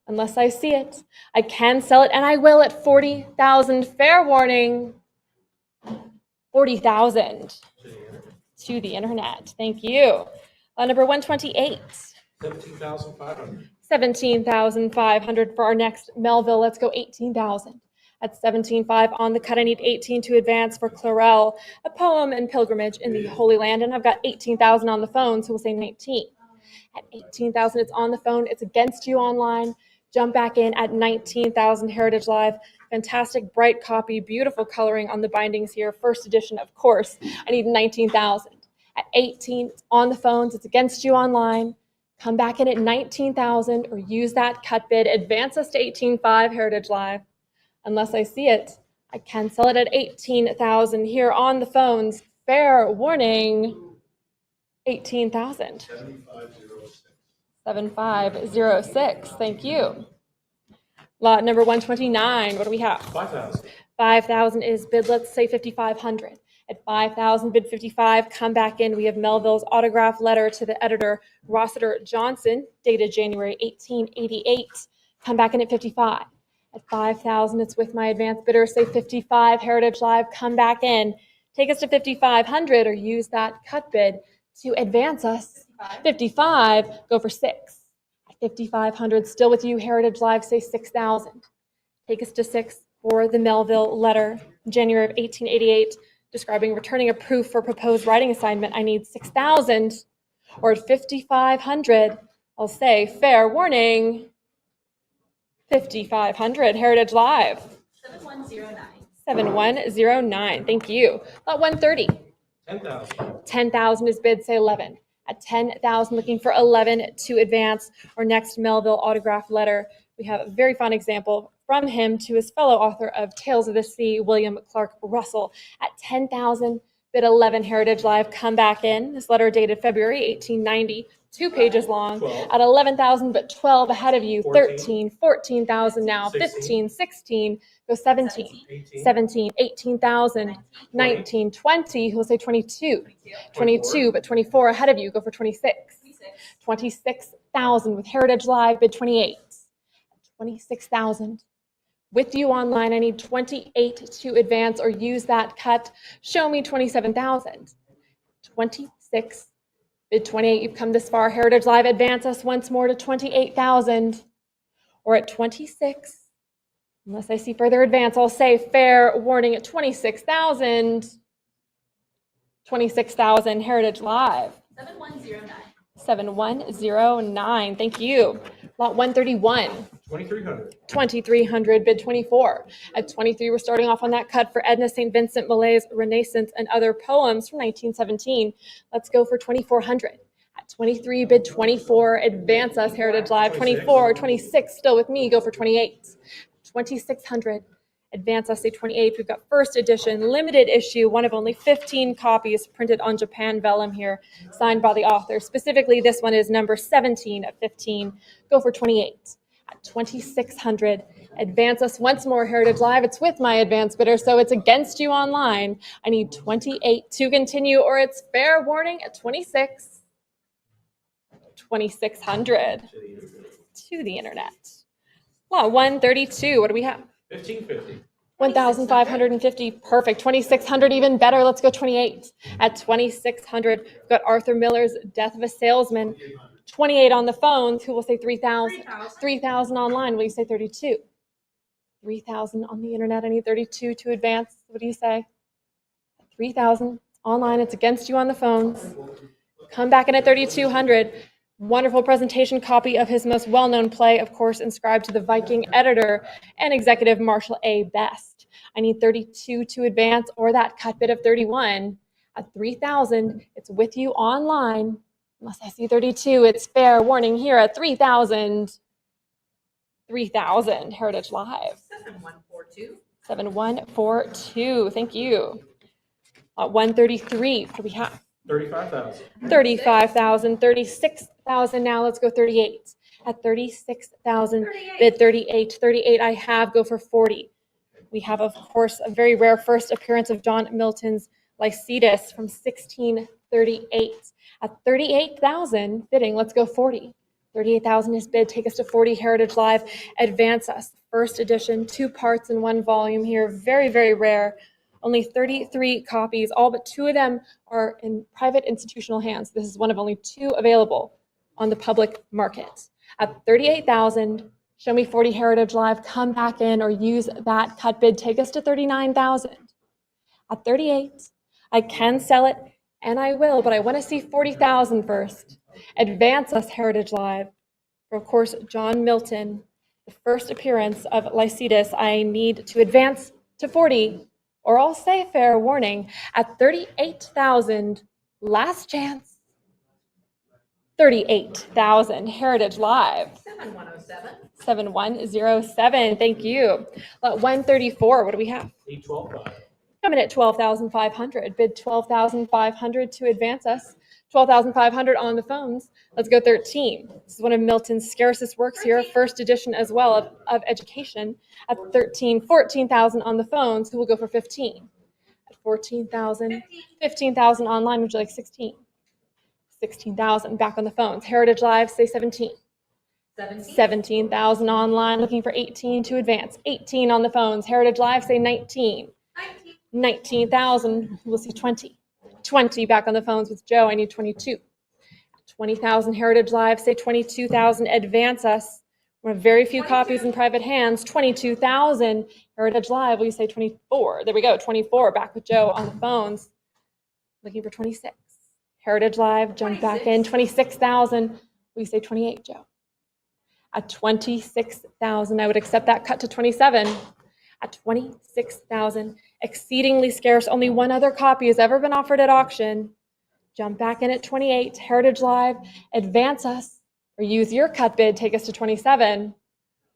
Unless I see it, I can sell it, and I will at 40,000. Fair warning, 40,000 to the internet. Thank you. Number 128. 17,500. 17,500 for our next Melville. Let's go 18,000. At 17,500 on the cut, I need 18 to advance for Clarel, a poem and pilgrimage in the Holy Land, and I've got 18,000 on the phone, so we'll say 19. At 18,000, it's on the phone. It's against you online. Jump back in at 19,000 Heritage Live. Fantastic, bright copy, beautiful coloring on the bindings here. First edition, of course. I need 19,000. At 18, it's on the phones. It's against you online. Come back in at 19,000 or use that cut bid. Advance us to 18,500 Heritage Live. Unless I see it, I can sell it at 18,000 here on the phones. Fair warning, 18,000. 7506. 7506. Thank you. Lot number 129. What do we have? 5,000. 5,000 is bid. Let's say 5,500. At 5,000, bid 55. Come back in. We have Melville's autograph letter to the editor, Rossiter Johnson, dated January 1888. Come back in at 55. At 5,000, it's with my advance bidder. Say 55. Heritage Live. Come back in. Take us to 5,500 or use that cut bid to advance us. 55, go for 6. At 5,500, still with you, Heritage Live, say 6,000. Take us to 6 for the Melville letter, January of 1888, describing returning a proof for proposed writing assignment. I need 6,000, or at 5,500, I'll say fair warning, 5,500, Heritage Live. 7109. 7109, thank you. Lot 130. 10,000. 10,000 is bid, say 11. At 10,000, looking for 11 to advance. Our next Melville autograph letter. We have a very fun example from him to his fellow author of Tales of the Sea, William Clark Russell. At 10,000, bid 11, Heritage Live. Come back in. This letter dated February 1890, 2 pages long. 12. At 11,000, but 12 ahead of you. 14. 13, 14,000 now. 16. 15, 16. Go 17, 17, 18,000, 19, 20. Who'll say 22? 22, but 24 ahead of you. Go for 26. 26,000 with Heritage Live, bid 28. 26,000. With you online, I need 28 to advance or use that cut. Show me 27,000. 26, bid 28. You've come this far. Heritage Live, advance us once more to 28,000. Or at 26, unless I see further advance, I'll say fair warning at 26,000. 26,000, Heritage Live. 7109. 7109, thank you. Lot 131. 2,300. 2,300, bid 24. At 23, we're starting off on that cut for Edna St. Vincent Millay's Renaissance and Other Poems from 1917. Let's go for 2,400. At 23, bid 24. Advance us, Heritage Live. 24, 26, still with me. Go for 28. 2,600. Advance us, say 28. We've got first edition, limited issue, one of only 15 copies printed on Japan vellum here, signed by the author. Specifically, this one is number 17 of 15. Go for 28. At 2,600, advance us once more, Heritage Live. It's with my advance bidder, so it's against you online. I need 28 to continue, or it's fair warning at 26. 2,600 to the internet. Lot 132, what do we have? 1,550. 1,550, perfect. 2,600, even better. Let's go 28. At 2,600, we've got Arthur Miller's Death of a Salesman. 28 on the phones. Who will say 3,000? 3,000. 3,000 online. Will you say 32? 3,000 on the internet. I need 32 to advance. What do you say? 3,000 online. It's against you on the phones. Come back in at 3,200. Wonderful presentation copy of his most well-known play, of course, inscribed to the Viking editor and executive Marshall A. Best. I need 32 to advance, or that cut bid of 31 at 3,000. It's with you online. Unless I see 32, it's fair warning here at 3,000. 3,000. Heritage Live. 7142. 7142. Thank you. 133. What do we have? 35,000. 35,000, 36,000. Now let's go 38. At 36,000, bid 38. 38 I have, go for 40. We have, of course, a very rare first appearance of John Milton's Lycidas from 1638. At 38,000, bidding, let's go 40. 38,000 is bid, take us to 40. Heritage Live, advance us. First edition, 2 parts in 1 volume here, very, very rare. Only 33 copies, all but 2 of them are in private institutional hands. This is one of only 2 available on the public market. At 38,000, show me 40. Heritage Live, come back in or use that cut bid, take us to 39,000. At 38, I can sell it, and I will, but I want to see 40,000 first. Advance us, Heritage Live. For, of course, John Milton, the first appearance of Lycidas, I need to advance to 40. Or I'll say fair warning, at 38,000, last chance, 38,000. Heritage Live. 7107. 7107, thank you. 134, what do we have? 812. Coming at 12,500. Bid 12,500 to advance us. 12,500 on the phones. Let's go 13. This is one of Milton's scarcest works here, first edition as well of education. At 13, 14,000 on the phones. Who will go for 15? At 14,000, 15,000 online. Would you like 16? 16,000 back on the phones. Heritage Live, say 17. 17,000 online. Looking for 18 to advance. 18 on the phones. Heritage Live, say 19. 19,000. We'll see 20. 20 back on the phones with Joe. I need 22. 20,000. Heritage Live, say 22,000. Advance us. We have very few copies in private hands. 22,000. Heritage Live, will you say 24? There we go. 24 back with Joe on the phones. Looking for 26. Heritage Live, jump back in. 26,000. Will you say 28, Joe? At 26,000, I would accept that cut to 27. At 26,000, exceedingly scarce. Only 1 other copy has ever been offered at auction. Jump back in at 28. Heritage Live, advance us, or use your cut bid, take us to 27.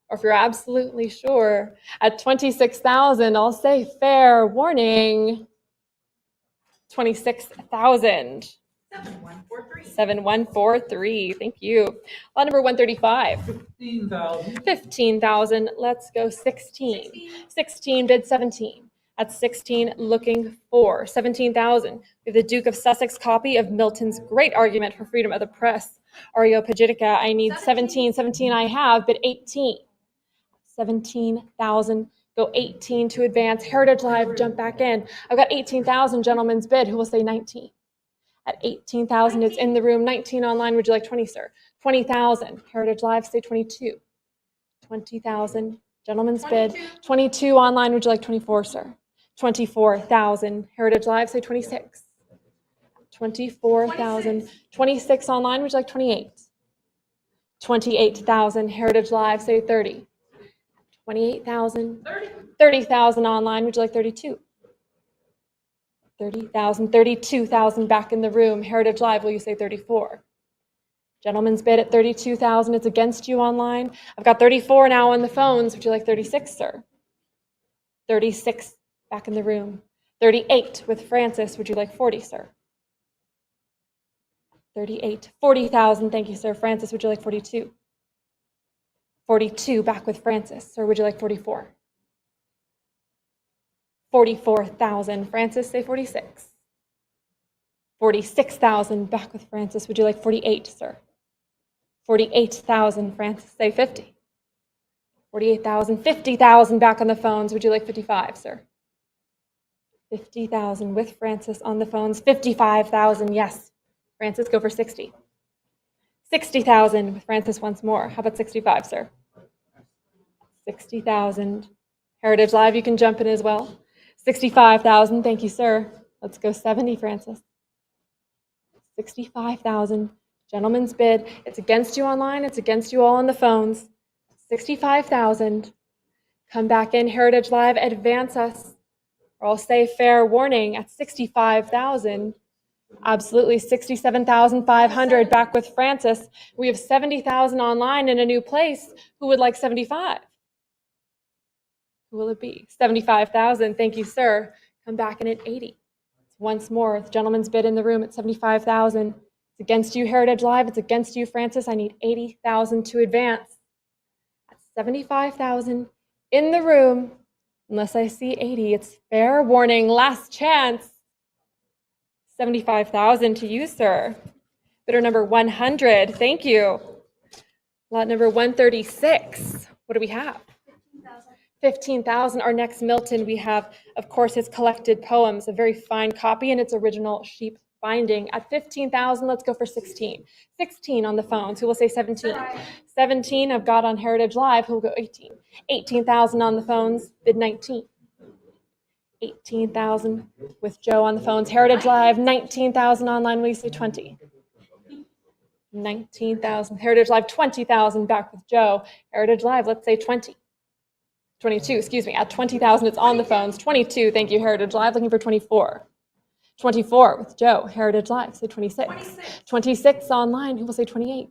Or if you're absolutely sure, at 26,000, I'll say fair warning. 26,000. 7143. 7143. Thank you. Lot number 135. 15,000. 15,000. Let's go 16. 16 bid 17. At 16, looking for 17,000. We have the Duke of Sussex copy of Milton's great argument for freedom of the press, Areopagitica. I need 17. 17 I have, bid 18. 17,000. Go 18 to advance. Heritage Live, jump back in. I've got 18,000, gentlemen's bid. Who will say 19? At 18,000, it's in the room. 19 online. Would you like 20, sir? 20,000. Heritage Live, say 22. 20,000. Gentlemen's bid. 22 online. Would you like 24, sir? 24,000. Heritage Live, say 26. 24,000. 26 online. Would you like 28? 28,000. Heritage Live, say 30. 28,000. 30,000 online. Would you like 32? 30,000, 32,000 back in the room. Heritage Live, will you say 34? Gentlemen's bid at 32,000. It's against you online. I've got 34 now on the phones. Would you like 36, sir? 36 back in the room. 38 with Francis. Would you like 40, sir? 38. 40,000. Thank you, sir. Francis, would you like 42? 42 back with Francis. Sir, would you like 44? 44,000. Francis, say 46. 46,000 back with Francis. Would you like 48, sir? 48,000. Francis, say 50. 48,000. 50,000 back on the phones. Would you like 55, sir? 50,000 with Francis on the phones. 55,000. Yes. Francis, go for 60. 60,000 with Francis once more. How about 65, sir? 60,000. Heritage Live, you can jump in as well. 65,000, thank you, sir. Let's go 70, Francis. 65,000. Gentleman's bid. It's against you online. It's against you all on the phones. 65,000. Come back in, Heritage Live, advance us. Or I'll say fair warning at 65,000. Absolutely, 67,500 back with Francis. We have 70,000 online in a new place. Who would like 75? Who will it be? 75,000. Thank you, sir. Come back in at 80. Once more, the gentleman's bid in the room at 75,000. It's against you, Heritage Live. It's against you, Francis. I need 80,000 to advance. At 75,000 in the room. Unless I see 80, it's fair warning. Last chance. 75,000 to you, sir. Bidder number 100. Thank you. Lot number 136. What do we have? 15,000. Our next Milton, we have, of course, his collected poems, a very fine copy in its original sheep binding. At 15,000, let's go for 16. 16 on the phones. Who will say 17? 17 I've got on Heritage Live. Who will go 18? 18,000 on the phones. Bid 19. 18,000 with Joe on the phones. Heritage Live. 19,000 online. Will you say 20? 19,000. Heritage Live. 20,000 back with Joe. Heritage Live. Let's say 20. 22, excuse me, at 20,000, it's on the phones. 22, thank you, Heritage Live, looking for 24. 24 with Joe, Heritage Live, say 26. 26 online, who will say 28?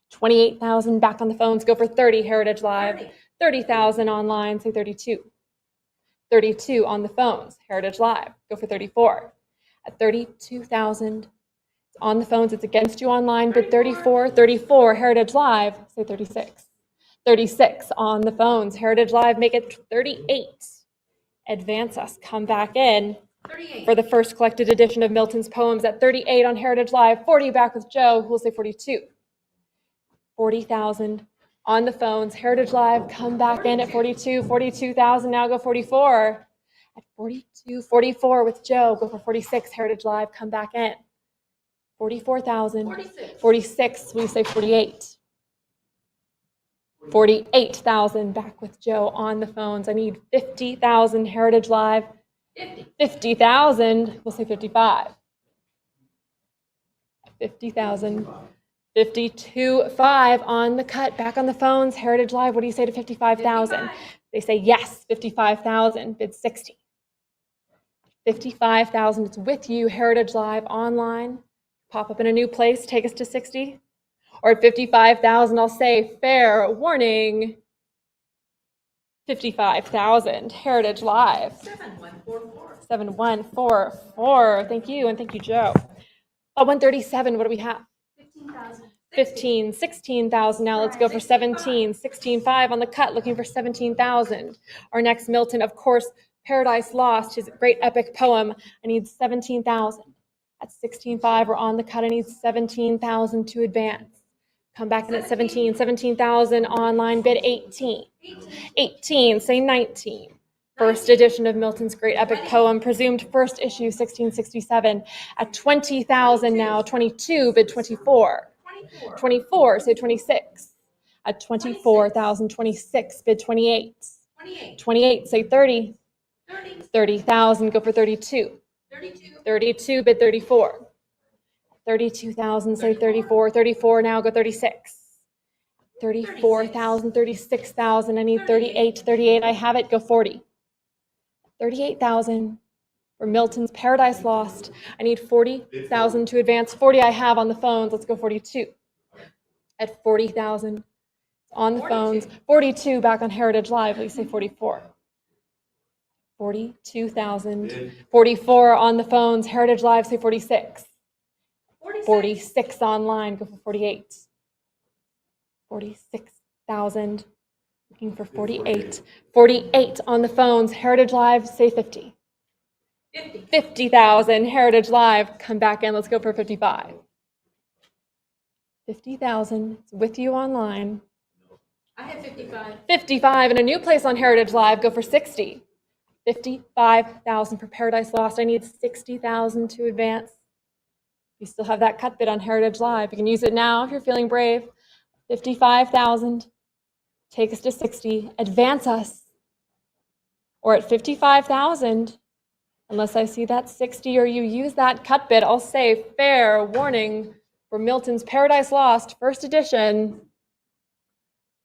28,000 back on the phones, go for 30, Heritage Live. 30,000 online, say 32. 32 on the phones, Heritage Live, go for 34. At 32,000, it's on the phones, it's against you online, bid 34. 34, Heritage Live, say 36. 36 on the phones. Heritage Live, make it 38. Advance us. Come back in 38. for the first collected edition of Milton's poems at 38 on Heritage Live. 40 back with Joe, who will say 42. 40,000 on the phones. Heritage Live, come back in at 42. 42,000, now go 44. At 42, 44 with Joe, go for 46. Heritage Live, come back in. 44,000. 46. 46, we say 48. 48,000 back with Joe on the phones. I need 50,000 Heritage Live. 50. 50,000, we'll say 55. 50,000. 52.5 on the cut, back on the phones. Heritage Live, what do you say to 55,000? 55. They say yes, 55,000, bid 60. 55,000, it's with you, Heritage Live online. Pop up in a new place, take us to 60. Or at 55,000, I'll say fair warning. 55,000, Heritage Live. 7144. 7144, thank you, and thank you, Joe. 137, what do we have? 15,000. 15, 16,000 now, let's go for 17. 16.5 on the cut, looking for 17,000. Our next Milton, of course, Paradise Lost, his great epic poem. I need 17,000. At 16.5, we're on the cut, I need 17,000 to advance. Come back in at 17, 17,000 online, bid 18. 18, say 19. First edition of Milton's great epic poem, presumed first issue, 1667. At 20,000 now, 22, bid 24. 24, say 26. At 24,000, 26, bid 28. 28, say 30. 30,000, go for 32. 32, bid 34. 32,000, say 34. 34 now, go 36. 34,000, 36,000, I need 38. 38, I have it, go 40. 38,000 for Milton's Paradise Lost. I need 40,000 to advance. 40 I have on the phones, let's go 42. At 40,000 on the phones. 42 back on Heritage Live, please say 44. 42,000. 44 on the phones, Heritage Live, say 46. 46 online, go for 48. 46,000, looking for 48. 48 on the phones, Heritage Live, say 50. 50,000, Heritage Live, come back in, let's go for 55. 50,000, it's with you online. I have 55. 55, and a new place on Heritage Live, go for 60. 55,000 for Paradise Lost, I need 60,000 to advance. You still have that cut bid on Heritage Live. You can use it now if you're feeling brave. 55,000. Take us to 60. Advance us. Or at 55,000, unless I see that 60 or you use that cut bid, I'll say fair warning for Milton's Paradise Lost, first edition,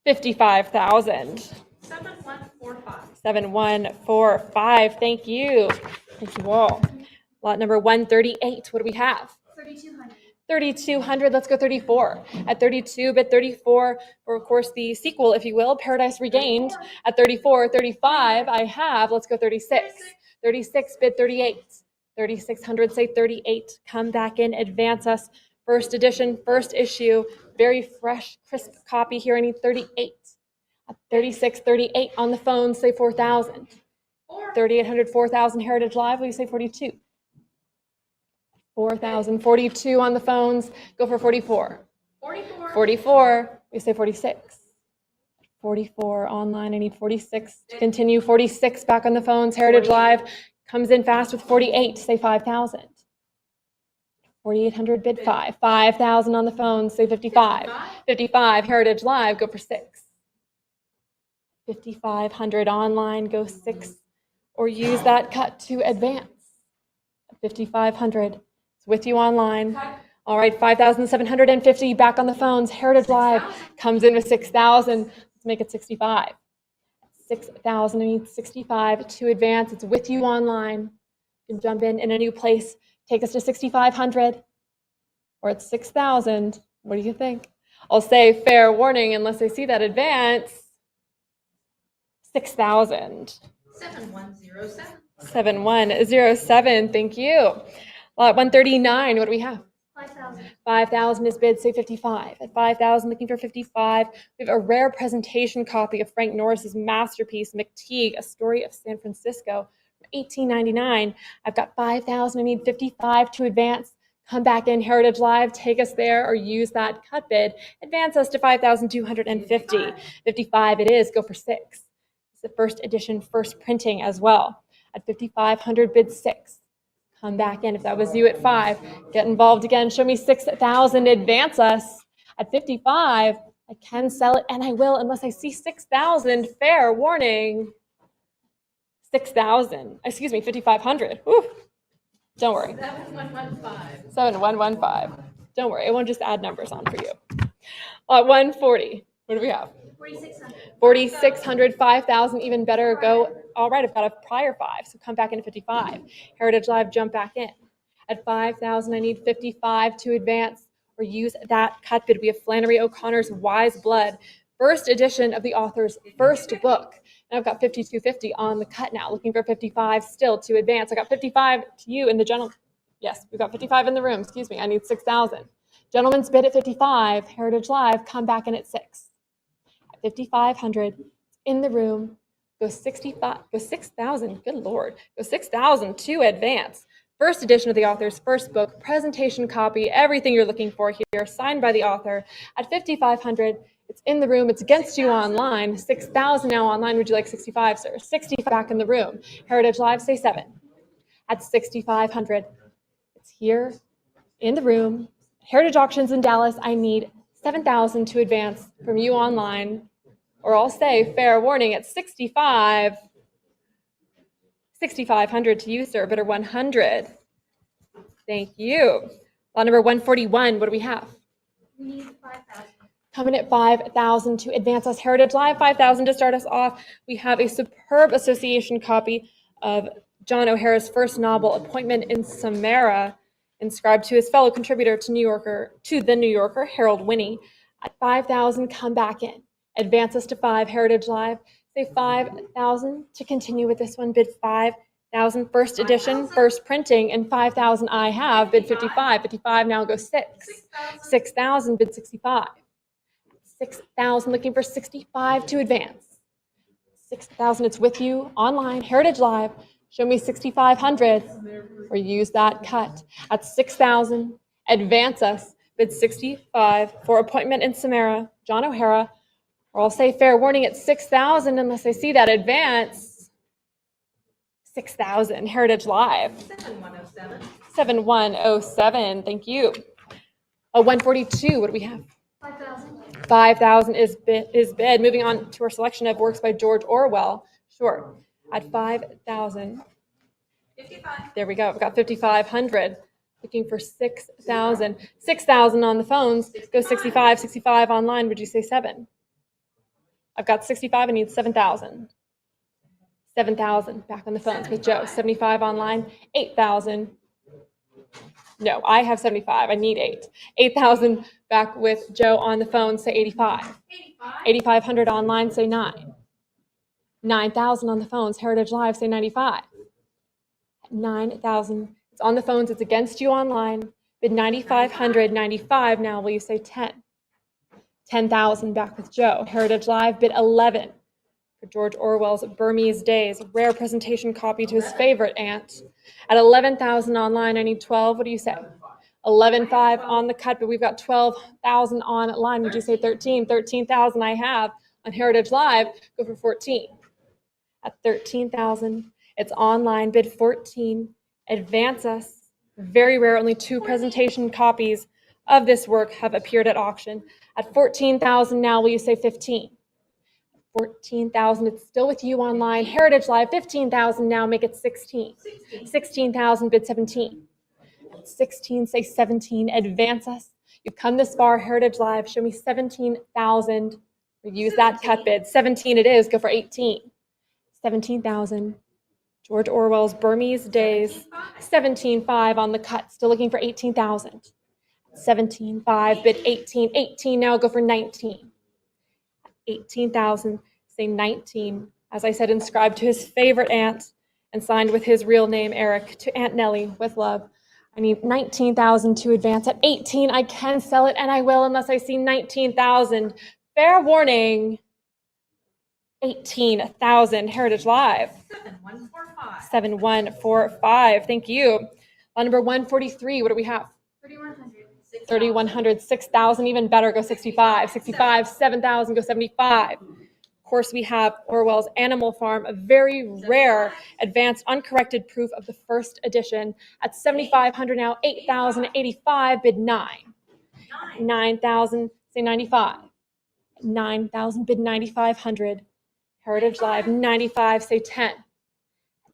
55,000. 7145. 7145. Thank you. Thank you all. Lot number 138. What do we have? 3,200. 3,200. Let's go 34. At 32, bid 34, or of course the sequel, if you will, Paradise Regained. At 34, 35, I have, let's go 36. 36, bid 38. 3,600, say 38. Come back in, advance us. First edition, first issue, very fresh, crisp copy here. I need 38. At 36, 38 on the phone, say 4,000. 3,800, 4,000 Heritage Live, will you say 42? 4,000, 42 on the phones, go for 44. 44. 44, we say 46. 44 online, I need 46 to continue. 46 back on the phones, Heritage Live comes in fast with 48, say 5,000. 4,800, bid 5. 5,000 on the phone, say 55. 55, Heritage Live, go for 6. 5,500 online, go 6. Or use that cut to advance. 5,500, it's with you online. All right, 5,750 back on the phones. Heritage Live comes in with 6,000. Let's make it 65. 6,000, I need 65 to advance. It's with you online. You can jump in a new place. Take us to 6,500 or it's 6,000. What do you think? I'll say fair warning unless I see that advance. 6,000. 7107. 7107. Thank you. Lot 139. What do we have? 5,000. 5,000 is bid, say 55. At 5,000, looking for 55. We have a rare presentation copy of Frank Norris's masterpiece, McTeague, A Story of San Francisco, from 1899. I've got 5,000. I need 55 to advance. Come back in, Heritage Live, take us there, or use that cut bid. Advance us to 5,250. 55 it is. Go for 6. It's the first edition, first printing as well. At 5,500, bid 6. Come back in. If that was you at 5, get involved again. Show me 6,000. Advance us. At 55, I can sell it, and I will unless I see 6,000. Fair warning. 6,000. Excuse me, 5,500. Whew. Don't worry. 7115. 7115. Don't worry. I won't just add numbers on for you. 140. What do we have? 4,600. 4,600, 5,000, even better. Go. All right, I've got a prior 5, so come back in at 55. Heritage Live, jump back in. At 5,000, I need 55 to advance or use that cut bid. We have Flannery O'Connor's Wise Blood, first edition of the author's first book. And I've got 5,250 on the cut now, looking for 55 still to advance. I got 55 to you in the gentleman. Yes, we've got 55 in the room. Excuse me, I need 6,000. Gentleman's bid at 55. Heritage Live, come back in at 6. 5,500 in the room. Go 65. Go 6,000. Good Lord. Go 6,000 to advance. First edition of the author's first book, presentation copy, everything you're looking for here, signed by the author. At 5,500, it's in the room. It's against you online. 6,000 now online. Would you like 65, sir? 65 back in the room. Heritage Live, say 7. At 6,500, it's here in the room. Heritage Auctions in Dallas. I need 7,000 to advance from you online. Or I'll say, fair warning, at 65, 6,500 to you, sir, bidder 100. Thank you. Lot number 141, what do we have? We need 5,000. Coming at 5,000 to advance us. Heritage Live, 5,000 to start us off. We have a superb association copy of John O'Hara's first novel, Appointment in Samara, inscribed to his fellow contributor to The New Yorker, Harold Winnie. At 5,000, come back in. Advance us to 5, Heritage Live. Say 5,000 to continue with this one. Bid 5,000, first edition, first printing, and 5,000 I have. Bid 55. 55 now go 6. 6,000, bid 65. 6,000, looking for 65 to advance. 6,000, it's with you online. Heritage Live. Show me 6,500 or use that cut. At 6,000, advance us. Bid 65 for Appointment in Samara, John O'Hara. Or I'll say fair warning at 6,000 unless I see that advance. 6,000, Heritage Live. 7107. 7107. Thank you. 142. What do we have? 5,000. 5,000 is bid. Moving on to our selection of works by George Orwell. Sure. At 5,000. 55. There we go. We've got 5,500. Looking for 6,000. 6,000 on the phones. Go 65. 65 online. Would you say 7? I've got 65. I need 7,000. 7,000 back on the phones with Joe. 75 online. 8,000. No, I have 75. I need 8. 8,000 back with Joe on the phone. Say 85. 8,500 online. Say 9. 9,000 on the phones. Heritage Live. Say 95. 9,000. It's on the phones. It's against you online. Bid 9,500. 95. Now will you say 10? 10,000 back with Joe. Heritage Live. Bid 11 for George Orwell's Burmese Days. Rare presentation copy to his favorite aunt. At 11,000 online, I need 12. What do you say? 11,500 on the cut, but we've got 12,000 online. Would you say 13? 13,000 I have on Heritage Live. Go for 14. At 13,000, it's online. Bid 14. Advance us. Very rare. Only 2 presentation copies of this work have appeared at auction. At 14,000 now, will you say 15? 14,000. It's still with you online. Heritage Live. 15,000 now. Make it 16. 16,000. Bid 17. 16. Say 17. Advance us. You've come this far. Heritage Live. Show me 17,000. Use that cut bid. 17 it is. Go for 18. 17,000. George Orwell's Burmese Days. 17,500 on the cut. Still looking for 18,000. 17,500. Bid 18. 18 now. Go for 19. 18,000. Say 19. As I said, inscribed to his favorite aunt and signed with his real name, Eric, to Aunt Nellie with love. I need 19,000 to advance. At 18, I can sell it, and I will unless I see 19,000. Fair warning. 18,000. Heritage Live. 7145. 7145. Thank you. On number 143, what do we have? 3,100. 3,100. 6,000. Even better. Go 65. 65. 7,000. Go 75. Of course, we have Orwell's Animal Farm, a very rare, advanced, uncorrected proof of the first edition. At 7,500 now. 8,085. Bid 9. 9,000. Say 95. 9,000. Bid 9,500. Heritage Live. 95. Say 10.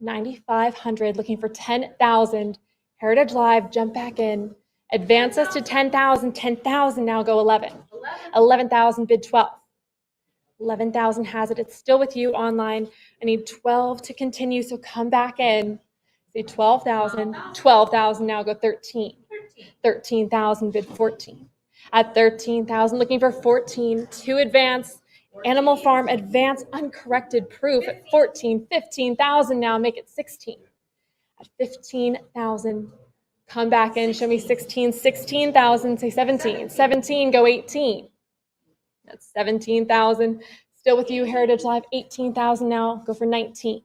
9,500. Looking for 10,000. Heritage Live. Jump back in. Advance us to 10,000. 10,000 now. Go 11. 11,000. Bid 12. 11,000 has it. It's still with you online. I need 12 to continue, so come back in. Say 12,000. 12,000 now. Go 13. 13,000. Bid 14. At 13,000, looking for 14 to advance. Animal Farm advance uncorrected proof at 14. 15,000 now. Make it 16. At 15,000, come back in. Show me 16. 16,000. Say 17. 17. Go 18. That's 17,000. Still with you, Heritage Live. 18,000 now. Go for 19.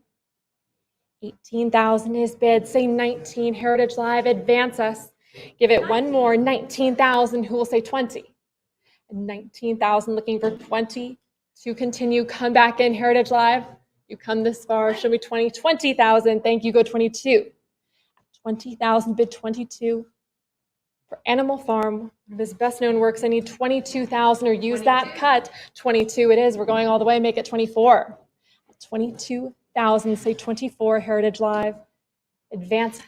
18,000 is bid. Say 19. Heritage Live. Advance us. Give it one more. 19,000. Who will say 20? 19,000. Looking for 20 to continue. Come back in, Heritage Live. You come this far. Show me 20. 20,000. Thank you. Go 22. 20,000. Bid 22. For Animal Farm, one of his best-known works, I need 22,000 or use that cut. 22 it is. We're going all the way. Make it 24. 22,000. Say 24. Heritage Live. Advance us.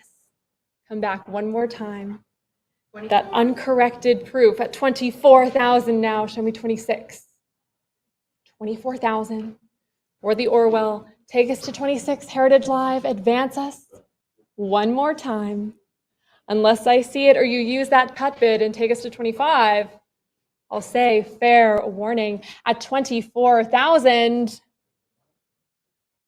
Come back one more time. That uncorrected proof at 24,000 now. Show me 26. 24,000. For the Orwell. Take us to 26. Heritage Live. Advance us. One more time. Unless I see it or you use that cut bid and take us to 25, I'll say fair warning. At 24,000,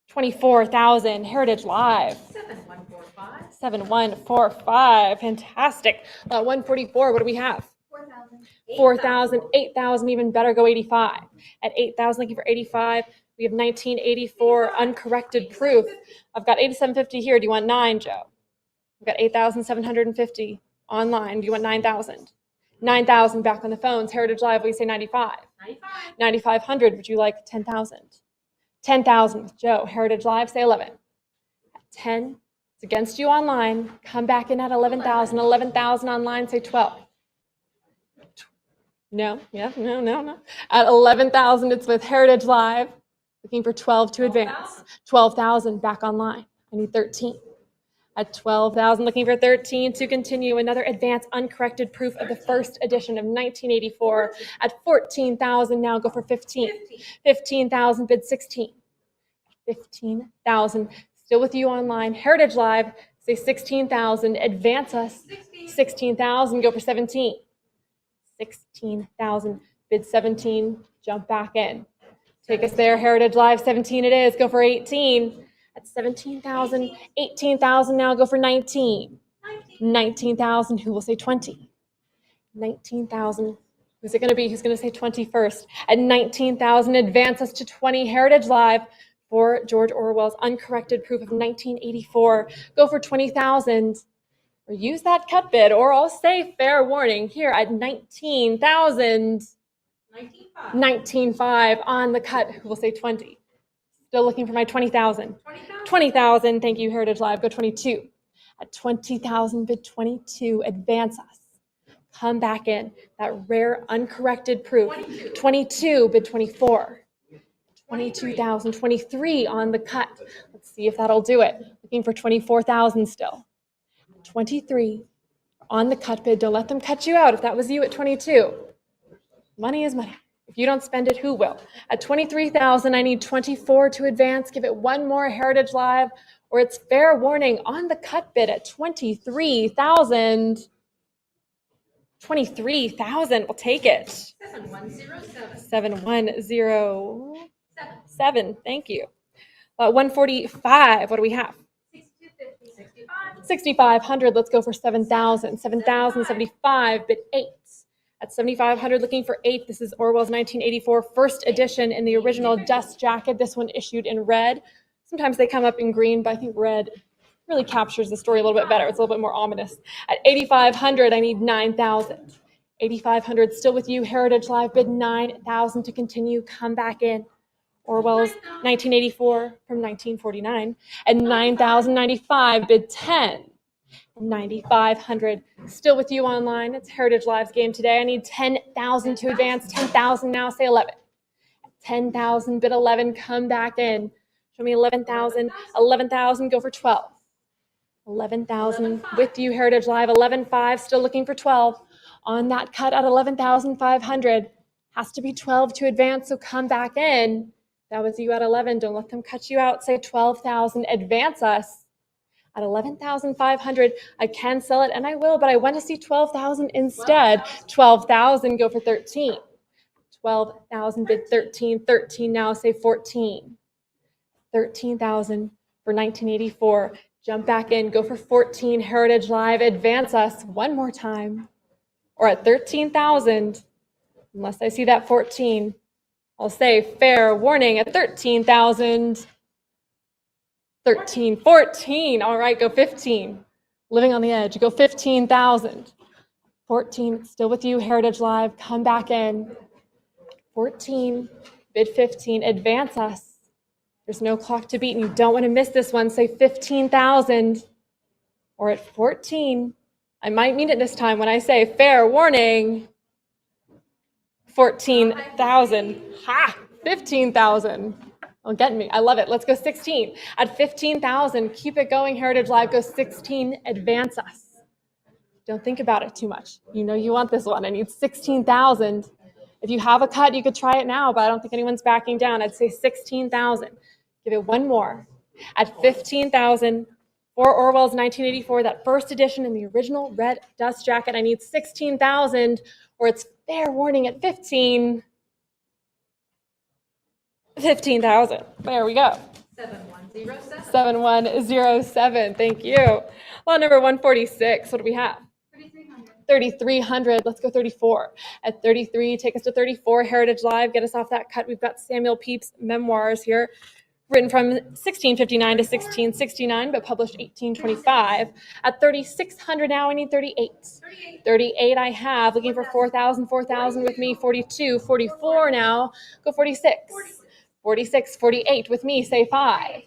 24,000, Heritage Live. 7145. 7145, fantastic. 144, what do we have? 4,000. 4,000, 8,000, even better, go 85. At 8,000, looking for 85. We have 1984 uncorrected proof. I've got 8750 here. Do you want 9, Joe? We've got 8,750 online. Do you want 9,000? 9,000 back on the phones. Heritage Live, we say 95. 9,500. Would you like 10,000? 10,000 with Joe. Heritage Live, say 11. 10, It's against you online. Come back in at 11,000. 11,000 online, say 12. No, yeah, no. At 11,000, it's with Heritage Live. Looking for 12 to advance. 12,000 back online. I need 13. At 12,000, looking for 13 to continue. Another advance uncorrected proof of the first edition of 1984. At 14,000 now, go for 15. 15,000, bid 16. 15,000. Still with you online. Heritage Live, say 16,000. Advance us. 16,000, go for 17. 16,000, bid 17, jump back in. Take us there, Heritage Live, 17 it is, go for 18. At 17,000, 18,000 now, go for 19. 19,000, who will say 20? 19,000, who's it gonna be? Who's gonna say 20 first? At 19,000, advance us to 20, Heritage Live for George Orwell's uncorrected proof of 1984. Go for 20,000. Or use that cut bid, or I'll say fair warning here at 19,000. 19.5 on the cut, who will say 20. Still looking for my 20,000. 20,000, thank you, Heritage Live, go 22. At 20,000, bid 22, advance us. Come back in, that rare uncorrected proof. 22, bid 24. 22,000, 23 on the cut. Let's see if that'll do it. Looking for 24,000 still. 23 on the cut bid. Don't let them cut you out if that was you at 22. Money is money. If you don't spend it, who will? At 23,000, I need 24 to advance. Give it one more, Heritage Live, or it's fair warning on the cut bid at 23,000. 23,000, we'll take it. 7107. 7107, thank you. 145, what do we have? 6250. 65. 6,500, let's go for 7,000. 7,075, bid 8. At 7,500, looking for 8. This is Orwell's 1984 first edition in the original dust jacket. This one issued in red. Sometimes they come up in green, but I think red really captures the story a little bit better. It's a little bit more ominous. At 8,500, I need 9,000. 8,500, still with you, Heritage Live, bid 9,000 to continue. Come back in. Orwell's 1984 from 1949. At 9,095, bid 10. 9,500, still with you online. It's Heritage Live's game today. I need 10,000 to advance. 10,000 now, say 11. 10,000, bid 11, come back in. Show me 11,000. 11,000, go for 12. 11,000 with you, Heritage Live. 11,500, still looking for 12. On that cut at 11,500. Has to be 12 to advance, so come back in. That was you at 11. Don't let them cut you out. Say 12,000, advance us. At 11,500, I can sell it, and I will, but I want to see 12,000 instead. 12,000, go for 13. 12,000, bid 13. 13 now, say 14. 13,000 for 1984. Jump back in, go for 14. Heritage Live, advance us one more time. Or at 13,000, unless I see that 14, I'll say fair warning at 13,000. 13, 14. All right, go 15. Living on the edge, go 15,000. 14, still with you, Heritage Live. Come back in. 14, bid 15. Advance us. There's no clock to beat, and you don't want to miss this one. Say 15,000. Or at 14, I might mean it this time when I say fair warning. 14,000. Ha! 15,000. Well, get me. I love it. Let's go 16. At 15,000, keep it going, Heritage Live. Go 16, advance us. Don't think about it too much. You know you want this one. I need 16,000. If you have a cut, you could try it now, but I don't think anyone's backing down. I'd say 16,000. Give it one more. At 15,000, for Orwell's 1984, that first edition in the original red dust jacket, I need 16,000, or it's fair warning at 15. 15,000. There we go. 7107. 7107. Thank you. Lot number 146. What do we have? 3300. 3,300. Let's go 34. At 33, take us to 34. Heritage Live. Get us off that cut. We've got Samuel Pepys' memoirs here, written from 1659 to 1669, but published 1825. At 3,600 now, I need 38. 38 I have. Looking for 4,000. 4,000 with me. 42. 44 now. Go 46. 46, 48 with me, say 5.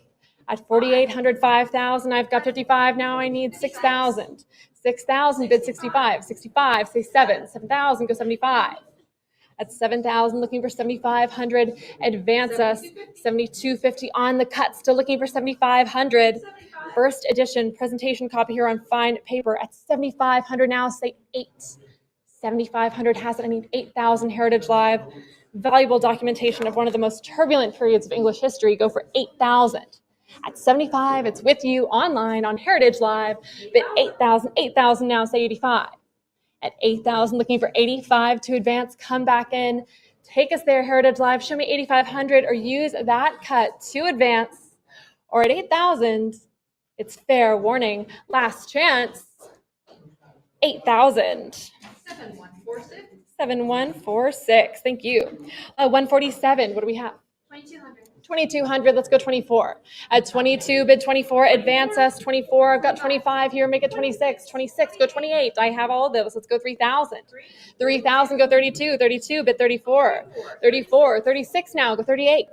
At 4,800, 5,000, I've got 55, now I need 6,000. 6,000, bid 65, 65, say 7, 7,000, go 75. At 7,000, looking for 7,500, advance us, 7,250 on the cut, still looking for 7,500. First edition presentation copy here on fine paper at 7,500 now, say 8. 7,500 has it, I need 8,000 Heritage Live. Valuable documentation of one of the most turbulent periods of English history, go for 8,000. At 75, it's with you online on Heritage Live, bid 8,000, 8,000 now, say 85. At 8,000, looking for 85 to advance, come back in, take us there, Heritage Live, show me 8,500 or use that cut to advance. Or at 8,000, it's fair warning, last chance, 8,000. 7146. 7146, thank you. 147, what do we have? 2200. 2,200, let's go 24. At 22, bid 24, advance us, 24, I've got 25 here, make it 26, 26, go 28, I have all of those, let's go 3,000. 3,000, go 32, 32, bid 34, 34, 36 now, go 38.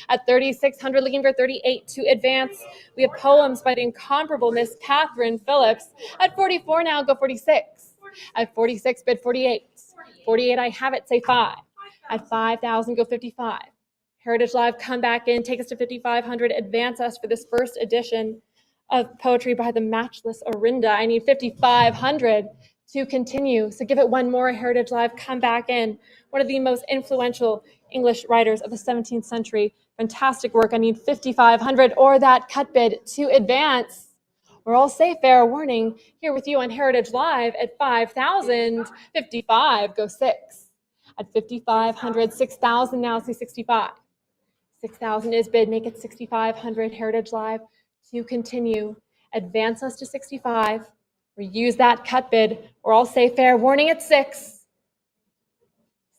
At 3,600, looking for 38 to advance, we have poems by the incomparable Miss Catherine Phillips. At 44 now, go 46. At 46, bid 48. 48, I have it, say 5. At 5,000, go 55. Heritage Live, come back in, take us to 5,500, advance us for this first edition of poetry by the matchless Orinda. I need 5,500 to continue. So give it one more, Heritage Live, come back in. One of the most influential English writers of the 17th century. Fantastic work. I need 5,500 or that cut bid to advance. We're all safe, fair warning, here with you on Heritage Live at 5,000, 55, go 6. At 5,500, 6,000 now, say 65. 6,000 is bid, make it 6,500, Heritage Live to continue. Advance us to 65, or use that cut bid. We're all safe, fair warning at 6.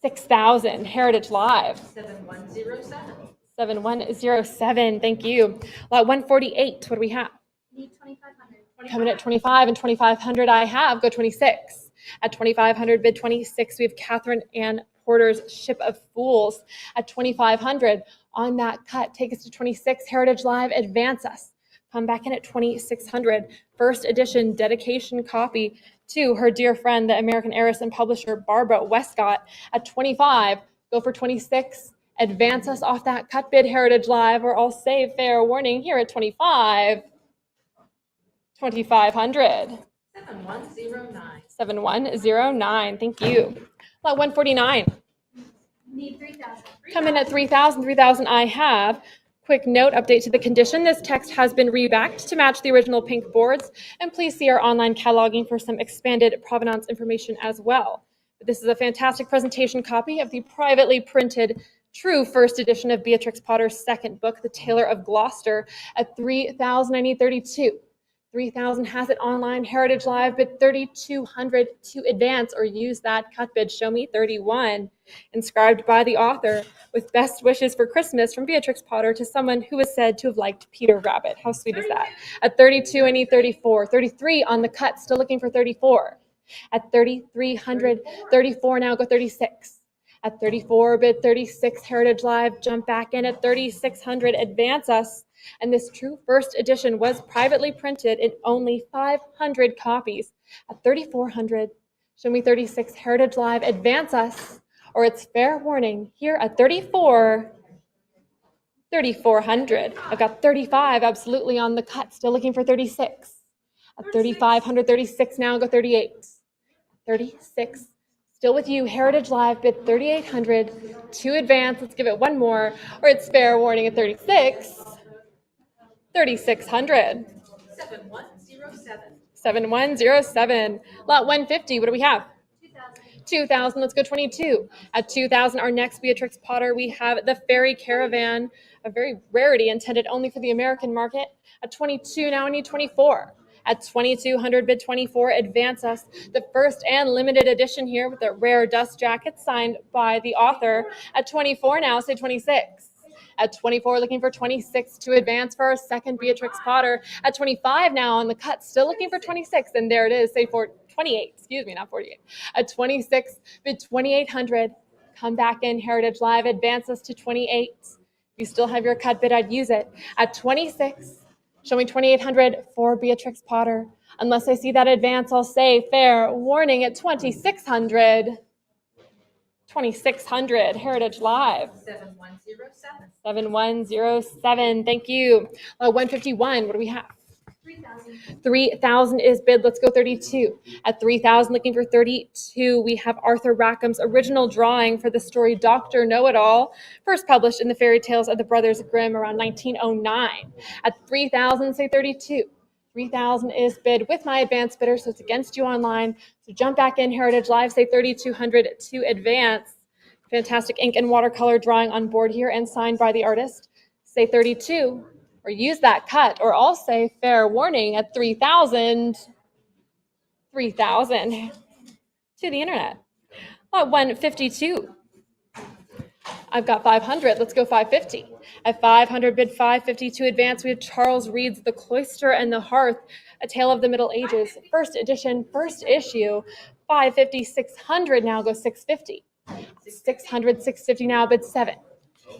6,000, Heritage Live. 7107. 7107, thank you. Lot 148, what do we have? Need 2500. Coming at 25 and 2,500 I have, go 26. At 2,500, bid 26, we have Catherine Ann Porter's Ship of Fools. At 2,500, on that cut, take us to 26, Heritage Live, advance us. Come back in at 2,600, first edition dedication copy to her dear friend, the American heiress and publisher Barbara Westcott. At 25, go for 26, advance us off that cut bid, Heritage Live, or I'll save fair warning here at 25. 2,500. 7109. 7109, thank you. Lot 149. Need 3000. Come in at 3,000. 3,000 I have. Quick note, update to the condition. This text has been rebacked to match the original pink boards, and please see our online cataloging for some expanded provenance information as well. This is a fantastic presentation copy of the privately printed true first edition of Beatrix Potter's second book, The Tailor of Gloucester. At 3,000, I need 32. 3,000 has it online, Heritage Live, bid 3,200 to advance or use that cut bid. Show me 31. Inscribed by the author with best wishes for Christmas from Beatrix Potter to someone who is said to have liked Peter Rabbit. How sweet is that? At 32, I need 34. 33 on the cut, still looking for 34. At 3,300, 34 now, go 36. At 34, bid 36, Heritage Live, jump back in at 3,600, advance us. And this true first edition was privately printed in only 500 copies. At 3,400, show me 36, Heritage Live, advance us, or it's fair warning here at 34, 3,400. I've got 35 absolutely on the cut, still looking for 36. At 3,500, 36 now, go 38. 36, still with you, Heritage Live, bid 3,800 to advance. Let's give it one more, or it's fair warning at 36. 3,600. 7107. 7107. Lot 150, what do we have? 2000. 2,000, let's go 22. At 2,000, our next Beatrix Potter, we have the Fairy Caravan, a very rarity intended only for the American market. At 22, now I need 24. At 2,200, bid 24, advance us. The first and limited edition here with the rare dust jacket signed by the author. At 24 now, say 26. At 24, looking for 26 to advance for our second Beatrix Potter. At 25 now on the cut, still looking for 26. And there it is, say for 28, excuse me, not 48. At 26, bid 2,800. Come back in, Heritage Live, advance us to 28. you still have your cut bid, I'd use it. At 26, show me 2,800 for Beatrix Potter. Unless I see that advance, I'll say fair warning at 2,600. 2,600, Heritage Live. 7107. 7107, thank you. 151, what do we have? 3,000. 3,000 is bid. Let's go 32. At 3,000, looking for 32, we have Arthur Rackham's original drawing for the story Dr. Know-It-All, first published in the Fairy Tales of the Brothers Grimm around 1909. At 3,000, say 32. 3,000 is bid with my advance bidder, so it's against you online. So jump back in, Heritage Live, say 3,200 to advance. Fantastic ink and watercolor drawing on board here and signed by the artist. Say 32. Or use that cut, or I'll say fair warning at 3,000. 3,000 to the internet. 152. I've got 500. Let's go 550. At 500, bid 550 to advance. We have Charles Reade's The Cloister and the Hearth, A Tale of the Middle Ages, first edition, first issue. 550, 600. Now go 650. 600, 650 now, bid 7.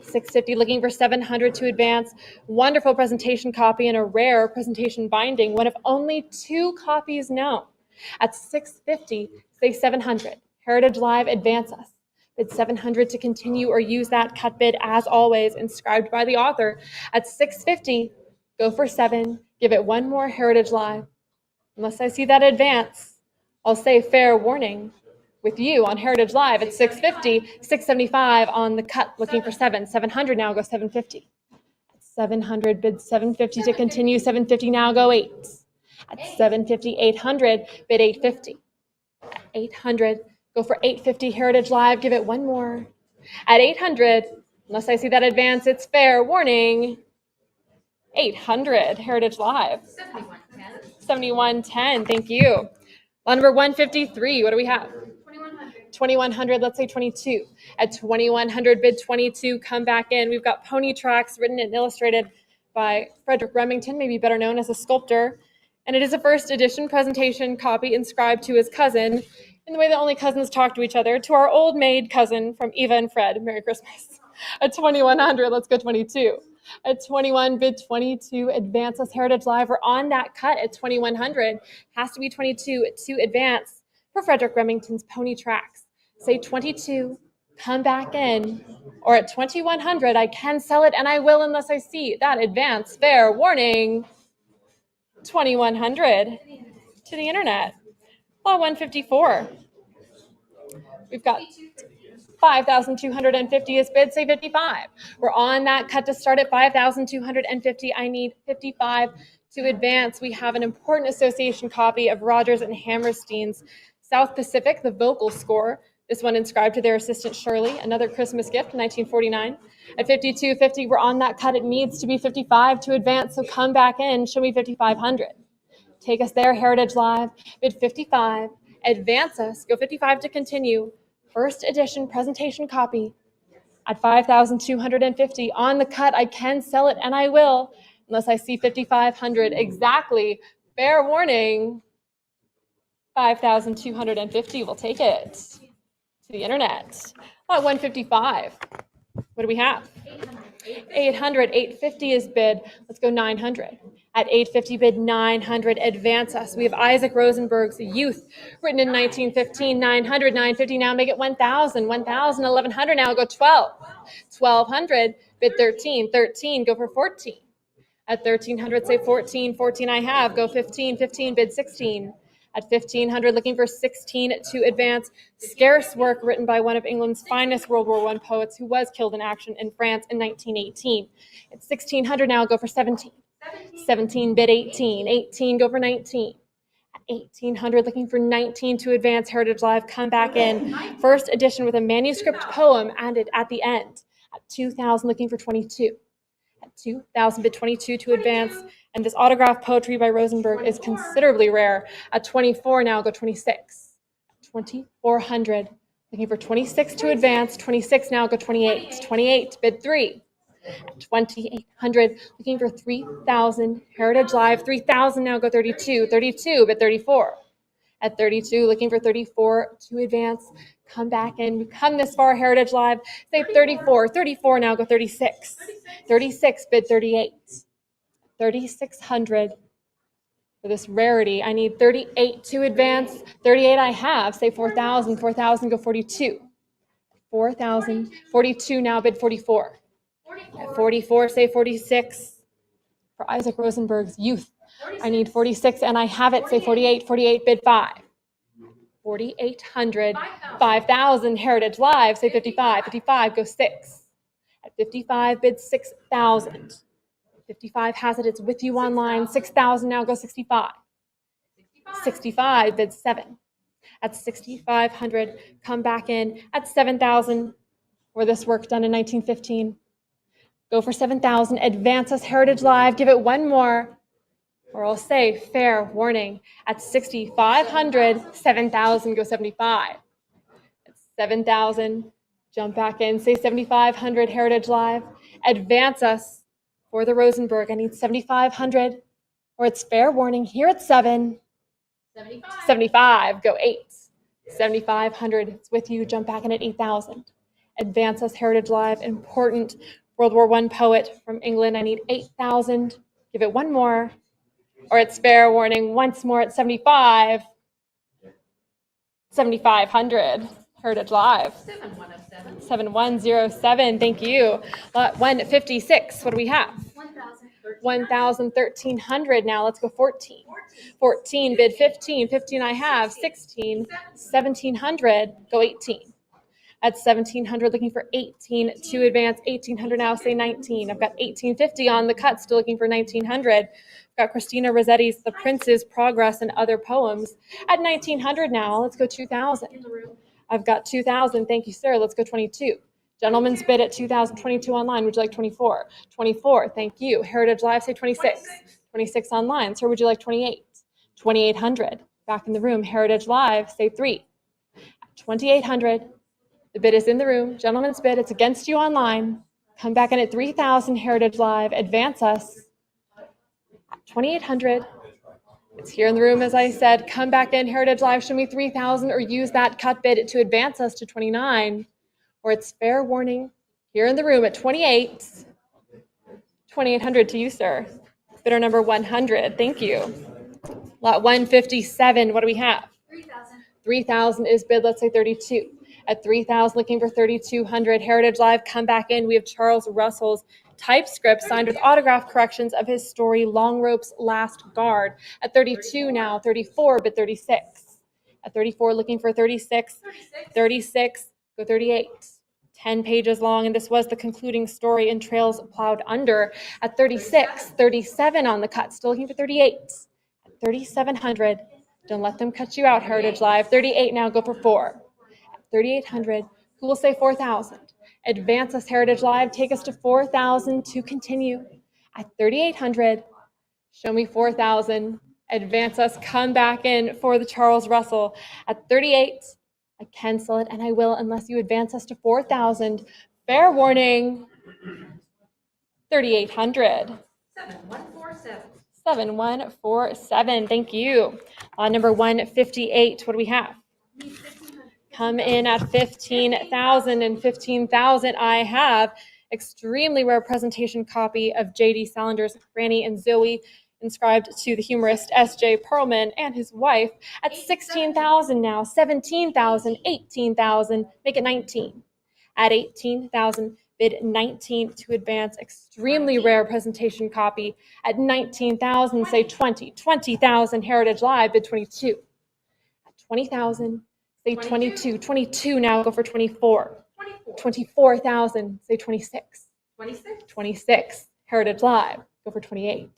650, looking for 700 to advance. Wonderful presentation copy and a rare presentation binding, one of only 2 copies known. At 650, say 700. Heritage Live, advance us. Bid 700 to continue or use that cut bid as always, inscribed by the author. At 650, go for 7. Give it one more, Heritage Live. Unless I see that advance, I'll say fair warning. With you on Heritage Live at 650, 675 on the cut, looking for 7. 700 now, go 750. 700, bid 750 to continue. 750 now, go 8. At 750, 800, bid 850. At 800, go for 850, Heritage Live, give it one more. At 800, unless I see that advance, it's fair warning. 800, Heritage Live. 7110. 7110, thank you. Lot number 153, what do we have? 2100. 2,100, let's say 22. At 2,100, bid 22, come back in. We've got pony tracks written and illustrated by Frederick Remington, maybe better known as a sculptor. And it is a first edition presentation copy inscribed to his cousin in the way that only cousins talk to each other, to our old maid cousin from Eva and Fred. Merry Christmas. At 2,100, let's go 22. At 21, bid 22, advance us, Heritage Live. We're on that cut at 2,100. Has to be 22 to advance for Frederick Remington's pony tracks. Say 22, come back in. Or at 2,100, I can sell it and I will unless I see that advance. Fair warning. 2,100 to the internet. Law 154. We've got 5,250 is bid, say 55. We're on that cut to start at 5,250. I need 55 to advance. We have an important association copy of Rodgers and Hammerstein's South Pacific, the vocal score. This one inscribed to their assistant Shirley, another Christmas gift, 1949. At 52.50, we're on that cut. It needs to be 55 to advance, so come back in. Show me 5,500. Take us there, Heritage Live. Bid 55. Advance us. Go 55 to continue. First edition presentation copy at 5,250. On the cut, I can sell it, and I will, unless I see 5,500. Exactly. Fair warning. 5,250. We'll take it to the internet. 155. What do we have? 800. 850 is bid. Let's go 900. At 850, bid 900. Advance us. We have Isaac Rosenberg's Youth, written in 1915. 900, 950. Now make it 1,000. 1,000, 1,100. Now go 12. 1,200, bid 13. 13, go for 14. At 1,300, say 14. 14 I have. Go 15. 15, bid 16. At 1,500, looking for 16 to advance. Scarce work written by one of England's finest World War I poets who was killed in action in France in 1918. At 1,600 now, go for 17. 17, bid 18. 18, go for 19. At 1,800, looking for 19 to advance. Heritage Live, come back in. First edition with a manuscript poem added at the end. At 2,000, looking for 22. At 2,000, bid 22 to advance. And this autograph poetry by Rosenberg is considerably rare. At 24 now, go 26. 2,400, looking for 26 to advance. 26 now, go 28. 28, bid 3. At 2,800, looking for 3,000. Heritage Live, 3,000 now, go 32. 32, bid 34. At 32, looking for 34 to advance. Come back in. We come this far, Heritage Live. Say 34. 34 now, go 36. 36, bid 38. 3,600 for this rarity. I need 38 to advance. 38 I have. Say 4,000. 4,000, go 42. 4,000. 42 now, bid 44. At 44, say 46 for Isaac Rosenberg's Youth. I need 46 and I have it. Say 48. 48, bid 5. 4,800. 5,000. Heritage Live. Say 55. 55, go 6. At 55, bid 6,000. 55 has it. It's with you online. 6,000 now, go 65. 65, bid 7. At 6,500, come back in. At 7,000 for this work done in 1915. Go for 7,000. Advance us, Heritage Live. Give it one more, or I'll say fair warning. At 6,500, 7,000, go 75. At 7,000, jump back in. Say 7,500, Heritage Live. Advance us for the Rosenberg. I need 7,500, or it's fair warning. Here at 7. 75, go 8. 7,500, it's with you. Jump back in at 8,000. Advance us, Heritage Live. Important World War I poet from England. I need 8,000. Give it one more, or it's fair warning once more at 75. 7,500. Heritage Live. 7107. 7107. Thank you. Lot 156. What do we have? 1,000. 1,300. Now let's go 14. 14. Bid 15. 15 I have. 16. 1,700. Go 18. At 1,700, looking for 18 to advance. 1,800 now, say 19. I've got 1,850 on the cut, still looking for 1,900. I've got Christina Rossetti's The Prince's Progress and Other Poems. At 1,900 now, let's go 2,000. I've got 2,000. Thank you, sir. Let's go 22. Gentleman's bid at 2,022 online. Would you like 24? 24. Thank you. Heritage Live, say 26. 26 online. Sir, would you like 28? 2,800. Back in the room. Heritage Live, say 3. 2,800. The bid is in the room. Gentleman's bid. It's against you online. Come back in at 3,000. Heritage Live. Advance us. 2,800. It's here in the room, as I said. Come back in. Heritage Live. Show me 3,000, or use that cut bid to advance us to 29. Or it's fair warning here in the room at 28. 2,800 to you, sir. Bidder number 100. Thank you. Lot 157. What do we have? 3,000. 3,000 is bid. Let's say 32. At 3,000, looking for 3,200. Heritage Live, come back in. We have Charles Russell's typescript signed with autograph corrections of his story, Long Rope's Last Guard. At 32 now, 34, bid 36. At 34, looking for 36. 36, go 38. 10 pages long, and this was the concluding story in Trails Plowed Under. At 36, 37 on the cut, still looking for 38. At 3,700, don't let them cut you out, Heritage Live. 38 now, go for 4. 3,800. Who will say 4,000? Advance us, Heritage Live. Take us to 4,000 to continue. At 3,800, show me 4,000. Advance us. Come back in for the Charles Russell. At 38, I cancel it, and I will unless you advance us to 4,000. Fair warning. 3,800. 7147. 7147. Thank you. Number 158. What do we have? Come in at 15,000, and 15,000 I have. Extremely rare presentation copy of J.D. Salinger's Granny and Zoe, inscribed to the humorist S.J. Perlman and his wife. At 16,000 now, 17,000, 18,000, make it 19. At 18,000, bid 19 to advance. Extremely rare presentation copy. At 19,000, say 20. 20,000, Heritage Live, bid 22. At 20,000, say 22. 22 now, go for 24. 24,000, say 26. 26, Heritage Live, go for 28.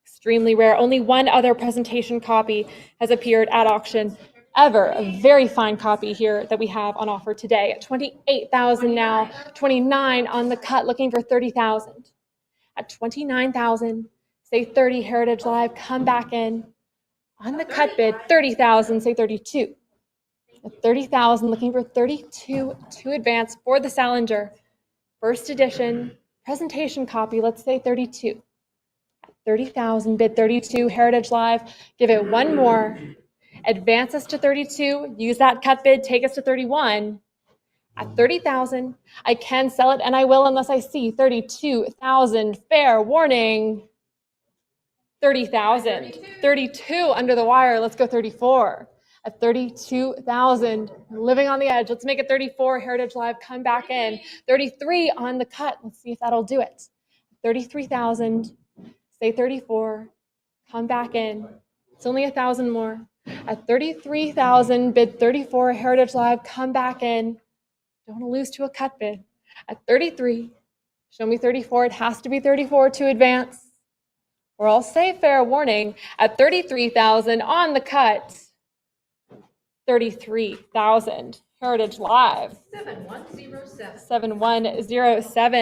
Extremely rare. Only one other presentation copy has appeared at auction ever. A very fine copy here that we have on offer today. At 28,000 now, 29 on the cut, looking for 30,000. At 29,000, say 30, Heritage Live, come back in. On the cut bid, 30,000, say 32. At 30,000, looking for 32 to advance for the Salinger. First edition, presentation copy, let's say 32. At 30,000, bid 32, Heritage Live, give it one more. advance us to 32, use that cut bid, take us to 31. At 30,000, I can sell it, and I will unless I see 32,000. Fair warning. 30,000. 32 under the wire. Let's go 34. At 32,000, living on the edge. Let's make it 34. Heritage Live, come back in. 33 on the cut. Let's see if that'll do it. 33,000. Say 34. Come back in. It's only 1,000 more. At 33,000, bid 34. Heritage Live, come back in. Don't want to lose to a cut bid. At 33, show me 34. It has to be 34 to advance. Or I'll say fair warning. At 33,000 on the cut. 33,000. Heritage Live. 7107. 7107.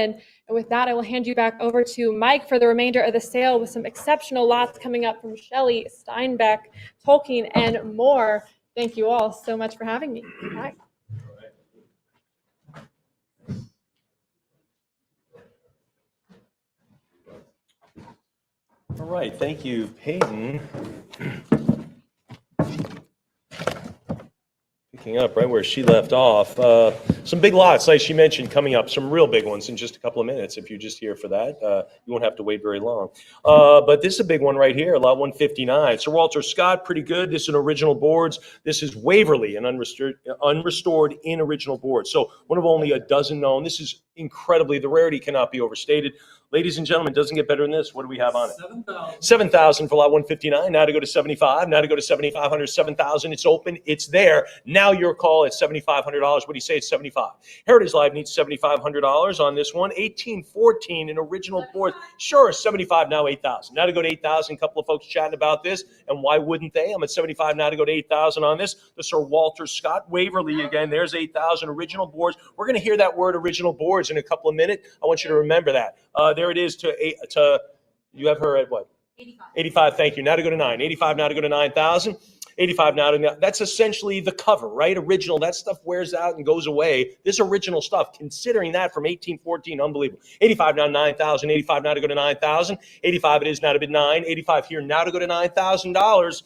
And with that, I will hand you back over to Mike for the remainder of the sale with some exceptional lots coming up from Shelley, Steinbeck, Tolkien, and more. Thank you all so much for having me. Bye. All right, thank you, Peyton. Picking up right where she left off. Some big lots, like she mentioned, coming up. Some real big ones in just a couple of minutes. If you're just here for that, you won't have to wait very long. But this is a big one right here, lot 159. Sir Walter Scott, pretty good. This is an original boards. This is Waverly, an unrestored in original boards. So one of only a dozen known. This is incredibly, the rarity cannot be overstated. Ladies and gentlemen, doesn't get better than this. What do we have on it? 7,000. 7,000 for lot 159. Now to go to 75. Now to go to 7,500. 7,000. It's open. It's there. Now your call at $7,500. What do you say? It's 75. Heritage Live needs $7,500 on this one. 1814 in original board. Sure, 75 now 8,000. Now to go to 8,000. A couple of folks chatting about this, and why wouldn't they? I'm at 75 now to go to 8,000 on this. The Sir Walter Scott Waverly again. There's 8,000 original boards. We're going to hear that word original boards in a couple of minutes. I want you to remember that. There it is to you have her at what? 85. 85, thank you. Now to go to 9. 85 now to go to 9,000. 85 now to, that's essentially the cover, right? Original, that stuff wears out and goes away. This original stuff, considering that from 1814, unbelievable. 85 now 9,000. 85 now to go to 9,000. 85 it is now to bid 9. 85 here now to go to $9,000.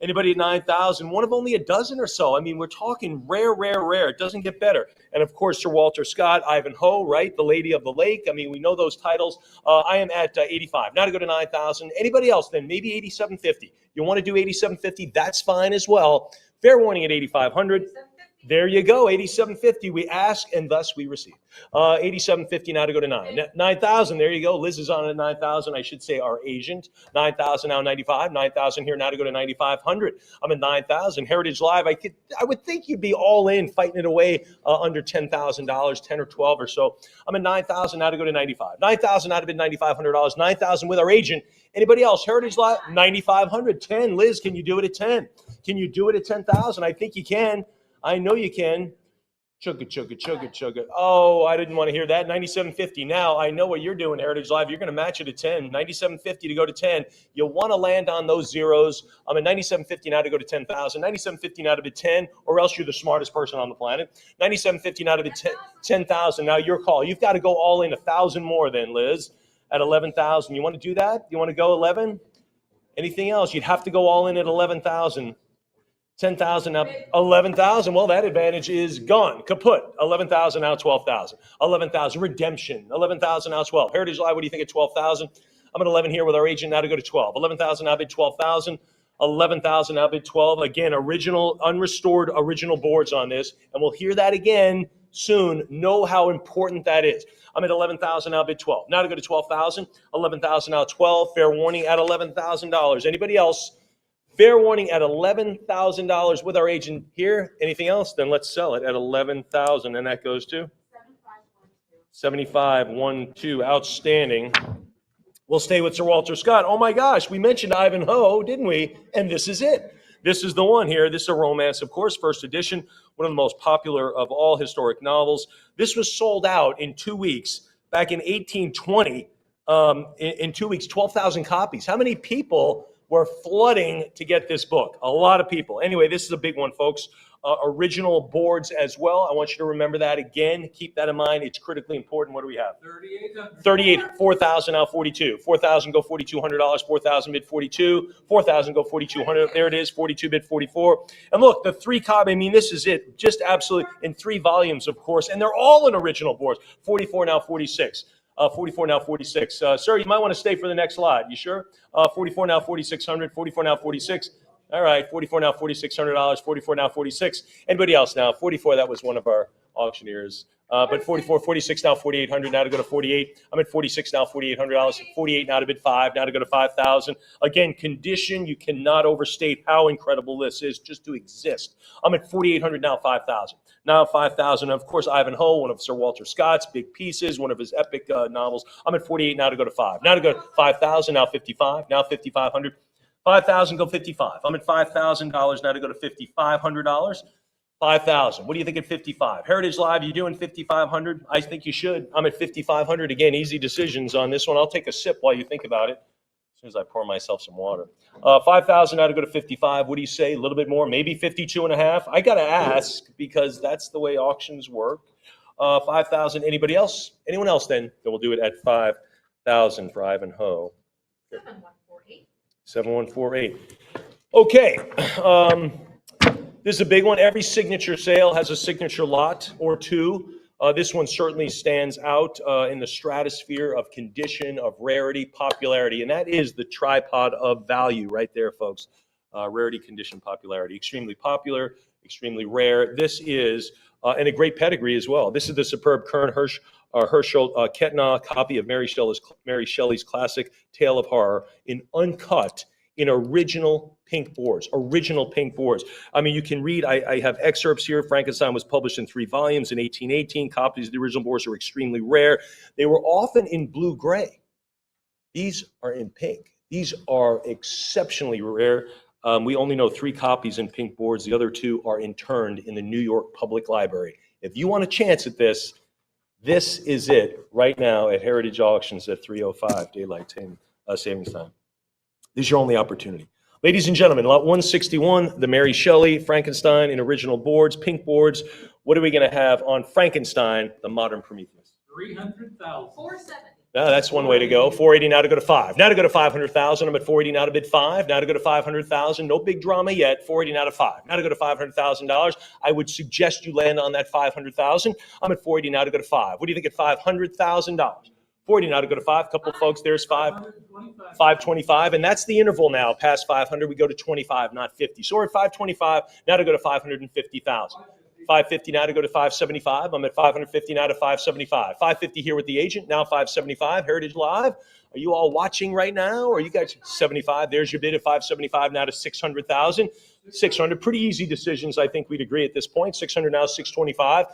Anybody at 9,000? One of only a dozen or so. I mean, we're talking rare, rare, rare. It doesn't get better. And of course, Sir Walter Scott, Ivanhoe, right? The Lady of the Lake. I mean, we know those titles. I am at 85. Now to go to 9,000. Anybody else then? Maybe 8,750. You want to do 8,750? That's fine as well. Fair warning at 8,500. There you go, 8,750. We ask and thus we receive. 8,750 now to go to 9. 9,000, there you go. Liz is on at 9,000. I should say our agent. 9,000 now 95. 9,000 here now to go to 9,500. I'm at 9,000. Heritage Live, I would think you'd be all in fighting it away under $10,000, 10 or 12 or so. I'm at 9,000 now to go to 95. 9,000 now to bid $9,500. 9,000 with our agent. Anybody else? Heritage Live, 9,500. 10. Liz, can you do it at 10? Can you do it at 10,000? I think you can. I know you can. Chugga, chugga, chugga, chugga. Oh, I didn't want to hear that. 97.50. Now I know what you're doing, Heritage Live. You're going to match it at 10. 97.50 to go to 10. You'll want to land on those zeros. I'm at 97.50 now to go to 10,000. 97.50 now to bid 10, or else you're the smartest person on the planet. 97.50 now to bid 10,000. Now your call. You've got to go all in 1,000 more then, Liz, at 11,000. You want to do that? You want to go 11? Anything else? You'd have to go all in at 11,000. 10,000 now, 11,000. Well, that advantage is gone, kaput. 11,000 now, 12,000. 11,000 redemption. 11,000 now, 12. Heritage Live, what do you think at 12,000? I'm at 11 here with our agent now to go to 12. 11,000 now bid 12,000. 11,000 now bid 12. Again, original, unrestored original boards on this, and we'll hear that again soon. Know how important that is. I'm at 11,000 now bid 12. Now to go to 12,000. 11,000 now 12. Fair warning at $11,000. Anybody else? Fair warning at $11,000 with our agent here. Anything else? Then let's sell it at $11,000, and that goes to 75.12. Outstanding. We'll stay with Sir Walter Scott. Oh my gosh, we mentioned Ivanhoe, didn't we? And this is it. This is the one here. This is a romance, of course, first edition, one of the most popular of all historic novels. This was sold out in 2 weeks back in 1820. In 2 weeks, 12,000 copies. How many people were flooding to get this book? A lot of people. Anyway, this is a big one, folks. original boards as well. I want you to remember that again. Keep that in mind. It's critically important. What do we have? 3,800. 38, 4,000 now 42. 4,000 go $4,200. 4,000 bid 42. 4,000 go 4,200. There it is. 42 bid 44. And look, the 3 copy. I mean, this is it. Just absolutely in 3 volumes, of course, and they're all in original boards. 44 now 46. 44 now 46. Sir, you might want to stay for the next slide. You sure? 44 now 4,600. 44 now 46. All right, 44 now, $4,600, 44 now, 46. Anybody else now? 44, that was one of our auctioneers. But 44, 46 now, 4,800, now to go to 48. I'm at 46 now, $4,800, 48 now to bid 5, now to go to 5,000. Again, condition, you cannot overstate how incredible this is just to exist. I'm at 4,800 now, 5,000. Now 5,000, of course, Ivanhoe, one of Sir Walter Scott's big pieces, one of his epic novels. I'm at 48 now to go to 5. Now to go to 5,000, now 55, now 5,500. 5,000, go 55. I'm at $5,000 now to go to $5,500. 5,000. What do you think at 55? Heritage Live, you doing 5,500? I think you should. I'm at 5,500. Again, easy decisions on this one. I'll take a sip while you think about it. As soon as I pour myself some water. 5,000 now to go to 55. What do you say? A little bit more? Maybe 52 and a half? I got to ask because that's the way auctions work. 5,000. Anybody else? Anyone else then? Then we'll do it at 5,000 for Ivanhoe. 7148. 7148. Okay. This is a big one. Every signature sale has a signature lot or two. This one certainly stands out in the stratosphere of condition, of rarity, popularity, and that is the tripod of value right there, folks. Rarity, condition, popularity. Extremely popular, extremely rare. This is, and a great pedigree as well. This is the superb Kern Herschel Ketna copy of Mary Shelley's classic Tale of Horror in uncut, in original pink boards, I mean, you can read, I have excerpts here. Frankenstein was published in 3 volumes in 1818. Copies of the original boards are extremely rare. They were often in blue-gray. These are in pink. These are exceptionally rare. We only know 3 copies in pink boards. The other 2 are interned in the New York Public Library. If you want a chance at this, this is it right now at Heritage Auctions at 3:05 Daylight Savings Time. This is your only opportunity. Ladies and gentlemen, lot 161, the Mary Shelley, Frankenstein in original boards, pink boards. What are we going to have on Frankenstein, the modern Prometheus? 300,000. 470. That's one way to go. 480 now to go to 5. Now to go to 500,000. I'm at 480 now to bid 5. Now to go to 500,000. No big drama yet. 480 now to 5. Now to go to $500,000. I would suggest you land on that 500,000. I'm at 480 now to go to 5. What do you think at $500,000? 40 now to go to 5. Couple of folks, there's 525, and that's the interval now. Past 500, we go to 25, not 50. So we're at 525 now to go to 550,000. 550 now to go to 575. I'm at 550 now to 575. 550 here with the agent. Now 575. Heritage Live. Are you all watching right now? Or you guys 75? There's your bid at 575 now to 600,000. 600. Pretty easy decisions. I think we'd agree at this point. 600 now, 625.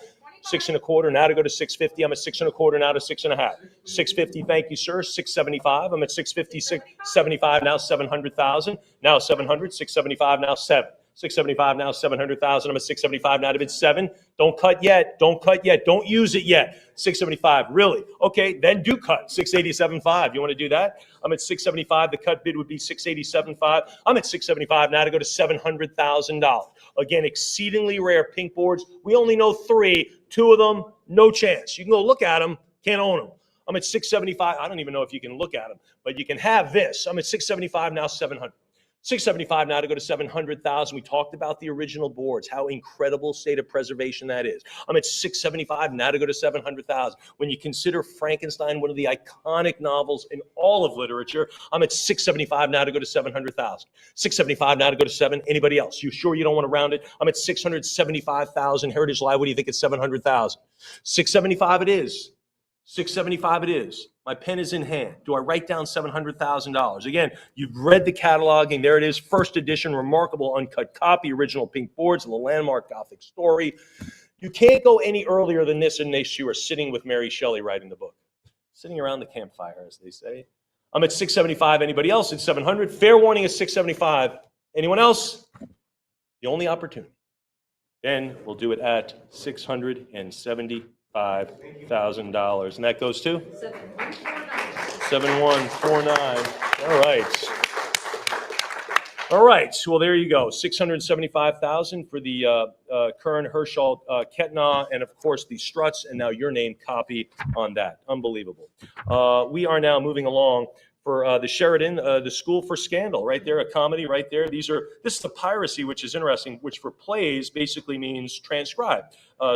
6 1/4 now to go to 650. I'm at 6 1/4 now to 6 1/2. 650. Thank you, sir. 675. I'm at 650. 675 now 700,000. Now 700. 675 now 7. 675 now 700,000. I'm at 675 now to bid 7. Don't cut yet. Don't cut yet. Don't use it yet. 675. Really? Okay, then do cut. 687.5. You want to do that? I'm at 675. The cut bid would be 687.5. I'm at 675 now to go to $700,000. Again, exceedingly rare pink boards. We only know 3. 2 of them, no chance. You can go look at them, can't own them. I'm at 675. I don't even know if you can look at them, but you can have this. I'm at 675 now, 700. 675 now to go to 700,000. We talked about the original boards, how incredible state of preservation that is. I'm at 675 now to go to 700,000. When you consider Frankenstein, one of the iconic novels in all of literature, I'm at 675 now to go to 700,000. 675 now to go to 7. Anybody else? You sure you don't want to round it? I'm at 675,000. Heritage Live, what do you think at 700,000? 675 it is. 675 it is. My pen is in hand. Do I write down $700,000? Again, you've read the cataloging. There it is. First edition, remarkable uncut copy, original pink boards, the landmark Gothic story. You can't go any earlier than this unless you are sitting with Mary Shelley writing the book. Sitting around the campfire, as they say. I'm at 675. Anybody else at 700? Fair warning is 675. Anyone else? The only opportunity. Then we'll do it at $675,000. And that goes to 7149. 7149. All right. All right, well, there you go. 675,000 for the Kern Herschel Ketna, and of course the Strutz, and now your name copy on that. Unbelievable. We are now moving along for the Sheridan, the School for Scandal, right there, a comedy right there. This is a piracy, which is interesting, which for plays basically means transcribe.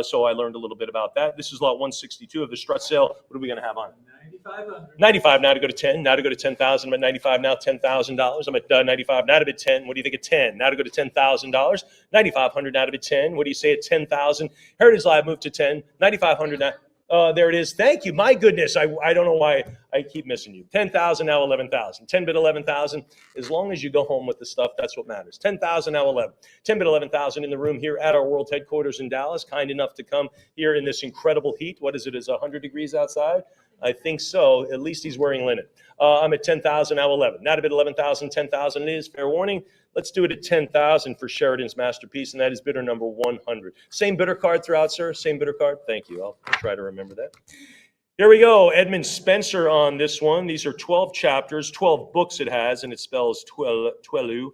So I learned a little bit about that. This is lot 162 of the Strutz sale. What are we going to have on it? 9,500. 95 now to go to 10. Now to go to 10,000. I'm at 95 now, $10,000. I'm at 95 now to bid 10. What do you think at 10? Now to go to $10,000. 9,500 now to bid 10. What do you say at 10,000? Heritage Live moved to 10. 9,500 now. There it is. Thank you. My goodness. I don't know why I keep missing you. 10,000 now 11,000. 10 bid 11,000. As long as you go home with the stuff, that's what matters. 10,000 now 11. 10 bid 11,000 in the room here at our world headquarters in Dallas. Kind enough to come here in this incredible heat. What is it? Is 100 degrees outside? I think so. At least he's wearing linen. I'm at 10,000 now 11. Now to bid 11,000. 10,000 it is. Fair warning. Let's do it at 10,000 for Sheridan's masterpiece, and that is bidder number 100. Same bidder card throughout, sir? Same bidder card? Thank you. I'll try to remember that. Here we go. Edmund Spencer on this one. These are 12 chapters, 12 books it has, and it spells twelu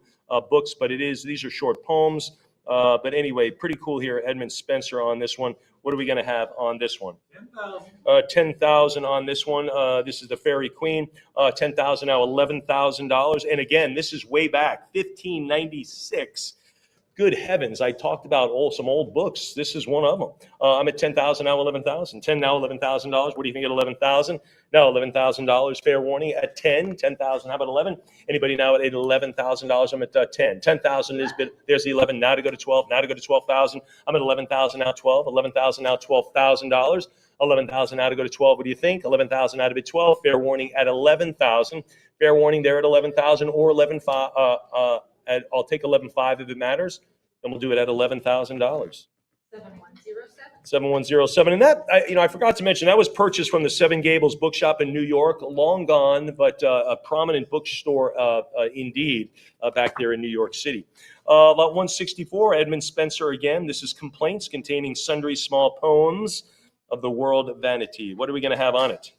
books, but these are short poems. But anyway, pretty cool here. Edmund Spencer on this one. What are we going to have on this one? 10,000. 10,000 on this one. This is the Fairy Queen. 10,000 now, $11,000. And again, this is way back, 1596. Good heavens, I talked about some old books. This is one of them. I'm at 10,000 now, 11,000. 10 now, $11,000. What do you think at 11,000? Now $11,000. Fair warning at 10. 10,000. How about 11? Anybody now at $11,000? I'm at 10. 10,000 is bid. There's the 11. Now to go to 12. Now to go to 12,000. I'm at 11,000 now 12. 11,000 now $12,000. 11,000 now to go to 12. What do you think? 11,000 now to bid 12. Fair warning at 11,000. Fair warning there at 11,000 or 11,500. I'll take 11,500 if it matters. Then we'll do it at $11,000. 7107. 7107. And that, I forgot to mention, that was purchased from the Seven Gables Bookshop in New York, long gone, but a prominent bookstore indeed back there in New York City. Lot 164, Edmund Spencer again. This is Complaints containing sundry small poems of the world of vanity. What are we going to have on it?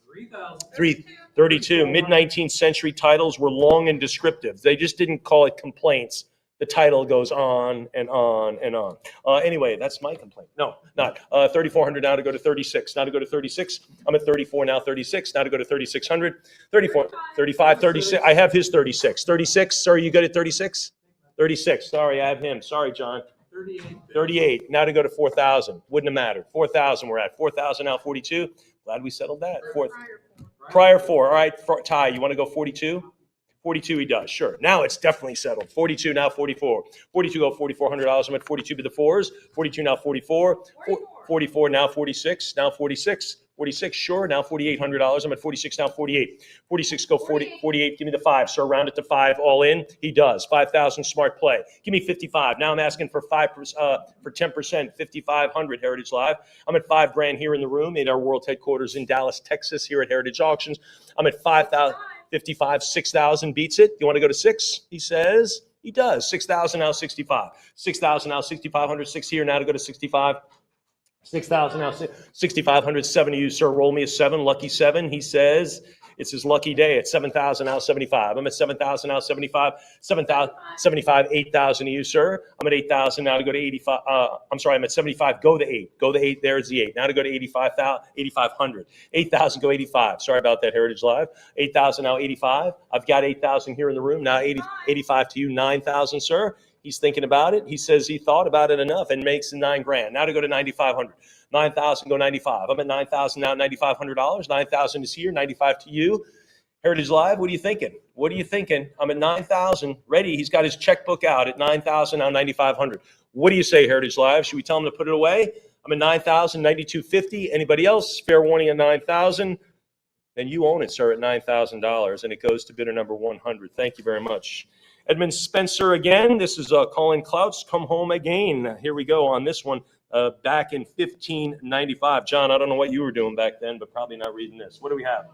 3,000. 32. Mid-19th century titles were long and descriptive. They just didn't call it complaints. The title goes on and on and on. Anyway, that's my complaint. No, not. 3,400 now to go to 36. Now to go to 36. I'm at 34 now, 36. Now to go to 3,600. 34, 35, 36. I have his 36. 36. Sorry, you got it 36? 36. Sorry, I have him. Sorry, John. 38. 38. Now to go to 4,000. Wouldn't have mattered. 4,000 we're at. 4,000 now 42. Glad we settled that. Prior 4. All right, Ty, you want to go 42? 42 he does, sure. Now it's definitely settled. 42 now 44. 42 go $4,400. I'm at 42 with the 4s. 42 now 44. 44 now 46. Now 46. 46, sure. Now $4,800. I'm at 46 now 48. 46 go 40, 48. Give me the 5. So round it to 5 all in. He does. 5,000 smart play. Give me 55. Now I'm asking for 5% for 10%. 5,500 Heritage Live. I'm at $5,000 here in the room in our world headquarters in Dallas, Texas, here at Heritage Auctions. I'm at 5,000. 55, 6,000 beats it. You want to go to 6? He says he does. 6,000 now 65. 6,000 now 6,500. 6 here now to go to 65. 6,000 now 6,500. 7 to you, sir. Roll me a 7. Lucky 7. He says it's his lucky day at 7,000 now 75. I'm at 7,000 now 75. 7,000 75. 8,000 to you, sir. I'm at 8,000 now to go to 85. I'm sorry. I'm at 75. Go the 8. Go the 8. There's the 8. Now to go to 8,500. 8,000 go 85. Sorry about that, Heritage Live. 8,000 now 85. I've got 8,000 here in the room. Now 85 to you. 9,000, sir. He's thinking about it. He says he thought about it enough and makes $9,000. Now to go to 9,500. 9,000 go 95. I'm at 9,000 now, $9,500. 9,000 is here. 95 to you. Heritage Live, what are you thinking? What are you thinking? I'm at 9,000. Ready. He's got his checkbook out at 9,000 now, 9,500. What do you say, Heritage Live? Should we tell him to put it away? I'm at 9,000, 9,250. Anybody else? Fair warning at 9,000. Then you own it, sir, at $9,000, and it goes to bidder number 100. Thank you very much. Edmund Spencer again. This is Colin Clouts, Come Home Again. Here we go on this one back in 1595. John, I don't know what you were doing back then, but probably not reading this. What do we have?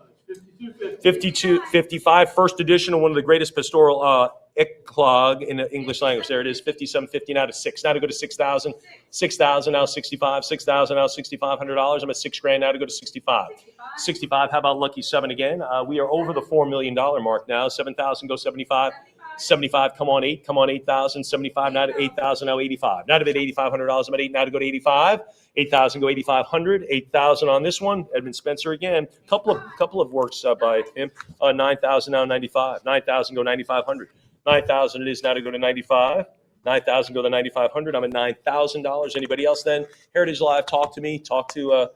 5255, first edition of one of the greatest pastoral eclogue in the English language. There it is, 5750 now to 6. Now to go to 6,000. 6,000 now 65. 6,000 now $6,500. I'm at $6,000 now to go to 65. 65. How about lucky 7 again? We are over the $4 million mark now. 7,000 go 75. 75, come on, 8, come on, 8,000, 75, now to 8,000, now 85. Now to bid $8,500, I'm at 8, now to go to 85. 8,000, go 8,500, 8,000 on this one. Edmund Spencer again. Couple of works by him. 9,000, now 95. 9,000, go 9,500. 9,000 it is now to go to 95. 9,000, go to 9,500. I'm at $9,000. Anybody else then? Heritage Live, talk to me. Talk to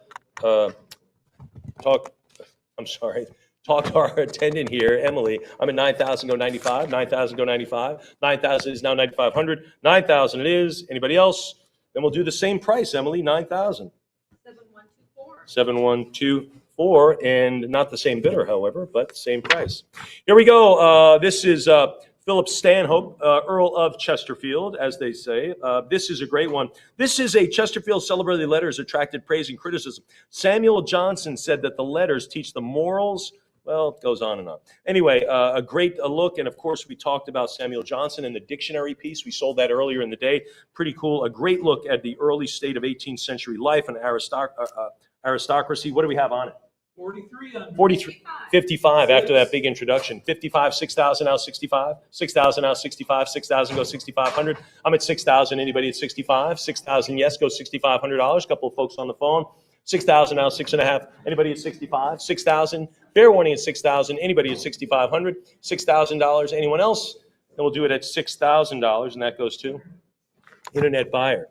our attendant here, Emily. I'm at 9,000, go 95. 9,000, go 95. 9,000 is now 9,500. 9,000 it is. Anybody else? Then we'll do the same price, Emily, 9,000. 7124. 7124, and not the same bidder, however, but same price. Here we go. This is Philip Stanhope, Earl of Chesterfield, as they say. This is a great one. This is a Chesterfield celebrated letters attracted praise and criticism. Samuel Johnson said that the letters teach the morals. Well, it goes on and on. Anyway, a great look, and of course, we talked about Samuel Johnson and the dictionary piece. We sold that earlier in the day. Pretty cool. A great look at the early state of 18th century life and aristocracy. What do we have on it? 4,300. 43, 55 after that big introduction. 55, 6,000 now 65. 6,000 now 65. 6,000 go 6,500. I'm at 6,000. Anybody at 65? 6,000, yes, go $6,500. A couple of folks on the phone. 6,000 now, 6.5. Anybody at 65? 6,000. Fair warning at 6,000. Anybody at 6,500? $6,000. Anyone else? Then we'll do it at $6,000, and that goes to Internet Buyer.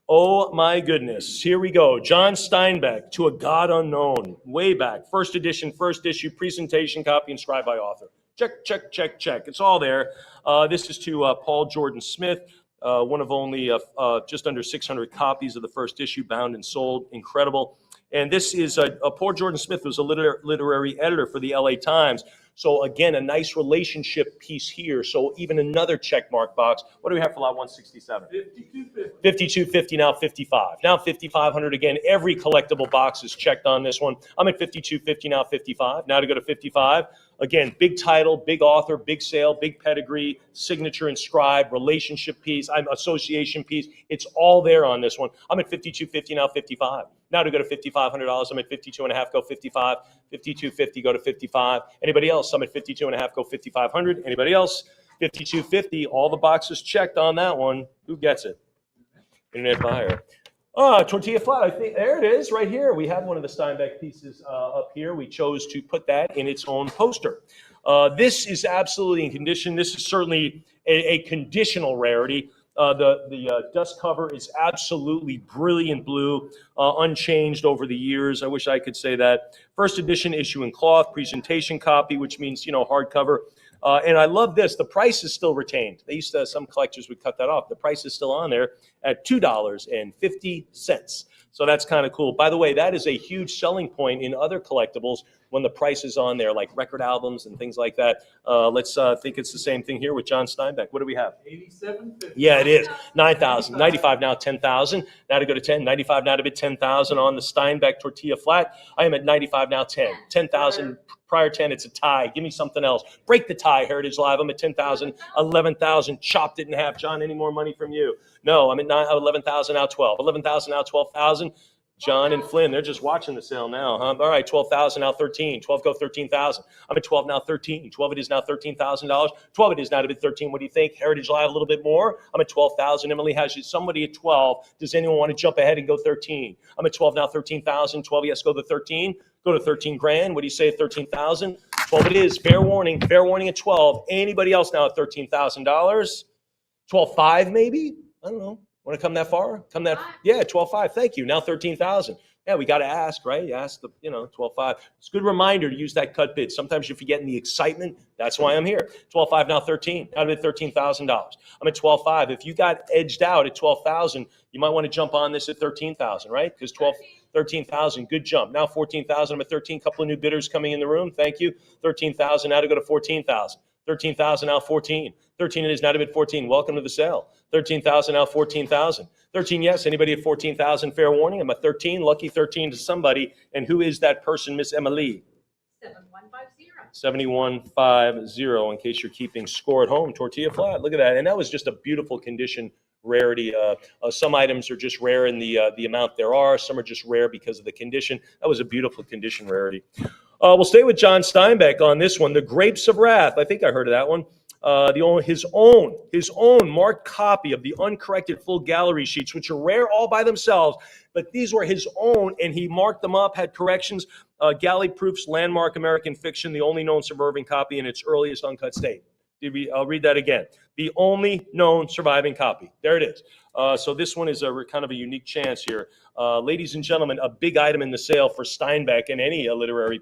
Oh my goodness. Here we go. John Steinbeck, To a God Unknown. Way back. First edition, first issue, presentation, copy, inscribed by author. Check, check, check, check. It's all there. This is to Paul Jordan Smith. One of only just under 600 copies of the first issue, bound and sold. Incredible. And this is Paul Jordan Smith was a literary editor for the LA Times. So again, a nice relationship piece here. So even another check mark box. What do we have for lot 167? 5250. 5250, now 55. Now 5,500 again. Every collectible box is checked on this one. I'm at 5250, now 55. Now to go to 55. Again, big title, big author, big sale, big pedigree, signature inscribed, relationship piece, association piece. It's all there on this one. I'm at 5250, now 55. Now to go to $5,500, I'm at 52.5, go 55. 5250, go to 55. Anybody else? I'm at 52.5, go 5,500. Anybody else? 5250, all the boxes checked on that one. Who gets it? Internet Buyer. Tortilla flat, I think, there it is, right here. We have one of the Steinbeck pieces up here. We chose to put that in its own poster. This is absolutely in condition. This is certainly a conditional rarity. The dust cover is absolutely brilliant blue, unchanged over the years. I wish I could say that. First edition issue in cloth, presentation copy, which means, hardcover. And I love this. The price is still retained. They used to, some collectors would cut that off. The price is still on there at $2.50. So that's kind of cool. By the way, that is a huge selling point in other collectibles when the price is on there, like record albums and things like that. Let's think it's the same thing here with John Steinbeck. What do we have? 8750. Yeah, it is. 9,000. 95 now, 10,000. Now to go to 10. 95 now to bid 10,000 on the Steinbeck Tortilla Flat. I am at 95 now, 10. 10,000. Prior 10, it's a tie. Give me something else. Break the tie, Heritage Live. I'm at 10,000, 11,000. Chopped it in half. John, any more money from you? No, I'm at 11,000, now 12. 11,000, now 12,000. John and Flynn, they're just watching the sale now, huh? All right, 12,000, now 13. 12, go 13,000. I'm at 12 now, 13. 12, it is now $13,000. 12, it is now to bid 13. What do you think? Heritage Live, a little bit more. I'm at 12,000. Emily has somebody at 12. Does anyone want to jump ahead and go 13? I'm at 12 now, 13,000. 12, yes, go to 13. Go to 13 grand. What do you say at 13,000? 12 it is. Fair warning at 12. Anybody else now at $13,000? 12.5 maybe? I don't know. Want to come that far? Come that? Yeah, 12.5. Thank you. Now 13,000. Yeah, we got to ask, right? You ask the, 12.5. It's a good reminder to use that cut bid. Sometimes you forget in the excitement. That's why I'm here. 12.5 now 13. Out of it $13,000. I'm at 12.5. If you got edged out at 12,000, you might want to jump on this at 13,000, right? Because 13,000, good jump. Now 14,000. I'm at 13. Couple of new bidders coming in the room. Thank you. 13,000. Now to go to 14,000. 13,000 now 14. 13 it is now to bid 14. Welcome to the sale. 13,000 now 14,000. 13 yes. Anybody at 14,000? Fair warning. I'm at 13. Lucky 13 to somebody. And who is that person, Miss Emily? 7150. 7150. In case you're keeping score at home. Tortilla Flat. Look at that. And that was just a beautiful condition rarity. Some items are just rare in the amount there are. Some are just rare because of the condition. That was a beautiful condition rarity. We'll stay with John Steinbeck on this one. The Grapes of Wrath. I think I heard of that one. his own marked copy of the uncorrected full gallery sheets, which are rare all by themselves, but these were his own, and he marked them up, had corrections. Galley Proof's landmark American fiction, the only known surviving copy in its earliest uncut state. I'll read that again. The only known surviving copy. There it is. So this one is a kind of a unique chance here. Ladies and gentlemen, a big item in the sale for Steinbeck and any literary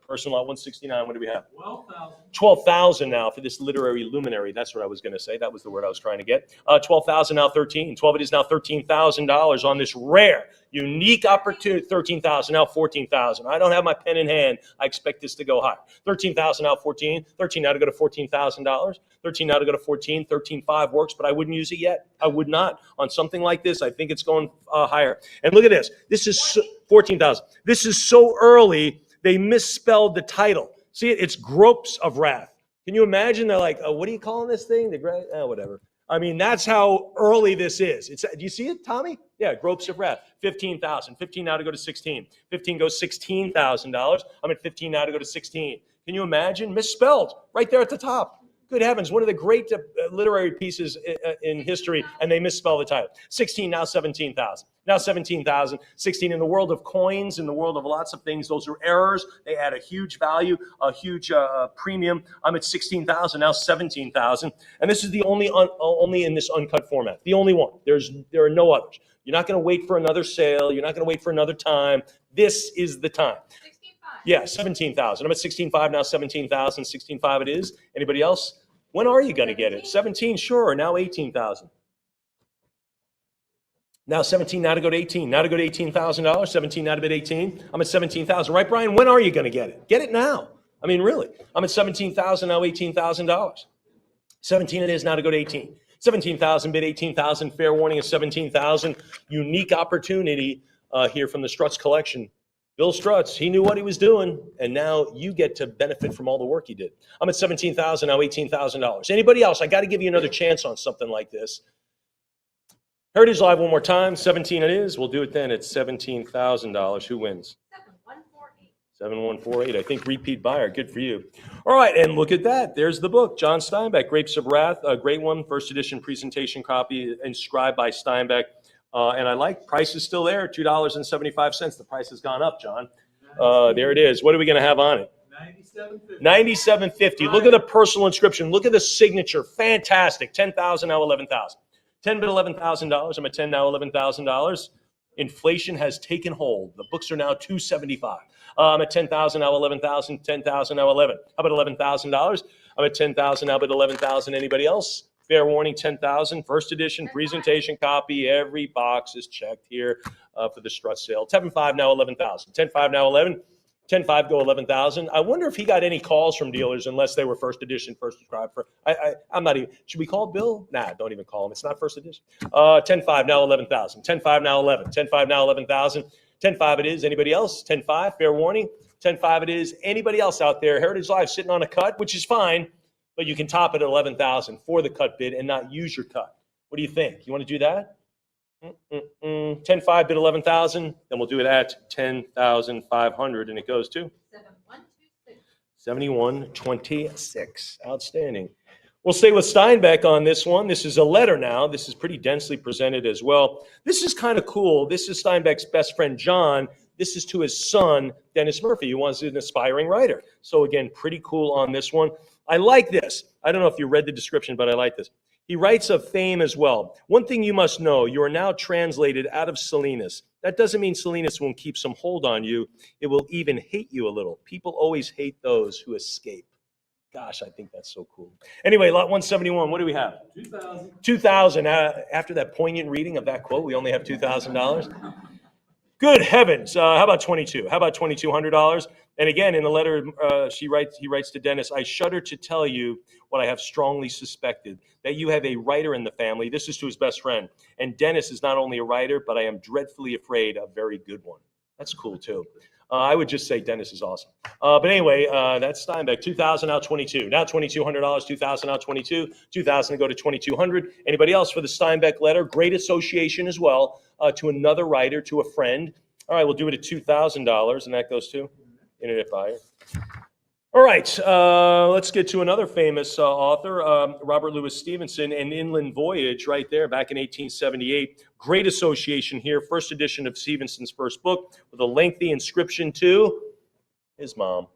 person. Lot 169, what do we have? 12,000. 12,000 now for this literary luminary. That's what I was going to say. That was the word I was trying to get. 12,000 now 13. 12 it is now $13,000 on this rare, unique opportunity. 13,000 now 14,000. I don't have my pen in hand. I expect this to go higher. 13,000 now 14. 13 now to go to $14,000. 13 now to go to 14. 13.5 works, but I wouldn't use it yet. I would not on something like this. I think it's going higher. And look at this. This is 14,000. This is so early. They misspelled the title. See, it's Gropes of Wrath. Can you imagine? They're like, what are you calling this thing? Whatever. I mean, that's how early this is. Do you see it, Tommy? Yeah, Gropes of Wrath. 15,000. 15 now to go to 16. 15 goes $16,000. I'm at 15 now to go to 16. Can you imagine? Misspelled right there at the top. Good heavens, one of the great literary pieces in history, and they misspell the title. 16, now 17,000. Now 17,000. 16 in the world of coins, in the world of lots of things, those are errors. They add a huge value, a huge premium. I'm at 16,000, now 17,000. And this is the only in this uncut format. The only one. There are no others. You're not going to wait for another sale. You're not going to wait for another time. This is the time. 16.5. Yeah, 17,000. I'm at 16.5 now, 17,000. 16.5 it is. Anybody else? When are you going to get it? 17, sure. Now 18,000. Now 17, now to go to 18. Now to go to $18,000. 17, now to bid 18. I'm at 17,000. Right, Brian? When are you going to get it? Get it now. I mean, really. I'm at 17,000, now $18,000. 17 it is, now to go to 18. 17,000, bid 18,000. Fair warning is 17,000. Unique opportunity here from the Strutz collection. Bill Strutz, he knew what he was doing, and now you get to benefit from all the work he did. I'm at 17,000, now $18,000. Anybody else? I got to give you another chance on something like this. Heritage Live one more time. 17 it is. We'll do it then at $17,000. Who wins? 7148. 7148. I think repeat buyer. Good for you. All right, and look at that. There's the book, John Steinbeck, Grapes of Wrath, a great one, first edition presentation copy, inscribed by Steinbeck. And I like, price is still there, $2.75. The price has gone up, John. There it is. What are we going to have on it? $97.50. $97.50. Look at the personal inscription. Look at the signature. Fantastic. 10,000 now 11,000. 10 bid $11,000. I'm at 10 now $11,000. Inflation has taken hold. The books are now $275. I'm at 10,000 now 11,000. 10,000 now 11. How about $11,000? I'm at 10,000 now, but 11,000. Anybody else? Fair warning, 10,000. First edition presentation copy. Every box is checked here for the Strutz sale. 10.5 now 11,000. 10.5 now 11. 10.5 go 11,000. I wonder if he got any calls from dealers unless they were first edition, first subscribed. I'm not even. Should we call Bill? Nah, don't even call him. It's not first edition. 10.5 now 11,000. 10.5 now 11. 10.5 now 11,000. 10.5 it is. Anybody else? 10.5. Fair warning. 10.5 it is. Anybody else out there? Heritage Live sitting on a cut, which is fine, but you can top it at 11,000 for the cut bid and not use your cut. What do you think? You want to do that? 10.5 bid 11,000. Then we'll do it at 10,500, and it goes to 7126. Outstanding. We'll stay with Steinbeck on this one. This is a letter now. This is pretty densely presented as well. This is kind of cool. This is Steinbeck's best friend, John. This is to his son, Dennis Murphy, who was an aspiring writer. So again, pretty cool on this one. I like this. I don't know if you read the description, but I like this. He writes of fame as well. One thing you must know, you are now translated out of Salinas. That doesn't mean Salinas won't keep some hold on you. It will even hate you a little. People always hate those who escape. Gosh, I think that's so cool. Anyway, lot 171, what do we have? 2,000. 2,000. After that poignant reading of that quote, we only have $2,000. Good heavens. How about 22? How about $2,200? And again, in the letter, he writes to Dennis, I shudder to tell you what I have strongly suspected, that you have a writer in the family. This is to his best friend. And Dennis is not only a writer, but I am dreadfully afraid a very good one. That's cool, too. I would just say Dennis is awesome. But anyway, that's Steinbeck. 2,000 now 22. Now $2,200. 2,000 now 22. 2,000 to go to 2,200. Anybody else for the Steinbeck letter? Great association as well to another writer, to a friend. All right, we'll do it at $2,000, and that goes to internet buyer. All right, let's get to another famous author, Robert Louis Stevenson, An Inland Voyage, right there, back in 1878. Great association here. First edition of Stevenson's first book with a lengthy inscription to his mom.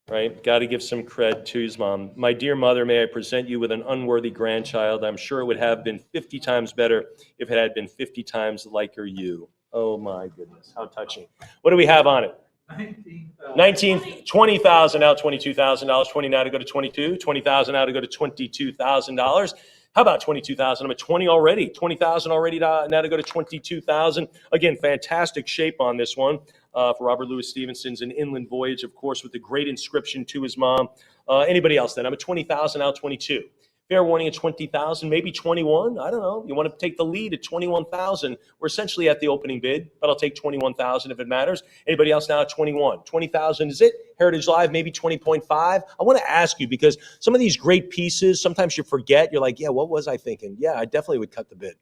Right? Got to give some cred to his mom. My dear mother, may I present you with an unworthy grandchild. I'm sure it would have been 50 times better if it had been 50 times liker you. Oh my goodness, how touching. What do we have on it? 20,000 now, $22,000. 20 now to go to 22. 20,000 now to go to $22,000. How about 22,000? I'm at 20 already. 20,000 already now to go to 22,000. Again, fantastic shape on this one for Robert Louis Stevenson's An Inland Voyage, of course, with the great inscription to his mom. Anybody else then? I'm at 20,000 now, 22. Fair warning at 20,000, maybe 21. I don't know. You want to take the lead at 21,000. We're essentially at the opening bid, but I'll take 21,000 if it matters. Anybody else now at 21? 20,000 is it? Heritage Live, maybe 20.5. I want to ask you because some of these great pieces, sometimes you forget. You're like, yeah, what was I thinking? Yeah, I definitely would cut the bid.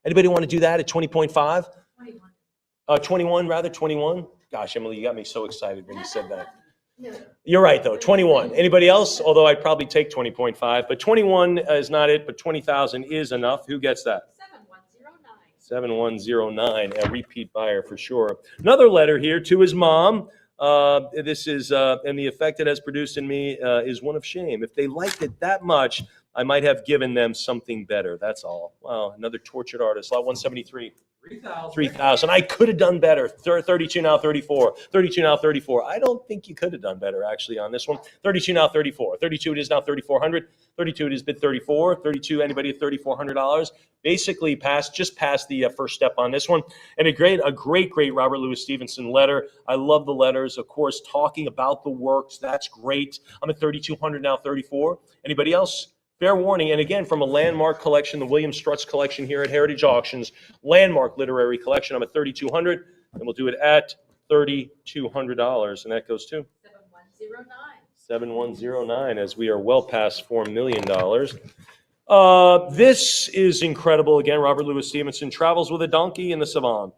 Anybody want to do that at 20.5? 21. 21 rather, 21? Gosh, Emily, you got me so excited when you said that. No. You're right, though. 21. Anybody else? Although I'd probably take 20.5, but 21 is not it, but 20,000 is enough. Who gets that? 7109. 7109, a repeat buyer for sure. Another letter here to his mom. This is, and the effect it has produced in me is one of shame. If they liked it that much, I might have given them something better. That's all. Wow, another tortured artist. Lot 173. 3,000. I could have done better. 32 now, 34. 32 now, 34. I don't think you could have done better actually on this one. 32 now, 34. 32 it is now, 3,400. 32 it is bid 34. 32. Anybody at $3,400? Basically just past the first step on this one. And a great Robert Louis Stevenson letter. I love the letters, of course, talking about the works. That's great. I'm at 3,200 now, 34. Anybody else? Fair warning, and again, from a landmark collection, the William Strutz collection here at Heritage Auctions, landmark literary collection. I'm at 3,200, and we'll do it at $3,200, and that goes to 7109. 7109, as we are well past $4 million. This is incredible. Again, Robert Louis Stevenson, Travels with a Donkey in the Savant.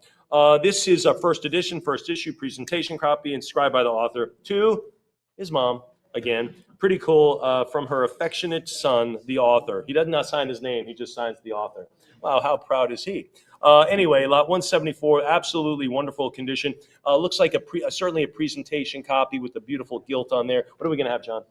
This is a first edition, first issue, presentation copy, inscribed by the author to his mom. Again, pretty cool, from her affectionate son, the author. He does not sign his name, he just signs the author. Wow, how proud is he? Anyway, lot 174, absolutely wonderful condition. Looks like certainly a presentation copy with the beautiful gilt on there. What are we going to have, John?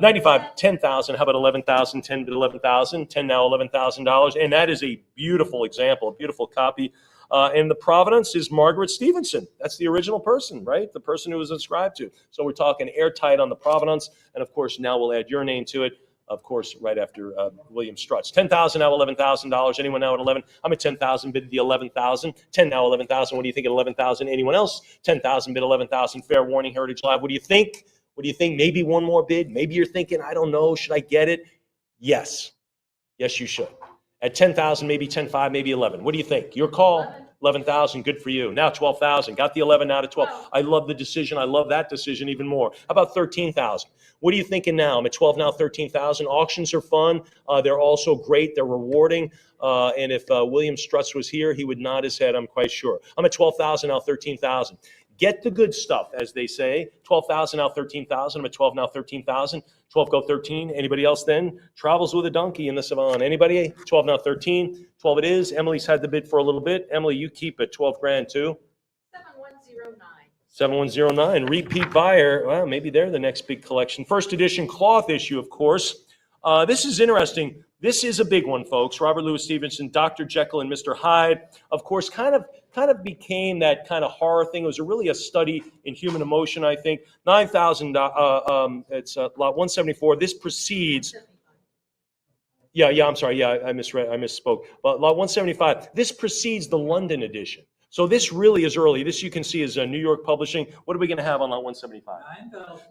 95, 10,000. How about 11,000? 10 to 11,000. 10 now, $11,000. And that is a beautiful example, a beautiful copy. And the provenance is Margaret Stevenson. That's the original person, right? The person who was inscribed to. So we're talking airtight on the provenance. And of course, now we'll add your name to it. Of course, right after William Strutz. 10,000 now, $11,000. Anyone now at 11? I'm at 10,000, bid the 11,000. 10 now, 11,000. What do you think at 11,000? Anyone else? 10,000, bid 11,000. Fair warning, Heritage Live. What do you think? What do you think? Maybe one more bid? Maybe you're thinking, I don't know. Should I get it? Yes. Yes, you should. At 10,000, maybe 10.5, maybe 11. What do you think? Your call. 11,000, good for you. Now 12,000. Got the 11 now to 12. I love the decision. I love that decision even more. How about 13,000? What are you thinking now? I'm at 12 now, 13,000. Auctions are fun. They're also great. They're rewarding. And if William Strutz was here, he would nod his head, I'm quite sure. I'm at 12,000 now, 13,000. Get the good stuff, as they say. 12,000 now, 13,000. I'm at 12 now, 13,000. 12 go 13. Anybody else then? Travels with a Donkey in the Savant. Anybody? 12 now, 13. 12 it is. Emily's had the bid for a little bit. Emily, you keep it. 12 grand too. 7109. 7109. Repeat buyer. Well, maybe they're the next big collection. First edition cloth issue, of course. This is interesting. This is a big one, folks. Robert Louis Stevenson, Dr. Jekyll and Mr. Hyde. Of course, kind of became that kind of horror thing. It was really a study in human emotion, I think. 9,000, it's lot 174. This precedes, I'm sorry. I misspoke. But lot 175, this precedes the London edition. So this really is early. This you can see is New York Publishing. What are we going to have on lot 175?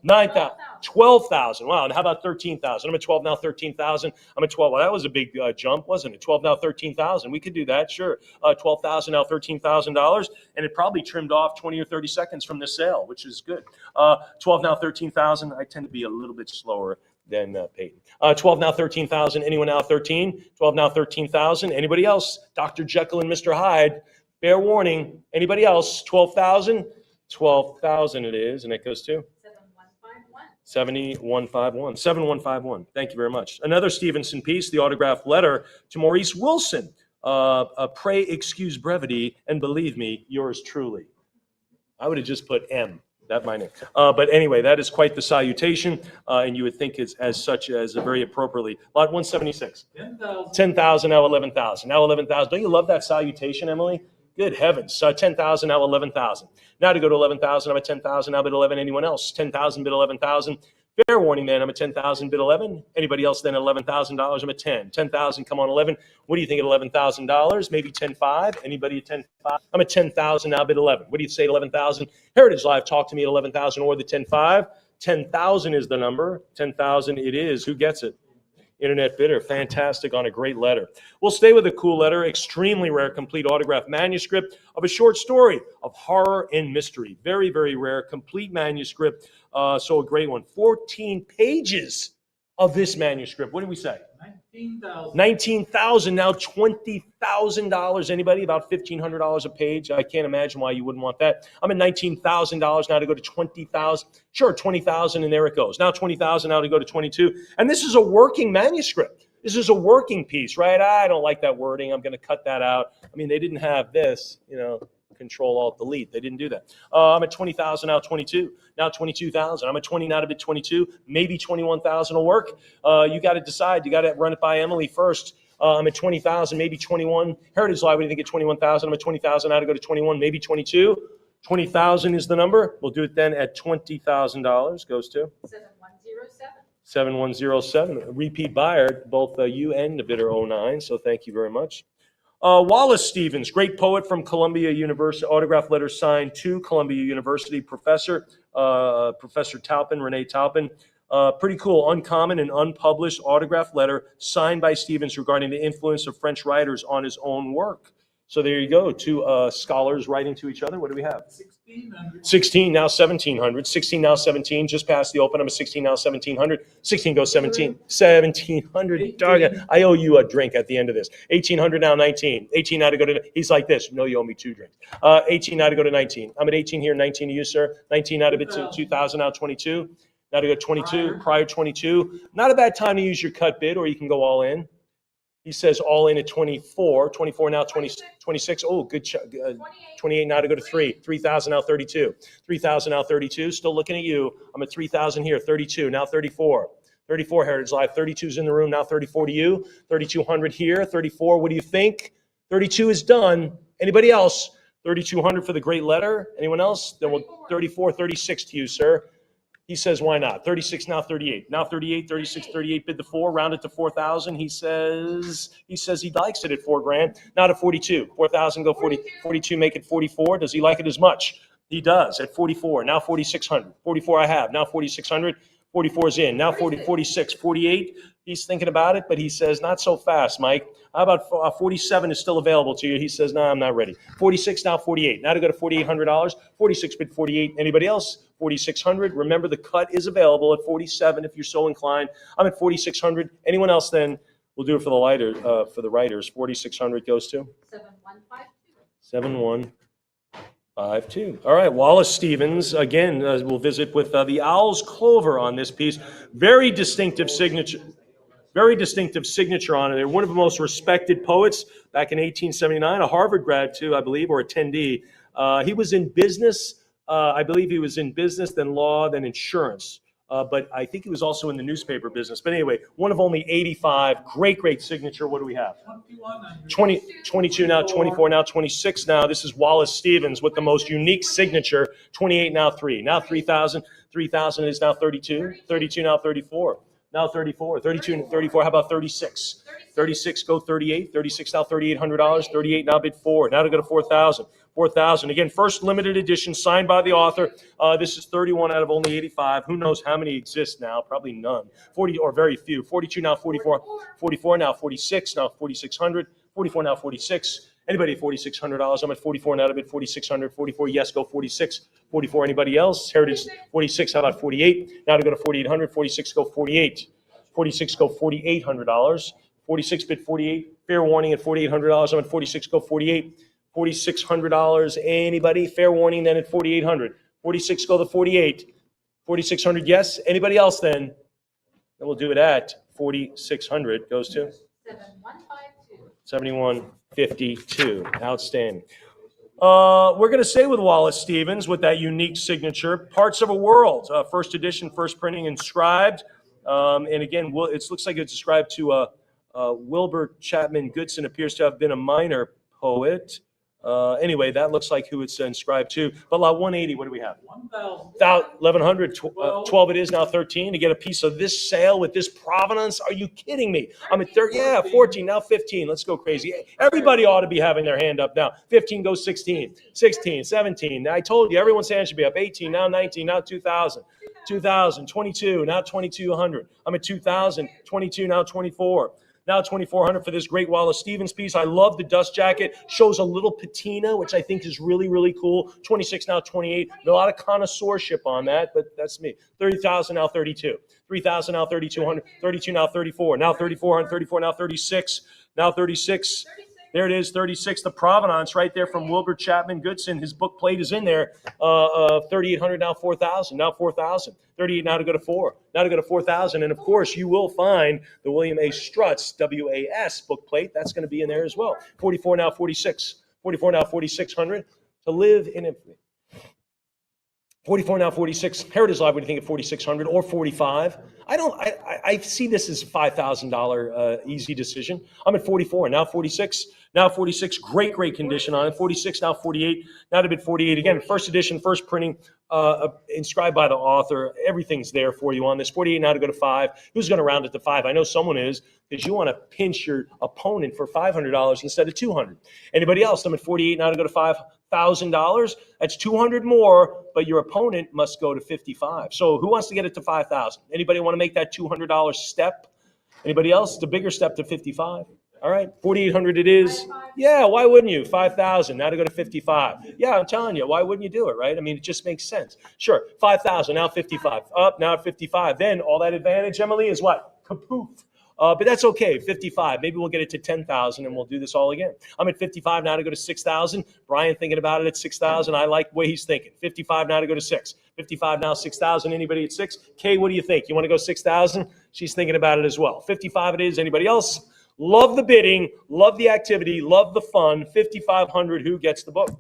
9,000. 12,000. Wow. And how about 13,000? I'm at 12 now, 13,000. I'm at 12. Well, that was a big jump, wasn't it? 12 now, 13,000. We could do that, sure. 12,000 now, $13,000. And it probably trimmed off 20 or 30 seconds from the sale, which is good. 12 now, 13,000. I tend to be a little bit slower than Peyton. 12 now, 13,000. Anyone now 13? 12 now, 13,000. Anybody else? Dr. Jekyll and Mr. Hyde. Fair warning. Anybody else? 12,000? 12,000 it is, and it goes to? 7151. 7151. 7151. Thank you very much. Another Stevenson piece, the autographed letter to Maurice Wilson. Pray excuse brevity, and believe me, yours truly. I would have just put M. That my name. But anyway, that is quite the salutation, and you would think it's as such as very appropriately. Lot 176. 10,000. 10,000, now 11,000. Now 11,000. Don't you love that salutation, Emily? Good heavens. 10,000, now 11,000. Now to go to 11,000, I'm at 10,000, now bid 11. Anyone else? 10,000, bid 11,000. Fair warning then, I'm at 10,000, bid 11. Anybody else then at $11,000? I'm at 10. 10,000, come on 11. What do you think at $11,000? Maybe 10.5. Anybody at 10.5? I'm at 10,000, now bid 11. What do you say at 11,000? Heritage Live, talk to me at 11,000 or the 10.5. 10,000 is the number. 10,000 it is. Who gets it? Internet bidder. Fantastic on a great letter. We'll stay with a cool letter. Extremely rare, complete autographed manuscript of a short story of horror and mystery. Very, very rare, complete manuscript. So a great one. 14 pages of this manuscript. What did we say? 19,000. 19,000, now $20,000. Anybody? About $1,500 a page. I can't imagine why you wouldn't want that. I'm at $19,000 now to go to 20,000. Sure, 20,000, and there it goes. Now 20,000, now to go to 22. And this is a working manuscript. This is a working piece, right? I don't like that wording. I'm going to cut that out. I mean, they didn't have this, Control Alt Delete. They didn't do that. I'm at 20,000 now, 22. Now 22,000. I'm at 20 now to bid 22. Maybe 21,000 will work. You got to decide. You got to run it by Emily first. I'm at 20,000, maybe 21. Heritage Live, what do you think at 21,000? I'm at 20,000 now to go to 21, maybe 22. 20,000 is the number. We'll do it then at $20,000. Goes to 7107. 7107. A repeat buyer, both you and the bidder 09. So thank you very much. Wallace Stevens, great poet from Columbia University, autograph letter signed to Columbia University, Professor Taupin, Renee Taupin. Pretty cool, uncommon and unpublished autograph letter signed by Stevens regarding the influence of French writers on his own work. So there you go, two scholars writing to each other. What do we have? 1,600. 16, now 1,700. 16, now 17, just past the open. I'm at 16, now 1,700. 16 goes 17. 1,700. Darn it. I owe you a drink at the end of this. 1,800, now 19. 18 now to go to, he's like this. No, you owe me 2 drinks. 18 now to go to 19. I'm at 18 here, 19 to you, sir. 19 now to bid 2,000, now 22. Now to go 22, prior 22. Not a bad time to use your cut bid, or you can go all in. He says all in at 24. 24 now 20, 26. Oh, good. 28 now to go to 3. 3,000 now 32. 3,000 now 32. Still looking at you. I'm at 3,000 here. 32 now 34. 34 Heritage Live. 32's in the room now. 34 to you. 3,200 here. 34. What do you think? 32 is done. Anybody else? 3,200 for the great letter. Anyone else? Then we'll 34, 36 to you, sir. He says, why not? 36, now 38. Now 38, 36, 38, bid the 4, round it to 4,000. He says he likes it at $4,000. Now to 42. 4,000, go 40, 42, make it 44. Does he like it as much? He does at 44. Now 4,600. 44 I have. Now 4,600. 44 is in. Now 40, 46, 48. He's thinking about it, but he says, not so fast, Mike. How about 47 is still available to you? He says, no, I'm not ready. 46, now 48. Now to go to $4,800. 46 bid 48. Anybody else? 4,600. Remember, the cut is available at 47 if you're so inclined. I'm at 4,600. Anyone else then? We'll do it for the writers. 4,600 goes to 7152. 7152. All right, Wallace Stevens. Again, we'll visit with the Owl's Clover on this piece. Very distinctive signature. Very distinctive signature on it. They're one of the most respected poets back in 1879, a Harvard grad too, I believe, or attendee. He was in business. I believe he was in business, then law, then insurance. But I think he was also in the newspaper business. But anyway, one of only 85. Great, great signature. What do we have? 20, 22 now, 24 now, 26 now. This is Wallace Stevens with the most unique signature. 28 now 3. Now 3,000. 3,000 is now 32. 32 now 34. Now 34. 32 and 34. How about 36? 36 go 38. 36 now $3,800. 38 now bid 4. Now to go to 4,000. 4,000. Again, first limited edition signed by the author. This is 31 out of only 85. Who knows how many exist now? Probably none. 40 or very few. 42 now 44. 44 now 46. Now 4,600. 44 now 46. Anybody at $4,600? I'm at 44 now to bid 4,600. 44, yes, go 46. 44, anybody else? Heritage 46, how about 48? Now to go to 4,800. 46, go 48. 46, go $4,800. 46 bid 48. Fair warning at $4,800. I'm at 46, go 48. $4,600. Anybody? Fair warning then at 4,800. 46 go to 48. 4,600, yes. Anybody else then? Then we'll do it at 4,600. Goes to 7152. 7152. Outstanding. We're going to say with Wallace Stevens, with that unique signature, Parts of a World, first edition, first printing, inscribed. And again, it looks like it's ascribed to Wilbur Chapman Goodson, appears to have been a minor poet. Anyway, that looks like who it's inscribed to. But 180, what do we have? 1,100, 12 it is, now 13. To get a piece of this sale with this provenance, are you kidding me? I'm at 30, yeah, 14, now 15. Let's go crazy. Everybody ought to be having their hand up now. 15 goes 16, 16, 17. I told you, everyone's hand should be up. 18, now 19, now 2,000. 2,000, 22, now 2,200. I'm at 2,000, 22, now 24. Now 2,400 for this great Wallace Stevens piece. I love the dust jacket. Shows a little patina, which I think is really, really cool. 26, now 28. A lot of connoisseurship on that, but that's me. 30,000, now 32. 3,000, now 3,200. 32, now 34. Now 3,400, 34, now 36. Now 36. There it is, 36, the provenance right there from Wilbur Chapman Goodson. His book plate is in there. 3,800, now 4,000, now 4,000. 38, now to go to 4, now to go to 4,000. And of course, you will find the William A. Strutz, W-A-S, book plate. That's going to be in there as well. 44, now 46. 44, now 4,600. To live in infamy. 44, now 46. Heritage Live, what do you think of 4,600 or 45? I see this as $5,000 easy decision. I'm at 44, now 46. Now 46, great condition on it. 46, now 48, now to bid 48. Again, first edition, first printing, inscribed by the author. Everything's there for you on this. 48, now to go to 5. Who's going to round it to 5? I know someone is, because you want to pinch your opponent for $500 instead of $200. Anybody else? I'm at 48, now to go to $5,000. That's 200 more, but your opponent must go to 55. So who wants to get it to 5,000? Anybody want to make that $200 step? Anybody else? The bigger step to 55. All right, 4,800 it is. Yeah, why wouldn't you? 5,000, now to go to 55. Yeah, I'm telling you, why wouldn't you do it, right? I mean, it just makes sense. Sure, 5,000, now 55. Up, now at 55. Then all that advantage, Emily, is what? Kapoof. But that's okay, 55. Maybe we'll get it to 10,000 and we'll do this all again. I'm at 55, now to go to 6,000. Brian thinking about it at 6,000. I like the way he's thinking. 55, now to go to 6. 55, now 6,000. Anybody at 6? Kay, what do you think? You want to go 6,000? She's thinking about it as well. 55 it is. Anybody else? Love the bidding, love the activity, love the fun. 5,500, who gets the book?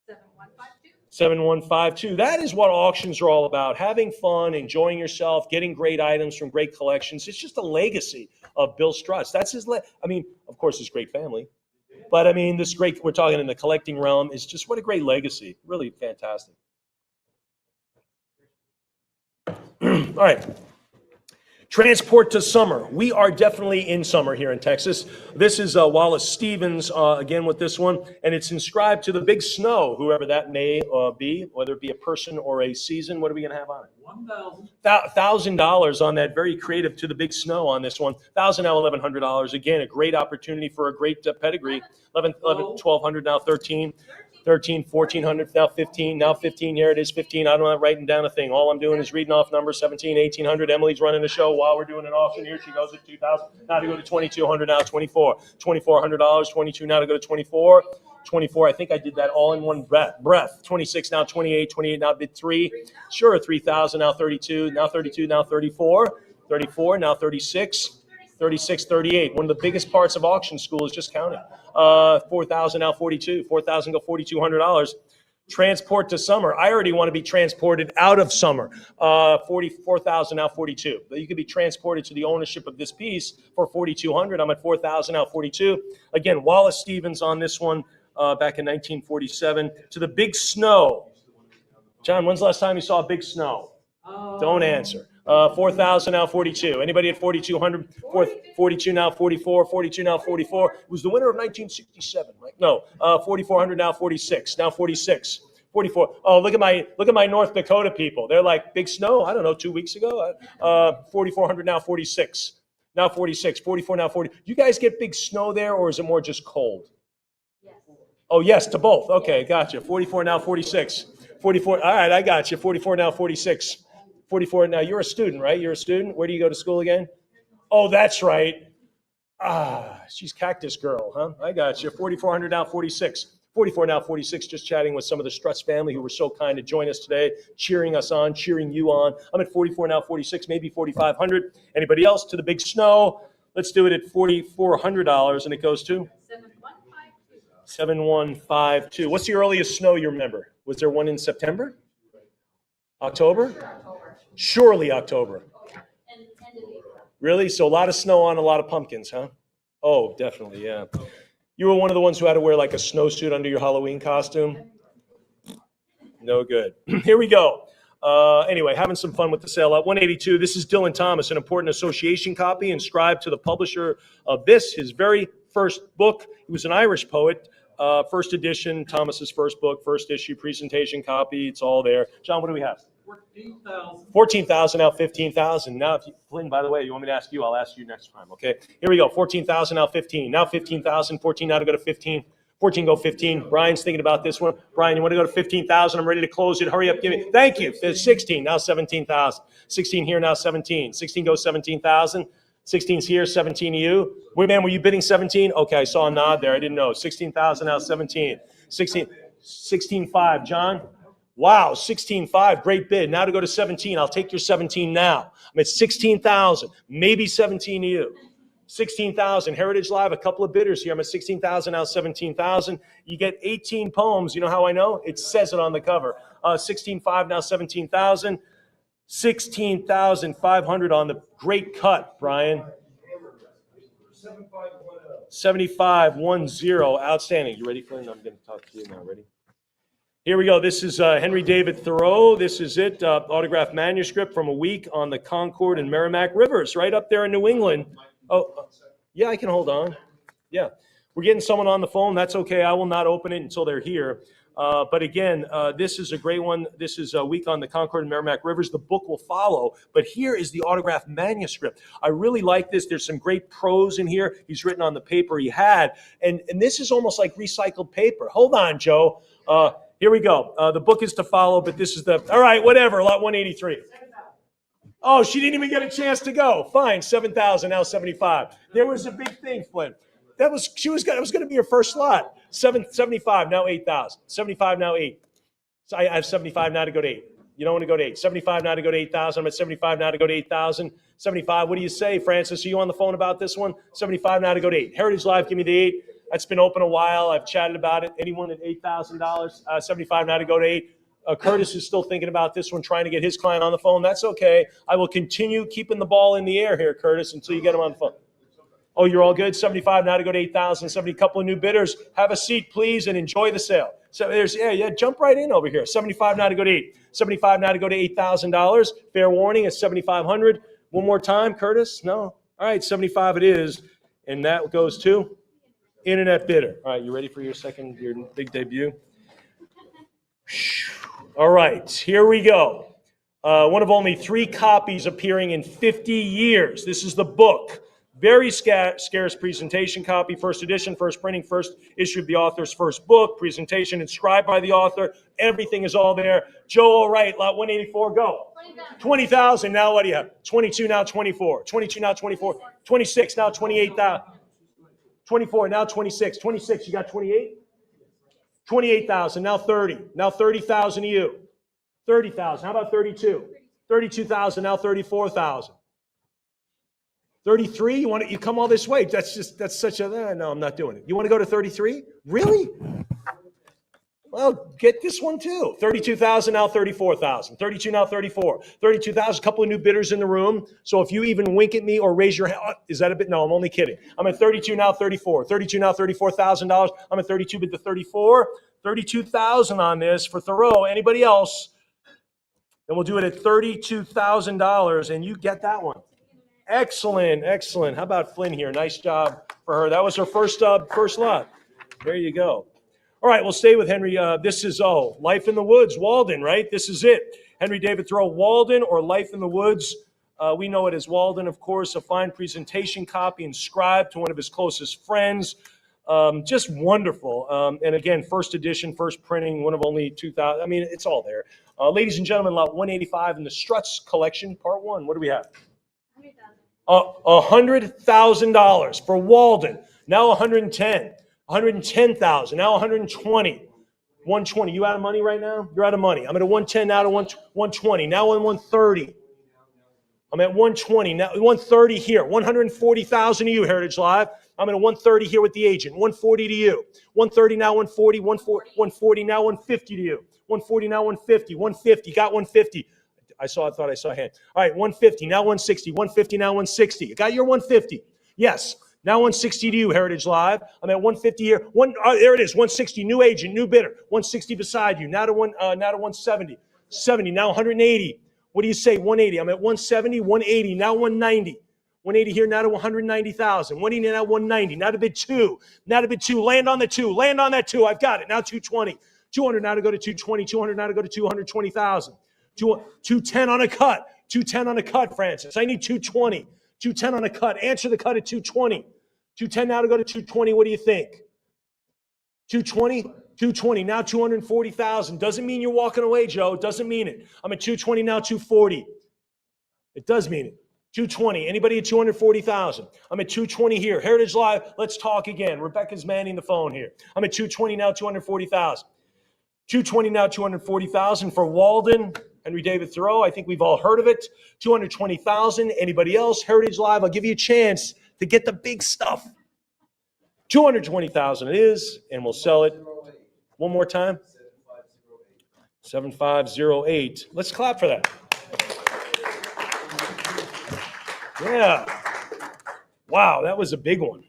7152. 7152. That is what auctions are all about. Having fun, enjoying yourself, getting great items from great collections. It's just a legacy of Bill Strutz. That's his, I mean, of course, his great family. But I mean, this great, we're talking in the collecting realm, is just what a great legacy. Really fantastic. All right. Transport to summer. We are definitely in summer here in Texas. This is Wallace Stevens, again with this one, and it's inscribed to the big snow, whoever that may be, whether it be a person or a season. What are we going to have on it? $1,000 on that, very creative, to the big snow on this one. $1,000 now, $1,100. Again, a great opportunity for a great pedigree. 11, 1,200 now, 13. 13, 1,400, now 15, now 15, here it is, 15. I'm not writing down a thing. All I'm doing is reading off numbers, 17, 1,800. Emily's running the show while we're doing an auction. Here she goes at 2,000. Now to go to 2,200, now 24. $2,400, 22, now to go to 24. 24, I think I did that all in one breath. 26, now 28, 28, now bid 3. Sure, 3,000, now 32, now 32, now 34. 34, now 36. 36, 38. One of the biggest parts of auction school is just counting. 4,000, now 42. 4,000, go $4,200. Transport to summer. I already want to be transported out of summer. 44,000, now 42. But you can be transported to the ownership of this piece for 4,200. I'm at 4,000, now 42. Again, Wallace Stevens on this one back in 1947. To the big snow. John, when's the last time you saw a big snow? Don't answer. 4,000 now 42. Anybody at 4,200? 42 now 44. 42 now 44. It was the winter of 1967, right? No. 4,400 now 46. Now 46. 44. Oh, look at my North Dakota people. They're like, big snow. I don't know, 2 weeks ago. 4,400 now 46. Now 46. 44 now 40. You guys get big snow there, or is it more just cold? Yes. Oh, yes, to both. Okay, gotcha. 44 now 46. 44. All right, I got you. 44 now 46. 44. Now, you're a student, right? You're a student. Where do you go to school again? Oh, that's right. She's Cactus Girl, huh? I got you. 4,400 now 46. 44 now 46, just chatting with some of the Strutz family who were so kind to join us today, cheering us on, cheering you on. I'm at 44 now 46, maybe 4,500. Anybody else to the big snow? Let's do it at $4,400, and it goes to 7152. 7152. What's the earliest snow you remember? Was there one in September? October? Surely October. And end of April. Really? So a lot of snow on a lot of pumpkins, huh? Oh, definitely, yeah. You were one of the ones who had to wear like a snowsuit under your Halloween costume? No good. Here we go. Anyway, having some fun with the sale at 182. This is Dylan Thomas, an important association copy inscribed to the publisher of this, his very first book. He was an Irish poet. First edition, Thomas's first book, first issue, presentation copy. It's all there. John, what do we have? 14,000. 14,000, now 15,000. Now, if you, Flynn, by the way, you want me to ask you, I'll ask you next time, okay? Here we go, 14,000, now 15. Now 15,000, 14 now to go to 15. 14 go 15. Brian's thinking about this one. Brian, you want to go to 15,000? I'm ready to close it. Hurry up, give me. Thank you. There's 16, now 17,000. 16 here, now 17. 16 goes 17,000. 16's here, 17 to you. Wait, man, were you bidding 17? Okay, I saw a nod there. I didn't know. 16,000, now 17. 16.5, John. Wow, 16.5, great bid. Now to go to 17, I'll take your 17 now. I'm at 16,000, maybe 17 to you. 16,000, Heritage Live, a couple of bidders here. I'm at 16,000, now 17,000. You get 18 poems. You know how I know? It says it on the cover. 16.5, now 17,000. 16,500 on the great cut, Brian. 7510, outstanding. You ready, Flynn? I'm going to talk to you now. Ready? Here we go. This is Henry David Thoreau. This is it. Autographed manuscript from a week on the Concord and Merrimack Rivers, right up there in New England. Oh, yeah, I can hold on. Yeah. We're getting someone on the phone. That's okay. I will not open it until they're here. But again, this is a great one. This is a week on the Concord and Merrimack Rivers. The book will follow. But here is the autographed manuscript. I really like this. There's some great prose in here. He's written on the paper he had. And this is almost like recycled paper. Hold on, Joe. Here we go. The book is to follow, but this is the, all right, whatever, lot 183. Oh, she didn't even get a chance to go. Fine, 7,000, now 75. There was a big thing, Flynn. That was going to be your first slot. 75, now 8,000. 75, now 8. So I have 75 now to go to 8. You don't want to go to 8. 75 now to go to 8,000. I'm at 75 now to go to 8,000. 75, what do you say, Francis? Are you on the phone about this one? 75 now to go to 8. Heritage Live, give me the 8. That's been open a while. I've chatted about it. Anyone at $8,000? 75 now to go to 8. Curtis is still thinking about this one, trying to get his client on the phone. That's okay. I will continue keeping the ball in the air here, Curtis, until you get him on the phone. Oh, you're all good? 75 now to go to 8,000. 70, couple of new bidders. Have a seat, please, and enjoy the sale. So there's, yeah, jump right in over here. 75 now to go to 8. 75 now to go to $8,000. Fair warning, it's 7,500. One more time, Curtis? No? All right, 75 it is. And that goes to Internet Bidder. All right, you ready for your big debut? All right, here we go. One of only 3 copies appearing in 50 years. This is the book. Very scarce presentation copy, first edition, first printing, first issue of the author's first book, presentation inscribed by the author. Everything is all there. Joe, all right, lot 184, go. 20,000, now what do you have? 22, now 24. 22, now 24. 26, now 28,000. 24, now 26. 26, you got 28? 28,000, now 30. Now 30,000 to you. 30,000, how about 32? 32,000, now 34,000. 33, you come all this way. That's such a, no, I'm not doing it. You want to go to 33? Really? Well, get this one too. 32,000, now 34,000. 32, now 34. 32,000, a couple of new bidders in the room. So if you even wink at me or raise your hand, is that a bit? No, I'm only kidding. I'm at 32, now 34. 32, now $34,000. I'm at 32, bid to 34. 32,000 on this for Thoreau. Anybody else? Then we'll do it at $32,000, and you get that one. Excellent, excellent. How about Flynn here? Nice job for her. That was her first lot. There you go. All right, we'll stay with Henry. This is, Life in the Woods, Walden, right? This is it. Henry David Thoreau, Walden, or Life in the Woods. We know it as Walden, of course, a fine presentation copy inscribed to one of his closest friends. Just wonderful. And again, first edition, first printing, one of only 2,000. I mean, it's all there. Ladies and gentlemen, lot 185 in the Strutz collection, part 1. What do we have? $100,000 for Walden. Now 110. 110,000. Now 120. 120. You out of money right now? You're out of money. I'm at a 110 now to 120. Now on 130. I'm at 120 now. 130 here. 140,000 to you, Heritage Live. I'm at a 130 here with the agent. 140 to you. 130 now. 140. 140 now. 150 to you. 140 now. 150. 150. Got 150. I thought I saw a hand. All right, 150 now. 160. 150 now. 160. Got your 150. Yes. Now 160 to you, Heritage Live. I'm at 150 here. There it is. 160. New agent, new bidder. 160 beside you. Now to 170. 70. Now 180. What do you say? 180. I'm at 170. 180. Now 190. 180 here. Now to 190,000. 180 now 190. Now to bid 2. Now to bid 2. Land on the 2. Land on that 2. I've got it. Now 220. 200 now to go to 220. 200 now to go to 220,000. 210 on a cut. 210 on a cut, Francis. I need 220. 210 on a cut. Answer the cut at 220. 210 now to go to 220. What do you think? 220? 220. Now 240,000. Doesn't mean you're walking away, Joe. Doesn't mean it. I'm at 220 now, 240. It does mean it. 220. Anybody at 240,000? I'm at 220 here. Heritage Live, let's talk again. Rebecca's manning the phone here. I'm at 220 now, 240,000. 220 now, 240,000 for Walden. Henry David Thoreau, I think we've all heard of it. 220,000. Anybody else? Heritage Live, I'll give you a chance to get the big stuff. 220,000 it is, and we'll sell it. One more time. 7508. Let's clap for that. Yeah. Wow, that was a big one.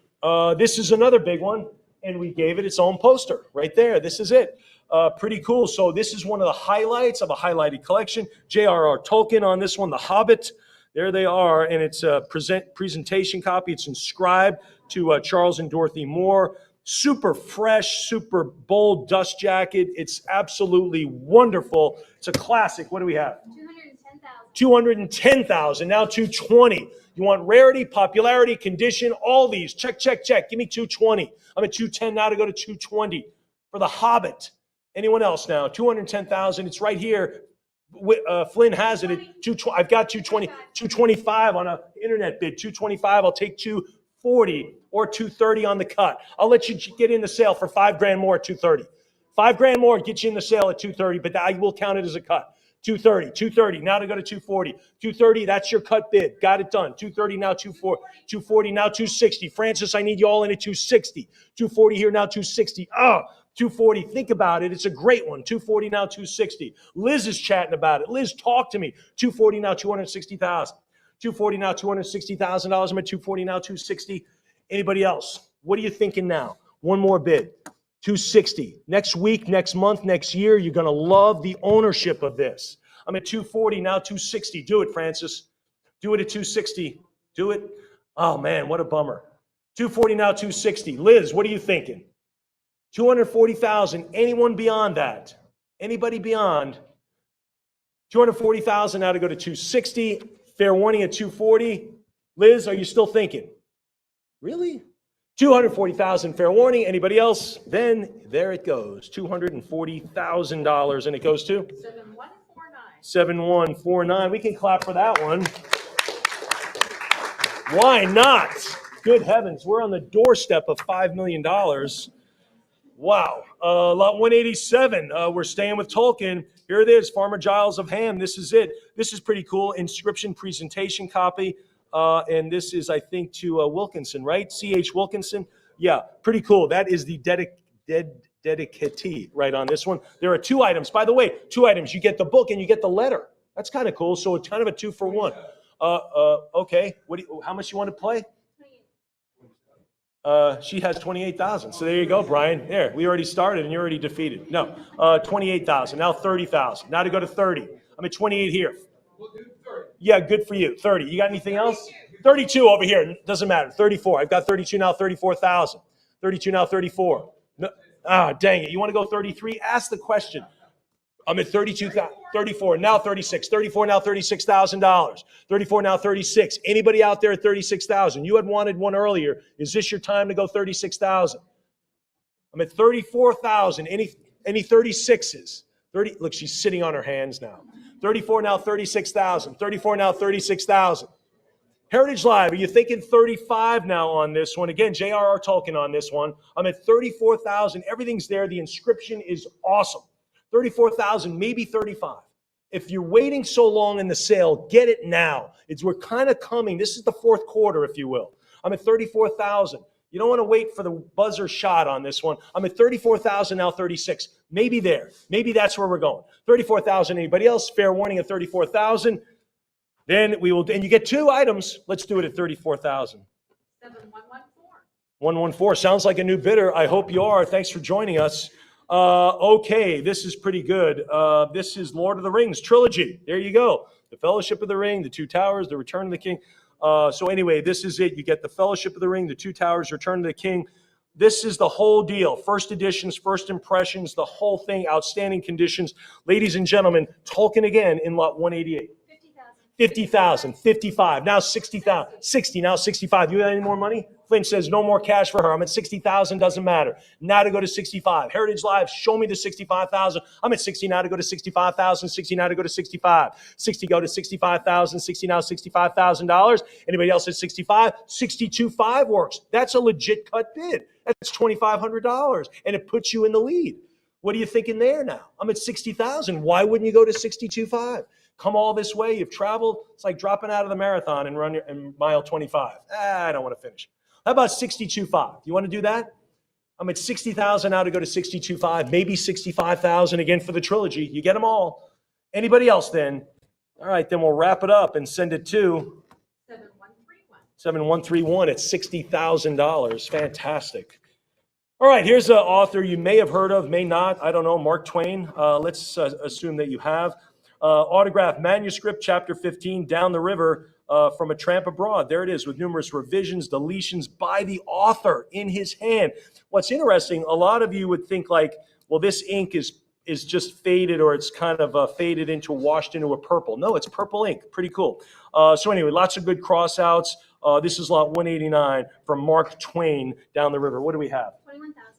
This is another big one, and we gave it its own poster right there. This is it. Pretty cool. So this is one of the highlights of a highlighted collection. J.R.R. Tolkien on this one, The Hobbit. There they are, and it's a presentation copy. It's inscribed to Charles and Dorothy Moore. Super fresh, super bold dust jacket. It's absolutely wonderful. It's a classic. What do we have? 210,000. 210,000. Now 220. You want rarity, popularity, condition, all these. Check, check, check. Give me 220. I'm at 210 now to go to 220 for The Hobbit. Anyone else now? 210,000. It's right here. Flynn has it at 220. I've got 220, 225 on an internet bid. 225. I'll take 240 or 230 on the cut. I'll let you get in the sale for $5,000 more at 230. $5,000 more get you in the sale at 230, but I will count it as a cut. 230, 230. Now to go to 240. 230. That's your cut bid. Got it done. 230 now 240. 240 now 260. Francis, I need you all in at 260. 240 here now 260. Oh. 240, think about it. It's a great one. 240 now, 260. Liz is chatting about it. Liz, talk to me. 240 now, 260,000. 240 now, $260,000. I'm at 240 now, 260. Anybody else? What are you thinking now? One more bid. 260. Next week, next month, next year, you're going to love the ownership of this. I'm at 240 now, 260. Do it, Francis. Do it at 260. Do it. Oh, man, what a bummer. 240 now, 260. Liz, what are you thinking? 240,000. Anyone beyond that? Anybody beyond? 240,000 now to go to 260. Fair warning at 240. Liz, are you still thinking? Really? 240,000 fair warning. Anybody else? Then there it goes. $240,000 and it goes to 7149. 7149. We can clap for that one. Why not? Good heavens, we're on the doorstep of $5 million. Wow. Lot 187. We're staying with Tolkien. Here it is, Farmer Giles of Ham. This is it. This is pretty cool. Inscription presentation copy. And this is, I think, to Wilkinson, right? C.H. Wilkinson. Yeah, pretty cool. That is the dedicatee right on this one. There are 2 items. By the way, 2 items. You get the book and you get the letter. That's kind of cool. So it's kind of a 2 for 1. Okay. How much you want to play? She has 28,000. So there you go, Brian. There, we already started and you're already defeated. No, 28,000. Now 30,000. Now to go to 30. I'm at 28 here. Yeah, good for you. 30. You got anything else? 32 over here. Doesn't matter. 34. I've got 32 now. 34,000. 32 now. 34. No, dang it. You want to go 33? Ask the question. I'm at 32,000. 34 now 36. 34 now $36,000. 34 now 36. Anybody out there at 36,000? You had wanted one earlier. Is this your time to go 36,000? I'm at 34,000. Any 36s? 30. Look, she's sitting on her hands now. 34 now 36,000. 34 now 36,000. Heritage Live, are you thinking 35 now on this one? Again, J.R.R. Tolkien on this one. I'm at 34,000. Everything's there. The inscription is awesome. 34,000, maybe 35. If you're waiting so long in the sale, get it now. We're kind of coming. This is the fourth quarter, if you will. I'm at 34,000. You don't want to wait for the buzzer shot on this one. I'm at 34,000 now, 36. Maybe there. Maybe that's where we're going. 34,000. Anybody else? Fair warning at 34,000. Then we will, and you get two items. Let's do it at 34,000. 7114. 114. Sounds like a new bidder. I hope you are. Thanks for joining us. Okay, this is pretty good. This is Lord of the Rings trilogy. There you go. The Fellowship of the Ring, the Two Towers, the Return of the King. So anyway, this is it. You get the Fellowship of the Ring, the Two Towers, Return of the King. This is the whole deal. First editions, first impressions, the whole thing, outstanding conditions. Ladies and gentlemen, Tolkien again in lot 188. 50,000, 55, now 60,000, 60, now 65. You got any more money? Flynn says no more cash for her. I'm at 60,000, doesn't matter. Now to go to 65. Heritage Live, show me the 65,000. I'm at 60 now to go to 65,000, 60 now to go to 65. 60 go to 65,000, 60 now $65,000. Anybody else at 65? 62.5 works. That's a legit cut bid. That's $2,500 and it puts you in the lead. What are you thinking there now? I'm at 60,000. Why wouldn't you go to 62.5? Come all this way. You've traveled. It's like dropping out of the marathon and run in mile 25. I don't want to finish. How about 62.5? You want to do that? I'm at 60,000 now to go to 62.5, maybe 65,000 again for the trilogy. You get them all. Anybody else then? All right, then we'll wrap it up and send it to 7131. 7131 at $60,000. Fantastic. All right, here's an author you may have heard of, may not. I don't know, Mark Twain. Let's assume that you have. Autographed Manuscript, Chapter 15, Down the River from a Tramp Abroad. There it is with numerous revisions, deletions by the author in his hand. What's interesting, a lot of you would think like, well, this ink is just faded or it's kind of faded into, washed into a purple. No, it's purple ink. Pretty cool. So anyway, lots of good cross-outs. This is lot 189 from Mark Twain, Down the River. What do we have?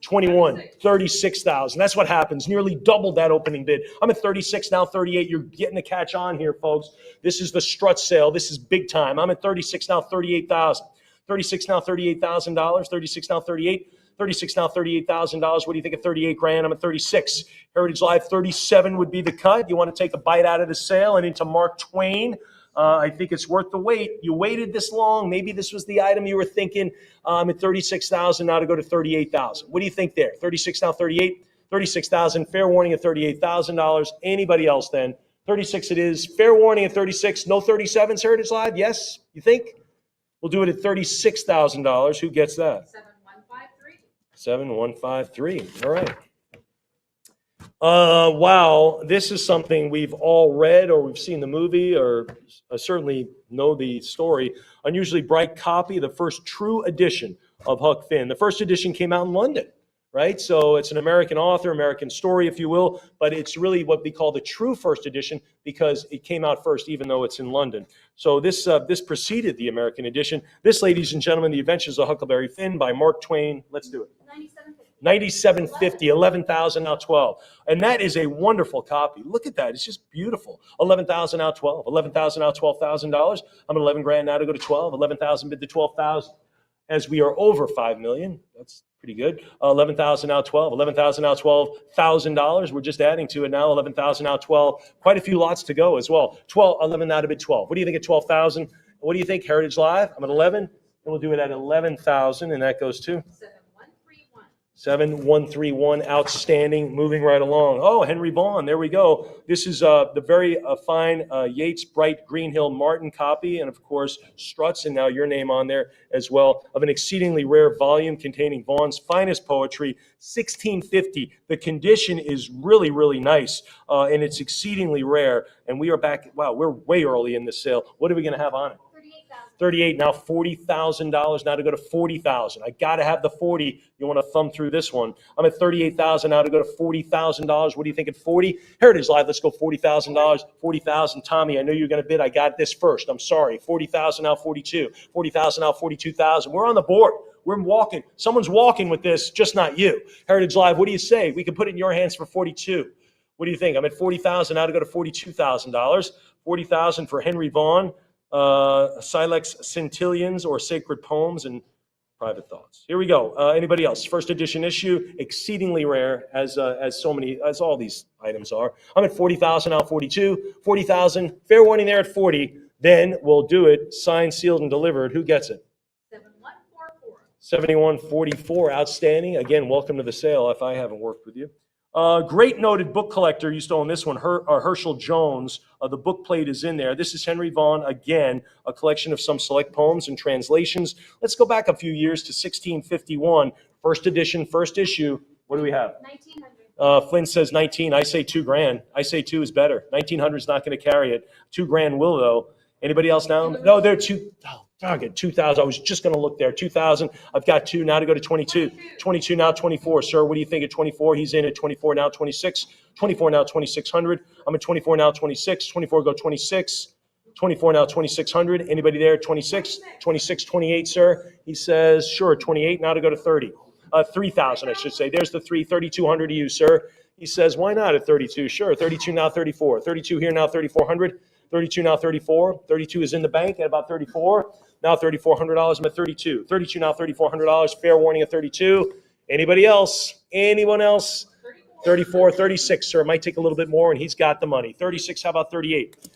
21, 36,000. That's what happens. Nearly doubled that opening bid. I'm at 36 now, 38. You're getting the catch on here, folks. This is the Strutz sale. This is big time. I'm at 36 now, 38,000. 36 now, $38,000. 36 now, 38. 36 now, $38,000. What do you think of 38 grand? I'm at 36. Heritage Live, 37 would be the cut. You want to take a bite out of the sale and into Mark Twain. I think it's worth the wait. You waited this long. Maybe this was the item you were thinking. I'm at 36,000 now to go to 38,000. What do you think there? 36 now, 38, 36,000. Fair warning at $38,000. Anybody else then? 36 it is. Fair warning at 36. No 37s, Heritage Live? Yes? You think? We'll do it at $36,000. Who gets that? 7153. 7153. All right. Wow, this is something we've all read or we've seen the movie or certainly know the story. Unusually bright copy, the first true edition of Huck Finn. The first edition came out in London, right? So it's an American author, American story, if you will, but it's really what we call the true first edition because it came out first, even though it's in London. So this preceded the American edition. This, ladies and gentlemen, The Adventures of Huckleberry Finn by Mark Twain. Let's do it. 9750, 11,000 now 12. And that is a wonderful copy. Look at that. It's just beautiful. 11,000 now 12. 11,000 now $12,000. I'm at 11 grand now to go to 12. 11,000 bid to 12,000. As we are over 5 million. That's pretty good. 11,000 now 12. 11,000 now $12,000. We're just adding to it now. 11,000 now 12. Quite a few lots to go as well. 11 now to bid 12. What do you think at 12,000? What do you think, Heritage Live? I'm at 11. And we'll do it at 11,000. And that goes to 7131, outstanding, moving right along. Oh, Henry Vaughn, there we go. This is the very fine Yates Bright Greenhill Martin copy, and of course Strutz, and now your name on there as well, of an exceedingly rare volume containing Vaughn's finest poetry, 1650. The condition is really, really nice, and it's exceedingly rare. And we are back. Wow, we're way early in this sale. What are we going to have on it? 38 now, $40,000 now to go to 40,000. I got to have the 40. You want to thumb through this one. I'm at 38,000 now to go to $40,000. What do you think at 40? Heritage Live, let's go $40,000. 40,000. Tommy, I know you're going to bid. I got this first. I'm sorry. 40,000 now 42. 40,000 now 42,000. We're on the board. We're walking. Someone's walking with this, just not you. Heritage Live, what do you say? We can put it in your hands for 42. What do you think? I'm at 40,000 now to go to $42,000. 40,000 for Henry Vaughn. Silex Centillions or Sacred Poems and Private Thoughts. Here we go. Anybody else? First edition issue, exceedingly rare as all these items are. I'm at 40,000, now 42, 40,000. Fair warning there at 40. Then we'll do it. Signed, sealed, and delivered. Who gets it? 7144. 7144. Outstanding. Again, welcome to the sale if I haven't worked with you. Great noted book collector used to own this one, Herschel Jones. The book plate is in there. This is Henry Vaughan, again, a collection of some select poems and translations. Let's go back a few years to 1651, first edition, first issue. What do we have? 1900. Flynn says 19. I say $2,000. I say 2 is better. 1900 is not going to carry it. $2,000 will, though. Anybody else now? No, they're 2. Oh, target 2,000. I was just going to look there. 2,000. I've got 2 now to go to 22. 22 now 24. Sir, what do you think at 24? He's in at 24 now 26. 24 now 2,600. I'm at 24 now 26. 24 go 26. 24 now 2,600. Anybody there? 26. 26 28. Sir. He says sure. 28 now to go to 30. 3,000 I should say. There's the 3. 3,200 to you, sir. He says why not at 32? Sure. 32 now 34. 32 here now 3,400. 32 now 34. 32 is in the bank at about 34. Now $3,400. I'm at 32. 32 now $3,400. Fair warning at 32. Anybody else? Anyone else? 34, 36, sir. It might take a little bit more, and he's got the money. 36, how about 38?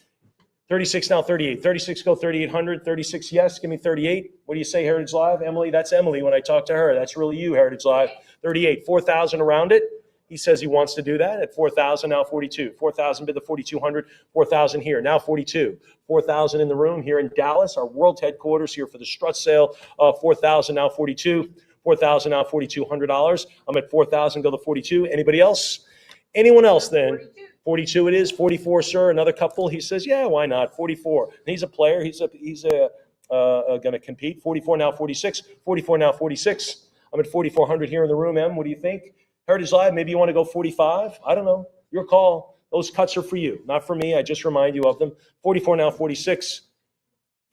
36 now 38. 36 go 3,800. 36, yes. Give me 38. What do you say, Heritage Live? Emily, that's Emily when I talk to her. That's really you, Heritage Live. 38, 4,000 around it. He says he wants to do that at 4,000, now 42. 4,000 bid the 4,200, 4,000 here, now 42. 4,000 in the room here in Dallas, our world headquarters here for the Strutz sale. 4,000, now 42. 4,000, now $4,200. I'm at 4,000, go to 42. Anybody else? Anyone else then? 42 it is. 44, sir. Another couple. He says, yeah, why not? 44. And he's a player. He's going to compete. 44 now 46. 44 now 46. I'm at 4,400 here in the room. Em, what do you think? Heritage Live, maybe you want to go 45? I don't know. Your call. Those cuts are for you, not for me. I just remind you of them. 44 now 46.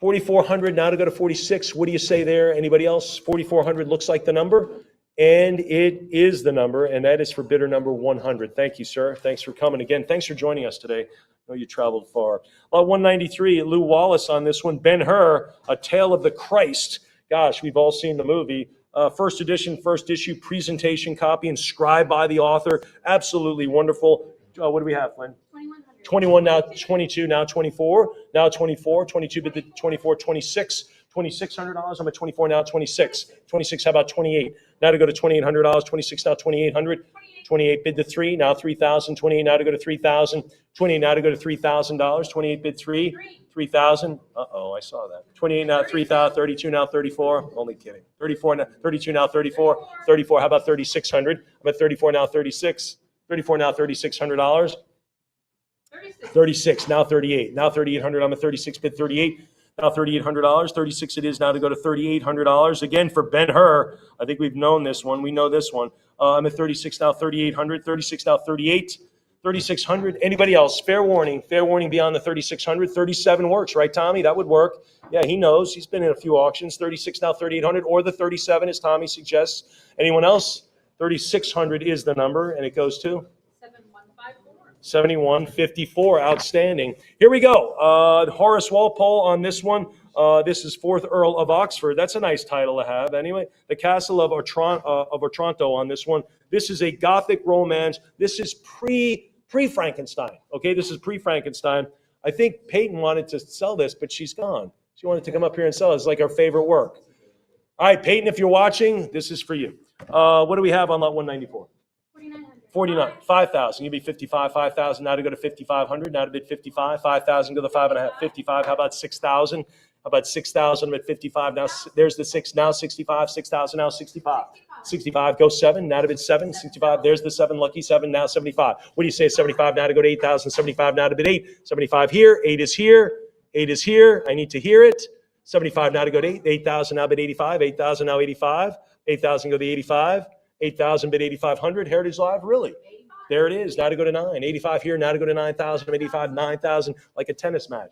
4,400 now to go to 46. What do you say there? Anybody else? 4,400 looks like the number. And it is the number, and that is for bidder number 100. Thank you, sir. Thanks for coming again. Thanks for joining us today. I know you traveled far. 193, Lou Wallace on this one. Ben-Hur, A Tale of the Christ. Gosh, we've all seen the movie. First edition, first issue, presentation copy, inscribed by the author. Absolutely wonderful. What do we have, Flynn? 2100. 21, now 22, now 24, now 24, 22 bid the 24, 26, $2,600. I'm at 24 now, 26. 26, how about 28? Now to go to $2,800, 26 now 2,800. 28 bid the 3, now 3,000. 28 now to go to 3,000. 28 now to go to $3,000. 28 bid 3, 3,000. Uh-oh, I saw that. 28 now 3,000. 32 now 34. Only kidding. 34 now 32 now 34. 34. How about 3,600? I'm at 34 now 36. 34 now $3,600. 36 now 38. Now 3,800. I'm at 36 bid 38. Now $3,800. 36 it is now to go to $3,800. Again for Ben-Hur. I think we've known this one. We know this one. I'm at 36 now 3,800. 36 now 38. 3,600. Anybody else? Fair warning. Fair warning beyond the 3,600. 37 works, right, Tommy? That would work. Yeah, he knows. He's been in a few auctions. 36 now 3,800 or the 37 as Tommy suggests. Anyone else? 3,600 is the number, and it goes to 7154. 7154. Outstanding. Here we go. Horace Walpole on this one. This is 4th Earl of Oxford. That's a nice title to have. Anyway, the Castle of Otranto on this one. This is a Gothic romance. This is pre-Frankenstein. Okay, this is pre-Frankenstein. I think Peyton wanted to sell this, but she's gone. She wanted to come up here and sell it. It's like our favorite work. All right, Peyton, if you're watching, this is for you. What do we have on lot 194? 4900. 49, 5,000. You'd be 55, 5,000. Now to go to 5,500. Now to bid 55, 5,000. Go to 5.5, 55. How about 6,000? How about 6,000? I'm at 55. Now there's the 6. Now 65, 6,000. Now 65. 65. Go 7. Now to bid 7. 65. There's the 7. Lucky 7. Now 75. What do you say? 75. Now to go to 8,000. 75. Now to bid 8. 75 here. 8 is here. 8 is here. I need to hear it. 75 now to go to 8. 8,000 now bid 85. 8,000 now 85. 8,000 go to 85. 8,000 bid 8,500. Heritage Live, really? There it is. Now to go to 9. 85 here. Now to go to 9,000. 85, 9,000, like a tennis match.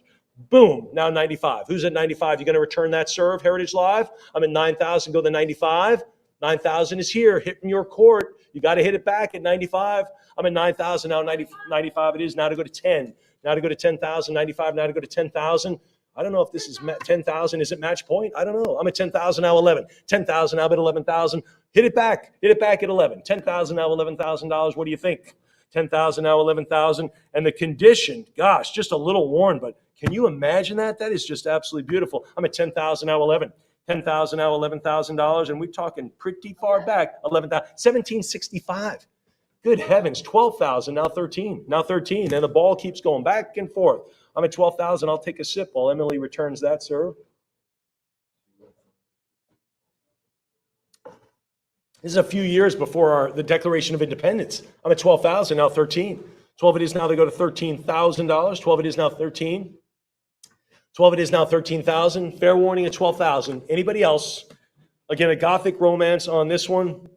Boom. Now 95. Who's at 95? You going to return that serve, Heritage Live? I'm at 9,000. Go to 95. 9,000 is here. Hitting your court. You got to hit it back at 95. I'm at 9,000 now. 95 it is. Now to go to 10. Now to go to 10,000. 95 now to go to 10,000. I don't know if this is 10,000. Is it match point? I don't know. I'm at 10,000 now, 11. 10,000 now, at 11,000. Hit it back at 11. 10,000 now, $11,000. What do you think? 10,000 now, 11,000. And the condition, gosh, just a little worn, but can you imagine that? That is just absolutely beautiful. I'm at 10,000 now, 11. 10,000 now, $11,000. And we're talking pretty far back, 11,000, 1765. Good heavens, 12,000, now 13, now 13. And the ball keeps going back and forth. I'm at 12,000. I'll take a sip while Emily returns that, sir. This is a few years before the Declaration of Independence. I'm at 12,000, now 13. 12 it is now, they go to $13,000. 12 it is now 13. 12 it is now 13,000. Fair warning at 12,000. Anybody else? Again, a Gothic romance on this one.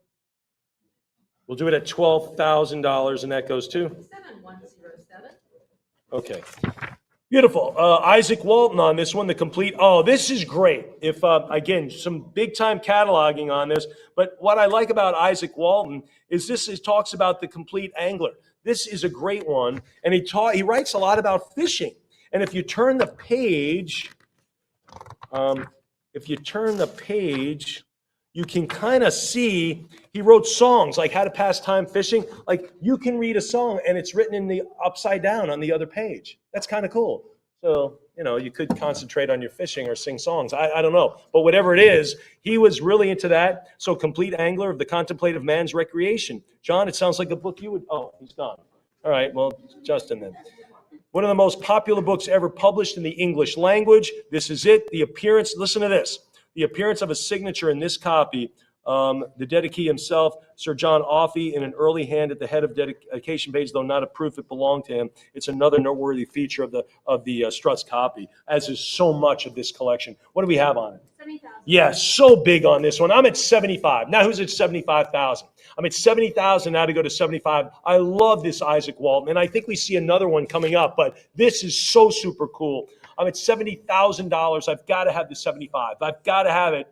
We'll do it at $12,000, and that goes to 7107. okay. Beautiful. Isaac Walton on this one, the complete. Oh, this is great. If again, some big time cataloging on this. But what I like about Isaac Walton is talks about the complete angler. This is a great one, and he writes a lot about fishing. And if you turn the page, you can kind of see he wrote songs like how to pass time fishing. Like you can read a song and it's written in the upside down on the other page. That's kind of cool. So, you could concentrate on your fishing or sing songs. I don't know. But whatever it is, he was really into that. So Complete Angler of the Contemplative Man's Recreation. John, it sounds like a book you would, oh, he's gone. All right, well, Justin then. One of the most popular books ever published in the English language. This is it. The appearance, listen to this. The appearance of a signature in this copy, the dedicee himself, Sir John Offey, in an early hand at the head of dedication page, though not a proof it belonged to him. It's another noteworthy feature of the Strutz copy, as is so much of this collection. What do we have on it? 70,000. Yeah, so big on this one. I'm at 75. Now who's at 75,000? I'm at 70,000 now to go to 75. I love this Isaac Walton, and I think we see another one coming up, but this is so super cool. I'm at $70,000. I've got to have the 75. I've got to have it.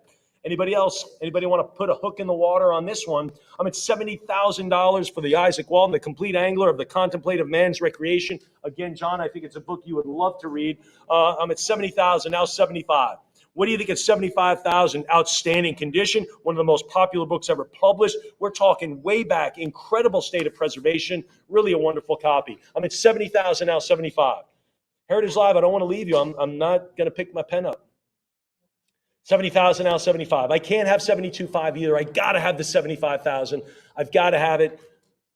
Anybody else? Anybody want to put a hook in the water on this one? I'm at $70,000 for the Isaac Walton, the Complete Angler of the Contemplative Man's Recreation. Again, John, I think it's a book you would love to read. I'm at 70,000, now 75. What do you think at 75,000? Outstanding condition, one of the most popular books ever published. We're talking way back, incredible state of preservation, really a wonderful copy. I'm at 70,000, now 75. Heritage Live, I don't want to leave you. I'm not going to pick my pen up. 70,000, now 75. I can't have 72.5 either. I got to have the 75,000. I've got to have it.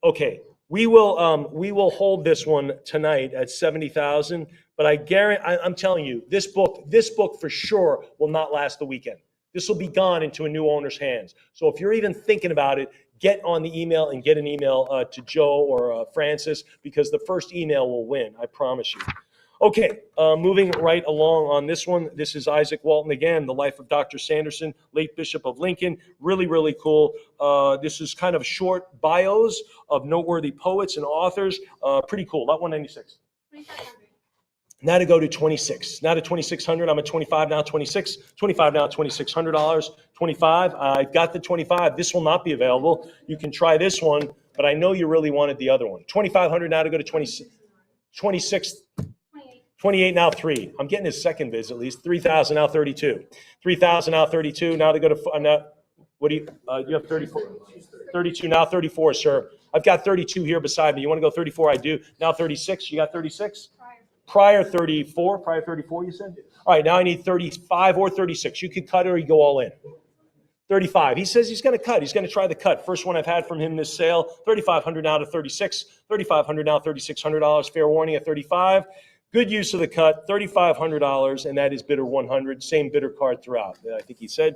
Okay, we will hold this one tonight at 70,000. But I'm telling you, this book for sure will not last the weekend. This will be gone into a new owner's hands. So if you're even thinking about it, get on the email and get an email to Joe or Francis, because the first email will win. I promise you. Okay, moving right along on this one. This is Isaac Walton again, The Life of Dr. Sanderson, late Bishop of Lincoln. Really, really cool. This is kind of short bios of noteworthy poets and authors. Pretty cool. Lot 196. 2,500. Now to go to 26. Now to 2,600. I'm at 25 now. 26. 25 now. $2,600. 25. I got the 25. This will not be available. You can try this one, but I know you really wanted the other one. 2,500 now to go to 26. 28 now 3. I'm getting his second vids at least. 3,000 now 32. 3,000 now 32. Now to go to what do you have 34? 32 now 34, sir. I've got 32 here beside me. You want to go 34? I do. Now 36. You got 36? Prior 34. Prior 34, you said? All right, now I need 35 or 36. You could cut it or you go all in. 35. He says he's going to cut. He's going to try the cut. First one I've had from him this sale. 3,500 now to 36. 3,500 now, $3,600. Fair warning at 35. Good use of the cut, $3,500, and that is bidder 100. Same bidder card throughout, I think he said.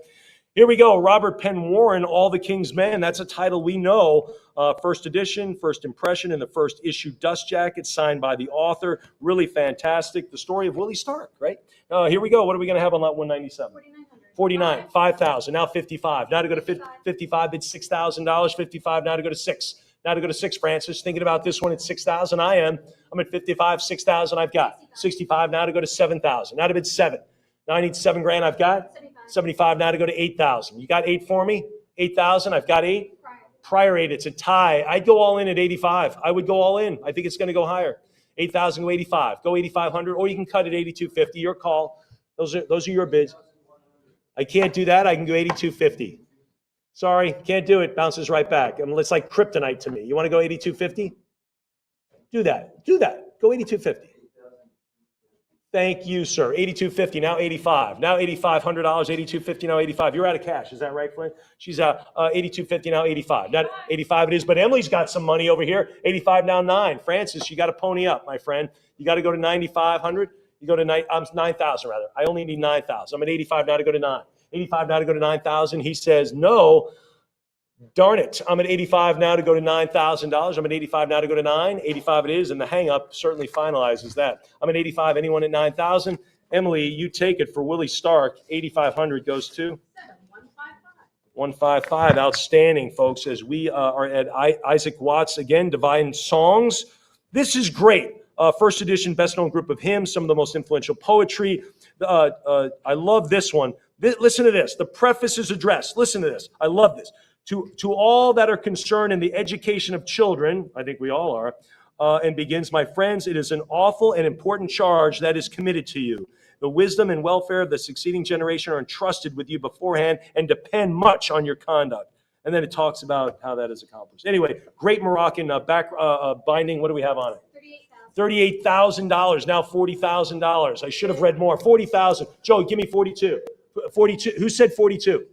Here we go, Robert Penn Warren, All the King's Men. That's a title we know. First edition, first impression, and the first issue dust jacket signed by the author. Really fantastic. The story of Willie Stark, right? Here we go. What are we going to have on lot 197? 4,900. 49, 5,000, now 55. Now to go to 55, it's $6,000. 55, now to go to 6. Now to go to 6, Francis. Thinking about this one at 6,000, I am. I'm at 55, 6,000, I've got. 65, now to go to 7,000. Now to bid 7. Now I need $7,000, I've got. 75, now to go to 8,000. You got 8 for me? 8,000, I've got 8. Prior 8, it's a tie. I'd go all in at 85. I would go all in. I think it's going to go higher. 8,000 to 85. Go 8,500, or you can cut at 8,250. Your call. Those are your bids. I can't do that. I can go 82.50. Sorry, can't do it. Bounces right back. I mean, it's like kryptonite to me. You want to go 82.50? Do that. Do that. Go 82.50. Thank you, sir. 82.50, now 85. Now $8,500, 82.50, now 85. You're out of cash. Is that right, Flynn? She's 82.50, now 85. Not 85 it is, but Emily's got some money over here. 85, now 9. Francis, you got to pony up, my friend. You got to go to 9,500. You go to 9,000 rather. I only need 9,000. I'm at 85 now to go to 9. 85 now to go to 9,000. He says no. Darn it. I'm at 85 now to go to $9,000. I'm at 85 now to go to 9. 85 it is, and the hang-up certainly finalizes that. I'm at 85. Anyone at 9,000? Emily, you take it for Willie Stark. 8,500 goes to? 155. Outstanding, folks, as we are at Isaac Watts again, Divine Songs. This is great. First edition, best-known group of hymns, some of the most influential poetry. I love this one. Listen to this. The preface is addressed. Listen to this. I love this. To all that are concerned in the education of children, I think we all are, and begins, my friends, it is an awful and important charge that is committed to you. The wisdom and welfare of the succeeding generation are entrusted with you beforehand and depend much on your conduct. And then it talks about how that is accomplished. Anyway, great Moroccan binding. What do we have on it? $38,000, now $40,000. I should have read more. 40,000. Joe, give me 42. 42. Who said 42?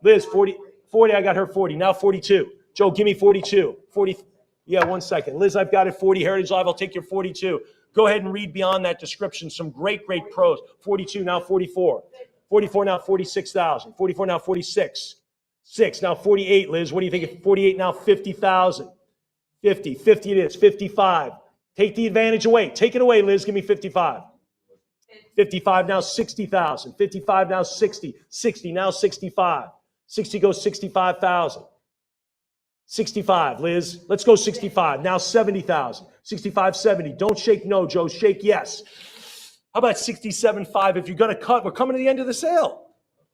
Liz, 40. 40, I got her 40. Now 42. Joe, give me 42. 40. Yeah, 1 second. Liz, I've got it 40. Heritage Live, I'll take your 42. Go ahead and read beyond that description. Some great prose. 42, now 44. 44, now 46,000. 44, now 46. 6, now 48, Liz. What do you think? 48, now 50,000. 50. 50 it is. 55. Take the advantage away. Take it away, Liz. Give me 55. 55, now 60,000. 55, now 60. 60, now 65. 60 goes 65,000. 65, Liz. Let's go 65. Now 70,000. 65, 70. Don't shake no, Joe. Shake yes. How about 67.5? If you're going to cut, we're coming to the end of the sale.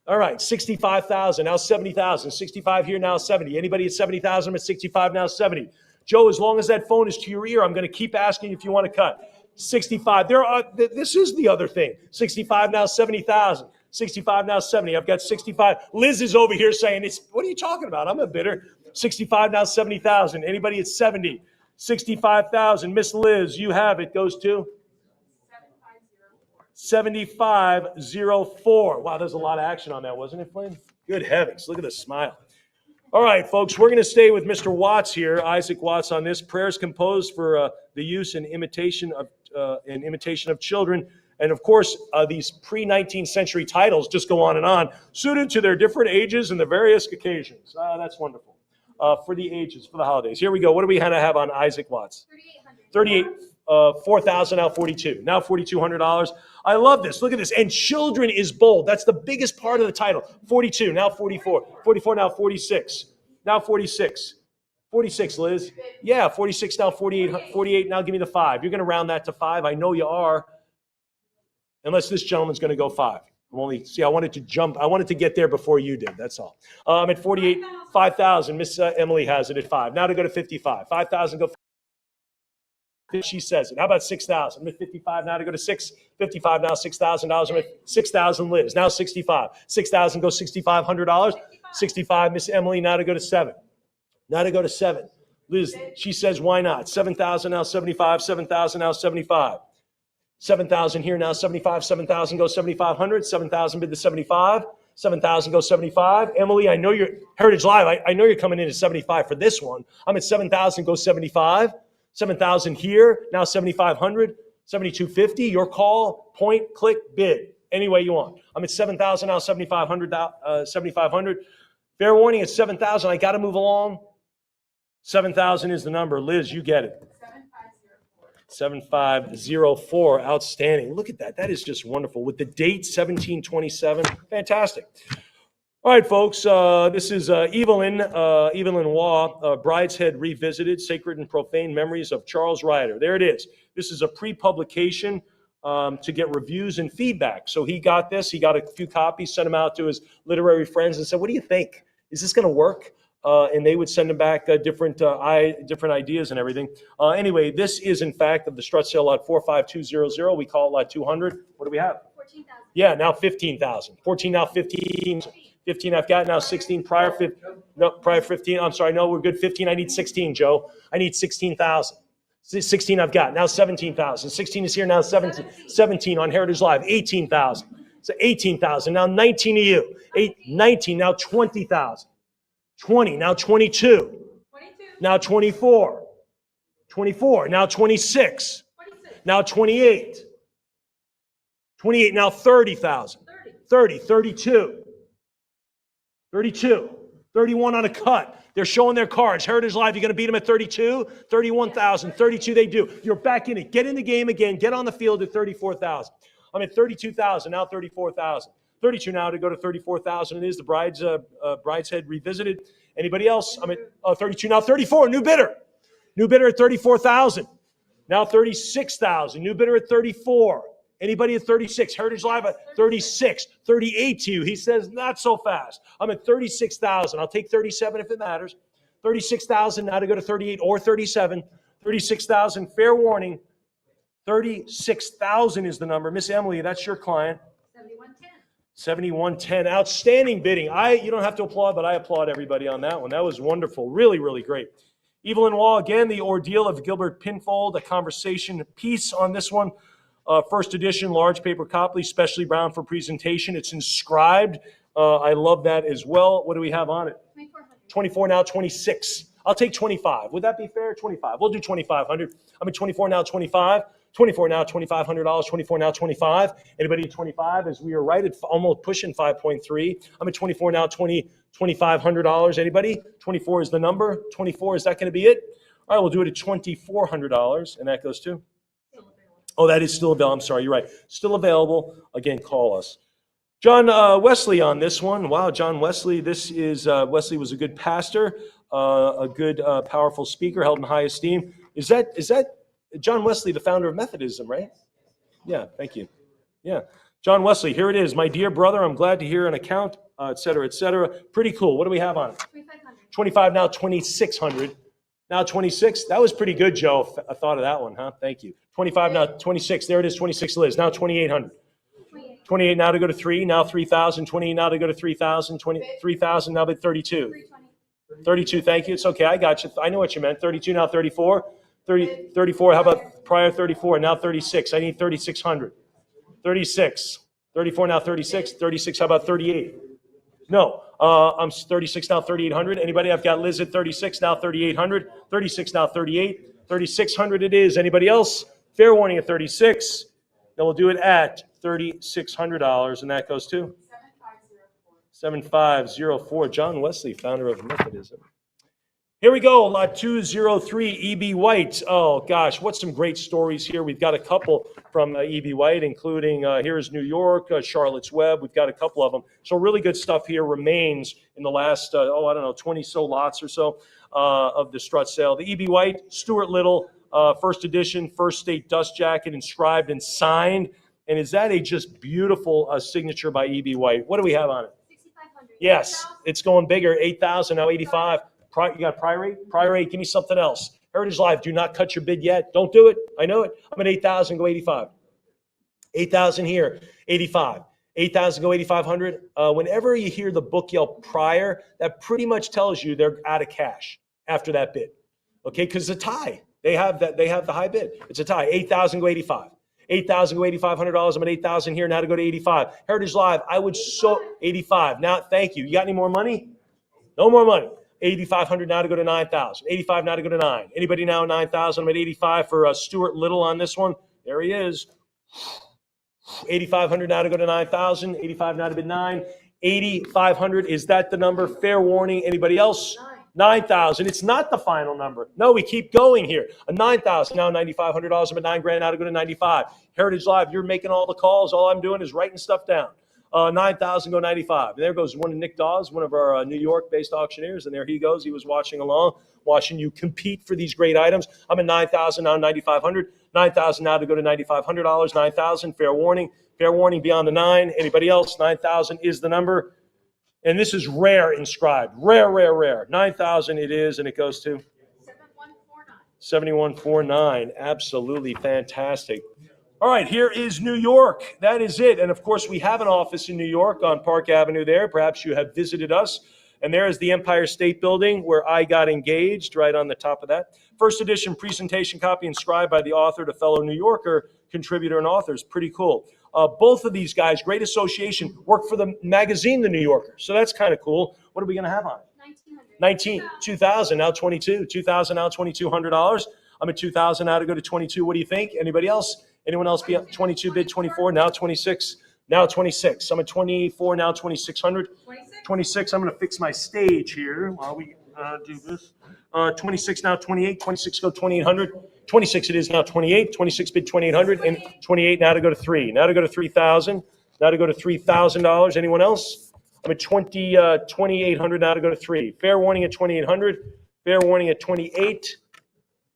All right, 65,000. Now 70,000. 65 here, now 70. Anybody at 70,000? I'm at 65, now 70. Joe, as long as that phone is to your ear, I'm going to keep asking if you want to cut. 65. This is the other thing. 65, now 70,000. 65, now 70. I've got 65. Liz is over here saying, what are you talking about? I'm a bidder. 65, now 70,000. Anybody at 70? 65,000. Miss Liz, you have it. Goes to? 7504. Wow, there's a lot of action on that, wasn't it, Flynn? Good heavens. Look at the smile. All right, folks, we're going to stay with Mr. Watts here, Isaac Watts, on this. Prayers composed for the use and imitation of children. And of course, these pre-19th century titles just go on and on, suited to their different ages and the various occasions. That's wonderful. For the ages, for the holidays. Here we go. What do we have on Isaac Watts? 3,800. 4,000, now 42. Now $4,200. I love this. Look at this. And children is bold. That's the biggest part of the title. 42, now 44. 44, now 46. Now 46. 46, Liz. Yeah, 46, now 48. 48, now give me the 5. You're going to round that to 5. I know you are. Unless this gentleman's going to go 5. I wanted to jump. I wanted to get there before you did. That's all. I'm at 48, 5,000. Miss Emily has it at 5. Now to go to 55. 5,000, go. She says it. How about 6,000? I'm at 55 now to go to 6. 55 now, $6,000. I'm at 6,000, Liz. Now 65. 6,000 goes $6,500. 65, Miss Emily, now to go to 7. Now to go to 7. Liz, she says, why not? 7,000 now 75. 7,000 now 75. 7,000 here now 75. 7,000 goes 7,500. 7,000 bid to 75. 7,000 goes 75. Emily, I know you're Heritage Live. I know you're coming in at 75 for this one. I'm at 7,000 goes 75. 7,000 here now 7,500. 7,250. Your call. Point. Click. Bid. Any way you want. I'm at 7,000 now 7,500. 7,500. Fair warning at 7,000. I got to move along. 7,000 is the number. Liz, you get it. 7504. Outstanding. Look at that. That is just wonderful. With the date 1727. Fantastic. All right, folks. This is Evelyn Waugh, Brideshead Revisited, Sacred and Profane Memories of Charles Ryder. There it is. This is a pre-publication to get reviews and feedback. So he got this. He got a few copies, sent them out to his literary friends and said, what do you think? Is this going to work? And they would send him back different ideas and everything. Anyway, this is, in fact, of the Strutz sale lot 45200. We call it lot 200. What do we have? 14,000. Yeah, now 15,000. 14, now 15. 15 I've got, now 16. Prior 15. No, prior 15. I'm sorry, no, we're good. 15. I need 16, Joe. I need 16,000. 16 I've got, now 17,000. 16 is here, now 17. 17 on Heritage Live, 18,000. So 18,000, now 19 of you. 19, now 20,000. 20, now 22. 22. Now 24. 24, now 26. 26. Now 28. 28, now 30,000. 30, 32. 32. 31 on a cut. They're showing their cards. Heritage Live, you're going to beat them at 32? 31,000. 32, they do. You're back in it. Get in the game again. Get on the field at 34,000. I'm at 32,000, now 34,000. 32 now to go to 34,000. It is the Bride's Head Revisited. Anybody else? I'm at 32 now, 34. New bidder. New bidder at 34,000. Now 36,000. New bidder at 34. Anybody at 36? Heritage Live at 36. 38 to you. He says, not so fast. I'm at 36,000. I'll take 37 if it matters. 36,000 now to go to 38 or 37. 36,000. Fair warning. 36,000 is the number. Miss Emily, that's your client. 7110. 7110. Outstanding bidding. You don't have to applaud, but I applaud everybody on that one. That was wonderful. Really, really great. Evelyn Wall, again, The Ordeal of Gilbert Pinfold, a conversation piece on this one. First edition, large paper copy, specially bound for presentation. It's inscribed. I love that as well. What do we have on it? 2,400. 24 now, 26. I'll take 25. Would that be fair? 25. We'll do 2,500. I'm at 24 now, 25. 24 now, $2,500. 24 now, 25. Anybody at 25? As we are right at almost pushing 5.3. I'm at 24 now, $2,500. Anybody? 24 is the number. 24, is that going to be it? All right, we'll do it at $2,400. And that goes to? Oh, that is still available. I'm sorry, you're right. Still available. Again, call us. John Wesley on this one. Wow, John Wesley. This is, Wesley was a good pastor, a good, powerful speaker, held in high esteem. Is that John Wesley, the founder of Methodism, right? Yeah, thank you. Yeah. John Wesley, here it is. My dear brother, I'm glad to hear an account, et cetera, et cetera. Pretty cool. What do we have on it? 2,500. 25 now, 2,600. Now 26. That was pretty good, Joe. I thought of that one, huh? Thank you. 25 now, 26. There it is, 26 Liz. Now 2,800. 28 now to go to 3. Now 3,000. 28 now to go to 3,000. 3,000 now to 32. 320. 32, thank you. It's okay. I got you. I know what you meant. 32 now, 34. 34. How about prior 34? Now 36. I need 3,600. 36. 34 now, 36. 36. How about 38? No. I'm 36 now, 3,800. Anybody? I've got Liz at 36 now, 3,800. 36 now, 38. 3,600 it is. Anybody else? Fair warning at 36. Then we'll do it at $3,600, and that goes to 7504. John Wesley, founder of Methodism. Here we go, lot 203, E.B. White. Oh, gosh, what's some great stories here. We've got a couple from E.B. White, including here's New York, Charlotte's Web. We've got a couple of them. So really good stuff here remains in the last, 20 so lots or so of the Strutz sale. The E.B. White, Stuart Little, first edition, first state dust jacket, inscribed and signed. And is that a just beautiful signature by E.B. White? What do we have on it? 6,500. Yes, it's going bigger, 8,000, now 85. You got prior rate? Prior rate, give me something else. Heritage Live, do not cut your bid yet. Don't do it. I know it. I'm at 8,000, go 85. 8,000 here, 85. 8,000, go 8,500. Whenever you hear the book yell prior, that pretty much tells you they're out of cash after that bid. Okay, because it's a tie. They have the high bid. It's a tie. 8,000, go 85. 8,000, go $8,500. I'm at 8,000 here, now to go to 85. Heritage Live, I would so 85. Now, thank you. You got any more money? No more money. 8,500 now to go to 9,000. 85 now to go to 9. Anybody now 9,000? I'm at 85 for Stuart Little on this one. There he is. 8,500 now to go to 9,000. 85 now to bid 9. 8,500. Is that the number? Fair warning. Anybody else? 9,000. It's not the final number. No, we keep going here. A 9,000 now, $9,500. I'm at $9,000 now to go to 95. Heritage Live, you're making all the calls. All I'm doing is writing stuff down. 9,000, go 95. And there goes one of Nick Dawes, one of our New York-based auctioneers, and there he goes. He was watching along, watching you compete for these great items. I'm at 9,000 now, 9,500. 9,000 now to go to $9,500. 9,000, fair warning. Fair warning beyond the 9. Anybody else? 9,000 is the number. And this is rare inscribed. Rare, rare, rare. 9,000 it is, and it goes to 7149. 7149. Absolutely fantastic. All right, here is New York. That is it. And of course, we have an office in New York on Park Avenue there. Perhaps you have visited us. And there is the Empire State Building where I got engaged, right on the top of that. First edition presentation copy inscribed by the author to fellow New Yorker, contributor, and authors. Pretty cool. Both of these guys, great association, work for the magazine The New Yorker. So that's kind of cool. What are we going to have on it? 19, 2000, now 22. 2000, now $2,200. I'm at 2000 now to go to 22. What do you think? Anybody else? Anyone else be up? 22 bid, 24, now 26, now 26. I'm at 24, now 2600. 26, I'm going to fix my stage here while we do this. 26, now 28, 26 go 2800. 26 it is now 28, 26 bid 2800, and 28 now to go to 3. Now to go to 3000, now to go to $3,000. Anyone else? I'm at 2800 now to go to 3. Fair warning at 2800, fair warning at 28.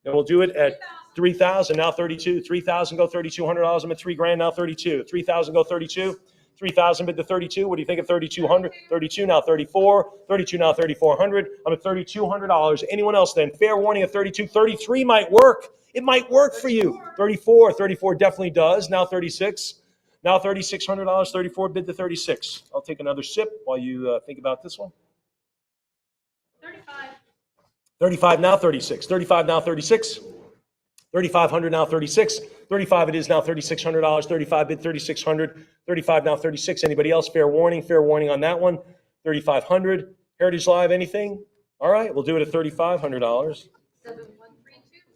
And we'll do it at 3,000, now 32. 3,000 go $3,200. I'm at $3,000 now 32. 3,000 go 32. 3,000 bid to 32. What do you think of 3,200? 32 now 34. 32 now 3,400. I'm at $3,200. Anyone else then? Fair warning at 32. 33 might work. It might work for you. 34. 34 definitely does. Now 36. Now $3,600. 34 bid to 36. I'll take another sip while you think about this one. 35. 35 now 36. 35 now 36. 3,500 now 36. 35 it is now $3,600. 35 bid 3,600. 35 now 36. Anybody else? Fair warning on that one. 3,500. Heritage Live, anything? All right, we'll do it at $3,500. 7132.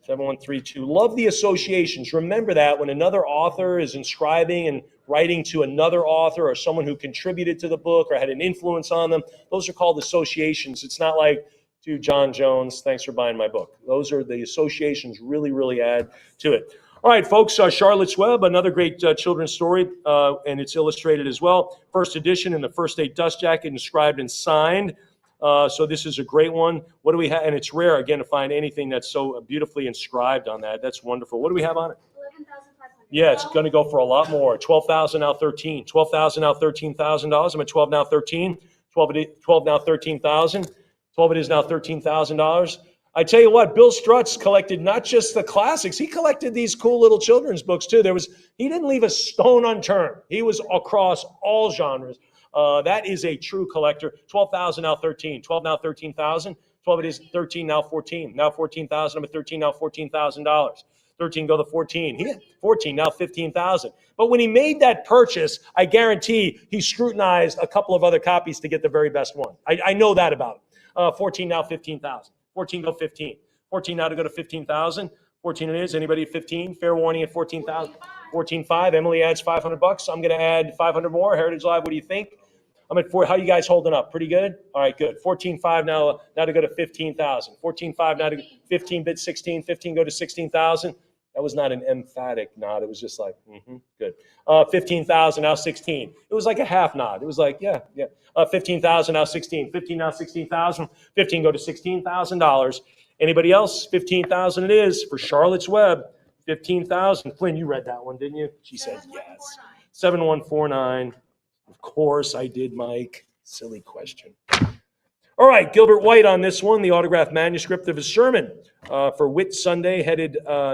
7132. Love the associations. Remember that when another author is inscribing and writing to another author or someone who contributed to the book or had an influence on them, those are called associations. It's not like, to John Jones, thanks for buying my book. Those are the associations really add to it. All right, folks, Charlotte's Web, another great children's story, and it's illustrated as well. First edition in the first date dust jacket, inscribed and signed. So this is a great one. What do we have? And it's rare, again, to find anything that's so beautifully inscribed on that. That's wonderful. What do we have on it? 11,500. Yeah, it's going to go for a lot more. 12,000 now 13. 12,000 now $13,000. I'm at 12 now 13. 12 now 13,000. 12 it is now $13,000. I tell you what, Bill Strutz collected not just the classics, he collected these cool little children's books too. He didn't leave a stone unturned. He was across all genres. That is a true collector. 12,000 now 13. 12 now 13,000. 12 it is 13 now 14. Now 14,000. I'm at 13 now $14,000. 13 go to 14. He had 14 now 15,000. But when he made that purchase, I guarantee he scrutinized a couple of other copies to get the very best one. I know that about him. 14 now 15,000. 14 go 15. 14 now to go to 15,000. 14 it is. Anybody at 15? Fair warning at 14,000. 14.5. Emily adds $500. I'm going to add 500 more. Heritage Live, what do you think? I'm at 4. How you guys holding up? Pretty good? All right, good. 14.5 now to go to 15,000. 14.5 now to 15 bid 16. 15 go to 16,000. That was not an emphatic nod. It was just like, good. 15,000 now 16. It was like a half nod. It was like, yeah. 15,000 now 16. 15 now 16,000. 15 go to $16,000. Anybody else? 15,000 it is for Charlotte's Web. 15,000. Flynn, you read that one, didn't you? She said yes. 7149. Of course I did, Mike. Silly question. All right, Gilbert White on this one, the autographed manuscript of his sermon for Whit Sunday,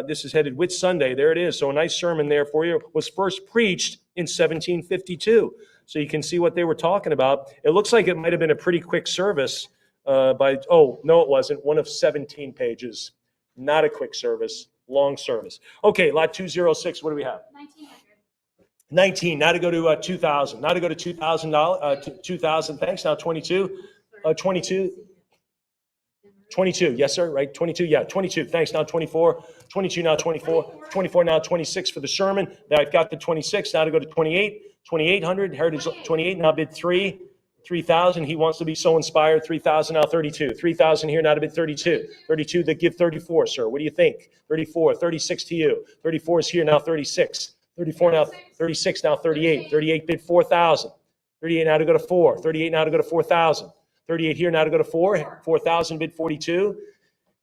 this is headed Whit Sunday. There it is. So a nice sermon there for you. Was first preached in 1752. So you can see what they were talking about. It looks like it might have been a pretty quick service no, it wasn't. One of 17 pages. Not a quick service, long service. Okay, lot 206, what do we have? 1,900. 19, now to go to 2,000. Now to go to $2,000, 2,000, thanks. Now 22. 22, yes, sir, right? 22, yeah, 22, thanks. Now 24, 22, now 24, 24, now 26 for the sermon. Now I've got the 26, now to go to 28, 2,800, Heritage 28, now bid 3,000. He wants to be so inspired. 3,000, now 32. 3,000 here, now to bid 32. 32, that give 34, sir. What do you think? 34, 36 to you. 34 is here, now 36. 34 now, 36, now 38. 38 bid 4,000. 38 now to go to 4. 38 now to go to 4,000. 38 here, now to go to 4. 4,000 bid 42.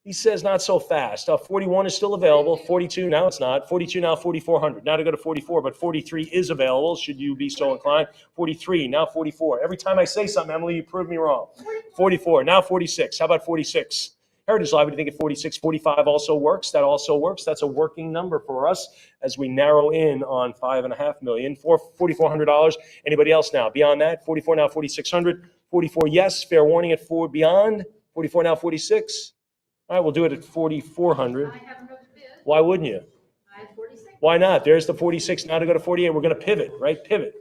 He says not so fast. 41 is still available. 42, now it's not. 42 now 4,400. Now to go to 44, but 43 is available, should you be so inclined. 43, now 44. Every time I say something, Emily, you prove me wrong. 44, now 46. How about 46? Heritage Live, what do you think at 46.45 also works? That also works. That's a working number for us as we narrow in on $5.5 million for $4,400. Anybody else now? Beyond that, 44 now, 4,600. 44, yes. Fair warning at 4 beyond. 44 now, 46. All right, we'll do it at 4,400. I have no bid. Why wouldn't you? I have 46. Why not? There's the 46. Now to go to 48. We're going to pivot, right? Pivot,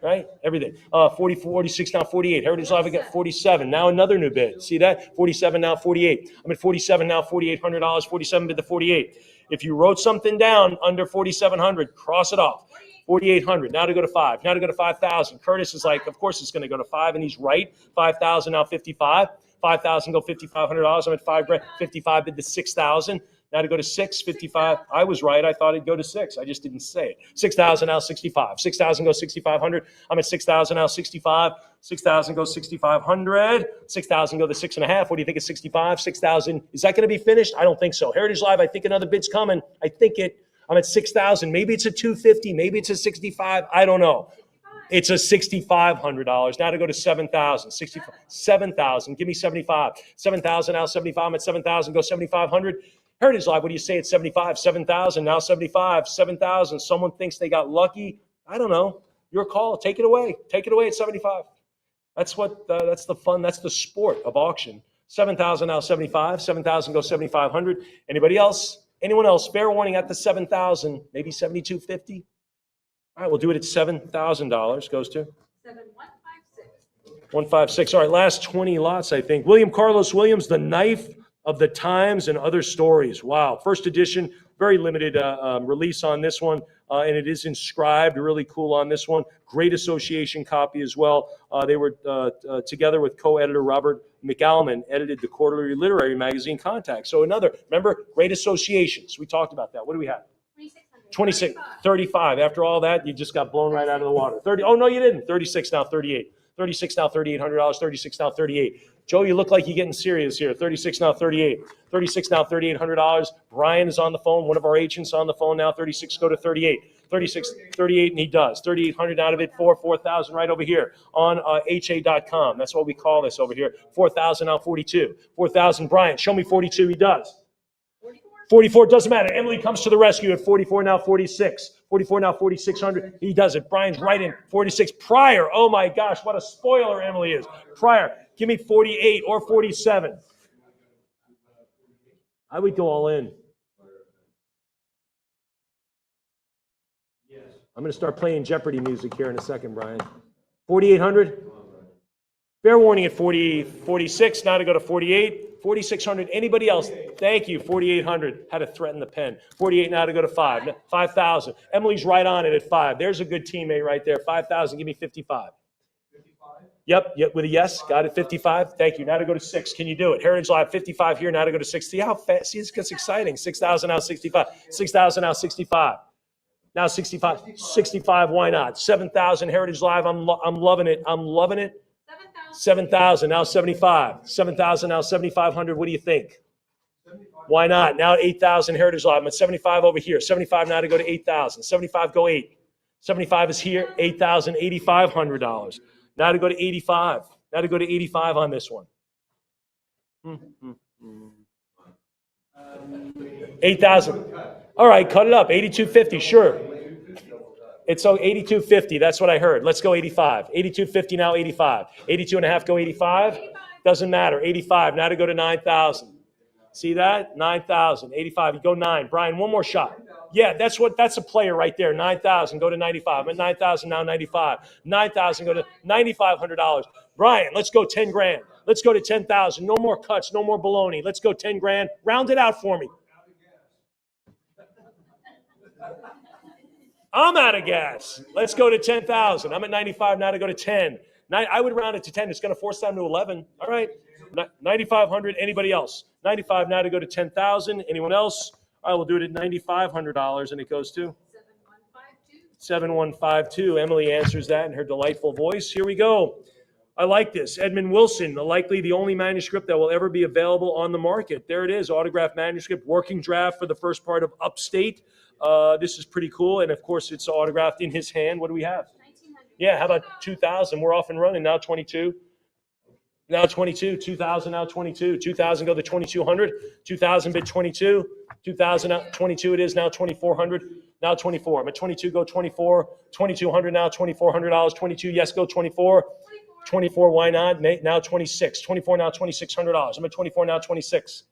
right? Everything. 46 now, 48. Heritage Live, I got 47. Now another new bid. See that? 47 now, 48. I'm at 47 now, $4,800. 47 bid to 48. If you wrote something down under 4,700, cross it off. 4,800. Now to go to 5. Now to go to 5,000. Curtis is like, of course it's going to go to 5, and he's right. 5,000 now, 55. 5,000 go $5,500. I'm at 5 grand. 55 bid to 6,000. Now to go to 6, 55. I was right. I thought it'd go to 6. I just didn't say it. 6,000 now, 65. 6,000 go 6,500. I'm at 6,000 now, 65. 6,000 go 6,500. 6,000 go to 6.5. What do you think of 65? 6,000. Is that going to be finished? I don't think so. Heritage Live, I think another bid's coming. I think it. I'm at 6,000. Maybe it's a 250. Maybe it's a 65. I don't know. It's a $6,500. Now to go to 7,000. 7,000. Give me 75. 7,000 now, 75. I'm at 7,000. Go 7,500. Heritage Live, what do you say at 75? 7,000, now 75, 7,000. Someone thinks they got lucky. I don't know. Your call. Take it away. Take it away at 75. That's that's the fun. That's the sport of auction. 7,000, now 75. 7,000, go 7,500. Anybody else? Anyone else? Fair warning at the 7,000, maybe 7,250. All right, we'll do it at $7,000. Goes to 7156. 156. All right, last 20 lots, I think. William Carlos Williams, The Knife of the Times and Other Stories. Wow. First edition, very limited release on this one, and it is inscribed, really cool on this one. Great association copy as well. They were together with co-editor Robert McAlman, edited the quarterly literary magazine Contact. So another, remember, great associations. We talked about that. What do we have? 2600. 26, 35. After all that, you just got blown right out of the water. 30. Oh, no, you didn't. 36 now, 38. 36 now, $3,800. 36 now, 38. Joe, you look like you're getting serious here. 36 now, 38. 36 now, $3,800. Brian is on the phone. One of our agents on the phone now. 36 go to 38. 36, 38, and he does. 3,800 out of it. 4,000 right over here on HA.com. That's what we call this over here. 4,000 now, 42. 4,000. Brian, show me 42. He does. 44 doesn't matter. Emily comes to the rescue at 44 now, 46. 44 now, 4,600. He does it. Brian's right in 46. Prior. Oh my gosh, what a spoiler Emily is. Prior. Give me 48 or 47. I would go all in. I'm going to start playing Jeopardy music here in a second, Brian. 4,800. Fair warning at 46. Now to go to 48. 4,600. Anybody else? Thank you. 4,800. Had to threaten the pen. 48 now to go to 5. 5,000. Emily's right on it at 5. There's a good teammate right there. 5,000. Give me 55. 55? Yep, with a yes. Got it. 55. Thank you. Now to go to 6. Can you do it? Heritage Live, 55 here. Now to go to 6. See how fast? See, this gets exciting. 6,000 now, 65. 6,000 now, 65. Now 65. 65. Why not? 7,000. Heritage Live. I'm loving it. I'm loving it. 7,000 now 75. 7,000 now 7,500. What do you think? 75. Why not? Now 8,000 Heritage Live. I'm at 75 over here. 75 now to go to 8,000. 75 go 8. 75 is here. 8,000, $8,500. Now to go to 85. Now to go to 85 on this one. 8,000. All right, cut it up. 82.50. Sure. It's so 82.50. That's what I heard. Let's go 85. 82.50 now 85. 82 and a half go 85. Doesn't matter. 85. Now to go to 9,000. See that? 9,000. 85. You go 9. Brian, one more shot. Yeah, that's a player right there. 9,000. Go to 95. I'm at 9,000 now 95. 9,000. Go to $9,500. Brian, let's go 10 grand. Let's go to 10,000. No more cuts. No more baloney. Let's go 10 grand. Round it out for me. I'm out of gas. Let's go to 10,000. I'm at 95 now to go to 10. I would round it to 10. It's going to force down to 11. All right. 9,500. Anybody else? 95 now to go to 10,000. Anyone else? All right, we'll do it at $9,500, and it goes to 7152. Emily answers that in her delightful voice. Here we go. I like this. Edmund Wilson, likely the only manuscript that will ever be available on the market. There it is, autographed manuscript, working draft for the first part of Upstate. This is pretty cool, and of course, it's autographed in his hand. What do we have? 1900. Yeah, how about 2,000? We're off and running now, 22. Now 22, 2,000 now 22, 2,000 go to 2,200, 2,000 bid 22, 2,000 out 22 it is now 2,400, now 24. I'm at 22, go 24, 2,200 now $2,400, 22, yes, go 24, 24, why not? Now 26, 24 now $2,600. I'm at 24 now 26.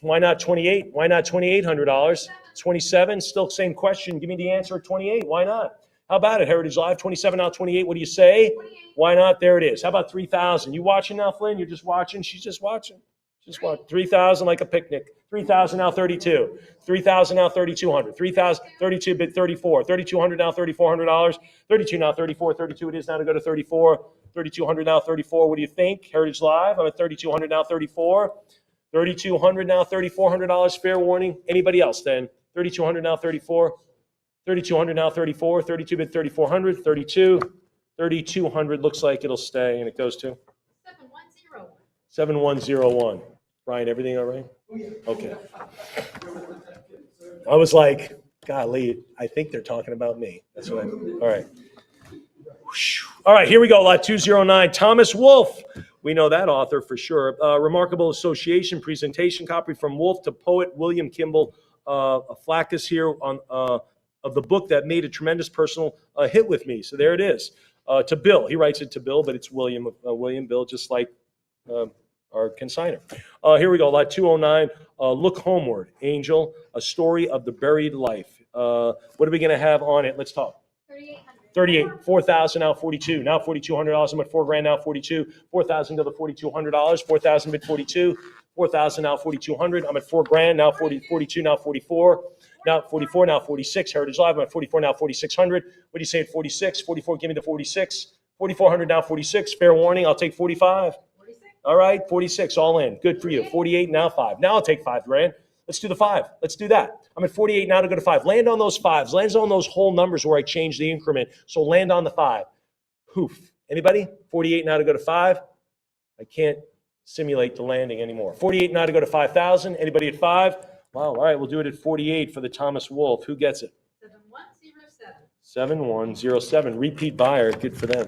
Why not 28? Why not $2,800? 27, still same question. Give me the answer at 28. Why not? How about it, Heritage Live? 27 now 28. What do you say? 28. Why not? There it is. How about 3,000? You watching now, Flynn? You're just watching? She's just watching. Just watch. 3,000 like a picnic. 3,000 now 32. 3,000 now 3,200. 3,000, 32 bid 34. 3,200 now $3,400. 32 now 34. 32 it is now to go to 34. 3,200 now 34. What do you think? Heritage Live. I'm at 3,200 now 34. 3,200 now $3,400. Fair warning. Anybody else then? 3,200 now 34. 3,200 now 34. 32 bid 3,400. 32. 3,200 looks like it'll stay, and it goes to 7101. 7101. Brian, everything all right? Okay. I was like, golly, I think they're talking about me. That's what all right. All right, here we go. Lot 209. Thomas Wolfe. We know that author for sure. Remarkable association presentation copy from Wolfe to poet William Kimball. A flacus here on of the book that made a tremendous personal hit with me. So there it is. To Bill. He writes it to Bill, but it's William Bill, just like our consigner. Here we go. Lot 209. Look Homeward, Angel, a story of the buried life. What are we going to have on it? Let's talk. 3,800. 38, 4,000 now 42. Now $4,200. I'm at $4,000 now 42. 4,000 to the $4,200. 4,000 bid 42. 4,000 now 4,200. I'm at $4,000 now 42 now 44. Now 44 now 46. Heritage Live. I'm at 44 now 4,600. What do you say at 46? 44. Give me the 46. 4,400 now 46. Fair warning. I'll take 45. 46. All right, 46 all in. Good for you. 48 now 5. Now I'll take $5,000. Let's do the 5. Let's do that. I'm at 48 now to go to 5. Land on those 5s. Land on those whole numbers where I change the increment. So land on the 5. Poof. Anybody? 48 now to go to 5. I can't simulate the landing anymore. 48 now to go to 5,000. Anybody at 5? Wow. All right, we'll do it at 48 for the Thomas Wolfe. Who gets it? 7107. 7107. Repeat buyer. Good for them.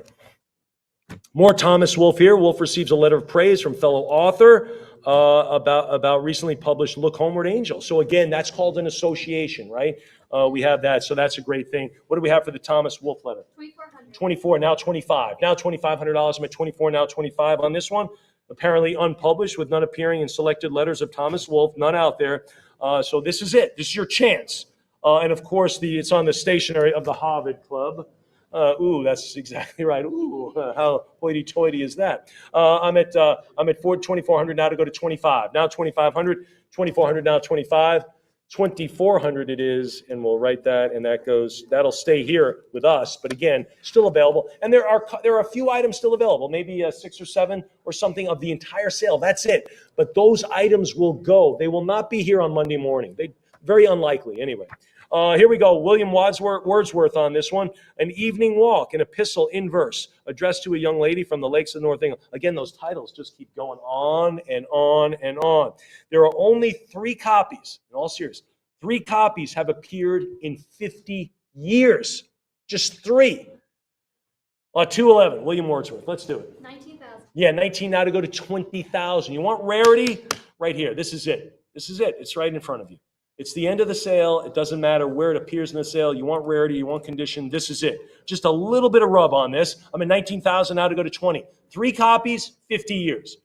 More Thomas Wolfe here. Wolfe receives a letter of praise from fellow author about recently published Look Homeward, Angel. So again, that's called an association, right? We have that, so that's a great thing. What do we have for the Thomas Wolfe letter? 2,400. 24, now 25. Now $2,500. I'm at 24, now 25 on this one. Apparently unpublished with none appearing in selected letters of Thomas Wolfe, none out there. So this is it. This is your chance. And of course, it's on the stationery of the Harvard Club. That's exactly right. How hoity-toity is that? I'm at 2,400 now to go to 25. Now 2,500, 2,400 now 25, 2,400 it is, and we'll write that, and that'll stay here with us. But again, still available, and there are a few items still available, maybe 6 or 7 or something of the entire sale. That's it. But those items will go. They will not be here on Monday morning. Very unlikely, anyway. Here we go. William Wordsworth on this one. An Evening Walk, an epistle in verse, addressed to a young lady from the lakes of North England. Again, those titles just keep going on and on and on. There are only 3 copies, in all seriousness. 3 copies have appeared in 50 years. Just 3. 211, William Wordsworth. Let's do it. 19,000. Yeah, 19 now to go to 20,000. You want rarity? Right here. This is it. This is it. It's right in front of you. It's the end of the sale. It doesn't matter where it appears in the sale. You want rarity, you want condition. This is it. Just a little bit of rub on this. I'm at 19,000 now to go to 20. 3 copies, 50 years.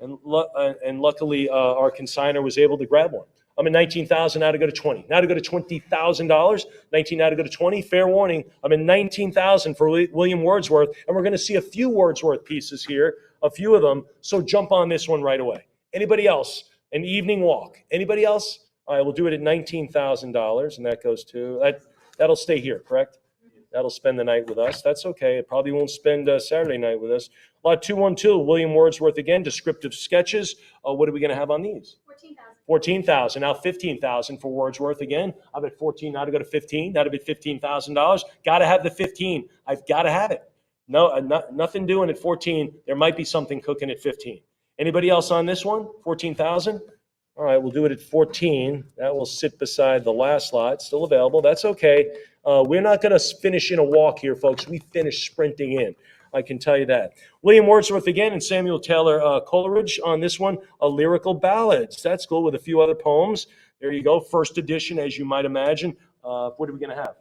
And luckily, our consigner was able to grab one. I'm at 19,000 now to go to 20. Now to go to $20,000. 19 now to go to 20. Fair warning. I'm at 19,000 for William Wordsworth. And we're going to see a few Wordsworth pieces here, a few of them. So jump on this one right away. Anybody else? An Evening Walk. Anybody else? All right, we'll do it at $19,000, and that goes to, that'll stay here, correct? That'll spend the night with us. That's okay. It probably won't spend Saturday night with us. Lot 212, William Wordsworth again, descriptive sketches. What are we going to have on these? 14,000. 14,000. Now 15,000 for Wordsworth again. I'm at 14 now to go to 15. Now to be $15,000. Got to have the 15. I've got to have it. No, nothing doing at 14. There might be something cooking at 15. Anybody else on this one? 14,000? All right, we'll do it at 14. That will sit beside the last lot. Still available. That's okay. We're not going to finish in a walk here, folks. We finish sprinting in. I can tell you that. William Wordsworth again and Samuel Taylor Coleridge on this one, a lyrical ballads. That's cool with a few other poems. There you go. First edition, as you might imagine. What are we going to have?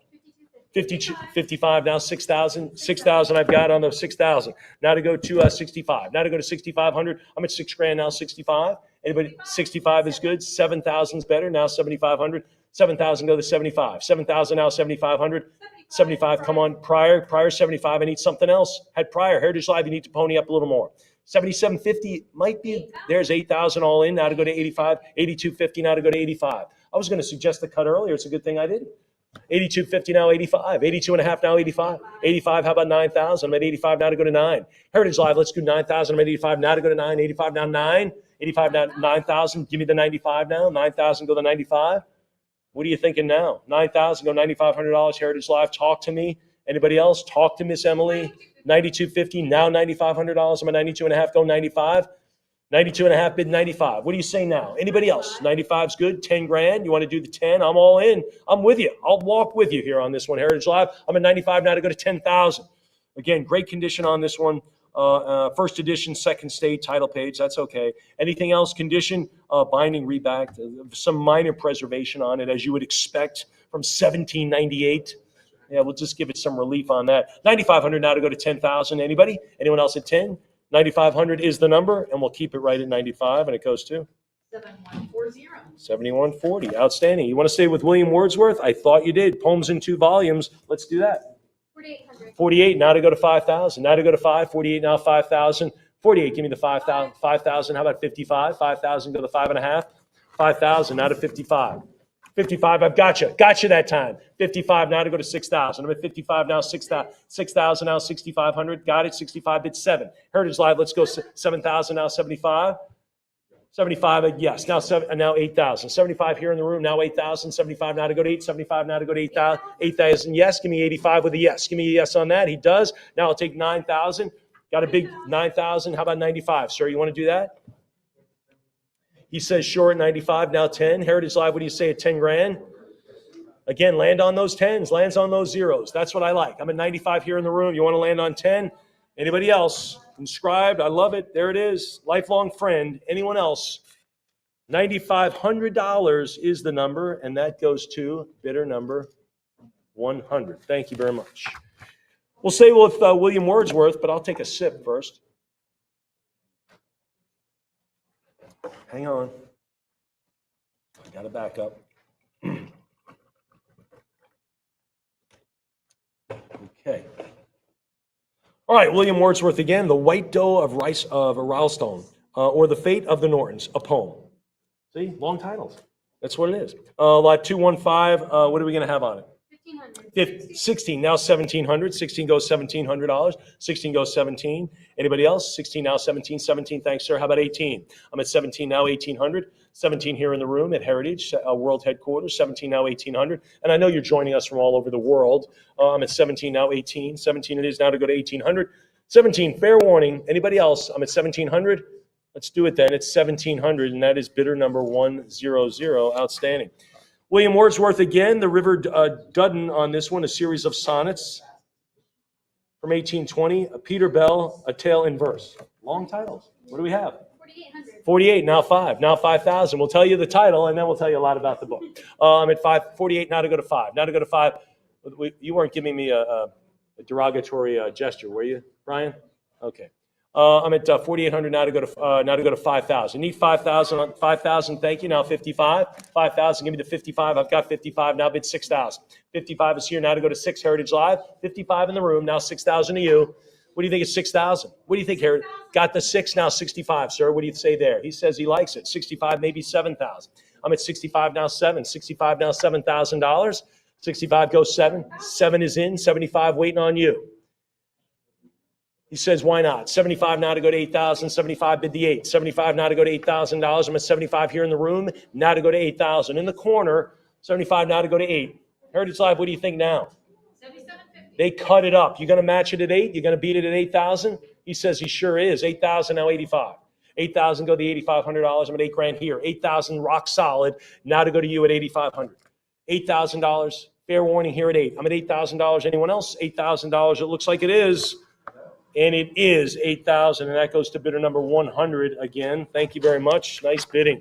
52, 55, now 6,000. 6,000 I've got on the 6,000. Now to go to 65. Now to go to 6,500. I'm at $6,000 now, 65. Anybody? 65 is good. 7,000 is better. Now 7,500. 7,000 go to 75. 7,000 now 7,500. 75, come on. Prior 75. I need something else. Had prior. Heritage Live, you need to pony up a little more. 77.50 might be. There's 8,000 all in. Now to go to 85. 82.50 now to go to 85. I was going to suggest the cut earlier. It's a good thing I didn't. 82.50 now 85. 82 and a half now 85. 85, how about 9,000? I'm at 85 now to go to 9. Heritage Live, let's do 9,000. I'm at 85 now to go to 9. 85 now 9. 85 now 9,000. Give me the 95 now. 9,000 go to 95. What are you thinking now? 9,000 go $9,500. Heritage Live, talk to me. Anybody else? Talk to Miss Emily. 92.50 now $9,500. I'm at 92 and a half go 95. 92 and a half bid 95. What do you say now? Anybody else? 95's good. 10 grand. You want to do the 10? I'm all in. I'm with you. I'll walk with you here on this one. Heritage Live. I'm at 95 now to go to 10,000. Again, great condition on this one. First edition, second state, title page. That's okay. Anything else? Condition, binding, reback, some minor preservation on it, as you would expect from 1798. Yeah, we'll just give it some relief on that. 9,500 now to go to 10,000. Anybody? Anyone else at 10? 9,500 is the number, and we'll keep it right at 95, and it goes to 7140. 7140. Outstanding. You want to stay with William Wordsworth? I thought you did. Poems in 2 volumes. Let's do that. 4800. 48. Now to go to 5,000. Now to go to 5. 48. Now 5,000. 48. Give me the 5,000. 5,000. How about 55? 5,000. Go to 5.5. 5,000. Now to 55. 55, I've got you. Got you that time. 55 now to go to 6,000. I'm at 55 now, 6,000. 6,000 now, 6,500. Got it. 65 bid 7. Heritage Live, let's go 7,000 now, 75. 75, yes. Now 8,000. 75 here in the room, now 8,000. 75 now to go to 8. 75 now to go to 8,000. 8,000, yes. Give me 85 with a yes. Give me a yes on that. He does. Now I'll take 9,000. Got a big 9,000. How about 95? Sir, you want to do that? He says, sure, at 95, now 10. Heritage Live, what do you say at 10 grand? Again, land on those 10s, lands on those zeros. That's what I like. I'm at 95 here in the room. You want to land on 10? Anybody else? Inscribed, I love it. There it is. Lifelong friend. Anyone else? $9,500 is the number, and that goes to bidder number 100. Thank you very much. We'll stay with William Wordsworth, but I'll take a sip first. Hang on. I got to back up. Okay. All right, William Wordsworth again, The White Doe of Rylstone, or The Fate of the Nortons, a poem. See, long titles. That's what it is. Lot 215, what are we going to have on it? 1500. 16, now 1,700. 16 goes $1,700. 16 goes 17. Anybody else? 16 now 17. 17, thanks, sir. How about 18? I'm at 17 now, 1,800. 17 here in the room at Heritage World Headquarters. 17 now, 1,800. And I know you're joining us from all over the world. I'm at 17 now, 18. 17 it is now to go to 1,800. 17, fair warning. Anybody else? I'm at 1,700. Let's do it then. It's 1,700, and that is bidder number 100. Outstanding. William Wordsworth again, The River Duddon on this one, a series of sonnets from 1820. Peter Bell, A Tale in Verse. Long titles. What do we have? 4800. 48, now 5. Now 5,000. We'll tell you the title, and then we'll tell you a lot about the book. I'm at 48, now to go to 5. Now to go to 5. You weren't giving me a derogatory gesture, were you, Brian? Okay. I'm at 4,800 now to go to 5,000. Need 5,000. 5,000. Thank you. Now 55. 5,000. Give me the 55. I've got 55. Now bid 6,000. 55 is here now to go to 6. Heritage Live. 55 in the room. Now 6,000 to you. What do you think is 6,000? What do you think, Heritage? Got the 6. Now 65, sir. What do you say there? He says he likes it. 65, maybe 7,000. I'm at 65 now 7. 65 now $7,000. 65 goes 7. 7 is in. 75 waiting on you. He says, why not? 75 now to go to 8,000. 75 bid the 8. 75 now to go to $8,000. I'm at 75 here in the room. Now to go to 8,000. In the corner, 75 now to go to 8. Heritage Live, what do you think now? 7750. They cut it up. You're going to match it at 8? You're going to beat it at 8,000? He says he sure is. 8,000 now 85. 8,000 go to $8,500. I'm at 8 grand here. 8,000 rock solid. Now to go to you at 8,500. $8,000. Fair warning here at 8. I'm at $8,000. Anyone else? $8,000. It looks like it is. And it is 8,000, and that goes to bidder number 100 again. Thank you very much. Nice bidding.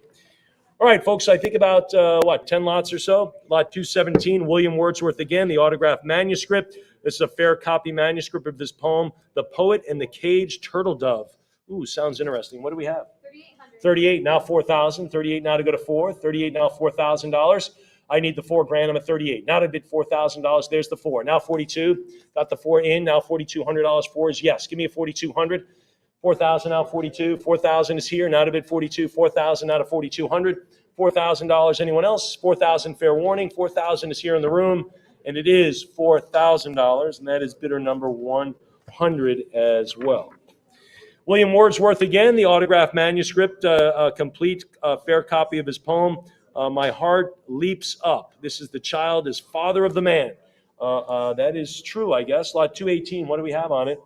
All right, folks, I think about, 10 lots or so. Lot 217, William Wordsworth again, the autographed manuscript. This is a fair copy manuscript of this poem, The Poet and the Caged Turtle Dove. Ooh, sounds interesting. What do we have? 3,800. 38, now 4,000. 38 now to go to 4. 38 now $4,000. I need the $4,000. I'm at 38. Now to bid $4,000. There's the 4. Now 42. Got the 4 in. Now $4,200. 4 is yes. Give me a 4,200. 4,000 now 42. 4,000 is here. Now to bid 42. 4,000 now to 4,200. $4,000. Anyone else? 4,000. Fair warning. 4,000 is here in the room, and it is $4,000, and that is bidder number 100 as well. William Wordsworth again, the autographed manuscript, a complete fair copy of his poem, My Heart Leaps Up. This is the child is father of the man. That is true, I guess. Lot 218, what do we have on it?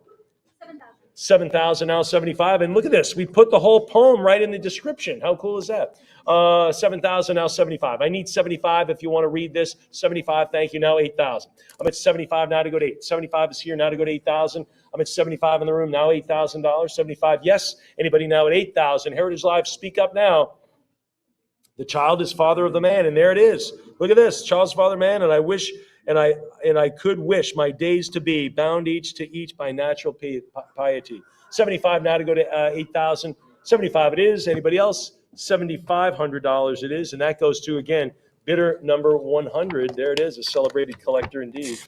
7,000. 7,000, now 75. And look at this. We put the whole poem right in the description. How cool is that? 7,000, now 75. I need 75 if you want to read this. 75, thank you. Now 8,000. I'm at 75 now to go to 8. 75 is here now to go to 8,000. I'm at 75 in the room now, $8,000. 75, yes. Anybody now at 8,000? Heritage Live, speak up now. The child is father of the man, and there it is. Look at this. Child's father man, and I wish... And I could wish my days to be bound each to each by natural piety. 75 now to go to 8,000. 75 it is. Anybody else? $7,500 it is. And that goes to, again, bidder number 100. There it is, a celebrated collector indeed.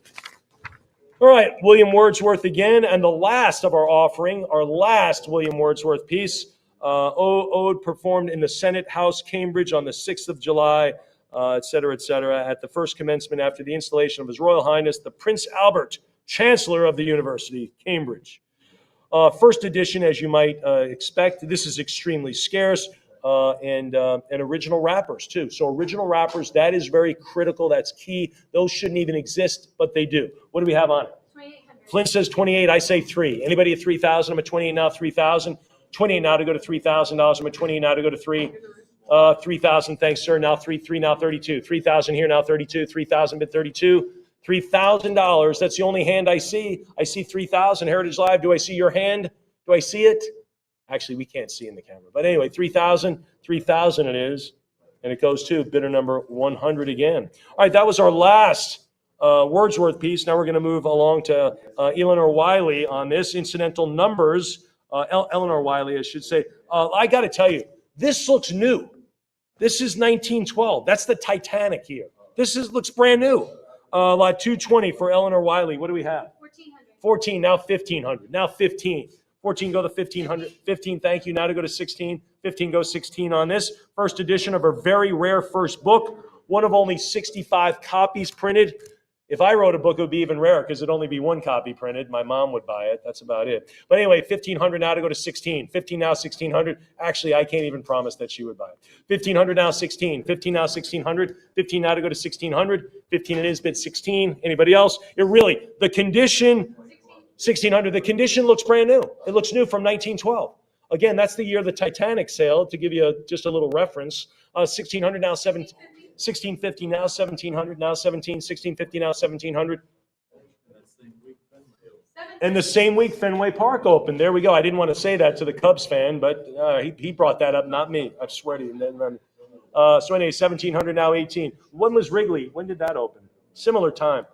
All right, William Wordsworth again. And the last of our offering, our last William Wordsworth piece, ode performed in the Senate House, Cambridge on the 6th of July, et cetera, at the first commencement after the installation of His Royal Highness, the Prince Albert, Chancellor of the University, Cambridge. First edition, as you might expect. This is extremely scarce, and original wrappers, too. So original wrappers, that is very critical. That's key. Those shouldn't even exist, but they do. What do we have on it? 2,800. Flint says 28. I say 3. Anybody at 3,000? I'm at 28 now, 3,000. 28 now to go to $3,000. I'm at 28 now to go to 3. 3,000, thanks, sir. Now 3, now 32. 3,000 here, now 32. 3,000 bid 32. $3,000. That's the only hand I see. I see 3,000. Heritage Live. Do I see your hand? Do I see it? Actually, we can't see in the camera. But anyway, 3,000. 3,000 it is. And it goes to bidder number 100 again. All right, that was our last Wordsworth piece. Now we're going to move along to Eleanor Wiley on this. Incidental numbers. Eleanor Wiley, I should say. I got to tell you, this looks new. This is 1912. That's the Titanic here. Looks brand new. Lot 220 for Eleanor Wiley. What do we have? 1,400. 14, now 1,500. Now 15. 14 go to 1,500. 15, thank you. Now to go to 16. 15 goes 16 on this. First edition of her very rare first book. One of only 65 copies printed. If I wrote a book, it would be even rarer because it'd only be one copy printed. My mom would buy it. That's about it. But anyway, 1,500 now to go to 16. 15 now, 1,600. Actually, I can't even promise that she would buy it. 1,500 now, 16. 15 now, 1,600. 15 now to go to 1,600. 15 it is, bid 16. Anybody else? The condition, 1,600. The condition looks brand new. It looks new from 1912. Again, that's the year of the Titanic sailed, to give you just a little reference. 1,600 now, 17. 1,650 now, 1,700 now, 17. 1,650 now, 1,700. And the same week Fenway Park opened. There we go. I didn't want to say that to the Cubs fan, but he brought that up, not me. I swear to you. So anyway, 1,700 now, 18. When was Wrigley? When did that open? Similar time.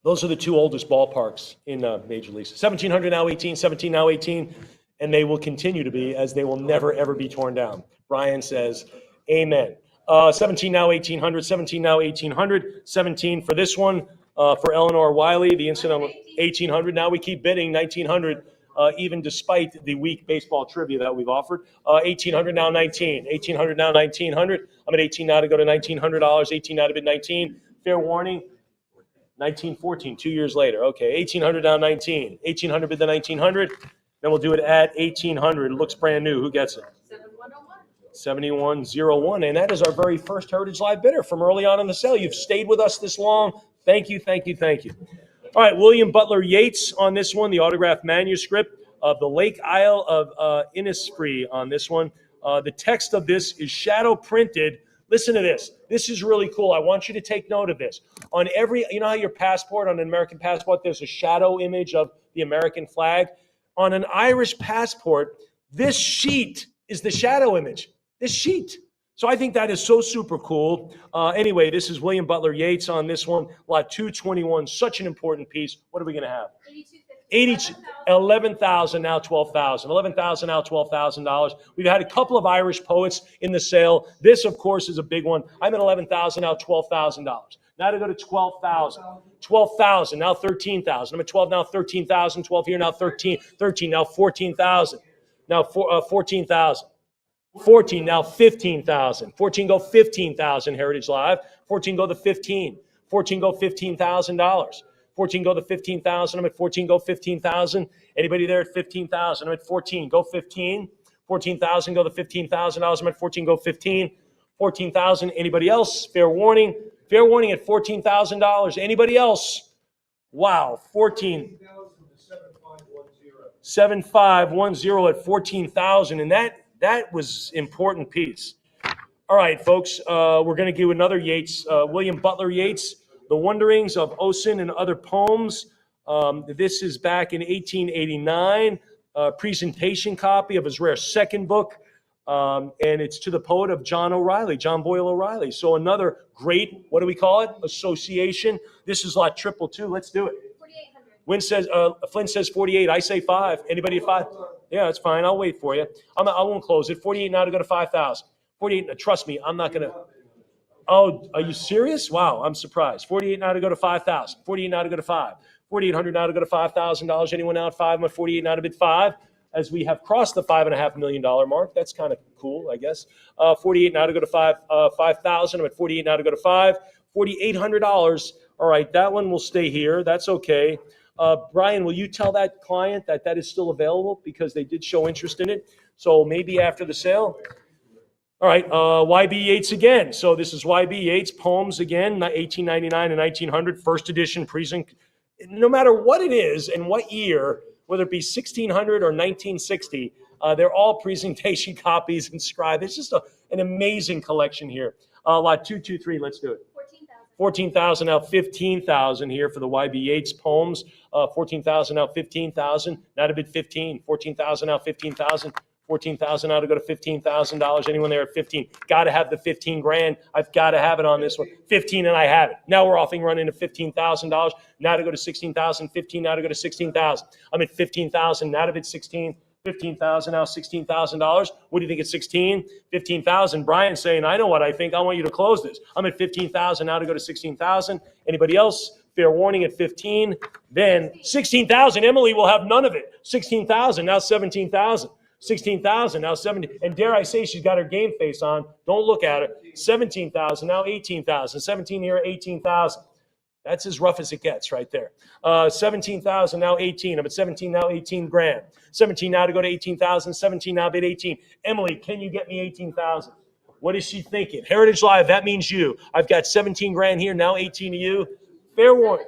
Those are the two oldest ballparks in Major League. 1,700 now, 18. 17 now, 18. And they will continue to be, as they will never, ever be torn down. Brian says, amen. 17 now, 1,800. 17 now, 1,800. 17 for this one. For Eleanor Wiley, the incident 1,800. Now we keep bidding 1,900, even despite the weak baseball trivia that we've offered. 1,800 now, 19. 1,800 now, 1,900. I'm at 18 now to go to $1,900. 18 now to bid 19. Fair warning. 1914, 2 years later. Okay, 1,800 now, 19. 1,800 bid the 1,900. Then we'll do it at 1,800. It looks brand new. Who gets it? 7101. And that is our very first Heritage Live bidder from early on in the sale. You've stayed with us this long. Thank you, thank you, thank you. All right, William Butler Yeats on this one, the autographed manuscript of the Lake Isle of Innisfree on this one. The text of this is shadow printed. Listen to this. This is really cool. I want you to take note of this. On every, you know how your passport, on an American passport, there's a shadow image of the American flag? On an Irish passport, this sheet is the shadow image. This sheet. So I think that is so super cool. Anyway, this is William Butler Yeats on this one. Lot 221, such an important piece. What are we going to have? 8250. 11,000, now 12,000. 11,000, now $12,000. We've had a couple of Irish poets in the sale. This, of course, is a big one. I'm at 11,000, now $12,000. Now to go to 12,000. 12,000, now 13,000. I'm at 12, now 13,000. 12 here, now 13. 13, now 14,000. Now 14,000. 14, now 15,000. 14, go 15,000, Heritage Live. 14, go to 15. 14, go $15,000. 14, go to 15,000. I'm at 14, go 15,000. Anybody there at 15,000? I'm at 14, go 15. 14,000, go to $15,000. I'm at 14, go 15. 14,000. Anybody else? Fair warning. Fair warning at $14,000. Anybody else? Wow, 14. 7510 at 14,000. And that was important piece. All right, folks, we're going to do another Yeats, William Butler Yeats, The Wanderings of Ossian and Other Poems. This is back in 1889, presentation copy of his rare second book, and it's to the poet of John O'Reilly, John Boyle O'Reilly. So another great, what do we call it? Association. This is lot 222. Let's do it. 4800. Flynn says 48. I say 5. Anybody at 5? Yeah, that's fine. I'll wait for you. I won't close it. 48 now to go to 5,000. 48. Trust me, I'm not going to. Oh, are you serious? Wow, I'm surprised. 48 now to go to 5,000. 48 now to go to 5. 4,800 now to go to $5,000. Anyone now at 5? I'm at 48 now to bid 5. As we have crossed the $5.5 million mark. That's kind of cool, I guess. 48 now to go to 5,000. I'm at 48 now to go to 5. $4,800. All right, that one will stay here. That's okay. Brian, will you tell that client that that is still available because they did show interest in it? So maybe after the sale. All right, YB Yeats again. So this is YB Yeats, poems again, 1899 and 1900, first edition present. No matter what it is and what year, whether it be 1600 or 1960, they're all presentation copies inscribed. It's just an amazing collection here. Lot 223, let's do it. 14,000 now 15,000 here for the YB Yeats poems. 14,000 now 15,000. Now to bid 15. 14,000 now 15,000. 14,000 now to go to $15,000. Anyone there at 15? Got to have the 15 grand. I've got to have it on this one. 15 and I have it. Now we're offering running to $15,000. Now to go to 16,000. 15 now to go to 16,000. I'm at 15,000. Now to bid 16. 15,000 now $16,000. What do you think at 16? 15,000. Brian saying, I know what I think. I want you to close this. I'm at 15,000 now to go to 16,000. Anybody else? Fair warning at 15. Then 16,000. Emily will have none of it. 16,000 now 17,000. 16,000 now 70. And dare I say she's got her game face on. Don't look at her. 17,000 now 18,000. 17 here 18,000. That's as rough as it gets right there. 17,000 now 18. I'm at 17 now 18 grand. 17 now to go to 18,000. 17 now bid 18. Emily, can you get me 18,000? What is she thinking? Heritage Live, that means you. I've got 17 grand here, now 18 to you. Fair warning.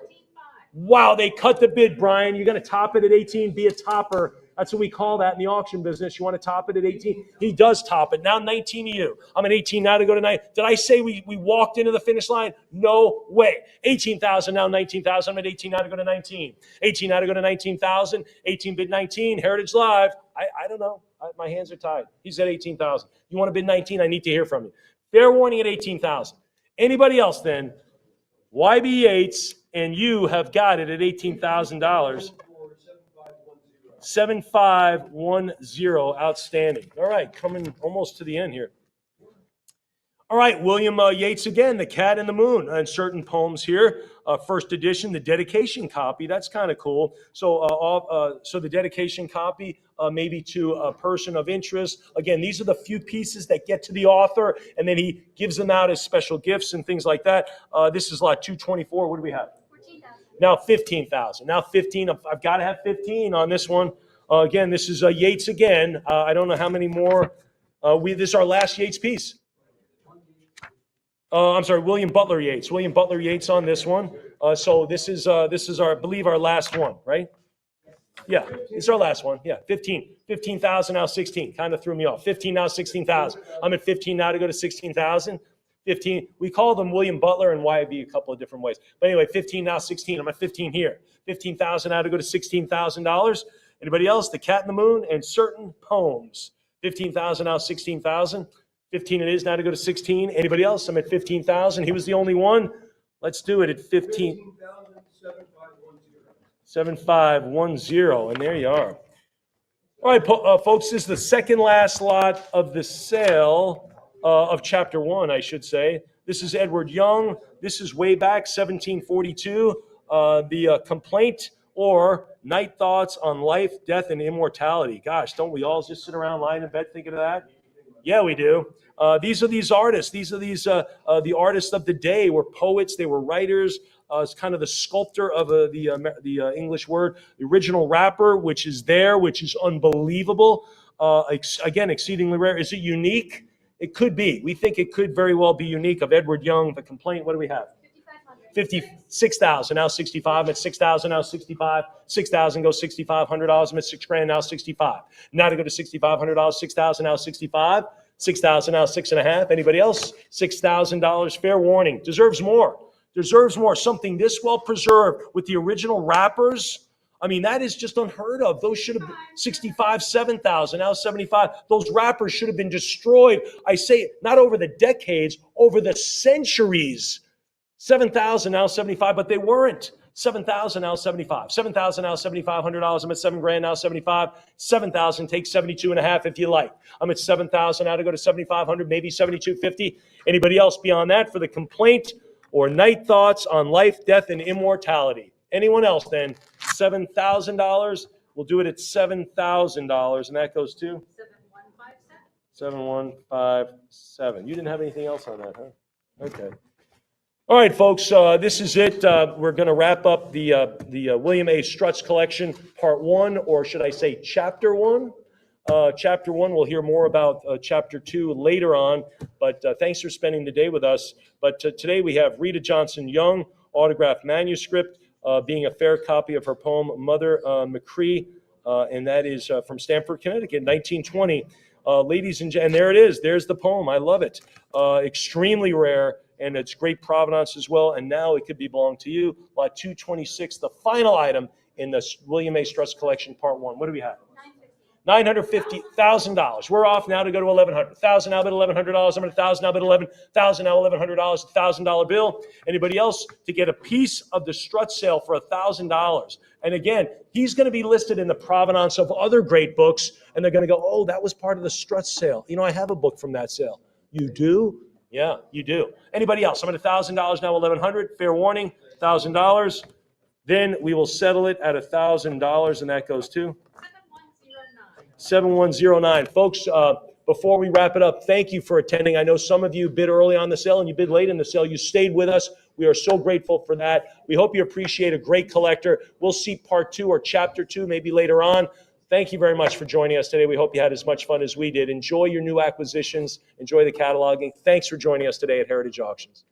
Wow, they cut the bid, Brian. You're going to top it at 18, be a topper. That's what we call that in the auction business. You want to top it at 18? He does top it. Now 19 to you. I'm at 18 now to go to 9. Did I say we walked into the finish line? No way. 18,000 now 19,000. I'm at 18 now to go to 19. 18 now to go to 19,000. 18 bid 19. Heritage Live. I don't know. My hands are tied. He's at 18,000. You want to bid 19? I need to hear from you. Fair warning at 18,000. Anybody else then? YB Yeats and you have got it at $18,000. 7510, outstanding. All right, coming almost to the end here. All right, William Yeats again, The Cat and the Moon, and certain poems here. First edition, the dedication copy. That's kind of cool. So, so the dedication copy, maybe to a person of interest. Again, these are the few pieces that get to the author, and then he gives them out as special gifts and things like that. This is lot 224. What do we have? 14,000. Now 15,000. Now 15. I've got to have 15 on this one. Again, this is Yeats again. I don't know how many more. This is our last Yeats piece. I'm sorry, William Butler Yeats. William Butler Yeats on this one. So this is our, I believe, our last one, right? Yeah, it's our last one. Yeah, 15. 15,000 now 16. Kind of threw me off. 15 now 16,000. I'm at 15 now to go to 16,000. 15. We call them William Butler and YB a couple of different ways. But anyway, 15 now, 16. I'm at 15 here. 15,000 now to go to $16,000. Anybody else? The Cat in the Moon and Certain Poems. 15,000 now, 16,000. 15 it is now to go to 16. Anybody else? I'm at 15,000. He was the only one. Let's do it at 15. 7510. And there you are. All right, folks, this is the second last lot of the sale of chapter 1, I should say. This is Edward Young. This is way back, 1742. The Complaint or Night Thoughts on Life, Death, and Immortality. Gosh, don't we all just sit around lying in bed thinking of that? Yeah, we do. These are these artists. These are the artists of the day. Were poets. They were writers. It's kind of the sculptor of the English word. The original rapper, which is there, which is unbelievable. Again, exceedingly rare. Is it unique? It could be. We think it could very well be unique. Of Edward Young, The Complaint. What do we have? 56,000 now 65. I'm at 6,000 now 65. 6,000 goes $6,500. I'm at $6,000 now 65. Now to go to $6,500. 6,000 now 65. 6,000 now 6.5. Anybody else? $6,000. Fair warning. Deserves more. Deserves more. Something this well preserved with the original rappers. I mean, that is just unheard of. Those should have been 65, 7,000, now 75. Those rappers should have been destroyed. I say not over the decades, over the centuries. 7,000 now 75, but they weren't. 7,000 now 75. 7,000 now $7,500. I'm at $7,000 now 75. 7,000 take 72.5 if you like. I'm at 7,000 now to go to 7,500, maybe 7,250. Anybody else beyond that for The Complaint or Night Thoughts on Life, Death, and Immortality? Anyone else then? $7,000. We'll do it at $7,000, and that goes to 7157. You didn't have anything else on that, huh? Okay. All right, folks, this is it. We're going to wrap up the William A. Strutz collection, part 1, or should I say chapter 1? Chapter 1, we'll hear more about chapter 2 later on, but thanks for spending the day with us. But today we have Rita Johnson Young, autographed manuscript, being a fair copy of her poem, Mother McCree, and that is from Stamford, Connecticut, 1920. Ladies and gentlemen, and there it is. There's the poem. I love it. Extremely rare. And it's great provenance as well. And now it could be belong to you. Lot 226, the final item in the William A. Strutz collection, part 1. What do we have? $950,000. We're off now to go to $1,100. $1,000 now, but $1,100. I'm at $1,000 now, but $11,000 now, $1,100. $1,000 bill. Anybody else to get a piece of the Strutz sale for $1,000? And again, he's going to be listed in the provenance of other great books, and they're going to go, oh, that was part of the Strutz sale. You know, I have a book from that sale. You do? Yeah, you do. Anybody else? I'm at $1,000 now, $1,100. Fair warning, $1,000. Then we will settle it at $1,000, and that goes to 7109. Folks, before we wrap it up, thank you for attending. I know some of you bid early on the sale, and you bid late in the sale. You stayed with us. We are so grateful for that. We hope you appreciate a great collector. We'll see part 2 or chapter 2 maybe later on. Thank you very much for joining us today. We hope you had as much fun as we did. Enjoy your new acquisitions. Enjoy the cataloging. Thanks for joining us today at Heritage Auctions.